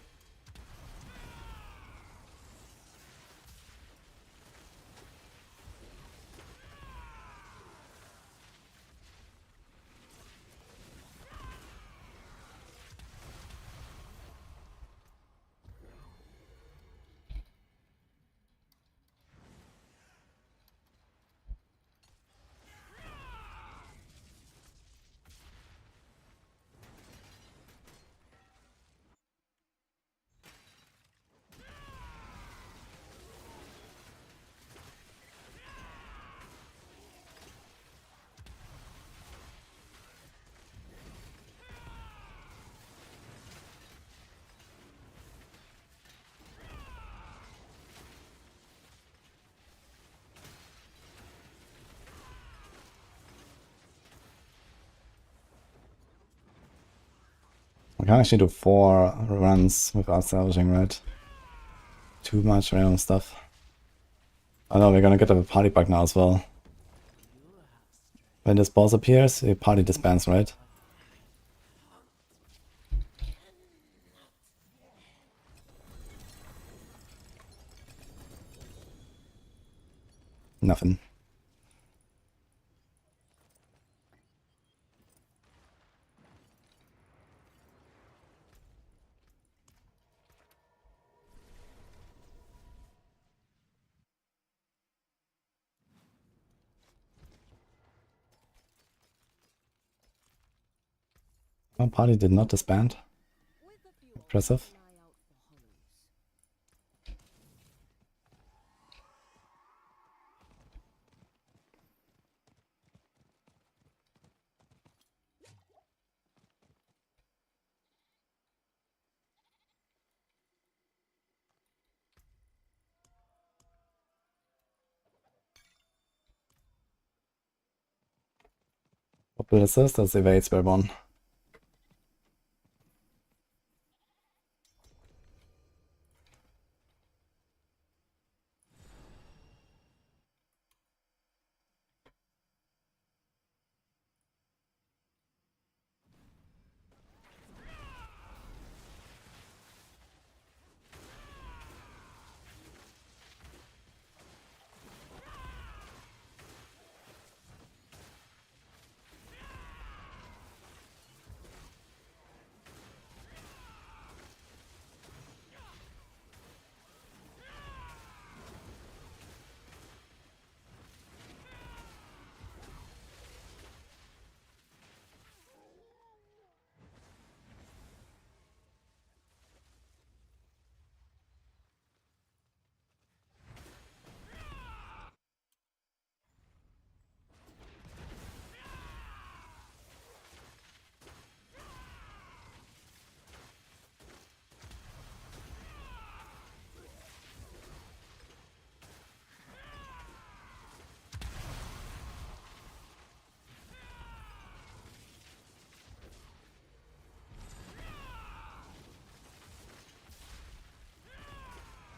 I can actually do 4 runs without salvaging, right? Too much random stuff. Oh no, we're gonna get a party bug now as well. When this boss appears, a party disbands, right? Nothing. Our party did not disband. With a few Impressive. keep an eye out for hollows. What build is this? That's evade Spiritborn.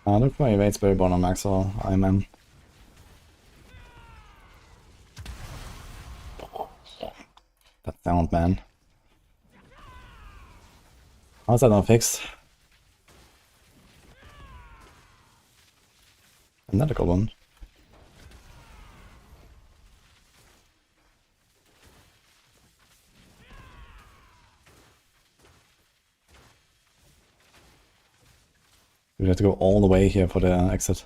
Look for evade Spiritborn on Maxroll. IMM. That sound, man. How's that not fixed? Another goblin. We have to go all the way here for the exit.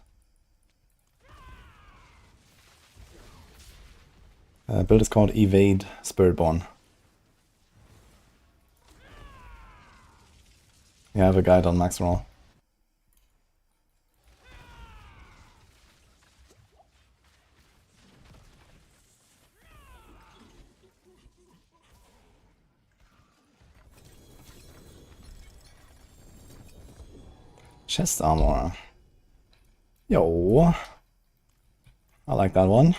Build is called Evade Spiritborn. You have a guide on Maxroll. Chest armor. Yo. I like that one.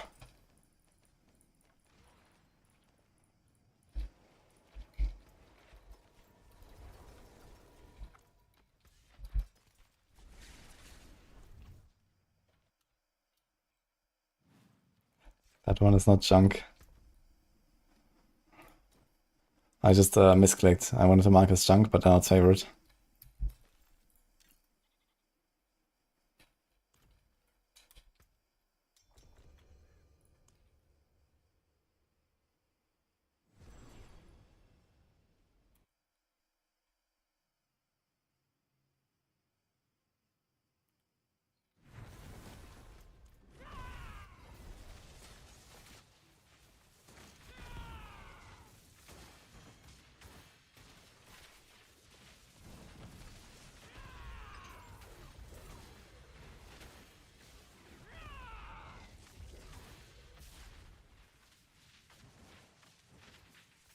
That one is not junk. I just misclicked. I wanted to mark as junk, but not favorite.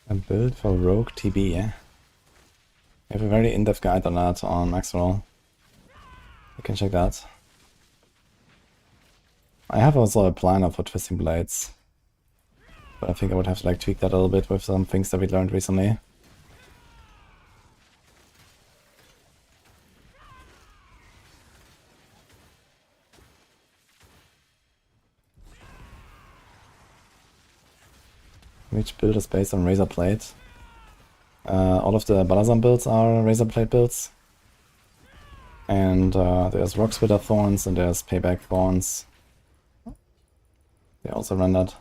A build for Rogue TB, yeah? We have a very in-depth guide on that on Maxroll. You can check that. I have also a planner for Twisting Blades. But I think I would have to like tweak that a little bit with some things that we learned recently. Which build is based on Razor Blade? All of the Balazam builds are Razor Blade builds. And there's Rocksplitter Thorns and there's Payback Thorns. They also run that.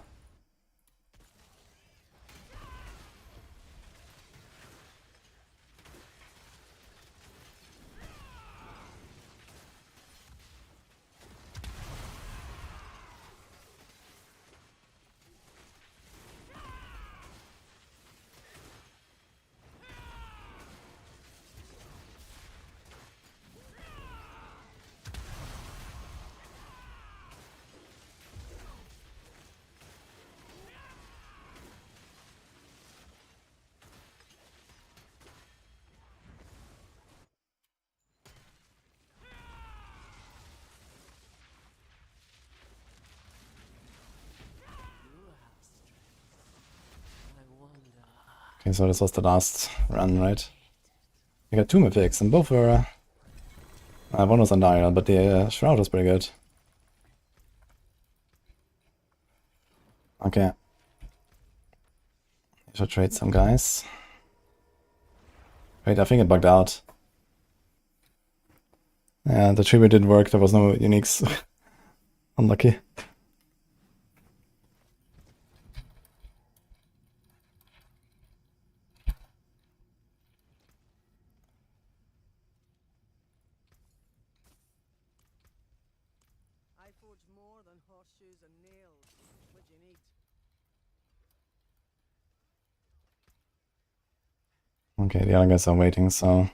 Okay, so this was the last run, right? We got 2 mythics, and both were... one was Undial, but the Shroud was pretty good. Okay. I should trade some guys. Wait, I think it bugged out. Yeah, the tribute didn't work, there was no uniques. Unlucky. I forge more than horseshoes and nails. What do you need? Okay, the other guys are waiting, so...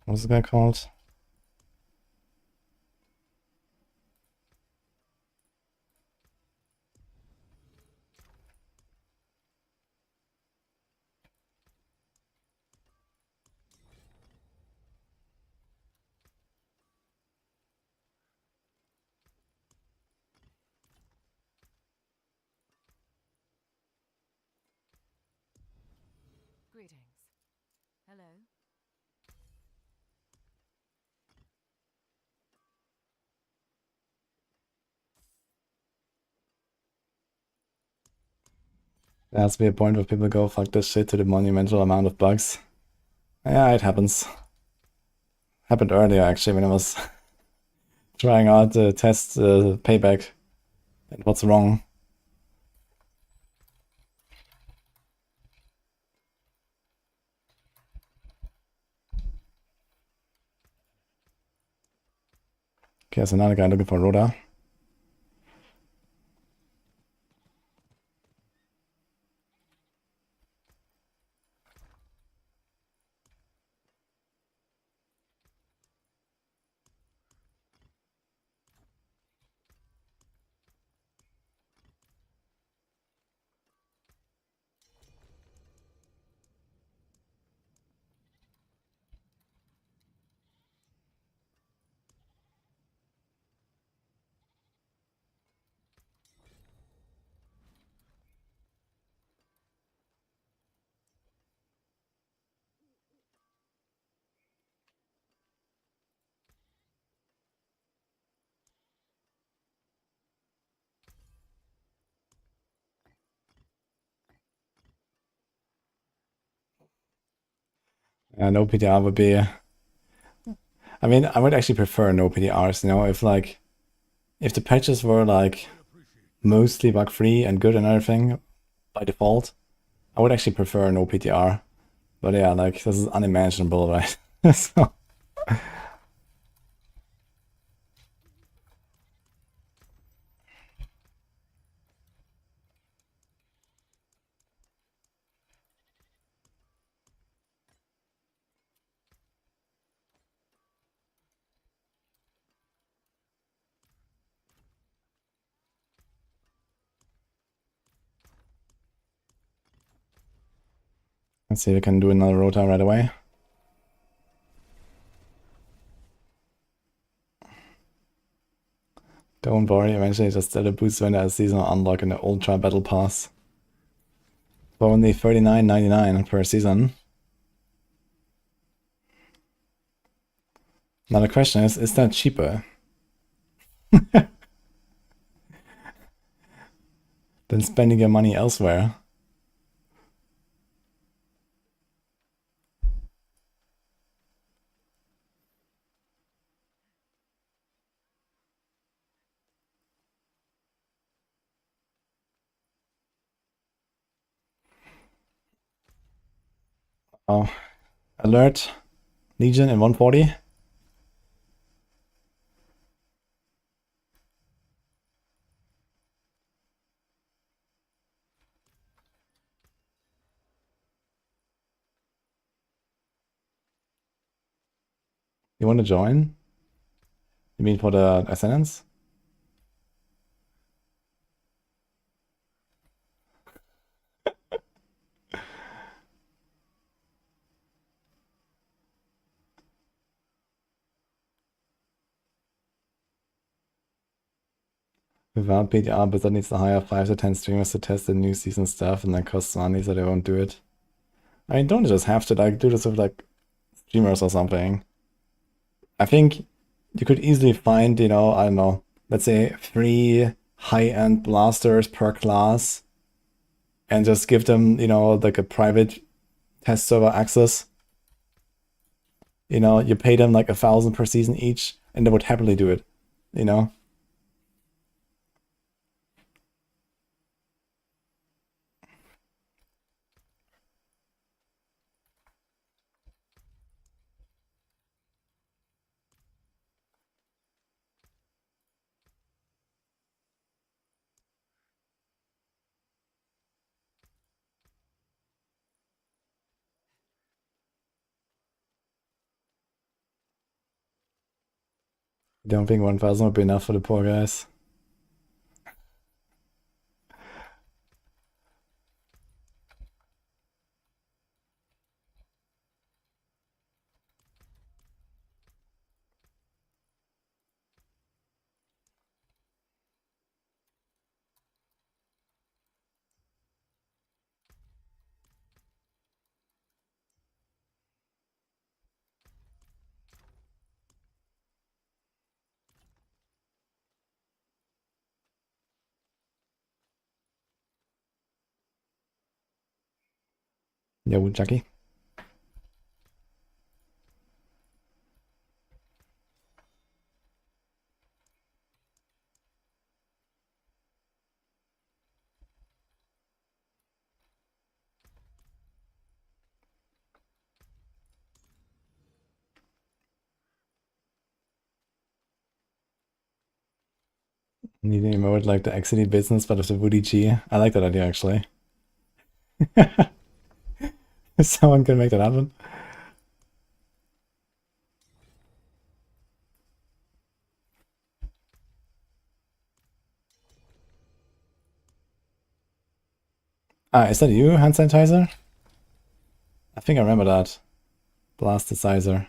What's this guy called? Greetings. Hello. There has to be a point where people go, fuck this shit to the monumental amount of bugs. Yeah, it happens. Happened earlier, actually, when I was trying out to test payback and what's wrong. Okay, there's another guy looking for Rhoda. No PTR would be... I mean, I would actually prefer no PTRs, you know, if like... If the patches were like mostly bug-free and good and everything by default, I would actually prefer no PTR. But yeah, like, this is unimaginable, right? So... Let's see if we can do another rota right away. Don't worry, eventually just add a boost when there's seasonal unlock in the Ultra Battle Pass. For only $39.99 per season. Now the question is that cheaper? Than spending your money elsewhere? Oh, alert, Legion in 140. You want to join? You mean for the Ascendants? Without PTR, but that needs to hire 5 to 10 streamers to test the new season stuff, and that costs money, so they won't do it. I mean, don't just have to like do this with like streamers or something. I think you could easily find, you know, I don't know, let's say 3 high-end blasters per class, and just give them, you know, like a private test server access. You know, you pay them like 1,000 per season each, and they would happily do it, you know? I don't think 1,000 would be enough for the poor guys. Yo, Jackie. Needing a mode like the XD business, but with the wudijo. I like that idea, actually. Someone can make that happen. Ah, is that you, hand sanitizer? I think I remember that. Blasticizer.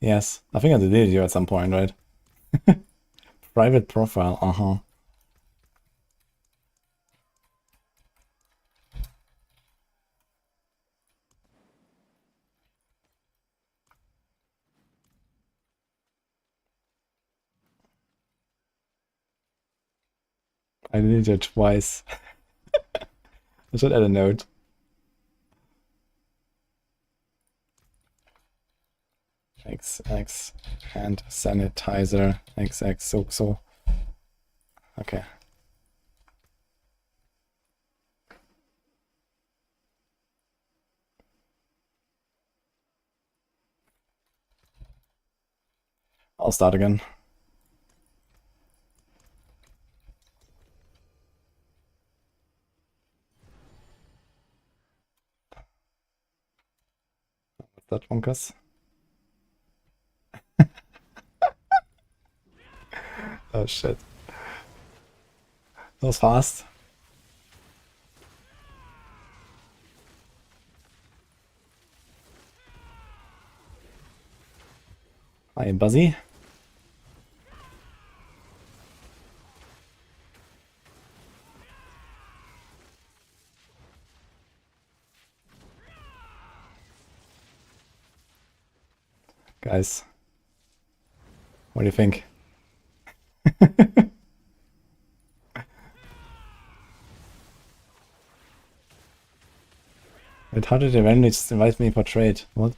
Yes, I think I deleted you at some point, right? Private profile, uh-huh. I deleted you twice. I should add a note. XX hand sanitizer XX so. Okay. I'll start again. What's that, Wonkas? Oh shit. That was fast. Hi, Buzzy. Guys, what do you think? Wait, how did they randomly just invite me for trade? What?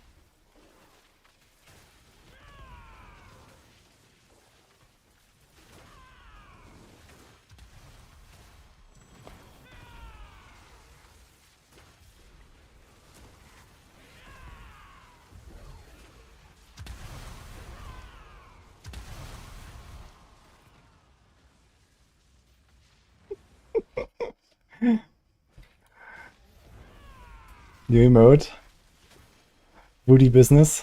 New emote. Woody business.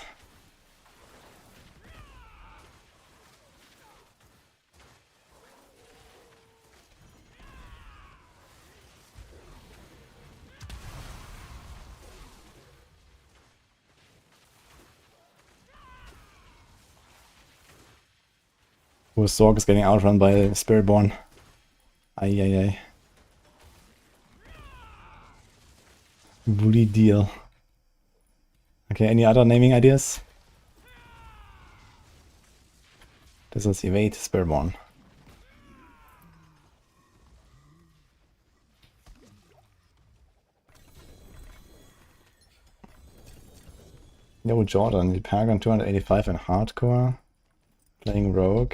Oh, Sorc is getting outrun by Spiritborn. Ay. Woody deal. Okay, any other naming ideas? This is evade Spiritborn. Yo, Jordan, the Paragon 285 in hardcore. Playing rogue.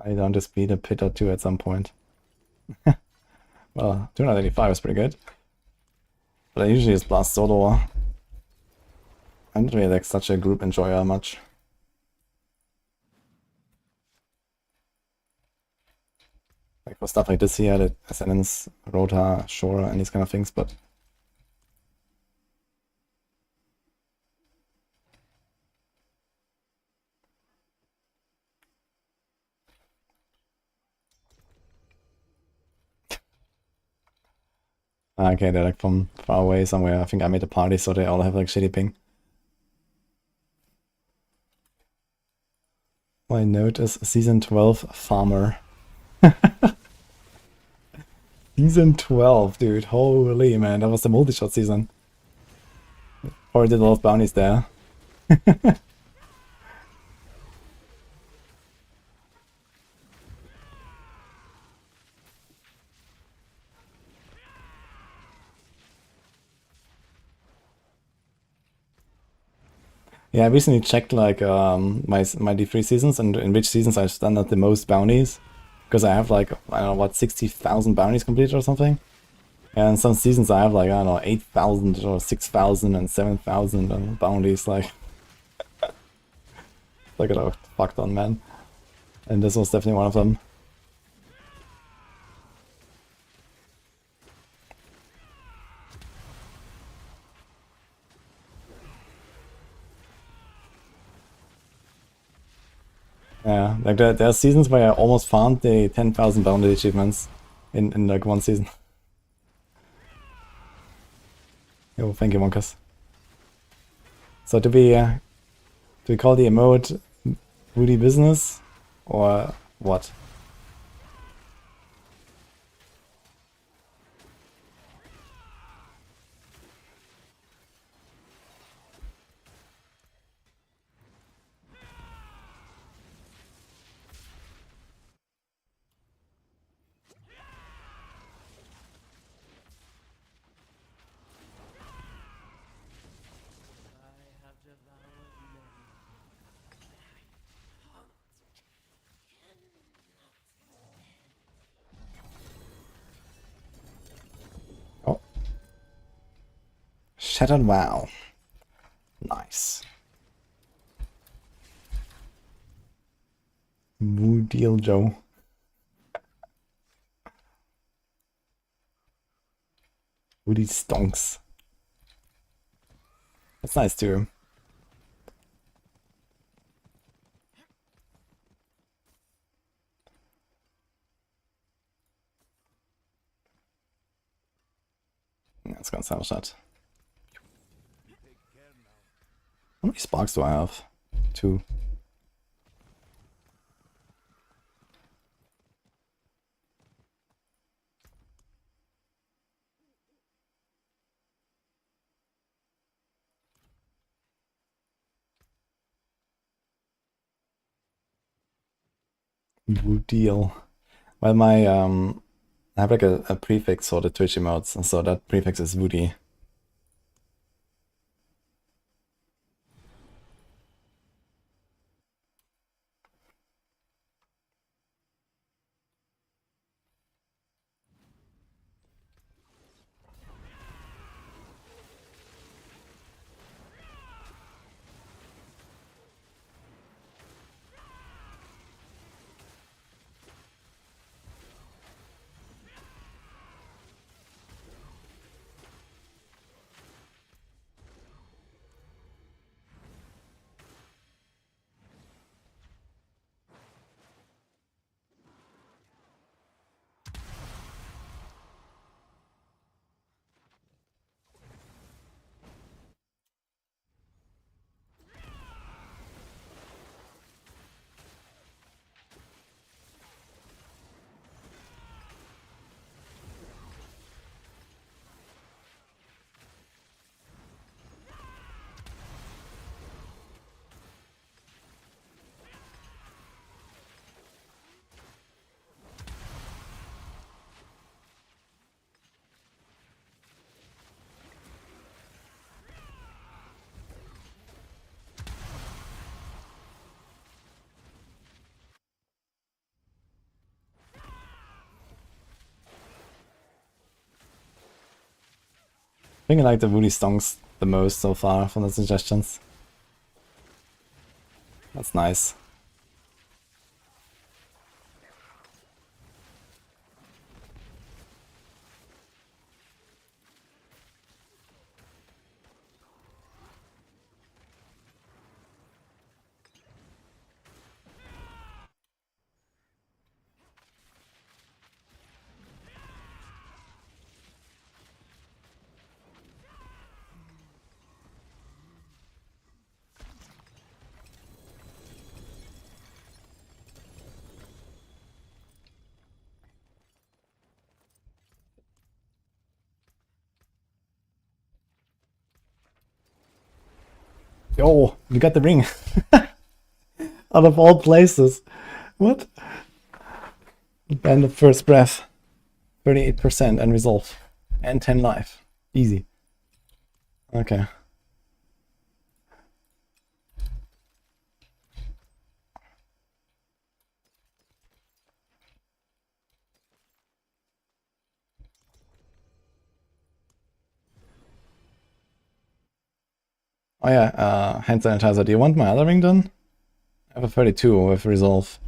I want to speed a pit or two at some point. Well, 285 is pretty good. But I usually just blast solo. I'm not really like such a group enjoyer much. Like for stuff like this here, the Ascendance, Rota, Shore, and these kind of things, but okay, they're like from far away somewhere. I think I made a party, so they all have like shitty ping. My note is Season 12 Farmer. Season 12, dude. Holy man, that was the multi-shot season. Already did a lot of bounties there. Yeah, I recently checked like my D3 seasons and in which seasons I've done the most bounties. Because I have like, I don't know, what, 60,000 bounties completed or something? And some seasons I have like, I don't know, 8,000 or 6,000 and 7,000 and bounties, like... Look at how fucked on, man. And this was definitely one of them. Yeah, like there are seasons where I almost farmed the 10,000 bounty achievements in like one season. Yo, thank you, Monkas. So do we call the emote Woody Business or what? I have devoured many. Shattered Wow. Nice. Wudijo. Woody stonks. That's nice too. Let's go and salvage that. How many sparks do I have? 2. Deal. Well, my I have like a prefix for the Twitch emotes, and so that prefix is Woody. I think I like the Woody Stonks the most so far from the suggestions. That's nice. Yo, you got the ring. Out of all places. What? Band of First Breath. 38% and resolve. And 10 life. Easy. Okay. Oh yeah, hand sanitizer. Do you want my other ring done? I have a 32 with resolve.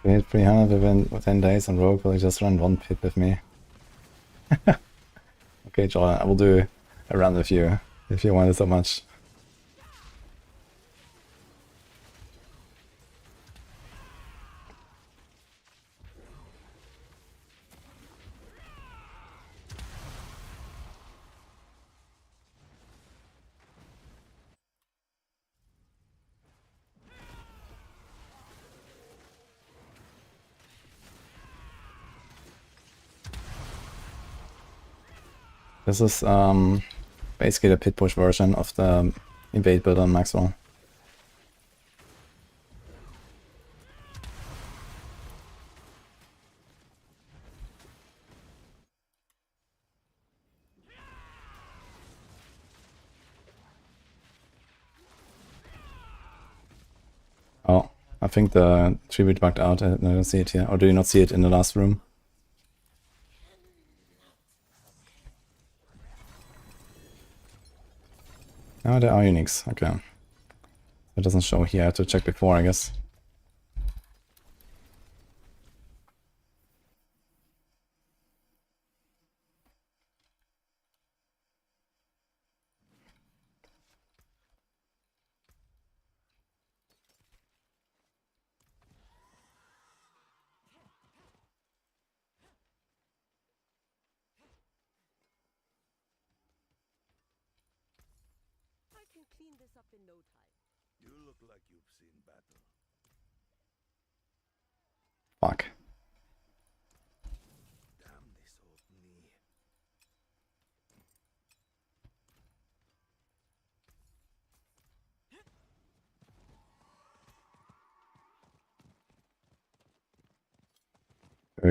We hit 300 within days and Rogue will just run 1 pit with me. Okay, Joel, I will do a round with you if you want it so much. This is basically the pit push version of the invade build on Maxroll. I think the tribute bugged out. I don't see it here. Or do you not see it in the last room? Oh, there are uniques. Okay. It doesn't show here. I have to check before, I guess. I can clean this up in no time. You look like you've seen battle. Fuck. Damn this old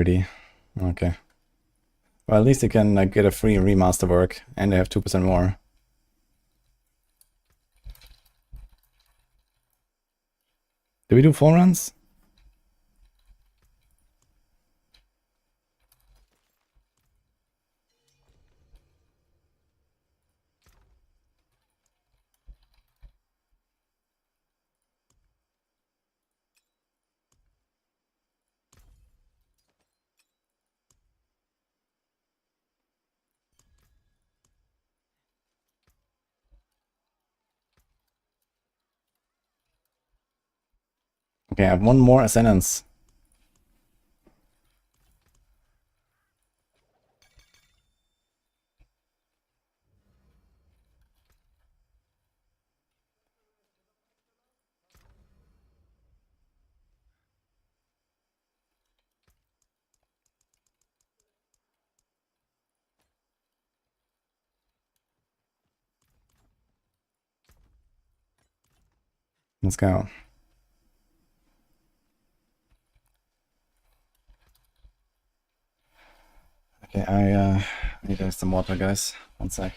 knee. $30. Okay. Well, at least you can like get a free remaster work, and they have 2% more. Did we do 4 runs? Okay, I have 1 more Ascendance. Let's go. Okay, I need to have some water, guys. 1 sec.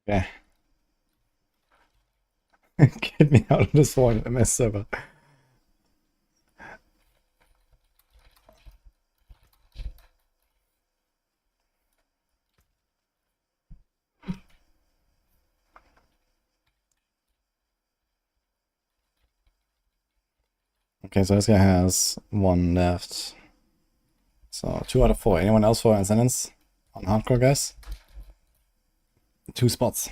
Okay. Get me out of this one MS server. Okay, so this guy has 1 left. So 2 out of 4. Anyone else for Ascendance on hardcore, guys? 2 spots.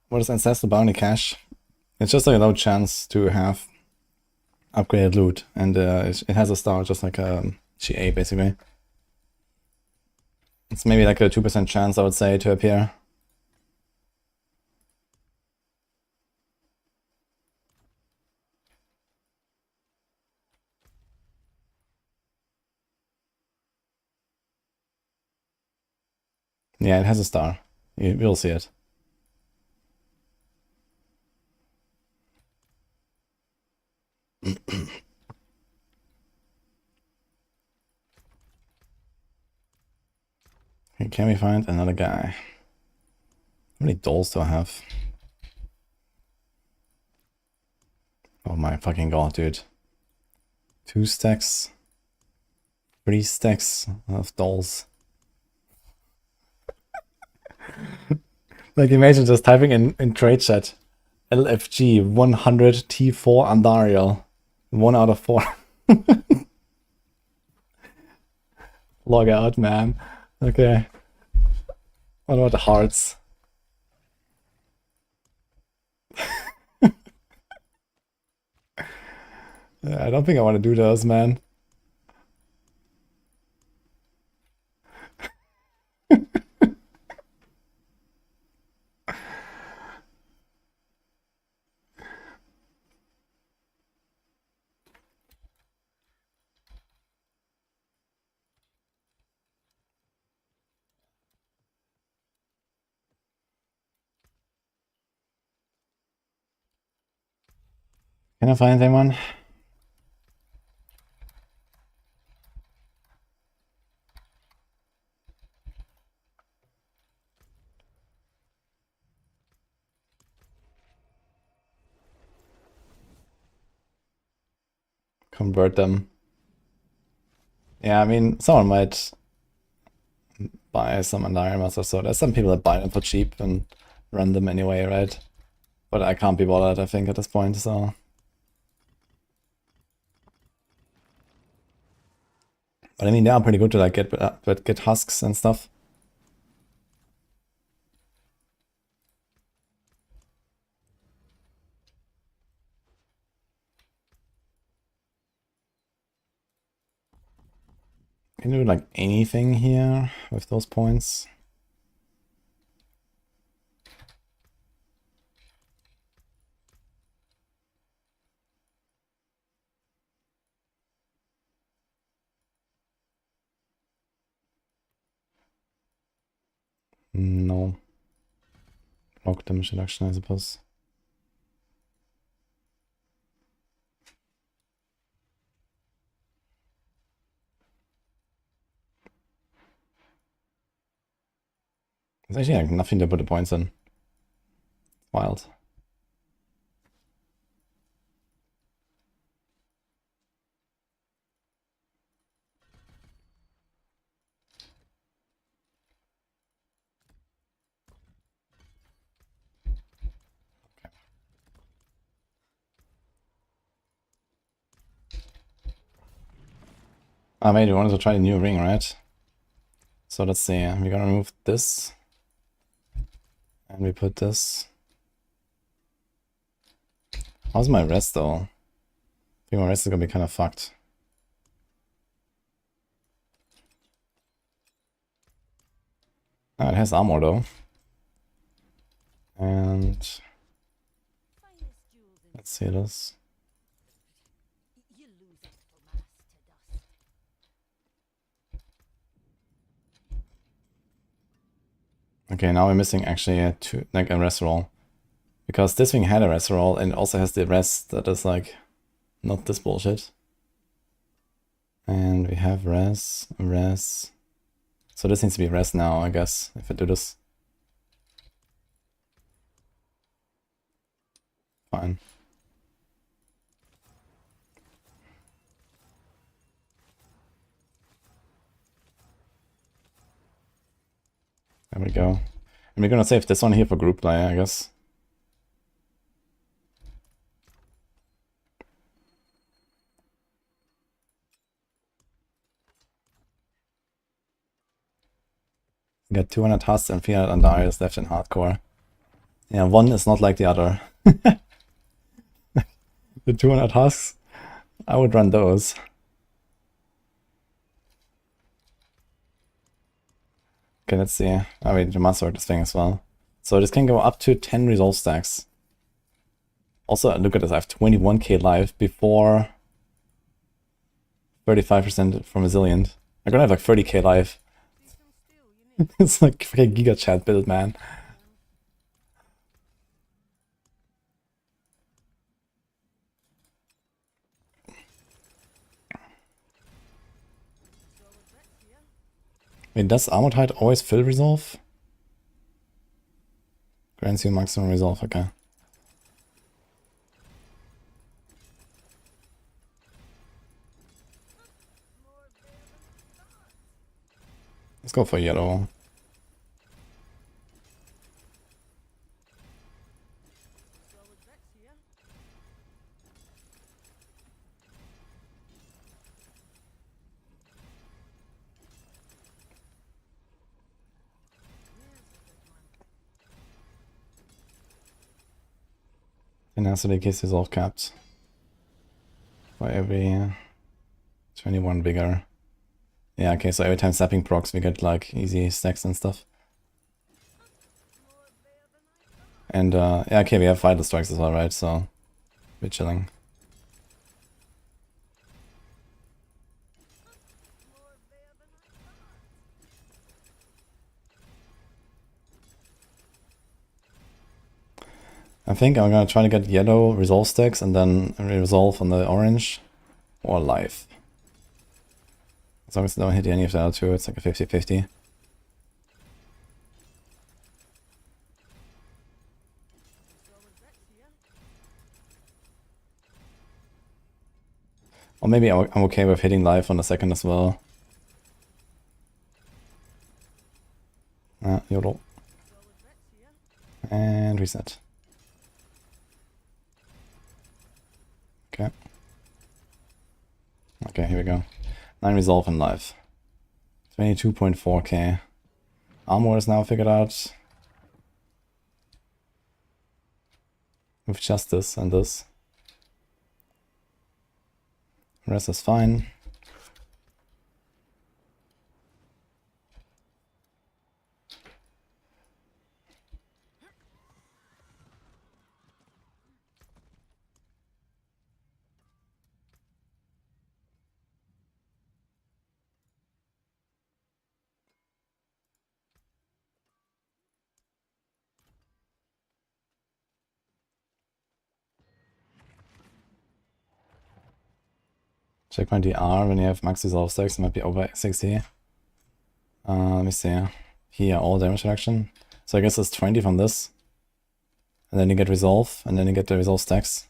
What is Ancestral Bounty Cash? It's just like a low chance to have upgraded loot, and it has a star just like GA basically. It's maybe like a 2% chance, I would say, to appear. Yeah, it has a star. You'll see it. Okay, can we find another guy? How many dolls do I have? Oh my fucking god, dude. 2 stacks. 3 stacks of dolls. Like, imagine just typing in trade chat. LFG 100 T4 Andariel. 1 out of 4. Log out, man. Okay. What about the hearts? Yeah, I don't think I want to do those, man. Can I find anyone? Convert them. Yeah, I mean, someone might buy some Andariels or so. There's some people that buy them for cheap and run them anyway, right? But I can't be bothered, I think, at this point, so... But I mean, they are pretty good to like get husks and stuff. Can you do like anything here with those points? No. Block damage reduction, I suppose. There's actually like nothing to put the points in. Wild. Ah, wait, we wanted to try the new ring, right? So let's see, we're gonna remove this. And we put this. How's my rest though? I think my rest is gonna be kind of fucked. Ah, it has armor though. And let's see this. Okay, now we're missing actually a rest roll. Because this thing had a rest roll and it also has the rest that is like not this bullshit. And we have res. So this needs to be res now, I guess, if I do this. Fine. There we go. And we're gonna save this one here for group play, I guess. We got 200 Husks and 300 Andarius left in hardcore. Yeah, one is not like the other. The 200 Husks, I would run those. Okay, let's see. Oh wait, you must work this thing as well. So this can go up to 10 resolve stacks. Also, look at this, I have 21k life before 35% from Resilient. I'm gonna have like 30k life. See some steel you need. It's like freaking Giga Chat build, man. Solid bricks here. Wait, does Armored Hide always fill resolve? Grants you maximum resolve, okay. More there than I thought. Let's go for yellow. Solid bricks here. Here's a good one. Tenacity case resolve capped. For every 21 bigger. Yeah, okay, so every time sapping procs we get like easy stacks and stuff. More there than I thought. And yeah, okay, we have vital strikes as well, right? So we're chilling. More there than I thought. I think I'm gonna try to get yellow resolve stacks and then resolve on the orange or life. As long as I don't hit any of the other two, it's like a 50-50. Solid bricks here. Or maybe I'm okay with hitting life on the second as well. Yodel. Solid bricks here. And reset. Okay. Okay, here we go. 9 resolve in life. 22.4k. Armor is now figured out. With just this and this. The rest is fine. Check my DR when you have max resolve stacks, it might be over 60. Let me see. Here, all damage reduction. So I guess it's 20 from this. And then you get resolve, and then you get the resolve stacks.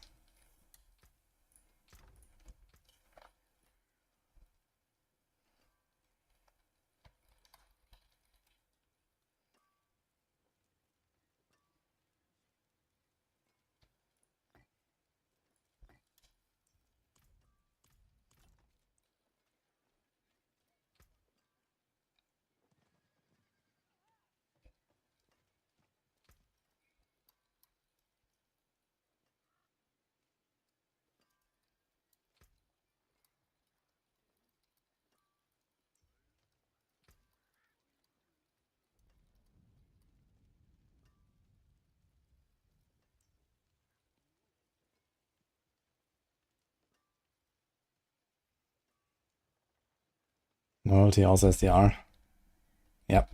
Loyalty also SDR. Yep.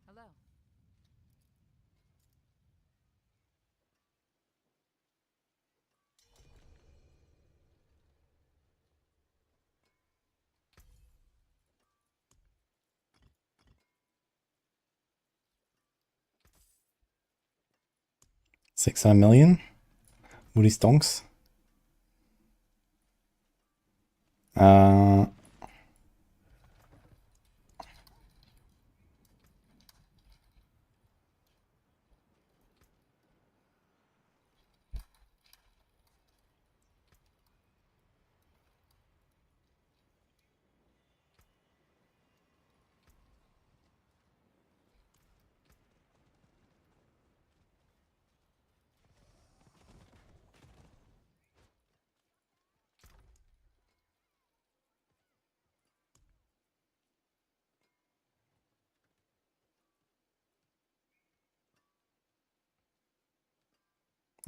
Hello. $600 million. Moody stonks.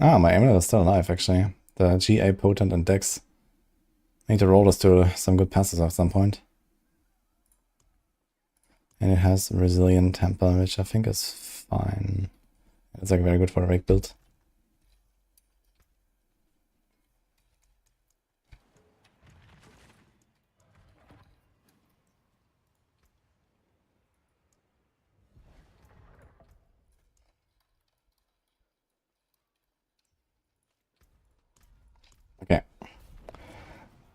Uh, my amulet is still alive, actually. The GA potent and Dex. I need to roll this to some good passes at some point. And it has Resilient Temper, which I think is fine. It's like very good for a rake build. Okay.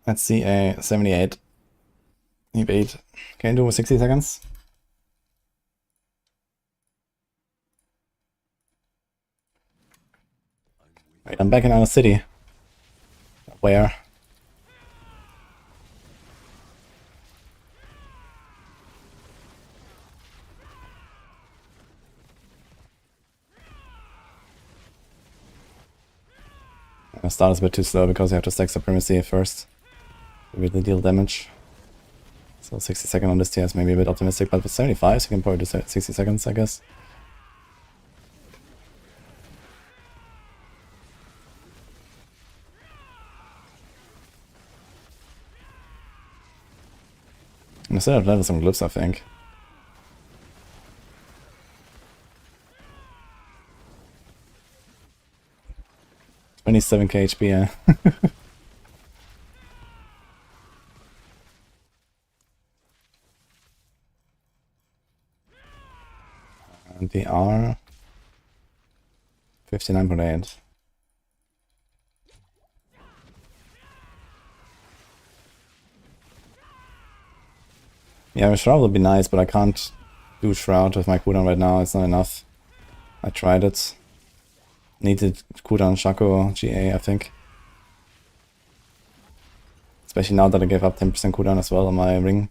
Let's see a 78. Heap 8. Can you do 60 seconds? Wait, I'm back in our city. Where? I start is a bit too slow because you have to stack Supremacy first to really deal damage. So 60 seconds on this tier is maybe a bit optimistic, but with 75 you can probably do 60 seconds, I guess. I still have level some glyphs, I think. $27k HP, yeah. And the R 59.8. Yeah, Shroud would be nice, but I can't do Shroud with my cooldown right now, it's not enough. I tried it. Needed cooldown Shaco GA, I think. Especially now that I gave up 10% cooldown as well on my ring.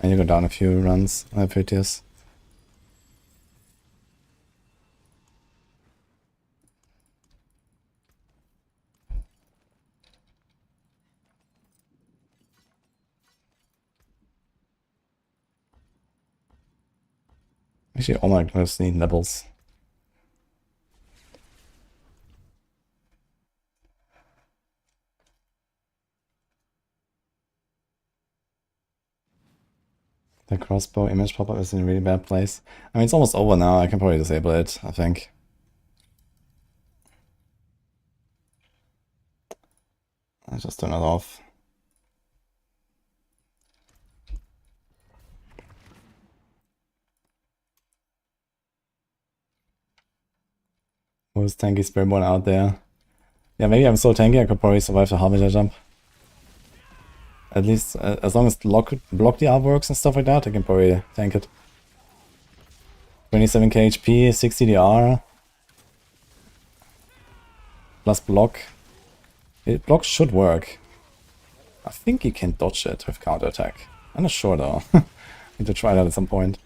I need to go down a few runs, prettiest. Actually, all my glyphs need levels. The crossbow image pop-up is in a really bad place. I mean, it's almost over now. I can probably disable it, I think. I'll just turn it off. Who's tanky Spiritborn out there? Yeah, maybe I'm so tanky I could probably survive the Harbinger jump. At least, as long as block the R works and stuff like that, I can probably tank it. 27k HP, 60 DR. Plus block. Block should work. I think you can dodge it with counterattack. I'm not sure though. Need to try that at some point.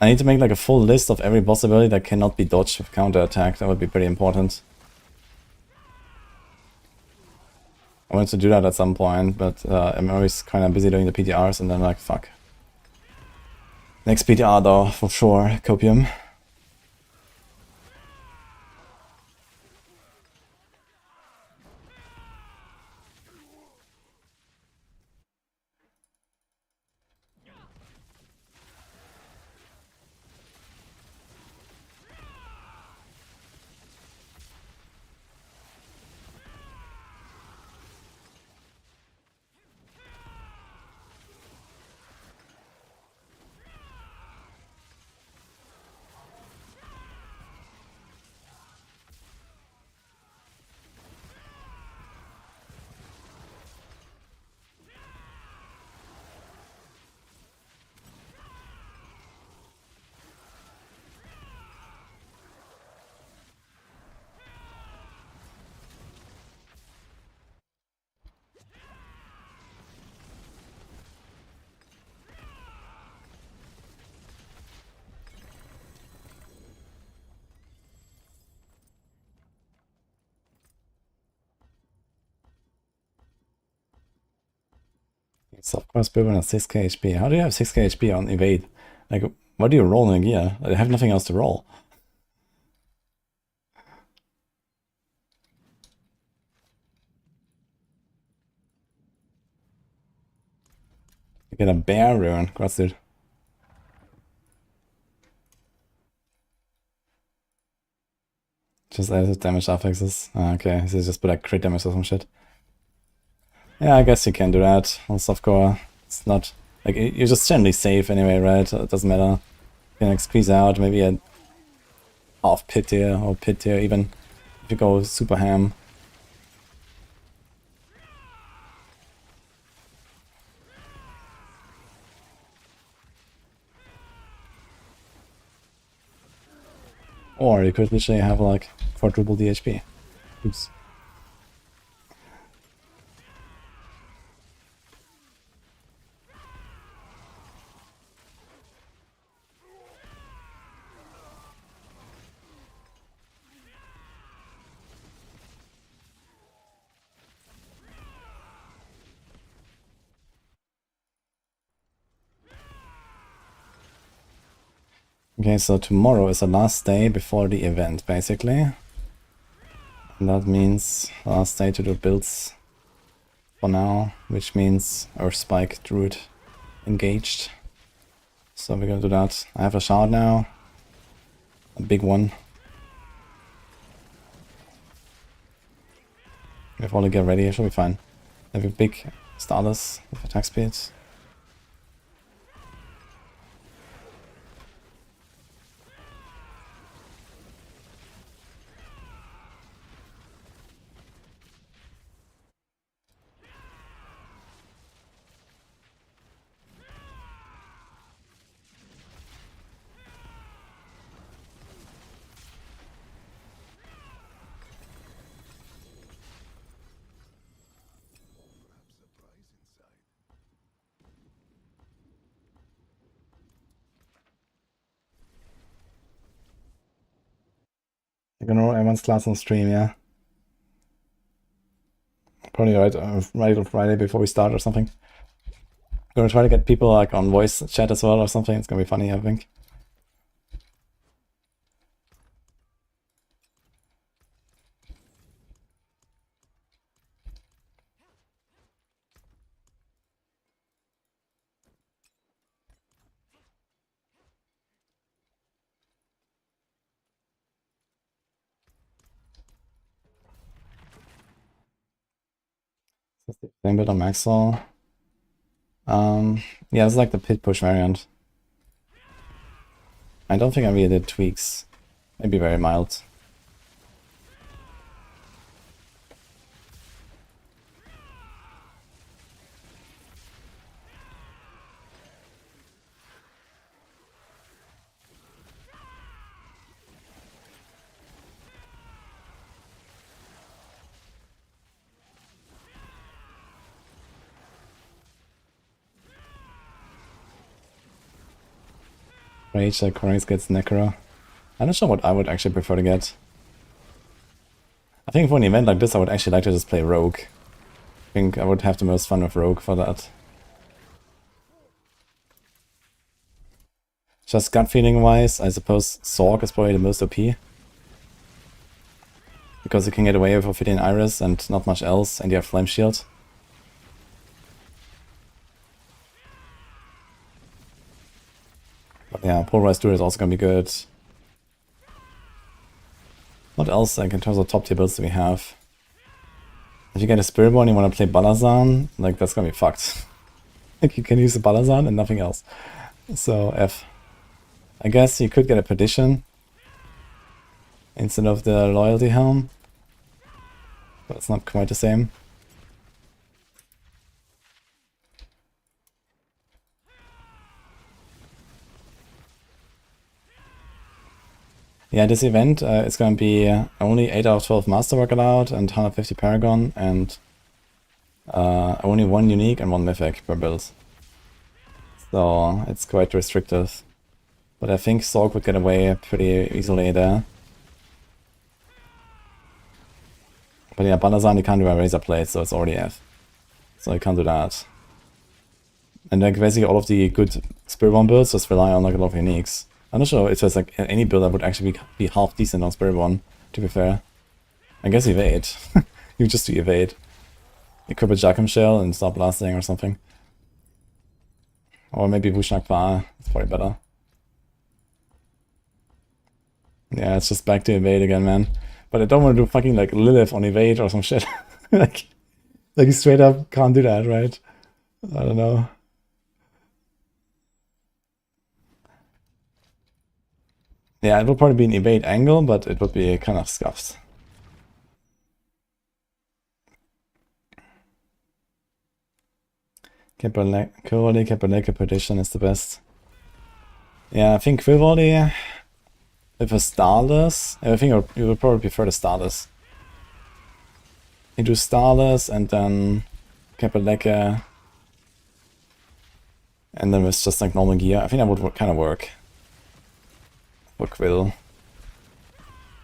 I need to make like a full list of every boss ability that cannot be dodged with counterattack. That would be pretty important. I wanted to do that at some point, but I'm always kind of busy doing the PTRs and then like, fuck. Next PTR though, for sure, Copium. Of course, Spiritborn has 6k HP. How do you have 6k HP on evade? Like, what do you roll in a gear? I have nothing else to roll. You get a bear rune. Gross, dude. Just added damage affixes. Ah, okay, so just put like crit damage or some shit. Yeah, I guess you can do that on softcore. It's not like you're just generally safe anyway, right? It doesn't matter. You can like squeeze out maybe a half pit tier or pit tier even if you go super ham. Or you could literally have like quadruple DHP. Oops. Okay, so tomorrow is the last day before the event, basically. And that means last day to do builds for now, which means our Spike Druid engaged. So we're gonna do that. I have a shard now. A big one. We have all to get ready, it should be fine. I have a big starters with attack speed. You're gonna roll everyone's class on stream, yeah? Probably right on Friday before we start or something. I'm gonna try to get people like on voice chat as well or something. It's gonna be funny, I think. Same bit on Maxroll. Yeah, it's like the pit push variant. I don't think I really did tweaks. Maybe very mild. Rage, like Corings gets Necro. I'm not sure what I would actually prefer to get. I think for an event like this I would actually like to just play Rogue. think I would have the most fun with Rogue for that. Just gut feeling wise, I suppose Sorc is probably the most OP. Because you can get away with Ophidian Iris and not much else, and you have Flame Shield. But yeah, Pulverized Druid is also gonna be good. What else, like, in terms of top tier builds do we have? If you get a Spiritborn and you want to play Balazan, like, that's gonna be fucked. Like, you can use the Balazan and nothing else. So, F. I guess you could get a Perdition instead of the Loyalty Helm. But it's not quite the same. Yeah, this event is going to be only 8 out of 12 Masterwork allowed and 150 Paragon and only 1 Unique and 1 Mythic per build. So it's quite restrictive. But I think Sorc would get away pretty easily there. But yeah, Balazan you can't do a Razor Blade, so it's already F. So you can't do that. And like basically all of the good Spiritborn builds just rely on like a lot of Uniques. I'm not sure if there's like any build that would actually be half decent on Spiritborn, to be fair. I guess Evade. You just do Evade. Equip a Jackham Shell and stop blasting or something. Or maybe Vushnak Bar, it's probably better. Yeah, it's just back to Evade again, man. But I don't want to do fucking like Lilith on Evade or some shit. like you straight up can't do that, right? I don't know. Yeah, it would probably be an Evade angle, but it would be kind of scuffed. Quillvolley, Capelleca, Perdition is the best. Yeah, I think Quillvolley with a Starless. I think you would probably prefer the Starless. You do Starless and then Capelleca. And then with just like normal gear. I think that would kind of work. For Quill.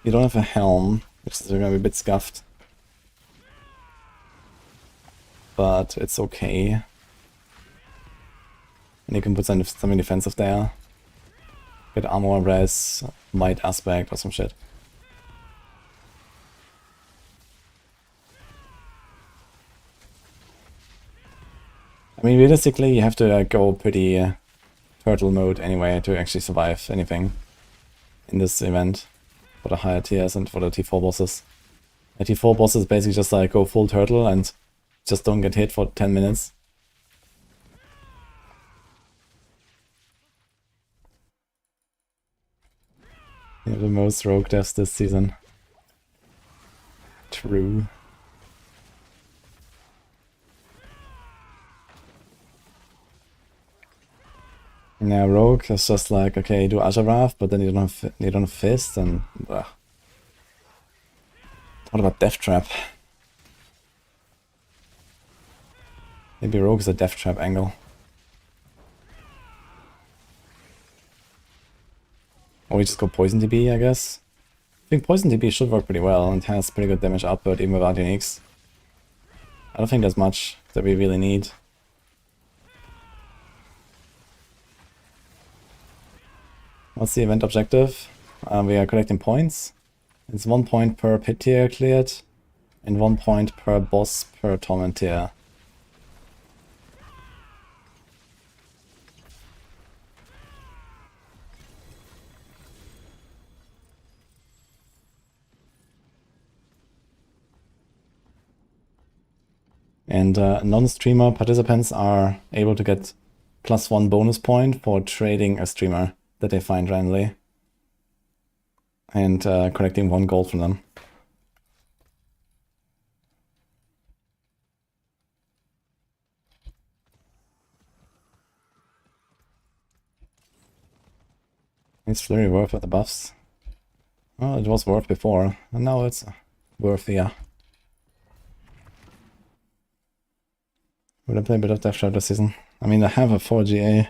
You don't have a helm, which is gonna be a bit scuffed. But it's okay. And you can put something defensive there. Get armor, res, might aspect or some shit. I mean, realistically, you have to go pretty turtle mode anyway to actually survive anything in this event for the higher tiers and for the T4 bosses. The T4 bosses basically just like go full turtle and just don't get hit for 10 minutes. You have the most rogue deaths this season. True. Yeah, rogue is just like, okay, you do Azarath, but then you don't have Fist and ugh. What about Death Trap? Maybe rogue is a Death Trap angle. Or we just go Poison DB, I guess. I think Poison DB should work pretty well and has pretty good damage output even without uniques. I don't think there's much that we really need. What's the event objective? We are collecting points. It's 1 point per pit tier cleared and 1 point per boss per torment tier. And non-streamer participants are able to get +1 bonus point for trading a streamer that they find randomly. And collecting 1 gold from them. It's very worth it, the buffs. Well, it was worth before, and now it's worth, yeah. Would I play a bit of Death Trap this season? I mean, I have a 4GA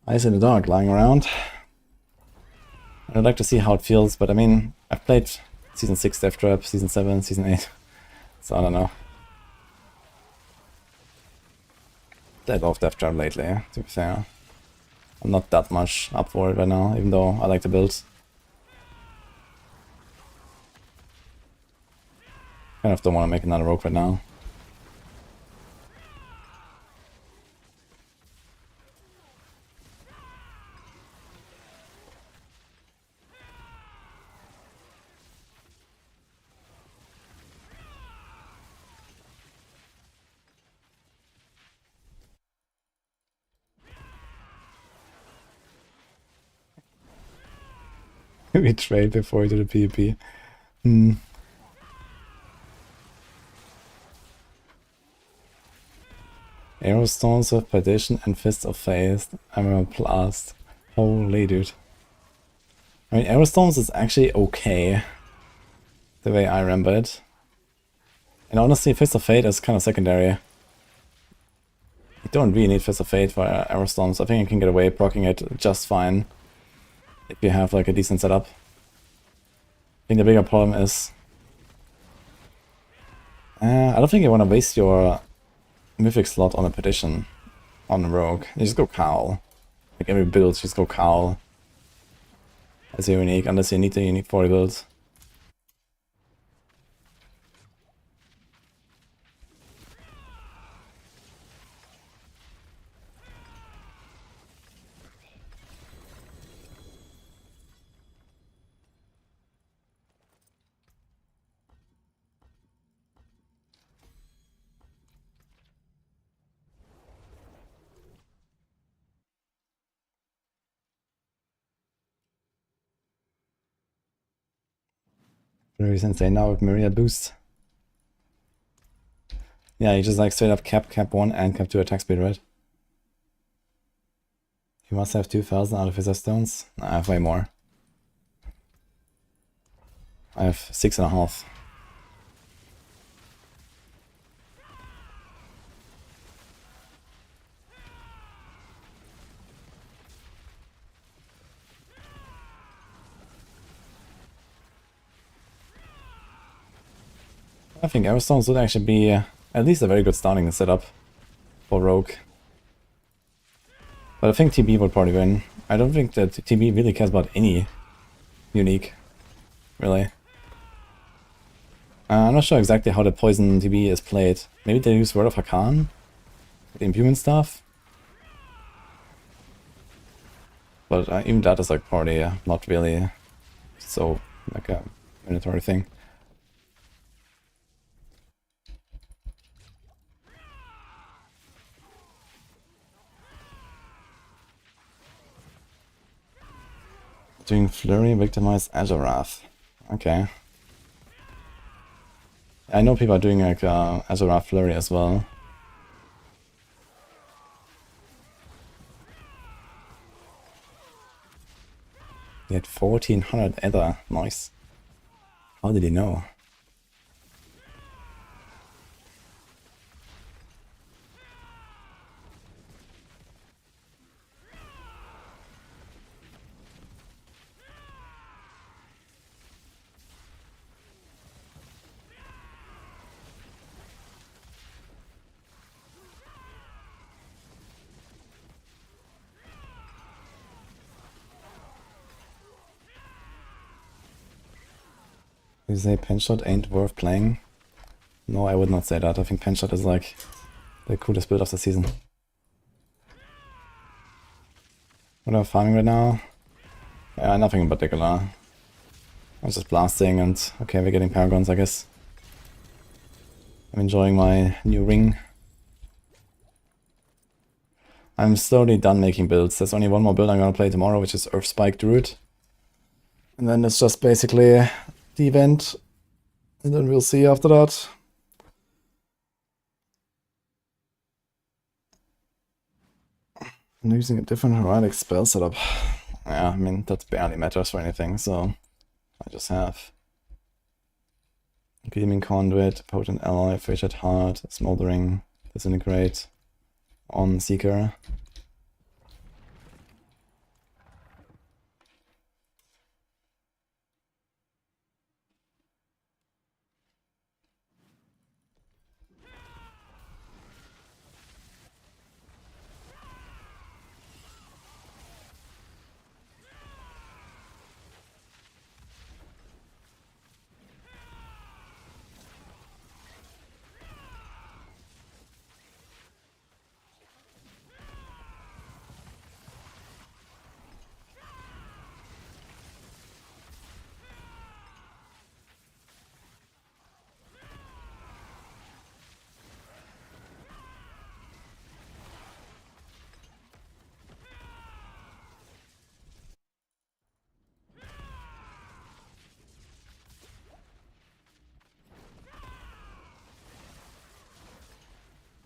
Ice in the Dark lying around. I'd like to see how it feels, but I mean, I've played Season 6 Death Trap, Season 7, Season 8, so I don't know. that off Death Trap lately, to be fair. I'm not that much up for it right now, even though I like the build. Kind of don't want to make another rogue right now. We trade before we do the PvP. Aerostones with Perdition and Fist of Faith. Emerald Blast. Holy dude. I mean, Aerostones is actually okay. The way I remember it. And honestly, Fist of Fate is kind of secondary. You don't really need Fist of Fate for Aerostones. I think you can get away proccing it just fine. If you have like a decent setup. I think the bigger problem is... I don't think you want to waste your Mythic slot on a Perdition on a Rogue. You just go Cowl. Like every build, just go Cowl. As your unique, unless you need the unique 40 build. Very insane now with Myriad boost. Yeah, you just like straight up cap 1 and cap 2 attack speed, right? You must have 2000 Artificer Stones. I have way more. I have 6.5. I think Aerostones would actually be at least a very good starting setup for Rogue. But I think TB would probably win. I don't think that TB really cares about any unique, really. I'm not sure exactly how the Poison TB is played. Maybe they use Word of Hakan? The Imbuement stuff? But even that is like probably not really so like a mandatory thing. Doing Flurry, Victimize, Azurath. Okay. I know people are doing like Azurath Flurry as well. He had 1400 Ether. Nice. How did he know? You say Penshot ain't worth playing? No, I would not say that. I think Penshot is like the coolest build of the season. What am I farming right now? Nothing in particular. I'm just blasting and okay, we're getting Paragons, I guess. I'm enjoying my new ring. I'm slowly done making builds. There's only one more build I'm gonna play tomorrow, which is Earthspike Druid. And then it's just basically the event, and then we'll see after that. I'm using a different heraldic spell setup. Yeah, I mean, that barely matters for anything, so I just have Gleaming Conduit, Potent Ally, Fated Heart, Smoldering, Disintegrate, on Seeker.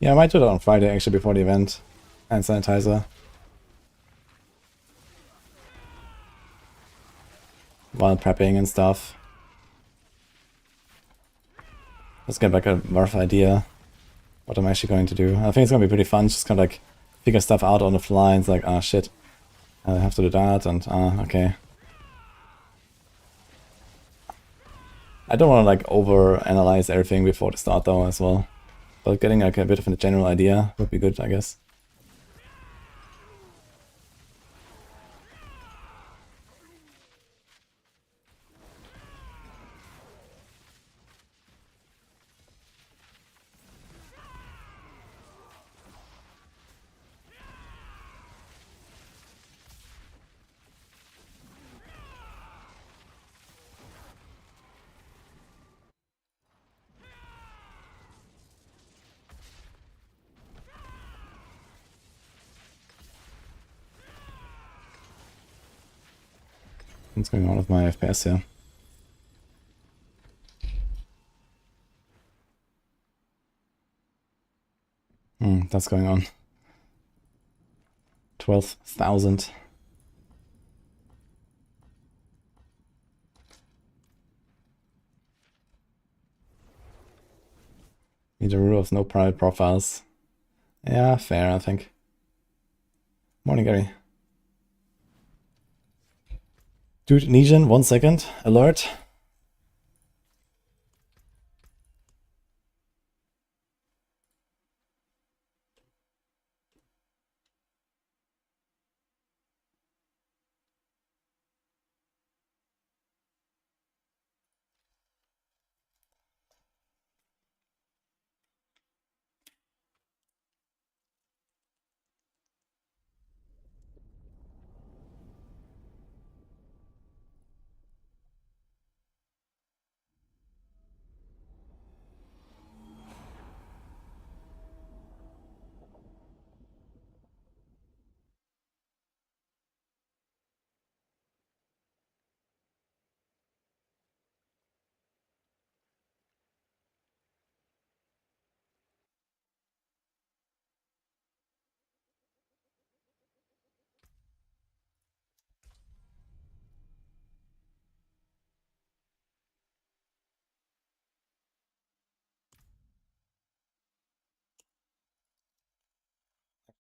Yeah, I might do that on Friday actually before the event. Hand sanitizer. While prepping and stuff. Let's get like a rough idea what I'm actually going to do. I think it's gonna be pretty fun, just kind of like figure stuff out on the fly. And it's like, ah, shit, I have to do that, and okay. I don't want to like over-analyze everything before the start though as well. But getting like a bit of a general idea would be good, I guess. What's going on with my FPS here? That's going on. 12,000. Need a rule of no private profiles. Yeah, fair, I think. Morning, Gary. Dude, Legion, 1 second. Alert.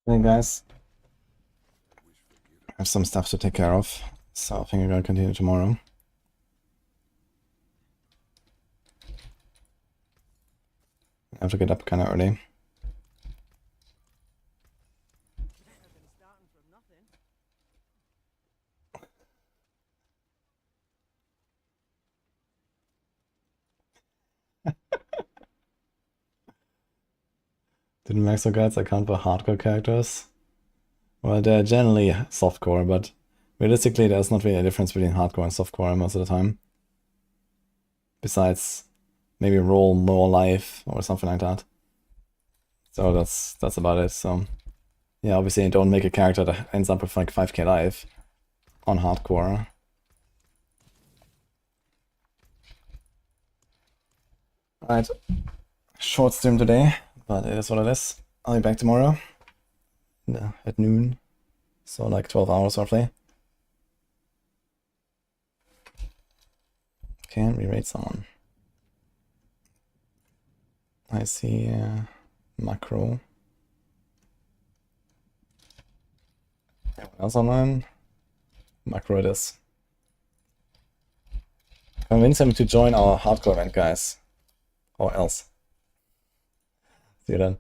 Hey guys, I have some stuff to take care of, so I think I'm gonna continue tomorrow. I have to get up kind of early. Better than starting from nothing. Didn't Maxroll guides account for hardcore characters? Well, they're generally softcore, but realistically there's not really a difference between hardcore and softcore most of the time. Besides maybe roll more life or something like that. So that's about it. So yeah, obviously don't make a character that ends up with like 5k life on hardcore. Alright, short stream today, but it is what it is. I'll be back tomorrow at noon, so like 12 hours roughly. Can we raid someone? I see Maxroll. Anyone else online? Maxroll it is. Convince him to join our hardcore event, guys. Or else. See you then.